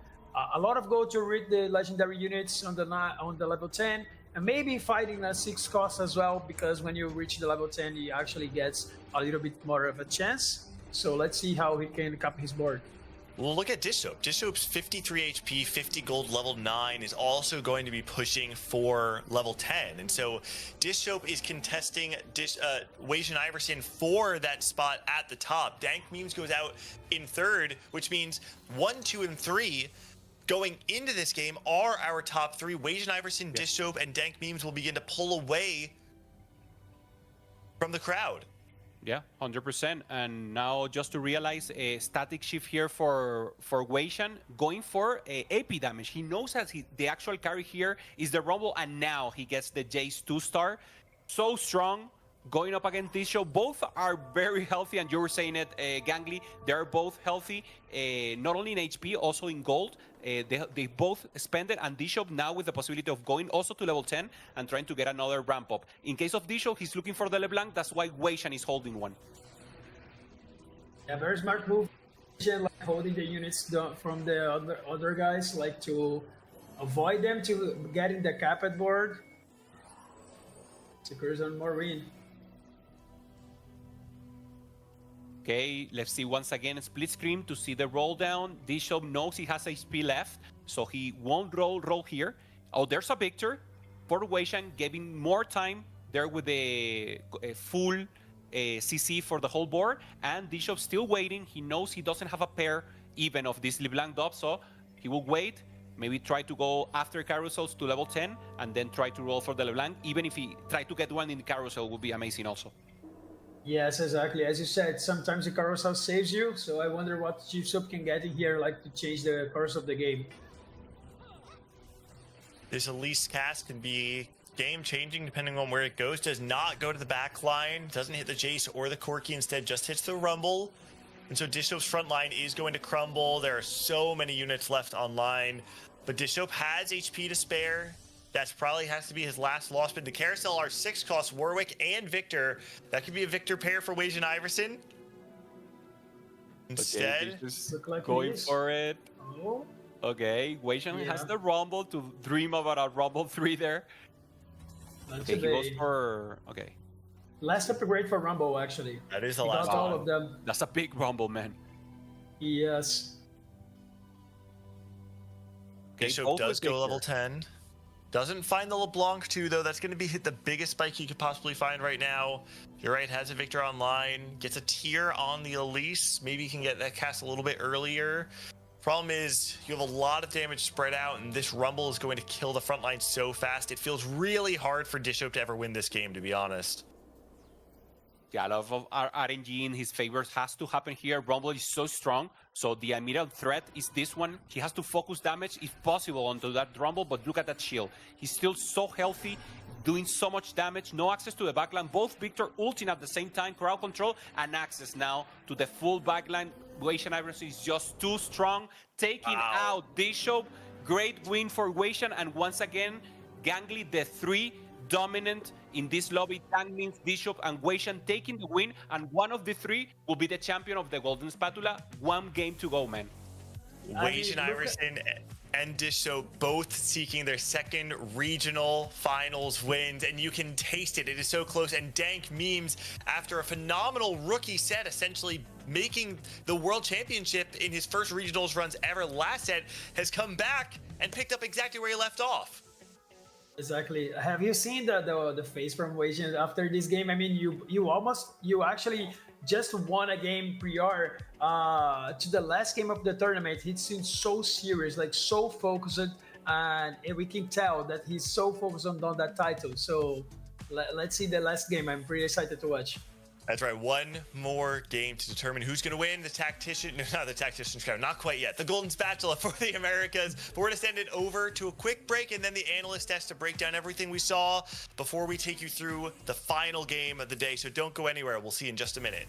a lot of gold to read the legendary units on the level 10, and maybe fighting a 6 cost as well, because when you reach the level 10, he actually gets a little bit more of a chance. So let's see how he can cap his board. Well, look at Dish Soap. Dish Soap's 53 HP, 50 gold, level 9 is also going to be pushing for level 10. And so Dish Soap is contesting Wasian Iverson for that spot at the top. Dank Memes goes out in third, which means 1, 2, and 3 going into this game are our top 3. Wasian Iverson, Dish Soap, and Dank Memes will begin to pull away from the crowd. Yeah, 100%. And now just to realize a static shift here for Wasian, going for a AP damage. He knows that the actual carry here is the Rumble, and now he gets the Jace 2-star. So strong, going up against this show. Both are very healthy, and you were saying it, Gangly. They're both healthy, not only in HP, also in gold. They both spend it, and Dishop now with the possibility of going also to level 10 and trying to get another ramp up. In case of Dishop, he's looking for the LeBlanc. That's why Wasian is holding one. Yeah, very smart move. Like holding the units from the other guys, like to avoid them to getting the capped board. Secures on more win. Okay, let's see once again a split screen to see the roll down. Dishop knows he has HP left, so he won't roll here. Oh, there's a Victor for Wasian, giving more time there with a full CC for the whole board. And Dishop still waiting. He knows he doesn't have a pair even of this LeBlanc Dobz, so he will wait. Maybe try to go after carousels to level 10 and then try to roll for the LeBlanc. Even if he try to get one in the carousel, would be amazing also. Yes, exactly. As you said, sometimes the carousel saves you, so I wonder what Chief Soap can get in here, like to change the course of the game. This Elise cast can be game-changing depending on where it goes. Does not go to the back line, doesn't hit the Jace or the Corki, instead just hits the Rumble. And so Dish Soap's front line is going to crumble. There are so many units left online, but Dish Soap has HP to spare. That probably has to be his last loss. But the carousel are 6 cost Warwick and Victor. That could be a Victor pair for Wasian Iverson. Instead, Like going for it. Oh. Okay, Wasian Yeah. has the Rumble to dream about a Rumble 3 there. That's Okay, he goes for... Okay, last upgrade for Rumble, actually. that is the He last got all one. of them. that's a big Rumble, man. Yes. Okay, Dish Soap both does with go level Victor. 10. Doesn't find the LeBlanc too, though. That's going to be the biggest spike you could possibly find right now. You're right, has a Victor online. Gets a tier on the Elise. Maybe you can get that cast a little bit earlier. Problem is, you have a lot of damage spread out, and this Rumble is going to kill the front line so fast. It feels really hard for Dish Soap to ever win this game, to be honest. Yeah, a lot of RNG in his favor has to happen here. Rumble is so strong, so the immediate threat is this one. He has to focus damage, if possible, onto that Rumble, but look at that shield. He's still so healthy, doing so much damage. No access to the backline. Both Victor ulting at the same time, crowd control, and access now to the full backline. Wasian Iverson is just too strong, taking out Dishop. Great win for Wasian, and once again, Gangly, the 3 dominant in this lobby. Tank means Bishop and Wasian taking the win, and one of the 3 will be the champion of the Golden Spatula. 1 game to go, man. Wasian Iverson and Dish Soap both seeking their 2nd regional finals wins, and you can taste it. It is so close. And Dank Memes, after a phenomenal rookie set, essentially making the world championship in his first regionals runs ever last set, has come back and picked up exactly where he left off. Exactly. Have you seen the face from Wasian after this game? I mean, you actually just won a game prior to the last game of the tournament. He seems so serious, like so focused, and we can tell that he's so focused on that title. So let's see the last game. I'm pretty excited to watch. That's right. 1 more game to determine who's going to win. The tactician, no, not the tactician's crown, not quite yet. The Golden Spatula for the Americas. But we're going to send it over to a quick break, and then the analyst has to break down everything we saw before we take you through the final game of the day. So don't go anywhere. We'll see you in just a minute.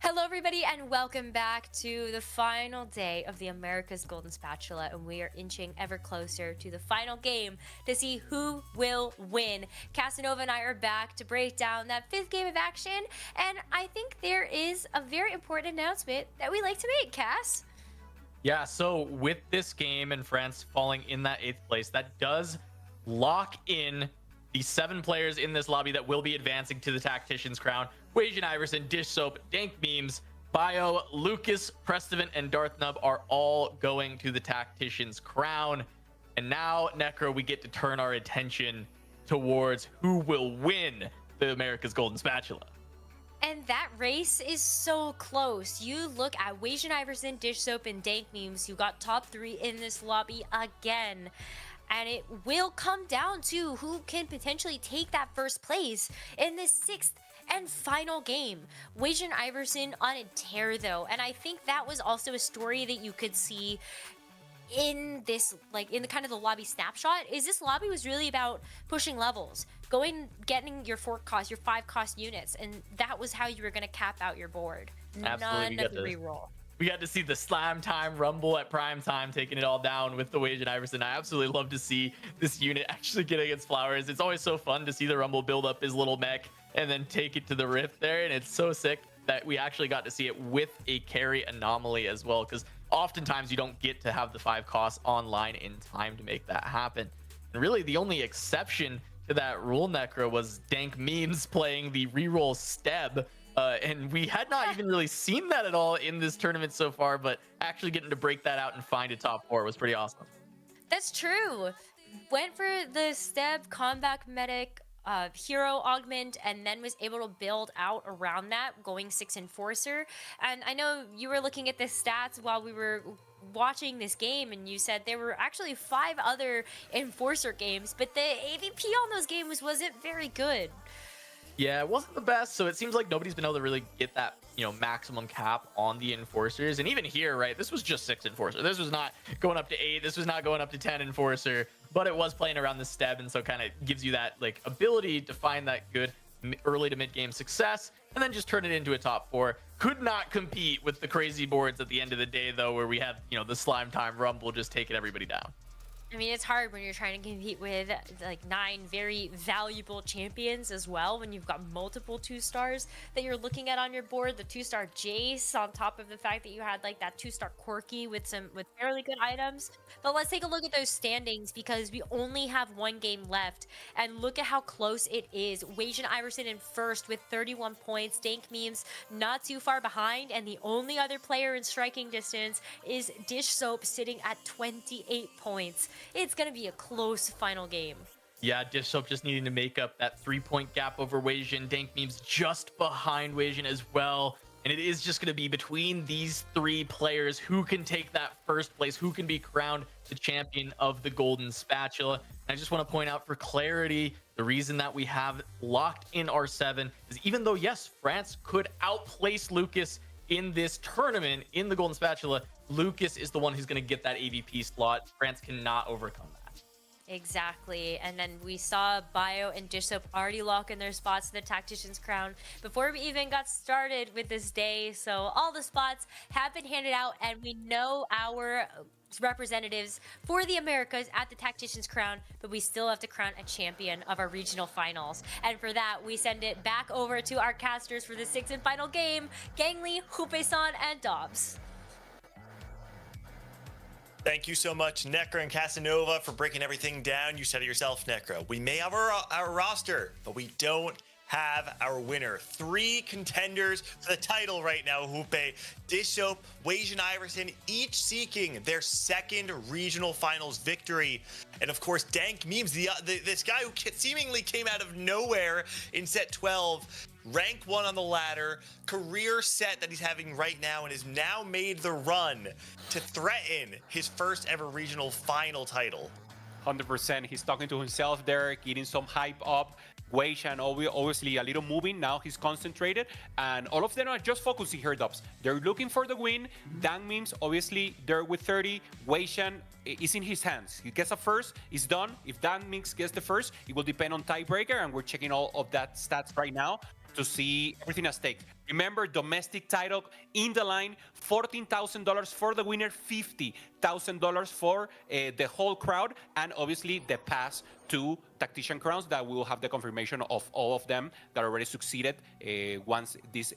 Hello, everybody, and welcome back to the final day of the America's Golden Spatula, and we are inching ever closer to the final game to see who will win. Casanova and I are back to break down that 5th game of action, and I think there is a very important announcement that we like to make, Cass. Yeah, so with this game and France falling in that 8th place, that does lock in the 7 players in this lobby that will be advancing to the Tactician's Crown. Wajan Iverson, Dish Soap, Dank Memes, Bio, Lucas, Prestevant, and Darth Nub are all going to the Tactician's Crown. And now, Nekkra, we get to turn our attention towards who will win the America's Golden Spatula. And that race is so close. You look at Wajan Iverson, Dish Soap, and Dank Memes, who got top 3 in this lobby again. And it will come down to who can potentially take that first place in this 6th and final game. Wajan Iverson on a tear, though, and I think that was also a story that you could see in this, like in the kind of the lobby snapshot, is this lobby was really about pushing levels, getting your 4 cost, your 5 cost units, and that was how you were going to cap out your board. Absolutely. None of the reroll. We got to see the Slam Time Rumble at prime time, taking it all down with the Wajan Iverson. I absolutely love to see this unit actually get against Flowers. It's always so fun to see the Rumble build up his little mech and then take it to the Rift there. And it's so sick that we actually got to see it with a carry anomaly as well, because oftentimes you don't get to have the 5 costs online in time to make that happen. And really the only exception to that rule, Nekkra, was Dank Memes playing the reroll Steb. And we had not even really seen that at all in this tournament so far, but actually getting to break that out and find a top 4 was pretty awesome. That's true. Went for the Steb combat medic hero augment, and then was able to build out around that, going 6 Enforcer. And I know you were looking at the stats while we were watching this game, and you said there were actually 5 other Enforcer games, but the AVP on those games wasn't very good. Yeah, it wasn't the best, so it seems like nobody's been able to really get that, maximum cap on the Enforcers. And even here, right, this was just 6 Enforcer. This was not going up to 8. This was not going up to 10 Enforcer, but it was playing around the step, and so kind of gives you that, ability to find that good early to mid-game success, and then just turn it into a top 4. Could not compete with the crazy boards at the end of the day, though, where we had, the Slime Time Rumble just taking everybody down. I mean, it's hard when you're trying to compete with 9 very valuable champions as well, when you've got multiple 2-stars that you're looking at on your board. The 2-star Jace, on top of the fact that you had that 2-star Corki with fairly good items. But let's take a look at those standings, because we only have 1 game left, and look at how close it is. Wajan Iverson in first with 31 points. Dank Memes not too far behind, and the only other player in striking distance is Dish Soap, sitting at 28 points. It's going to be a close final game. Yeah, Dish Soap just needing to make up that 3-point gap over Wajan. Dank Memes just behind Wajan as well. And it is just going to be between these 3 players who can take that first place, who can be crowned the champion of the Golden Spatula. And I just want to point out for clarity, the reason that we have locked in R7 is, even though, yes, France could outplace Lucas in this tournament in the Golden Spatula, Lucas is the one who's going to get that AVP slot. France cannot overcome that. Exactly. And then we saw Bio and Dish Soap already lock in their spots to the Tactician's Crown before we even got started with this day. So all the spots have been handed out, and we know our representatives for the Americas at the Tactician's Crown, but we still have to crown a champion of our regional finals. And for that, we send it back over to our casters for the 6th and final game, Gangly, Jupeson, and Dobz. Thank you so much, Nekkra and Casanova, for breaking everything down. You said it yourself, Nekkra. We may have our roster, but we don't have our winner. 3 contenders for the title right now, Jupe. Dish Soap, Wajan Iverson, each seeking their 2nd regional finals victory. And of course, Dank Memes, this guy who seemingly came out of nowhere in set 12, rank 1 on the ladder, career set that he's having right now, and has now made the run to threaten his first ever regional final title. 100%. He's talking to himself there, getting some hype up. Wajan obviously a little moving. Now he's concentrated, and all of them are just focusing here, Dobz. They're looking for the win. Dank Memes, obviously, they're with 30. Wajan is in his hands. He gets a first, it's done. If Dank Memes gets the first, it will depend on tiebreaker, and we're checking all of that stats right now to see everything at stake. Remember, domestic title in the line, $14,000 for the winner, $50,000 for the whole crowd, and obviously the pass to Tactician Crowns that we will have the confirmation of all of them that already succeeded once this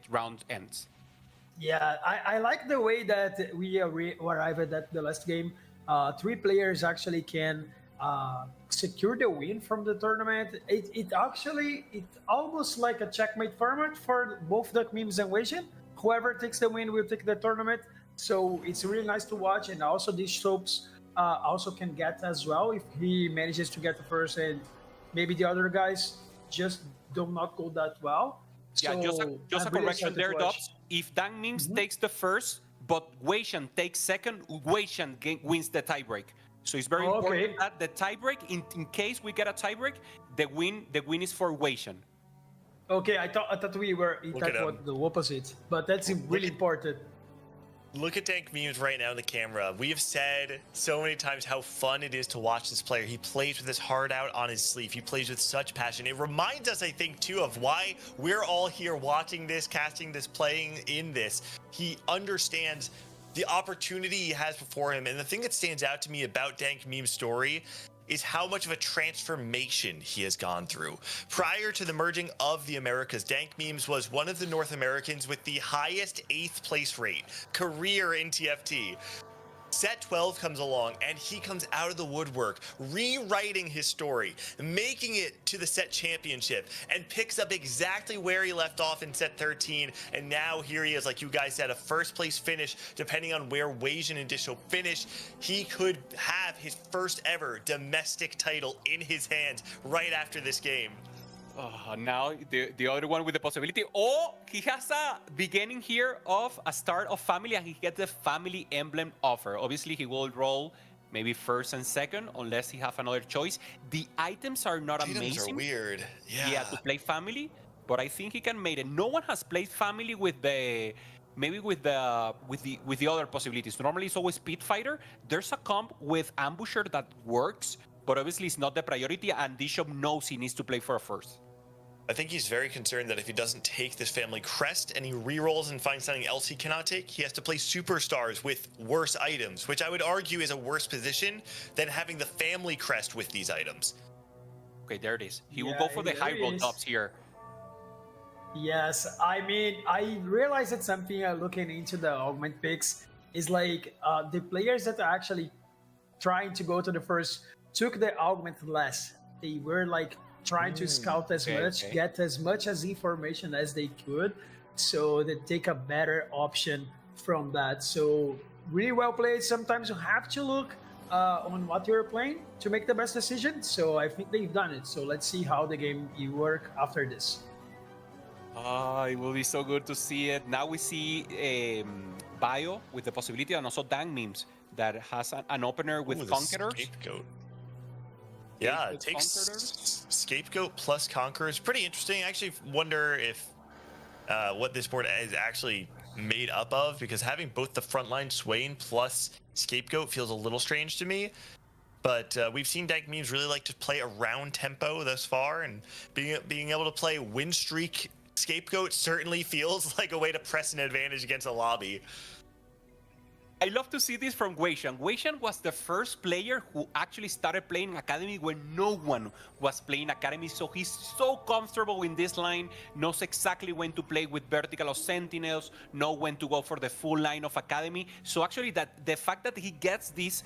round ends. Yeah, I like the way that we arrived at the last game. 3 players actually can secure the win from the tournament. It almost like a checkmate format for both Dank Memes and Wajan. Whoever takes the win will take the tournament. So it's really nice to watch. And also Dish Soaps also can get as well if he manages to get the first, and maybe the other guys just do not go that well. Yeah, so just a correction there, Dobz. If Dank Memes takes the first, but Wajan takes second, Wajan wins the tiebreak. So it's very important that the tiebreak, in case we get a tiebreak, the win is for Wajan. Okay, I thought we were the opposite, but that's really important. Look at Dank Memes right now in the camera. We have said so many times how fun it is to watch this player. He plays with his heart out on his sleeve. He plays with such passion. It reminds us, I think, too, of why we're all here watching this, casting this, playing in this. He understands the opportunity he has before him. And the thing that stands out to me about Dank Memes' story is how much of a transformation he has gone through. Prior to the merging of the Americas, Dank Memes was one of the North Americans with the highest 8th place rate, career in TFT. set 12 comes along and he comes out of the woodwork, rewriting his story, making it to the set championship, and picks up exactly where he left off in set 13. And now here he is, like you guys said, a first place finish. Depending on where Weijin and Disho finish, he could have his first ever domestic title in his hands right after this game. Now the other one with the possibility. Oh, he has a beginning here of a start of family, and he gets the family emblem offer. Obviously, he will roll maybe first and second unless he have another choice. The items are not amazing. Items are weird. Yeah, to play family, but I think he can make it. No one has played family with the with the other possibilities. Normally, it's always Pit Fighter. There's a comp with Ambusher that works, but obviously it's not the priority, and Bishop knows he needs to play for a first. I think he's very concerned that if he doesn't take this family crest and he rerolls and finds something else he cannot take, he has to play superstars with worse items, which I would argue is a worse position than having the family crest with these items. Okay, there it is. He will go for the high roll Dobz here. Yes, I mean, I realized that something looking into the augment picks is like the players that are actually trying to go to the first took the augment less. They were like trying to scout as much, get as much as information as they could, so they take a better option from that. So really well played. Sometimes you have to look on what you're playing to make the best decision. So I think they've done it. So let's see how the game will work after this. It will be so good to see it. Now we see Bio with the possibility, and also Dang Memes that has an opener with Conquerors. Scapegoat. Yeah, it takes Scapegoat plus Conquerors. Pretty interesting. I actually wonder if what this board is actually made up of, because having both the frontline Swain plus Scapegoat feels a little strange to me. But we've seen Dank Memes really like to play around tempo thus far, and being able to play win streak Scapegoat certainly feels like a way to press an advantage against a lobby. I love to see this from Weishan. Weishan was the first player who actually started playing Academy when no one was playing Academy, so he's so comfortable in this line, knows exactly when to play with Vertical or Sentinels, know when to go for the full line of Academy. So actually that the fact that he gets this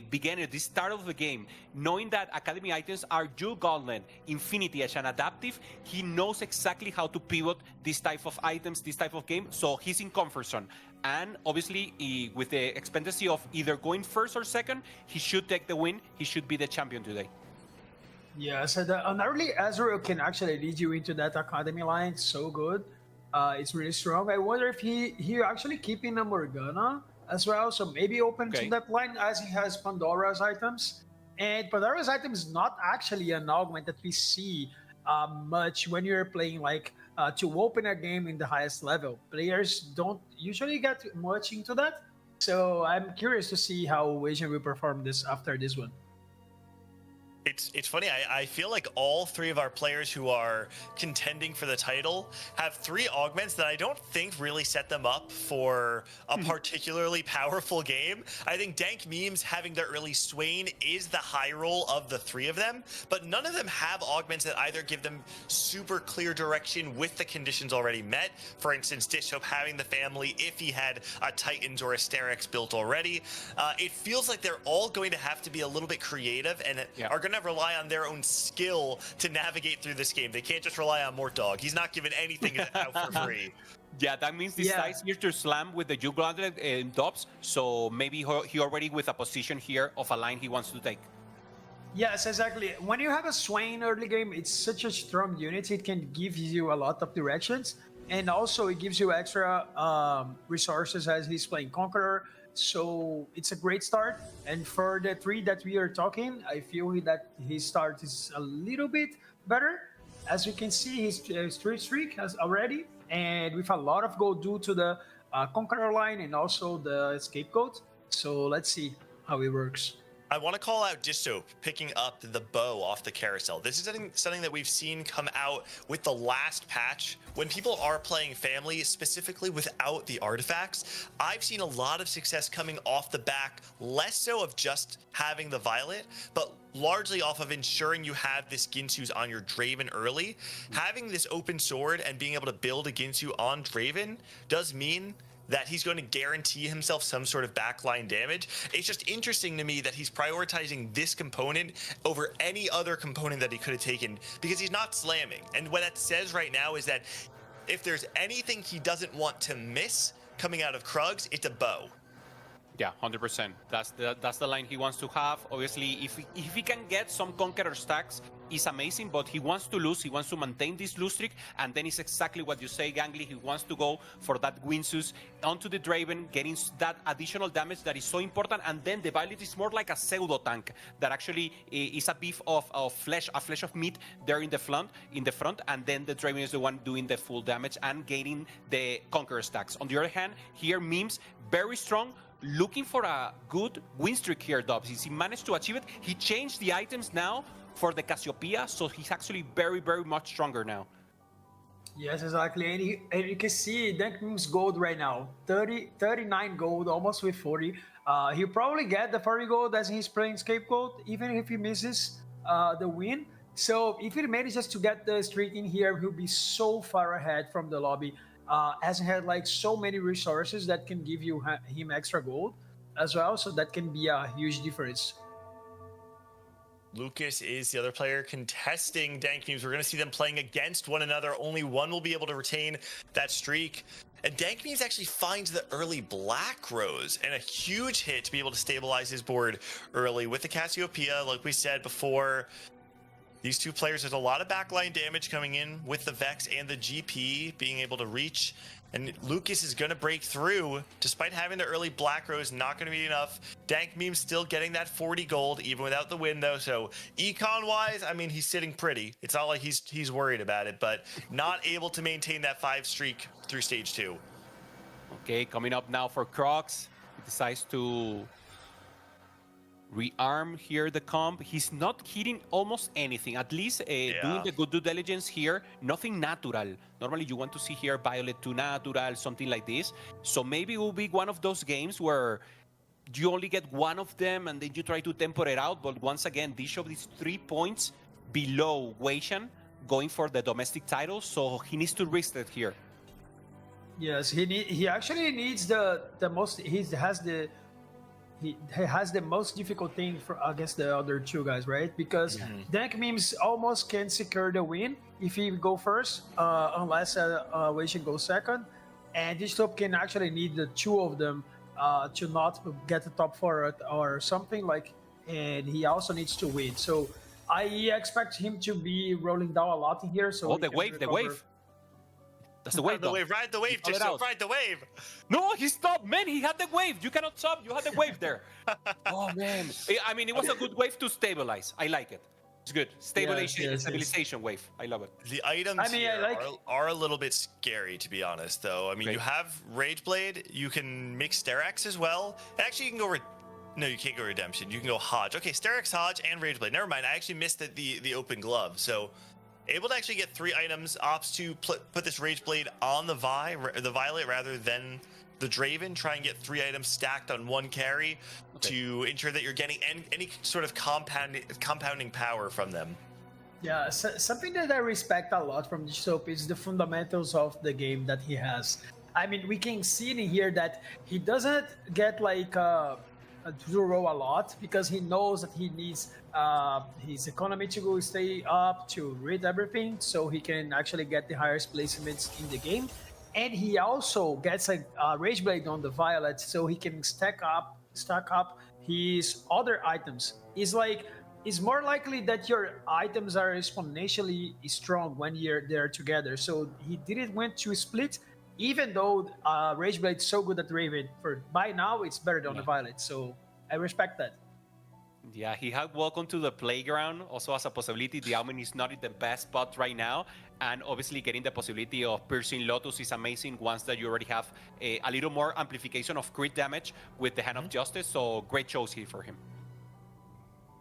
beginner, this start of the game, knowing that Academy items are Jewel Gauntlet, Infinity Edge, and Adaptive, he knows exactly how to pivot this type of items, this type of game, so he's in comfort zone. And obviously, with the expectancy of either going first or second, he should take the win. He should be the champion today. Yeah, so an early Ezreal can actually lead you into that Academy line so good. It's really strong. I wonder if he actually keeping a Morgana as well, so maybe open to that line as he has Pandora's items. And Pandora's item is not actually an augment that we see much when you're playing like to open a game in the highest level. Players don't usually get much into that. So I'm curious to see how Weijin will perform this after this one. It's funny, I feel like all three of our players who are contending for the title have three augments that I don't think really set them up for a particularly powerful game. I think Dank Memes having the early Swain is the high roll of the three of them, but none of them have augments that either give them super clear direction with the conditions already met. For instance, Dishhope having the family if he had a Titans or a Sterex built already. It feels like they're all going to have to be a little bit creative and are going to rely on their own skill to navigate through this game. They can't just rely on Mortdog. He's not giving anything out for free. Yeah, that means decides here to slam with the Juke in Dobz, so maybe he already with a position here of a line he wants to take. Yes, exactly. When you have a Swain early game, it's such a strong unit. It can give you a lot of directions, and also it gives you extra resources as he's playing Conqueror. So it's a great start. And for the three that we are talking, I feel that his start is a little bit better. As you can see, his streak has already, and with a lot of gold due to the Conqueror line and also the Scapegoat. So let's see how it works. I want to call out Disto picking up the bow off the carousel. This is something that we've seen come out with the last patch. When people are playing family, specifically without the artifacts, I've seen a lot of success coming off the back, less so of just having the Violet, but largely off of ensuring you have this Ginsu's on your Draven early. Having this open sword and being able to build a Ginsu on Draven does mean that he's going to guarantee himself some sort of backline damage. It's just interesting to me that he's prioritizing this component over any other component that he could have taken because he's not slamming. And what that says right now is that if there's anything he doesn't want to miss coming out of Krugs, it's a bow. Yeah, 100%. That's the line he wants to have. Obviously, if he can get some Conqueror stacks, it's amazing, but he wants to lose. He wants to maintain this lose streak, and then it's exactly what you say, Gangly. He wants to go for that Winsus onto the Draven, getting that additional damage that is so important, and then the Violet is more like a pseudo tank that actually is a beef of flesh, a flesh of meat there in the front, and then the Draven is the one doing the full damage and gaining the Conqueror stacks. On the other hand, here Memes very strong. Looking for a good win streak here, Dobz. He managed to achieve it. He changed the items now for the Cassiopeia, so he's actually very, very much stronger now. Yes, exactly. And you can see Dank Memes gold right now. 39 gold, almost with 40. He'll probably get the 40 gold as he's playing Scapegoat, even if he misses the win. So if he manages to get the streak in here, he'll be so far ahead from the lobby. As he had like so many resources that can give him extra gold as well, so that can be a huge difference. Lucas is the other player contesting Dank Memes. We're going to see them playing against one another. Only one will be able to retain that streak. And Dank Memes actually finds the early Black Rose and a huge hit to be able to stabilize his board early with the Cassiopeia. Like we said before, these two players, there's a lot of backline damage coming in with the Vex and the GP being able to reach. And Lucas is going to break through. Despite having the early Black Rose, not going to be enough. Dank Memes still getting that 40 gold, even without the win, though. So econ-wise, I mean, he's sitting pretty. It's not like he's worried about it, but not able to maintain that 5 streak through stage 2. Okay, coming up now for Crocs. He decides to rearm here the comp. He's not hitting almost anything, at least doing the good due diligence here. Nothing natural. Normally you want to see here Violet 2 natural, something like this. So maybe it will be one of those games where you only get one of them and then you try to temper it out. But once again, Bishop is 3 points below Weishan, going for the domestic title. So he needs to risk it here. Yes, he actually needs the most. He has the most difficult thing against the other two guys, right? Because Dank Memes almost can secure the win if he go first, unless Weishan goes second. And Digital can actually need the two of them to not get the top 4 or something like. And he also needs to win. So I expect him to be rolling down a lot in here. So the wave. That's the wave. Ride the wave, just ride the wave. No, he stopped, man. He had the wave. You cannot stop. You had the wave there. Oh, man. I mean, it was a good wave to stabilize. I like it. It's good. Stabilization wave. I love it. The items are a little bit scary, to be honest, though. I mean, you have Rageblade. You can mix Sterak's as well. Actually, you can go... No, you can't go Redemption. You can go Hodge. Okay, Sterak's, Hodge, and Rageblade. Never mind. I actually missed the open glove. So... able to actually get 3 items, opts to put this Rageblade on the Violet rather than the Draven. Try and get 3 items stacked on 1 carry to ensure that you're getting any sort of compounding power from them. Yeah, something that I respect a lot from Soap is the fundamentals of the game that he has. I mean, we can see in here that he doesn't get like to roll a lot because he knows that he needs his economy to stay up to read everything, so he can actually get the highest placements in the game. And he also gets a Rageblade on the Violet, so he can stack up his other items. It's more likely that your items are exponentially strong when they're together. So he didn't want to split, even though Rageblade is so good at Raven. By now, it's better than the Violet, so I respect that. Yeah, he had welcome to the playground also as a possibility. The Almen is not in the best spot right now, and obviously getting the possibility of piercing Lotus is amazing once that you already have a little more amplification of crit damage with the Hand of Justice, so great choice here for him.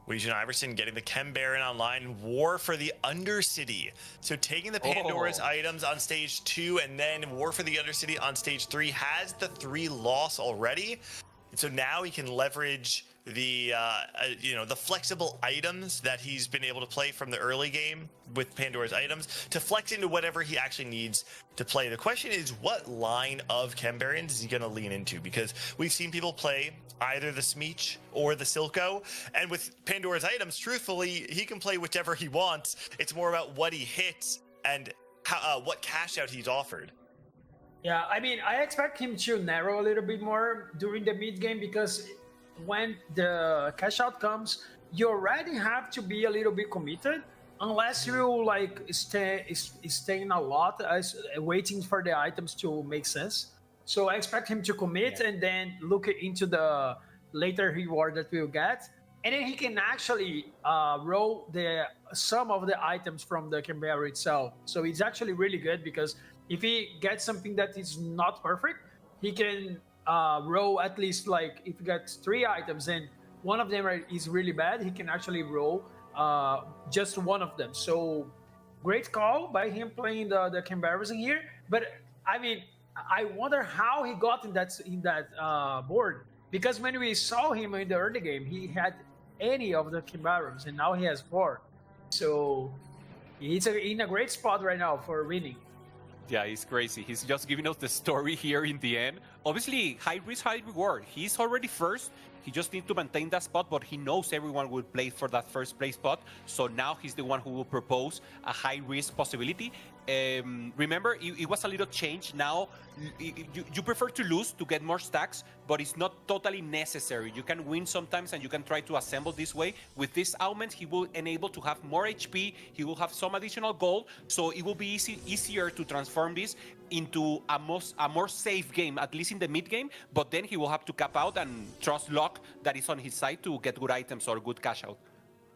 Weishan Iverson getting the Chem Baron online. War for the Undercity. So taking the Pandora's items on stage 2 and then War for the Undercity on stage 3 has the 3 loss already. And so now he can leverage the the flexible items that he's been able to play from the early game with Pandora's items to flex into whatever he actually needs to play. The question is, what line of Chambarians is he going to lean into? Because we've seen people play either the Smeech or the Silco, and with Pandora's items, truthfully, he can play whichever he wants. It's more about what he hits and what cash out he's offered. Yeah, I mean, I expect him to narrow a little bit more during the mid game, because when the cash out comes, you already have to be a little bit committed, unless you like staying a lot waiting for the items to make sense. So I expect him to commit and then look into the later reward that we'll get, and then he can actually roll some of the items from the Canberra itself. So it's actually really good, because if he gets something that is not perfect, he can roll at least, like, if he gets 3 items and one of them is really bad, he can actually roll just one of them. So great call by him playing the Canberras in here. But I mean, I wonder how he got in that board, because when we saw him in the early game, he had any of the Canberras, and now he has 4. So he's in a great spot right now for winning. Yeah, he's crazy. He's just giving us the story here in the end. Obviously, high risk, high reward. He's already first. He just needs to maintain that spot, but he knows everyone will play for that first place spot. So now he's the one who will propose a high risk possibility. Remember, it was a little change. Now, you prefer to lose to get more stacks, but it's not totally necessary. You can win sometimes, and you can try to assemble this way. With this augment, he will enable to have more HP. He will have some additional gold, so it will be easier to transform this into a more safe game, at least in the mid game. But then he will have to cap out and trust luck that is on his side to get good items or good cash out.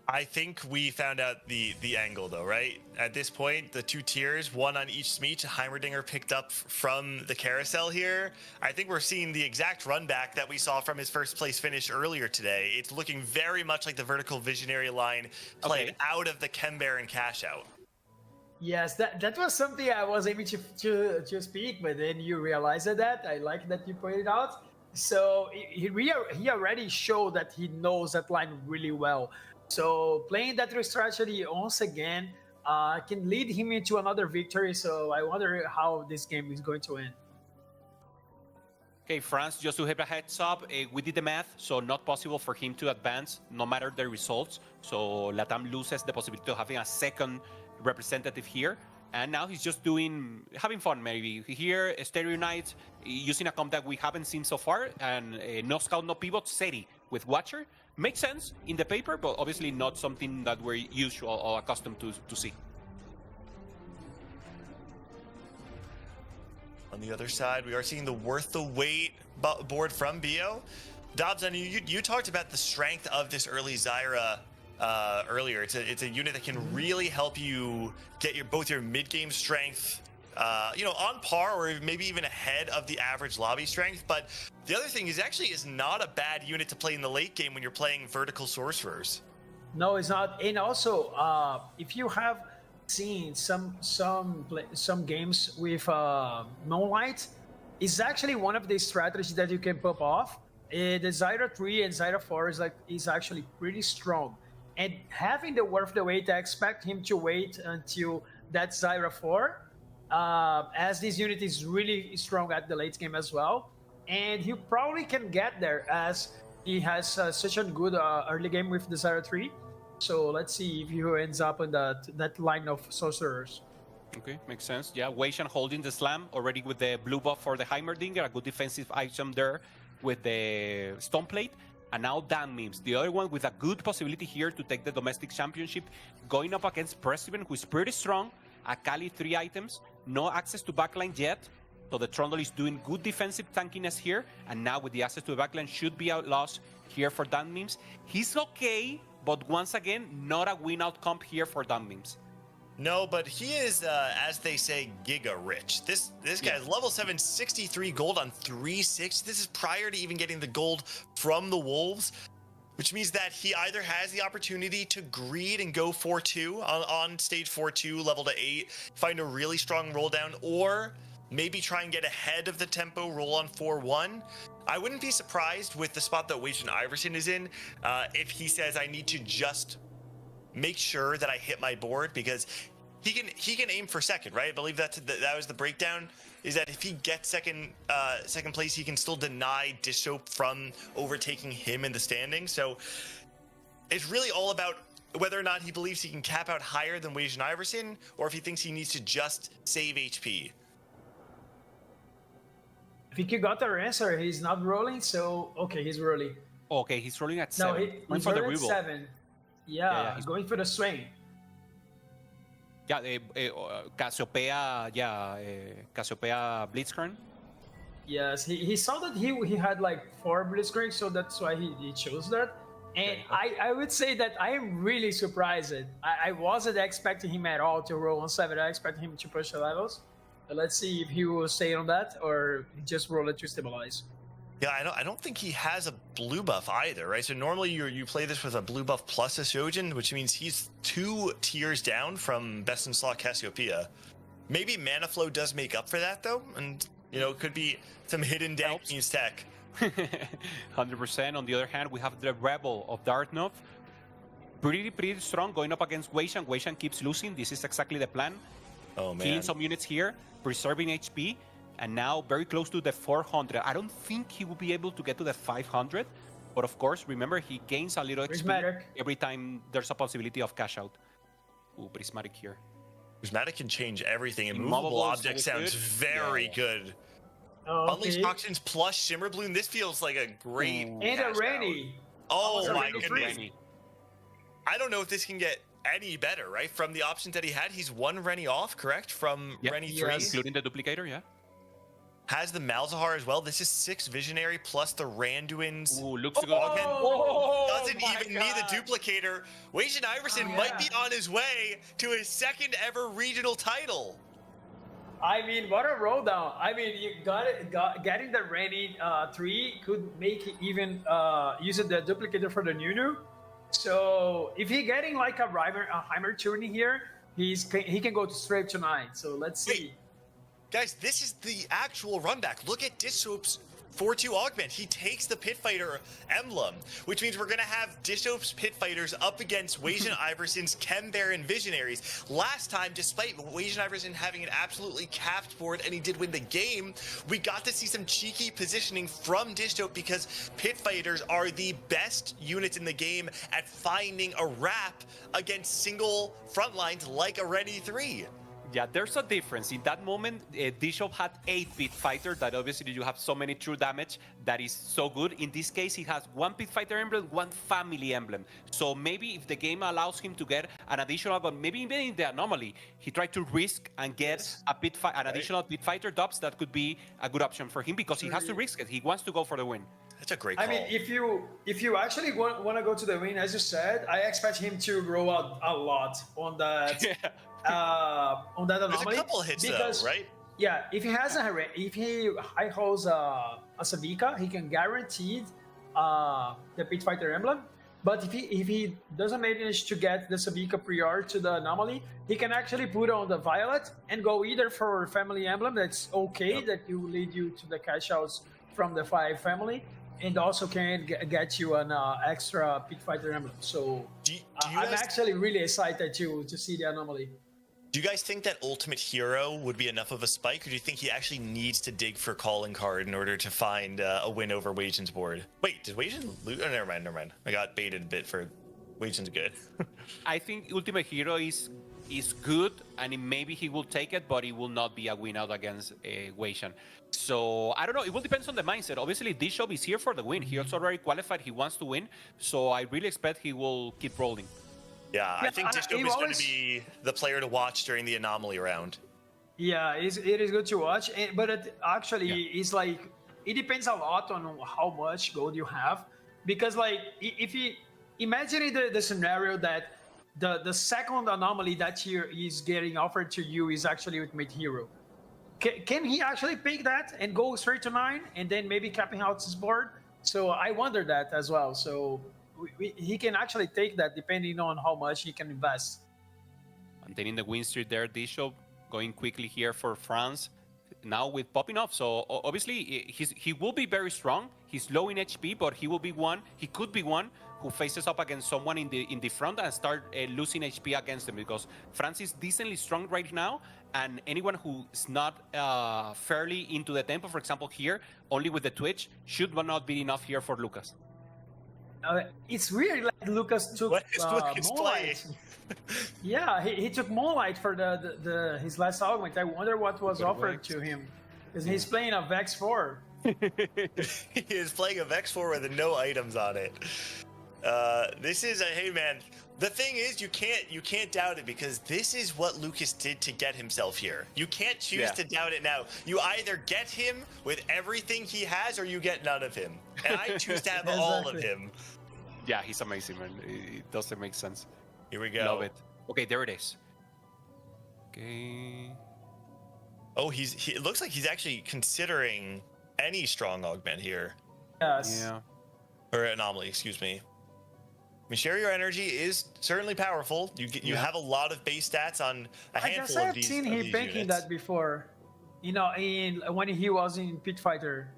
I think we found out the angle, though, right? At this point, the 2 tiers, one on each Smeech, Heimerdinger picked up from the carousel here. I think we're seeing the exact run back that we saw from his first place finish earlier today. It's looking very much like the vertical visionary line played out of the Chembaron cash out. Yes, that was something I was aiming to speak, but then you realized that. I like that you pointed out. So he already showed that he knows that line really well. So playing that strategy once again can lead him into another victory. So I wonder how this game is going to end. Okay, France, just to have a heads up, we did the math, so not possible for him to advance no matter the results. So Latam loses the possibility of having a second representative here. And now he's just having fun maybe. Here, Stereo Knight, using a comp that we haven't seen so far, and no scout, no pivot, Seri with Watcher. Makes sense in the paper, but obviously not something that we're used to or accustomed to see. On the other side, we are seeing the worth the wait board from Bio. Dobz, I mean, you talked about the strength of this early Zyra earlier. It's a unit that can really help you get both your mid-game strength on par or maybe even ahead of the average lobby strength. But the other thing is not a bad unit to play in the late game when you're playing vertical sorcerers. No, it's not. And also, if you have seen some games with Moonlight, it's actually one of the strategies that you can pop off. The Zyra 3 and Zyra 4 is actually pretty strong. And having the worth the wait, I expect him to wait until that Zyra 4, as this unit is really strong at the late game as well. And he probably can get there as he has such a good early game with the Zyra 3. So let's see if he ends up in that line of sorcerers. Okay, makes sense. Yeah, Weishan holding the slam already with the blue buff for the Heimerdinger, a good defensive item there with the Stone Plate. And now Dan Memes, the other one with a good possibility here to take the domestic championship, going up against President, who is pretty strong. Akali 3 items, no access to backline yet. So the Trundle is doing good defensive tankiness here. And now with the access to the backline should be outlaws here for Dan Memes. He's okay, but once again, not a win out comp here for Dan Memes. No, but he is, as they say, giga rich. This guy is level 7, 63 gold on 3/6. This is prior to even getting the gold from the Wolves, which means that he either has the opportunity to greed and go 4-2 on stage 4-2, level to 8, find a really strong roll down, or maybe try and get ahead of the tempo, roll on 4-1. I wouldn't be surprised with the spot that Wage and Iverson is in if he says I need to just make sure that I hit my board, because he can aim for second, right? I believe that was the breakdown, is that if he gets second place, he can still deny Dishope from overtaking him in the standings. So it's really all about whether or not he believes he can cap out higher than Wage and Iverson, or if he thinks he needs to just save HP. I think you got our answer. He's not rolling, so okay, he's rolling. Okay, he's rolling at No, 7. he's for the rolling at reroll. 7. Yeah, he's going for the swing. Yeah, Cassiopeia, Cassiopeia Blitzkrieg. Yes, he saw that he had like 4 blitzkrieg, so that's why he chose that. And I would say that I am really surprised. I wasn't expecting him at all to roll on 7. I expect him to push the levels. But let's see if he will stay on that or just roll it to stabilize. Yeah, I don't think he has a blue buff either, right? So normally you play this with a blue buff plus a Shojin, which means he's 2 tiers down from best in slot Cassiopeia. Maybe Mana Flow does make up for that though, and it could be some hidden dank news tech. 100%. On the other hand, we have the Rebel of Dartmouth. Pretty strong going up against Weishan. Weishan keeps losing. This is exactly the plan. Oh man. Killing some units here, preserving HP, and now very close to the 400. I don't think he will be able to get to the 500, but of course, remember, he gains a little XP every time there's a possibility of cash out. Ooh, Prismatic here. Prismatic can change everything. Immovable object sounds very good. Unleash Toxins plus Shimmer Bloom. This feels like a great. And a Rennie. Oh my goodness. I don't know if this can get any better, right? From the options that he had, he's 1 Rennie off, correct? From Rennie 3. Including the duplicator, yeah. Has the Malzahar as well. This is 6 Visionary plus the Randuin's. Ooh, looks good. Doesn't even need the duplicator. Wage and Iverson might be on his way to his 2nd ever regional title. I mean, what a roll down. I mean, you getting the Rennie 3 could make it even using the duplicator for the Nunu. So if he getting like a Heimer tourney here, he can go straight to 9. So let's see. Wait. Guys, this is the actual run back. Look at Dishope's 4-2 augment. He takes the Pit Fighter emblem, which means we're going to have Dishope's Pit Fighters up against Wage and Iverson's Chem Baron Visionaries. Last time, despite Wage and Iverson having an absolutely capped board and he did win the game, we got to see some cheeky positioning from Dishope because Pit Fighters are the best units in the game at finding a wrap against single front lines like a Rennie 3. Yeah, there's a difference. In that moment, Dishope had 8 Pit Fighter that obviously you have so many true damage that is so good. In this case, he has 1 Pit Fighter emblem, 1 family emblem. So maybe if the game allows him to get an additional, but maybe even in the anomaly, he tried to risk and get an additional Pit Fighter Dobz. That could be a good option for him because he has to risk it. He wants to go for the win. That's a great call. I mean, if you actually want to go to the win, as you said, I expect him to grow out a lot on that. On that anomaly. There's a couple hits because, though, right? Yeah, if he high holds a Savika, he can guarantee the Pit Fighter emblem. But if he doesn't manage to get the Savika prior to the anomaly, he can actually put on the Violet and go either for family emblem. That's okay. That will lead you to the cash outs from the 5 family, and also can get you an extra Pit Fighter emblem. So I'm actually really excited to see the anomaly. Do you guys think that Ultimate Hero would be enough of a spike, or do you think he actually needs to dig for Calling Card in order to find a win over Wajan's board? Wait, did Wajan lose? Oh, never mind. I got baited a bit for Wajan's good. I think Ultimate Hero is good, and maybe he will take it, but it will not be a win out against Wajan. So I don't know. It will depend on the mindset. Obviously, Dishope is here for the win. He also already qualified. He wants to win. So I really expect he will keep rolling. Yeah, I think Dishope is going to be the player to watch during the anomaly round. Yeah, it is good to watch, but it's like it depends a lot on how much gold you have, because like if you imagine the scenario that the second anomaly that is getting offered to you is actually Ultimate Hero, can he actually pick that and go straight to 9 and then maybe capping out his board? So I wonder that as well. So he can actually take that depending on how much he can invest. Maintaining the win streak there, Dishope going quickly here for France. now with popping off. So obviously he will be very strong. He's low in HP, but he will be one. He could be one who faces up against someone in the front and start losing HP against them, because France is decently strong right now, and anyone who's not fairly into the tempo, for example here, only with the Twitch, should not be enough here for Lucas. It's weird, like Lucas took What is Lucas Moonlight. Yeah, he took Moonlight for his last augment. I wonder what was offered to him, because he's playing a Vex 4. He is playing a Vex 4 with no items on it. This is hey man, the thing is you can't doubt it, because this is what Lucas did to get himself here. You can't choose to doubt it now. You either get him with everything he has, or you get none of him. And I choose to have all of him. Yeah, he's amazing, man. It doesn't make sense. Here we go. Love it. Okay, there it is. Okay. Oh, it looks like he's actually considering any strong augment here. Yes. Yeah. Or anomaly, excuse me. I mean, share your energy is certainly powerful. You have a lot of base stats on a handful of these. I guess I've seen him banking that before. You know, when he was in Pit Fighter.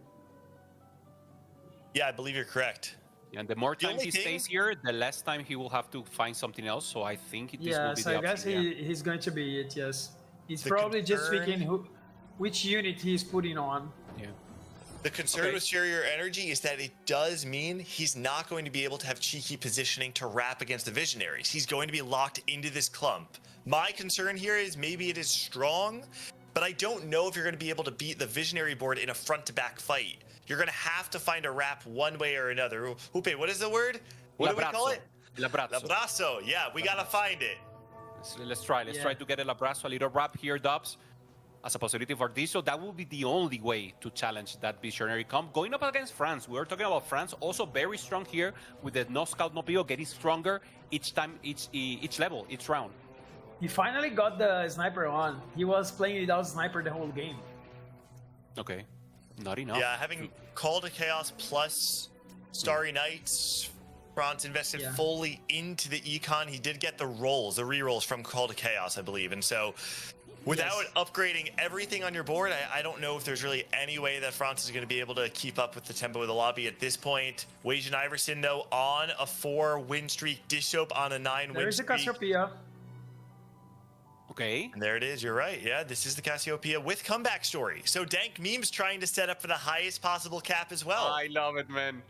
Yeah, I believe you're correct. And the more time he stays here, the less time he will have to find something else. So I think this will be the option. I guess he's going to be it. Yes, he's probably just thinking which unit he's putting on. Yeah. The concern with share your energy is that it does mean he's not going to be able to have cheeky positioning to wrap against the visionaries. He's going to be locked into this clump. My concern here is maybe it is strong, but I don't know if you're going to be able to beat the visionary board in a front-to-back fight. You're going to have to find a wrap one way or another. Jupe, what is the word? What do we call it? El abrazo. El abrazo. Yeah, we got to find it. Let's try. Let's try to get El abrazo, a little wrap here, Dobz, as a possibility for this. So that will be the only way to challenge that visionary comp. Going up against France, we were talking about France, also very strong here with the no scout, no PO, getting stronger each time, each level, each round. He finally got the sniper on. He was playing without sniper the whole game. Okay. Not enough. Yeah, having Call to Chaos plus Starry Nights, France invested fully into the econ. He did get the re-rolls from Call to Chaos, I believe. And so without upgrading everything on your board, I don't know if there's really any way that France is going to be able to keep up with the tempo of the lobby at this point. Wajan Iverson, though, on a 4-win streak. Dishop on a 9-win streak. There's a Cassiopeia. Okay. And there it is. You're right. Yeah, this is the Cassiopeia with comeback story. So Dank Meme's trying to set up for the highest possible cap as well. I love it, man.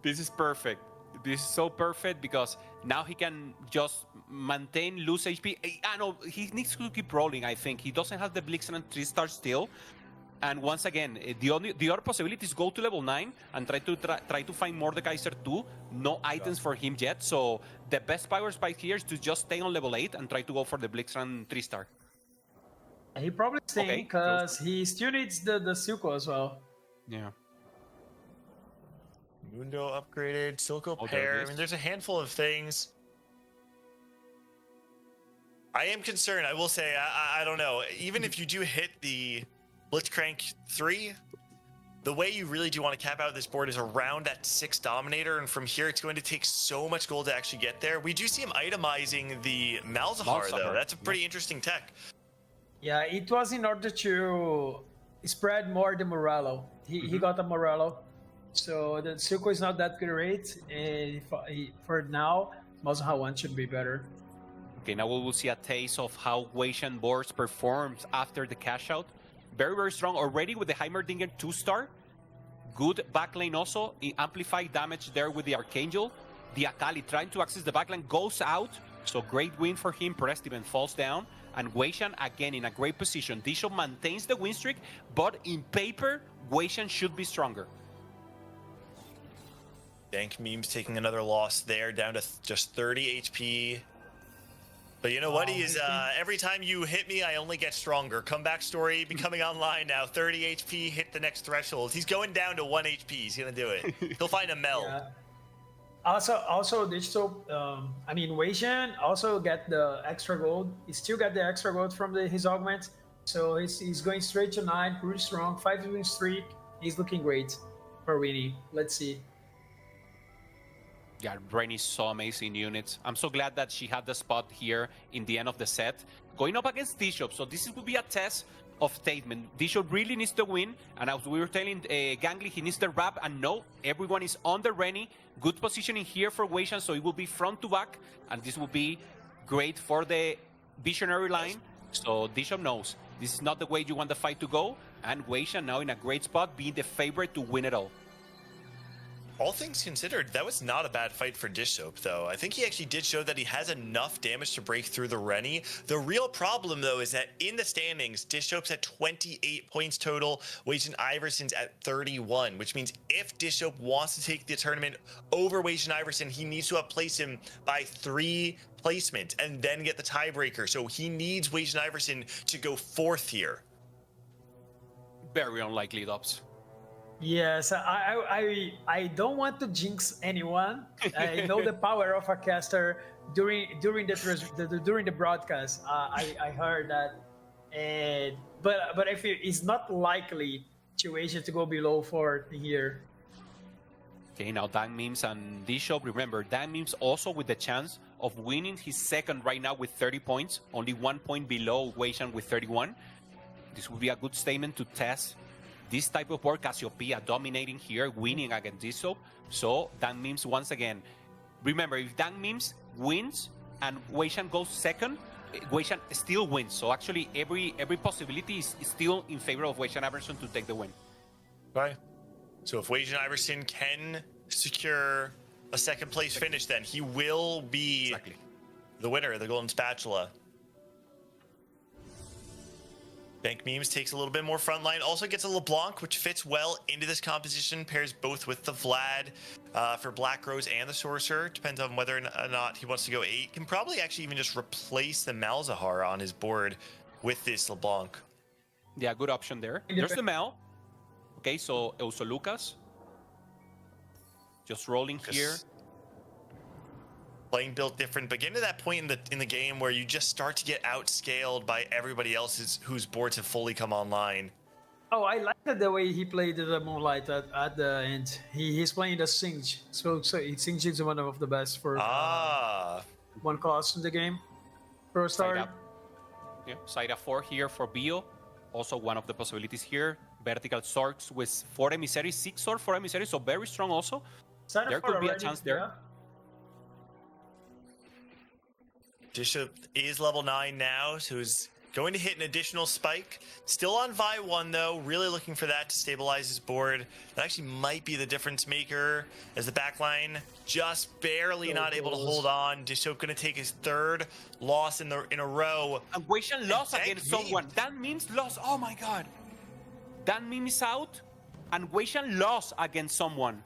This is perfect. This is so perfect because now he can just maintain loose HP. I know he needs to keep rolling, I think. He doesn't have the Blix and 3-star still. And once again, the other possibility is go to level 9 and try to find Mordekaiser 2. No items for him yet. So the best power spike here is to just stay on level 8 and try to go for the Blix and 3-star. He probably staying because he still needs the Silco as well. Yeah. Mundo upgraded, Silco pair. I mean, there's a handful of things. I am concerned. I will say, I don't know. Even if you do hit the Blitzcrank 3, the way you really do want to cap out this board is around that 6 Dominator, and from here it's going to take so much gold to actually get there. We do see him itemizing the Malzahar, though. That's a pretty interesting tech. Yeah, it was in order to spread more the Morello. He got a Morello, so the Silco is not that great, and for now, Malzahar 1 should be better. Okay, now we will see a taste of how Wajan boards performs after the cash out. Very, very strong already with the Heimerdinger 2-star. Good backlane also. Amplified damage there with the Archangel. The Akali trying to access the backline goes out. So great win for him. Prestiven falls down. And Wajan again in a great position. Dishop maintains the win streak, but in paper, Wajan should be stronger. Dank Memes taking another loss there, down to just 30 HP. But you know what? He is every time you hit me, I only get stronger. Comeback story becoming online now. 30 HP, hit the next threshold. He's going down to 1 HP. He's gonna do it. He'll find a meld. Yeah. Also digital. I mean, Wajan also get the extra gold. He still got the extra gold from his augment. So he's going straight to 9, pretty strong. 5-win streak. He's looking great for winning. Let's see. Yeah, Brain is so amazing units. I'm so glad that she had the spot here in the end of the set. Going up against Dishop, so this will be a test of statement. Dishop really needs to win, and as we were telling Gangly, he needs to wrap, and no, everyone is on the Rennie. Good positioning here for Weishan, so it will be front to back, and this will be great for the visionary line. So Dishop knows this is not the way you want the fight to go, and Weishan now in a great spot, being the favorite to win it all. All things considered, that was not a bad fight for Dishop, though. I think he actually did show that he has enough damage to break through the Rennie. The real problem, though, is that in the standings, Dishop's at 28 points total, Weishan Iverson's at 31, which means if Dishop wants to take the tournament over Weishan Iverson, he needs to outplace him by 3 placements and then get the tiebreaker. So he needs Weishan Iverson to go 4th here. Very unlikely, Dobz. Yes, I don't want to jinx anyone. I know the power of a caster during the broadcast. I heard that, and but I feel it's not likely situation to go below 4 here. Okay, now Dan Mims and Dishop. Remember, Dan Mims also with the chance of winning his second right now with 30 points, only 1 point below Weishan with 31. This would be a good statement to test this type of work. Cassiopeia dominating here, winning against Dishop. So Dan Mims once again. Remember, if Dan Mims wins and Weishan goes second, Weishan still wins. So actually, every possibility is still in favor of Weishan Iverson to take the win. Right. So if Weishan Iverson can secure a second place finish, then he will be the winner of the Golden Spatula. Bank Memes takes a little bit more frontline, also gets a LeBlanc, which fits well into this composition, pairs both with the Vlad for Black Rose and the Sorcerer. Depends on whether or not he wants to go 8. Can probably actually even just replace the Malzahar on his board with this LeBlanc. Yeah, good option there. There's the Mal. Okay, so Euso Lucas. Just rolling here. Playing built different, but getting to that point in the game where you just start to get outscaled by everybody else's whose boards have fully come online. Oh, I like the way he played the Moonlight at the end. He's playing the Singe, so Singe is one of the best for one cost in the game. For a start. Yeah, side up 4 here for Bio. Also one of the possibilities here. Vertical Swords with 4 emissaries, 6 sword, 4 emissaries, so very strong also. There could be a chance there. Yeah. Dishop is level 9 now, so he's going to hit an additional spike. Still on Vi 1 though, really looking for that to stabilize his board. That actually might be the difference maker as the backline just barely not able to hold on. Dishop going to take his 3rd loss in a row. And Weishan lost against someone. Dan Mims lost. Oh my god. Dan Mims is out, and Weishan lost against someone.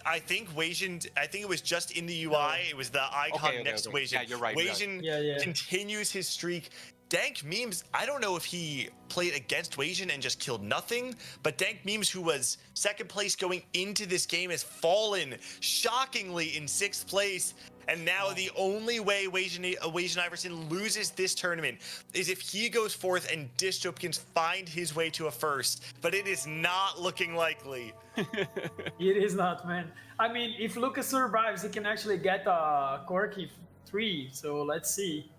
I think Weishan, I think it was just in the UI. It was the icon next to Weishan. Yeah, you're right. Weishan continues his streak. Dank Memes, I don't know if he played against Weishan and just killed nothing, but Dank Memes, who was 2nd place going into this game, has fallen shockingly in 6th place. And now the only way Weishan Iverson loses this tournament is if he goes 4th and Dishop can find his way to a 1st. But it is not looking likely. It is not, man. I mean, if Lucas survives, he can actually get a Corky 3. So let's see.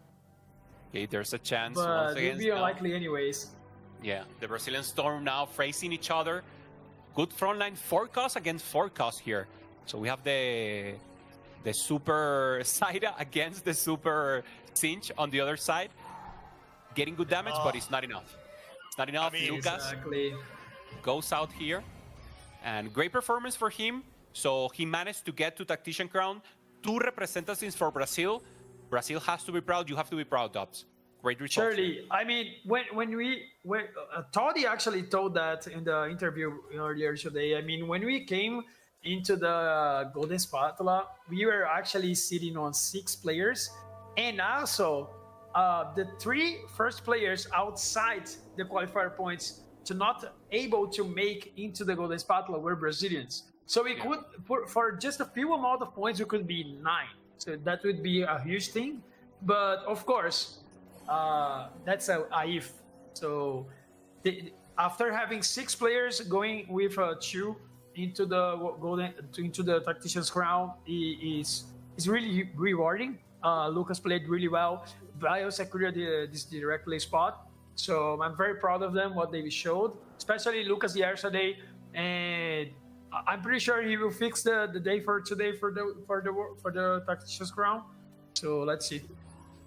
Okay, there's a chance. But it would be unlikely anyways. Yeah, the Brazilian Storm now facing each other. Good frontline 4 cost against 4 cost here. So we have the Super Saida against the Super Singe on the other side. Getting good damage, but it's not enough. It's not enough. Lucas goes out here. And great performance for him. So he managed to get to Tactician Crown. 2 representatives for Brazil. Brazil has to be proud. You have to be proud, Dobz. Great result. Surely. I mean, when Toddy actually told that in the interview earlier today. I mean, when we came into the Golden Spatula, we were actually sitting on 6 players, and also the 3 first players outside the qualifier points to not able to make into the Golden Spatula were Brazilians. So we could, for just a few amount of points, we could be 9. So that would be a huge thing. But of course, that's a if. So after having 6 players going with 2 into the Tactician's Crown is really rewarding. Lucas played really well. Bio secured this direct play spot, So I'm very proud of them, what they showed, especially Lucas yesterday. And I'm pretty sure he will fix the day for today for the Tactician's Crown. So let's see.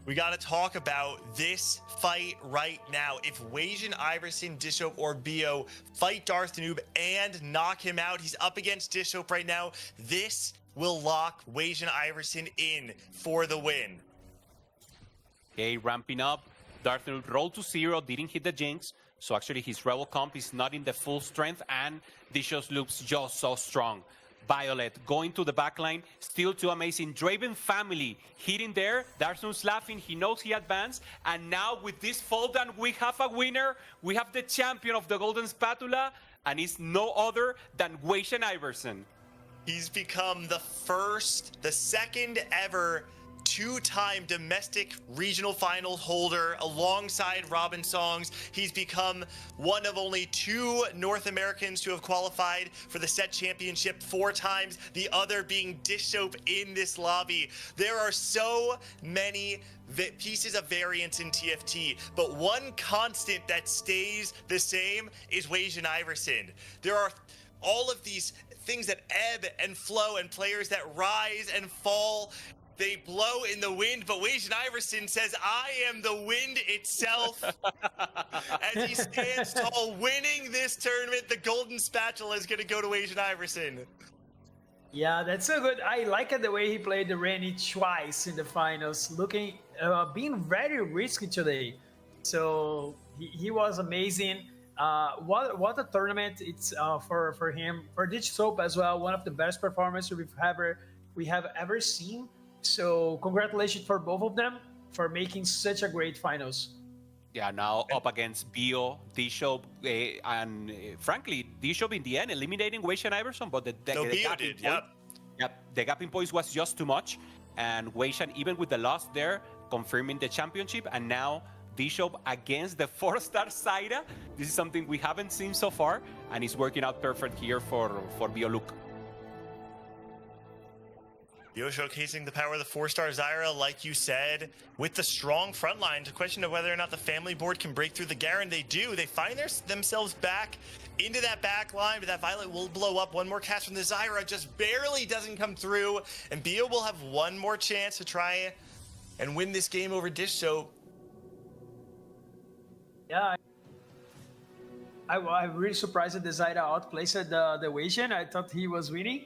We got to talk about this fight right now. If Wajan Iverson, Dishop, or Bio fight Darth Noob and knock him out, he's up against Dishop right now. This will lock Wajan Iverson in for the win. Okay, ramping up. Darth Noob rolled to 0, didn't hit the Jinx. So actually his Rebel comp is not in the full strength, and Dishop looks just so strong. Violet going to the backline, still too amazing. Draven family hitting there. Darth Noob's laughing, he knows he advanced. And now with this fall down, we have a winner. We have the champion of the Golden Spatula, and it's no other than Wajan Iverson. He's become the second ever two-time domestic regional final holder alongside Robin Songs. He's become one of only 2 North Americans to have qualified for the set championship 4 times, the other being Dishop in this lobby. There are so many pieces of variance in TFT, but one constant that stays the same is Wajan Iverson. There are all of these things that ebb and flow and players that rise and fall. They blow in the wind, but Wajan Iverson says, I am the wind itself. As he stands tall, winning this tournament, the Golden Spatula is going to go to Wajan Iverson. Yeah, that's so good. I like it the way he played the Rennie twice in the finals, being very risky today. So he was amazing. What a tournament it's for him, for Dishop as well. One of the best performances we have ever seen. So congratulations for both of them for making such a great finals. Yeah, now up against Bio, Dishop, and frankly, Dishop in the end eliminating Wajan Iverson, but the gap in point, the gap in points was just too much, and Wajan, even with the loss there, confirming the championship, and now Dishop against the 4-star Zaira. This is something we haven't seen so far, and it's working out perfect here for Bio Luke. Bio showcasing the power of the 4-star Zaira, like you said, with the strong front line. The question of whether or not the family board can break through the Garen, they do. They find themselves back into that back line, but that Violet will blow up. One more cast from the Zaira just barely doesn't come through, and Bio will have one more chance to try and win this game over Dishop. Yeah, I'm really surprised that the Zaira outplaced the Wajan. I thought he was winning.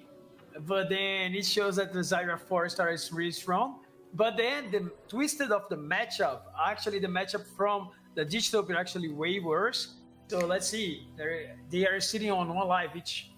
But then it shows that the Zaira 4-star is really strong. But then the twisted of the matchup, actually the matchup from the Dishop is actually way worse. So let's see, they are sitting on 1 life each.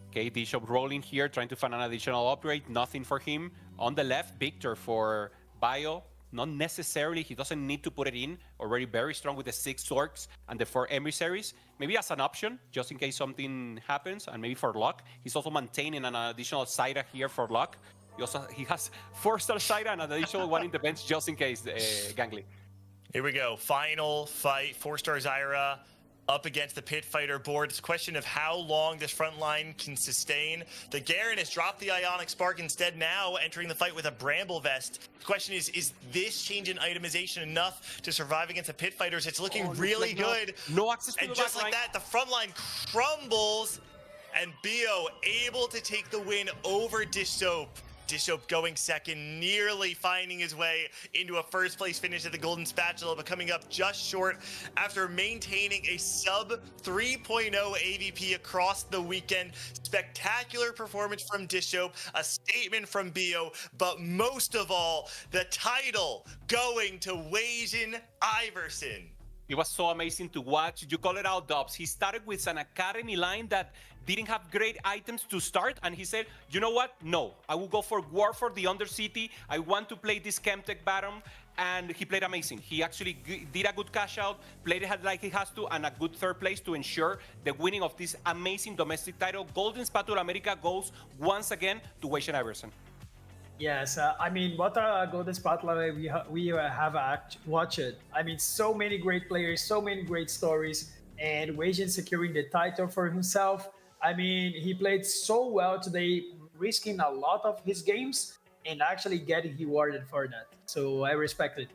Okay, Dishop rolling here, trying to find an additional upgrade. Nothing for him. On the left, Victor for Bio. Not necessarily, he doesn't need to put it in. Already very strong with the 6 Orcs and the 4 Emissaries. Maybe as an option, just in case something happens, and maybe for luck. He's also maintaining an additional Zaira here for luck. He has 4-star Zaira and an additional one in the bench just in case, Gangly. Here we go, final fight, 4-star Zaira up against the Pit Fighter board. It's a question of how long this front line can sustain. The Garen has dropped the Ionic Spark instead, now entering the fight with a Bramble Vest. The question is this change in itemization enough to survive against the Pit Fighters? It's looking really good. No access to and the just back like line. that, the front line crumbles, and Bio able to take the win over Dishop. Dishop going second, nearly finding his way into a first place finish at the Golden Spatula, but coming up just short after maintaining a sub 3.0 AVP across the weekend. Spectacular performance from Dishop, a statement from Bio, but most of all, the title going to Wajan Iverson. It was so amazing to watch. You call it out, Dobz. He started with an academy line that didn't have great items to start, and he said, you know what? No, I will go for War for the Undercity. I want to play this Chemtech bottom, and he played amazing. He actually did a good cash out, played it like he has to, and a good third place to ensure the winning of this amazing domestic title. Golden Spatula America goes once again to Wajan Iverson. Yes, I mean, what a Golden Spotlight we have watched. I mean, so many great players, so many great stories, and Wajan securing the title for himself. I mean, he played so well today, risking a lot of his games and actually getting rewarded for that. So I respect it.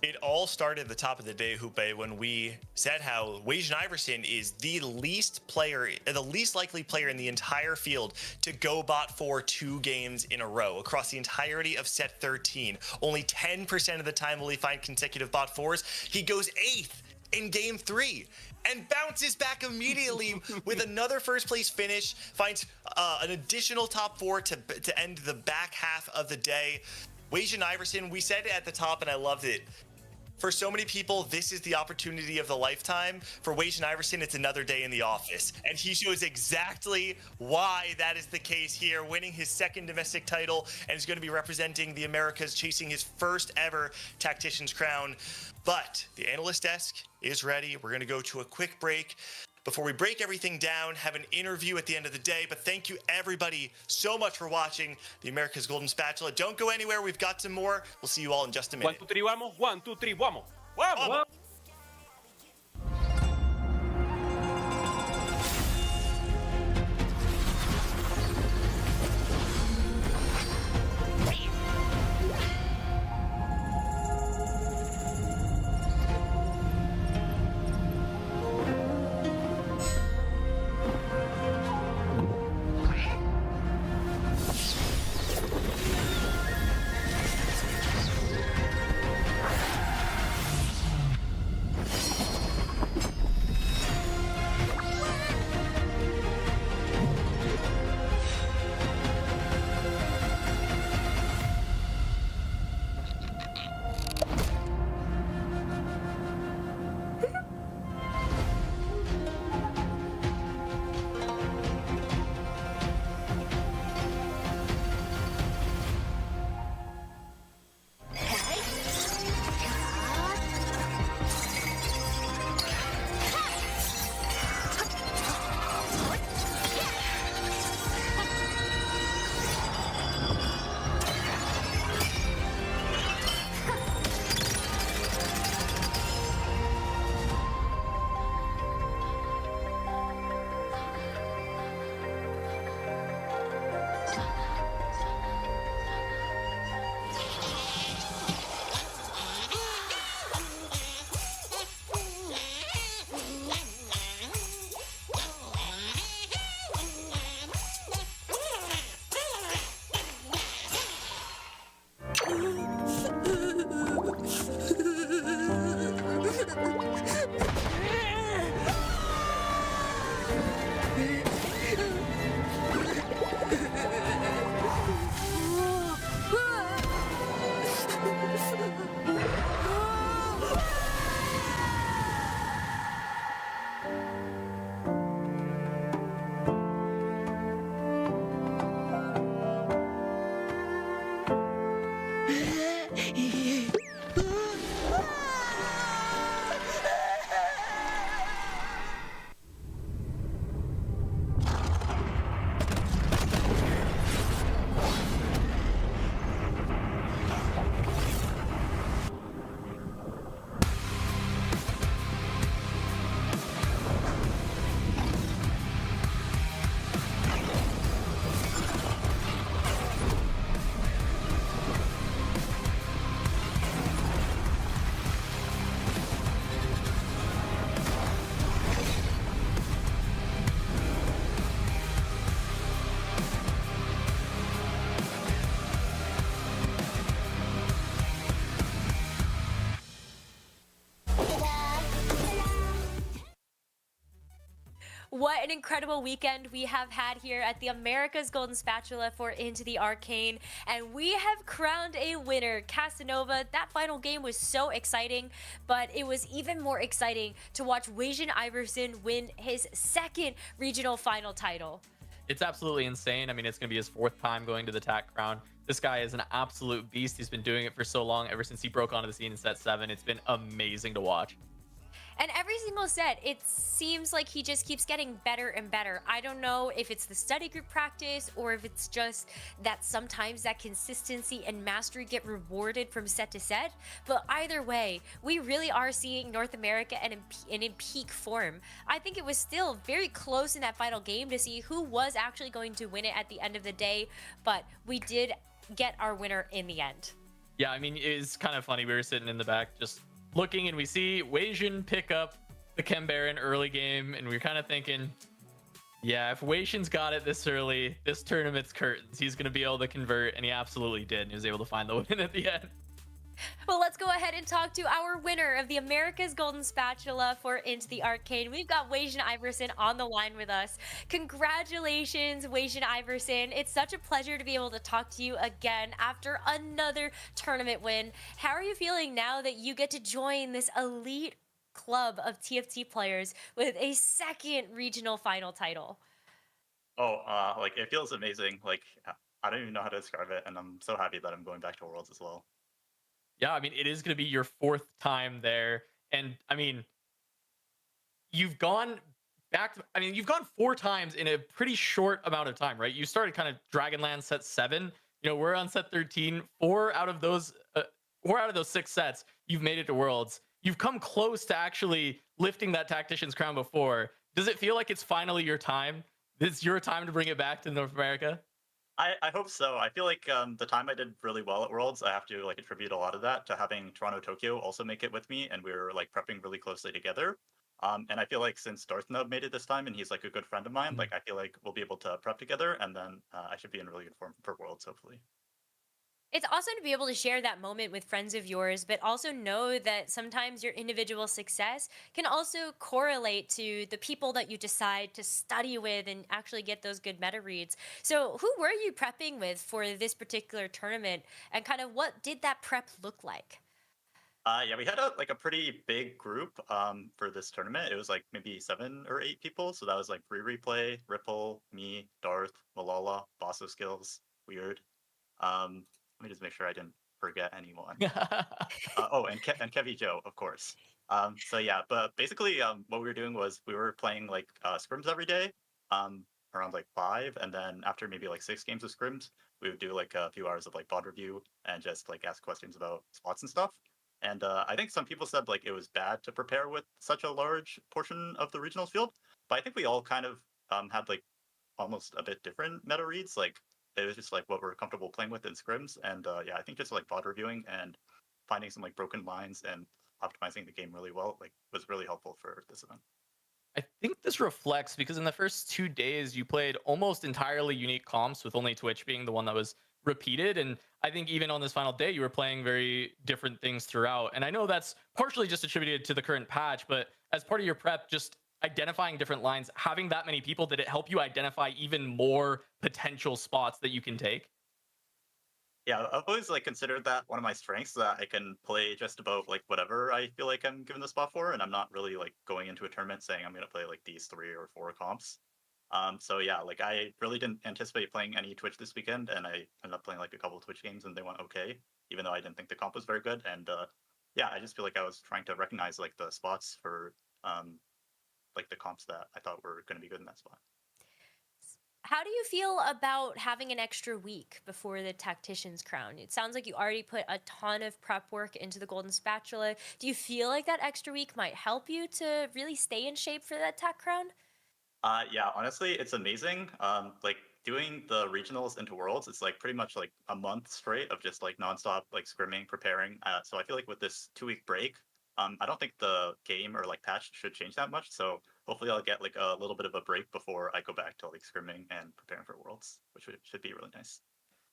It all started at the top of the day, Jupe, when we said how Wajan Iverson is the least likely player in the entire field to go bot for 2 games in a row across the entirety of set 13. Only 10% of the time will he find consecutive bot 4s. He goes 8th in game 3 and bounces back immediately with another first place finish, finds an additional top 4 to end the back half of the day. Wajan Iverson, we said it at the top and I loved it. For so many people, this is the opportunity of the lifetime. For Wajan Iverson, it's another day in the office. And he shows exactly why that is the case here, winning his 2nd domestic title, and is going to be representing the Americas, chasing his first ever Tactician's crown. But the analyst desk is ready. We're going to go to a quick break. Before we break everything down, have an interview at the end of the day. But thank you everybody so much for watching the America's Golden Spatula. Don't go anywhere. We've got some more. We'll see you all in just a minute. 1, 2, 3, vamos. 1, 2, 3, vamos. Vamos. What an incredible weekend we have had here at the America's Golden Spatula for Into the Arcane. And we have crowned a winner, Casanova. That final game was so exciting, but it was even more exciting to watch Wajan Iverson win his 2nd regional final title. It's absolutely insane. I mean, it's going to be his 4th time going to the TAC crown. This guy is an absolute beast. He's been doing it for so long, ever since he broke onto the scene in set 7. It's been amazing to watch. And every single set, it seems like he just keeps getting better and better. I don't know if it's the study group practice or if it's just that sometimes that consistency and mastery get rewarded from set to set. But either way, we really are seeing North America and in peak form. I think it was still very close in that final game to see who was actually going to win it at the end of the day. But we did get our winner in the end. Yeah, I mean, it's kind of funny. We were sitting in the back just looking, and we see Weijin pick up the Chem Baron early game, and we are kind of thinking, yeah, if Weishin's got it this early, this tournament's curtains. He's going to be able to convert, and he absolutely did. And he was able to find the win at the end. Well, let's go ahead and talk to our winner of the America's Golden Spatula for Into the Arcane. We've got Weijin Iverson on the line with us. Congratulations, Weijin Iverson. It's such a pleasure to be able to talk to you again after another tournament win. How are you feeling now that you get to join this elite club of TFT players with a second regional final title? Oh, like it feels amazing. Like I don't even know how to describe it, and I'm so happy that I'm going back to Worlds as well. Yeah, I mean, it is going to be your 4th time there. And I mean, you've gone back to, I mean, you've gone 4 times in a pretty short amount of time, right? You started kind of Dragonland set 7. You know, we're on set 13. 4 out of those 6 sets, you've made it to Worlds. You've come close to actually lifting that Tactician's crown before. Does it feel like it's finally your time? It's your time to bring it back to North America? I hope so. I feel like the time I did really well at Worlds, I have to like attribute a lot of that to having Toronto, Tokyo also make it with me, and we were like prepping really closely together. And I feel like since Darthnub made it this time, and he's like a good friend of mine, like I feel like we'll be able to prep together, and then I should be in really good form for Worlds, hopefully. It's awesome to be able to share that moment with friends of yours, but also know that sometimes your individual success can also correlate to the people that you decide to study with and actually get those good meta reads. So who were you prepping with for this particular tournament, and kind of what did that prep look like? Yeah, we had a pretty big group for this tournament. It was like maybe 7 or 8 people. So that was like Free Replay, Ripple, me, Darth, Malala, Bosso Skills, Weird. Let me just make sure I didn't forget anyone. Oh, and Kevy Joe, of course. So yeah, but basically what we were doing was we were playing like scrims every day, around like 5, and then after maybe like 6 games of scrims, we would do like a few hours of like bot review and just like ask questions about spots and stuff. And I think some people said like it was bad to prepare with such a large portion of the regionals field, but I think we all kind of had like almost a bit different meta reads. Like it was just like what we're comfortable playing with in scrims, and yeah, I think just like bot reviewing and finding some like broken lines and optimizing the game really well like was really helpful for this event. I think this reflects because in the first 2 days you played almost entirely unique comps, with only Twitch being the one that was repeated. And I think even on this final day, you were playing very different things throughout. And I know that's partially just attributed to the current patch, but as part of your prep, just identifying different lines, having that many people, did it help you identify even more potential spots that you can take? Yeah, I've always like considered that one of my strengths, that I can play just about like whatever I feel like I'm given the spot for, and I'm not really like going into a tournament saying I'm gonna play like these 3 or 4 comps. So yeah, like I really didn't anticipate playing any Twitch this weekend, and I ended up playing like a couple of Twitch games, and they went okay, even though I didn't think the comp was very good. And yeah, I just feel like I was trying to recognize like the spots for like the comps that I thought were going to be good in that spot. How do you feel about having an extra week before the Tactician's Crown? It sounds like you already put a ton of prep work into the Golden Spatula. Do you feel like that extra week might help you to really stay in shape for that Tac Crown? Yeah, honestly, it's amazing. Like doing the regionals into Worlds, it's like pretty much like a month straight of just like nonstop like scrimming, preparing. So I feel like with this 2-week break, I don't think the game or like patch should change that much. So hopefully I'll get like a little bit of a break before I go back to like scrimming and preparing for Worlds, which should be really nice.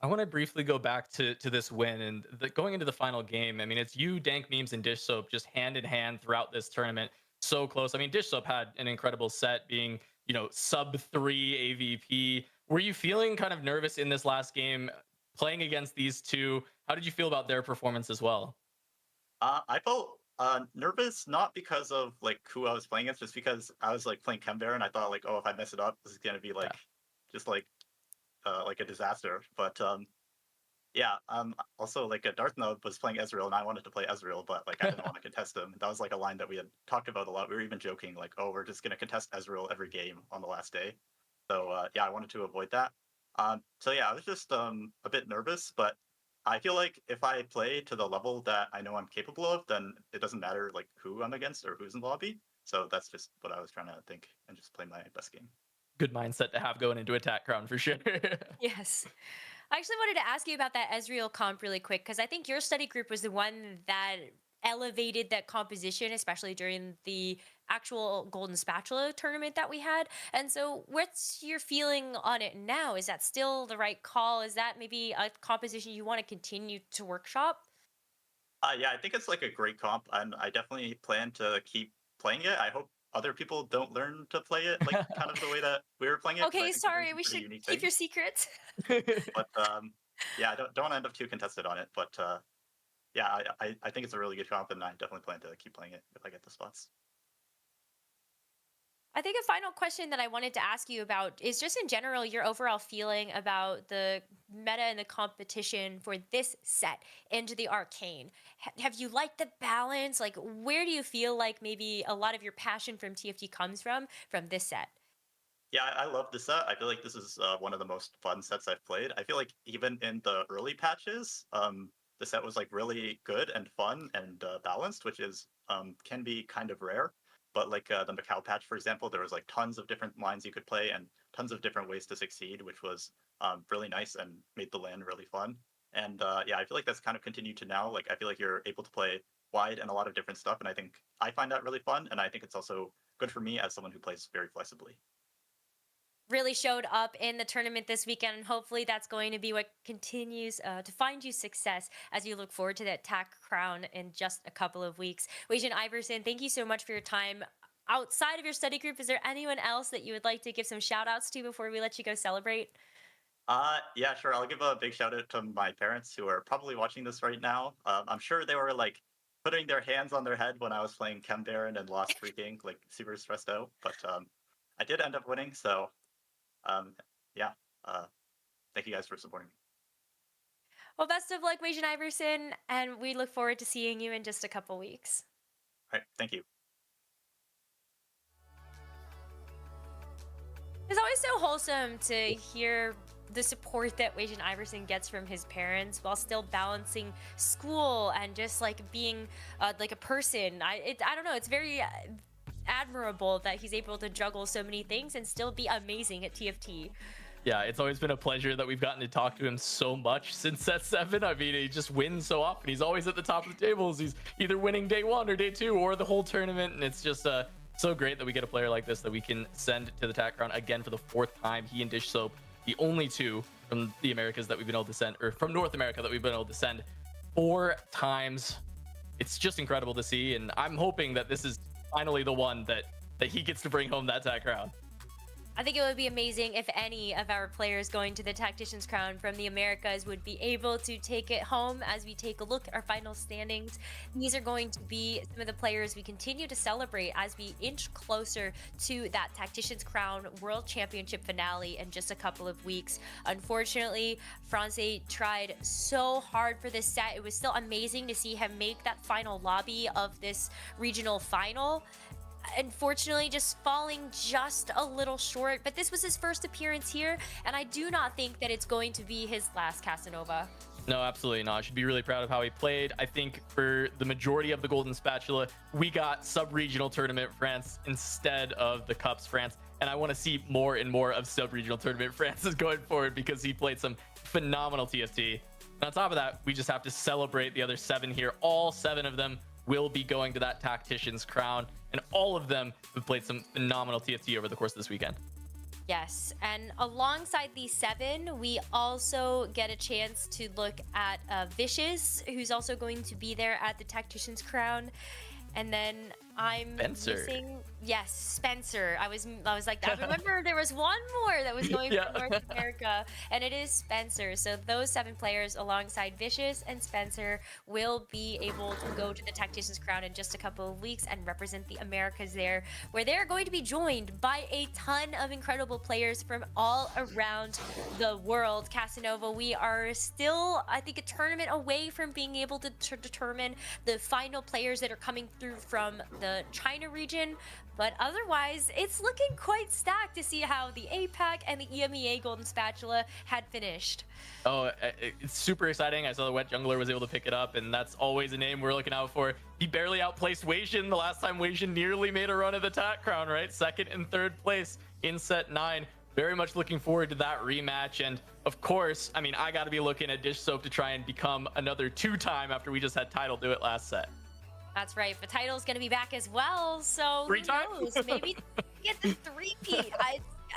I want to briefly go back to this win and going into the final game. I mean, it's you, Dank Memes, and Dish Soap just hand in hand throughout this tournament. So close. I mean, Dish Soap had an incredible set, being, you know, sub 3 AVP. Were you feeling kind of nervous in this last game playing against these two? How did you feel about their performance as well? I felt nervous, not because of like who I was playing against, just because I was like playing Chembear, and I thought like, oh, if I mess it up, this is gonna be like just like a disaster. But yeah, also like a Darthnub was playing Ezreal, and I wanted to play Ezreal, but like I didn't want to contest him. That was like a line that we had talked about a lot. We were even joking like, oh, we're just gonna contest Ezreal every game on the last day. So yeah, I wanted to avoid that. So yeah, I was just a bit nervous, but I feel like if I play to the level that I know I'm capable of, then it doesn't matter like who I'm against or who's in the lobby. So that's just what I was trying to think and just play my best game. Good mindset to have going into Attack Crown for sure. Yes. I actually wanted to ask you about that Ezreal comp really quick, because I think your study group was the one that elevated that composition, especially during the actual Golden Spatula tournament that we had. And so what's your feeling on it now? Is that still the right call? Is that maybe a composition you want to continue to workshop? Yeah, I think it's like a great comp, and I definitely plan to keep playing it. I hope other people don't learn to play it like kind of the way that we were playing it. 'cause I Okay, think we're doing sorry, some we pretty should unique keep your things. secrets. But yeah, I don't want to end up too contested on it. But yeah, I think it's a really good comp, and I definitely plan to keep playing it if I get the spots. I think a final question that I wanted to ask you about is just in general your overall feeling about the meta and the competition for this set into the Arcane. Have you liked the balance? Like, where do you feel like maybe a lot of your passion from TFT comes from this set? Yeah, I love this set. I feel like this is one of the most fun sets I've played. I feel like even in the early patches, the set was like really good and fun and balanced, which is can be kind of rare. But like the Macau patch, for example, there was like tons of different lines you could play and tons of different ways to succeed, which was really nice and made the LAN really fun. And yeah, I feel like that's kind of continued to now. Like I feel like you're able to play wide and a lot of different stuff, and I think I find that really fun. And I think it's also good for me as someone who plays very flexibly. Really showed up in the tournament this weekend, and hopefully that's going to be what continues to find you success as you look forward to that TAC crown in just a couple of weeks. Weijin Iverson, thank you so much for your time. Outside of your study group, is there anyone else that you would like to give some shout outs to before we let you go celebrate? Yeah, sure. I'll give a big shout out to my parents who are probably watching this right now. I'm sure they were like putting their hands on their head when I was playing Chem Baron and lost freaking like super stressed out. But I did end up winning, so yeah. Thank you guys for supporting me. Well, best of luck, Weijin Iverson, and we look forward to seeing you in just a couple weeks. All right, thank you. It's always so wholesome to hear the support that Weijin Iverson gets from his parents while still balancing school and just like being like a person. I don't know. It's very admirable that he's able to juggle so many things and still be amazing at TFT. Yeah, it's always been a pleasure that we've gotten to talk to him so much since set 7. I mean, he just wins so often. He's always at the top of the tables. He's either winning day 1 or day 2 or the whole tournament, and it's just so great that we get a player like this that we can send to the TAC crown again for the 4th time. He and Dish Soap, the only 2 from the Americas that we've been able to send, or from North America that we've been able to send 4 times. It's just incredible to see, and I'm hoping that this is finally the one that he gets to bring home that TAC crown. I think it would be amazing if any of our players going to the Tactician's Crown from the Americas would be able to take it home as we take a look at our final standings. These are going to be some of the players we continue to celebrate as we inch closer to that Tactician's Crown World Championship finale in just a couple of weeks. Unfortunately, France tried so hard for this set. It was still amazing to see him make that final lobby of this regional final. Unfortunately, just falling just a little short, but this was his first appearance here, and I do not think that it's going to be his last Casanova. No, absolutely not. I should be really proud of how he played. I think for the majority of the Golden Spatula, we got sub-regional tournament France instead of the Cups France, and I want to see more and more of sub-regional tournament France's going forward because he played some phenomenal TFT. And on top of that, we just have to celebrate the other 7 here. All 7 of them will be going to that Tactician's Crown, and all of them have played some phenomenal TFT over the course of this weekend. Yes, and alongside these 7, we also get a chance to look at Vicious, who's also going to be there at the Tactician's Crown. And then I'm missing, yes, Spencer. I was like, I remember there was one more that was going from North America, and it is Spencer. So those 7 players alongside Vicious and Spencer will be able to go to the Tactician's Crown in just a couple of weeks and represent the Americas there, where they're going to be joined by a ton of incredible players from all around the world. Casanova, we are still, I think, a tournament away from being able to determine the final players that are coming through from the China region, but otherwise it's looking quite stacked to see how the APAC and the EMEA Golden Spatula had finished. Oh, it's super exciting. I saw the Wet Jungler was able to pick it up, and that's always a name we're looking out for. He barely outplaced Weijin the last time Weijin nearly made a run at the TAC crown, right? 2nd and 3rd place in set 9. Very much looking forward to that rematch. And of course, I mean, I got to be looking at Dish Soap to try and become another 2-time after we just had Tidal do it last set. That's right. But Title's going to be back as well. So who 3-time? knows? Maybe he gets a 3-peat.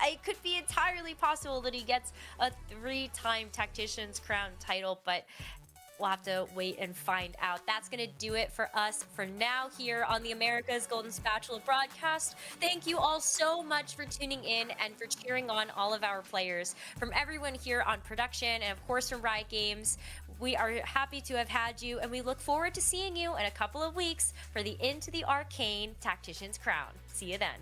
It could be entirely possible that he gets a 3-time Tactician's Crown title, but we'll have to wait and find out. That's going to do it for us for now here on the America's Golden Spatula broadcast. Thank you all so much for tuning in and for cheering on all of our players. From everyone here on production and, of course, from Riot Games, we are happy to have had you, and we look forward to seeing you in a couple of weeks for the Into the Arcane Tactician's Crown. See you then.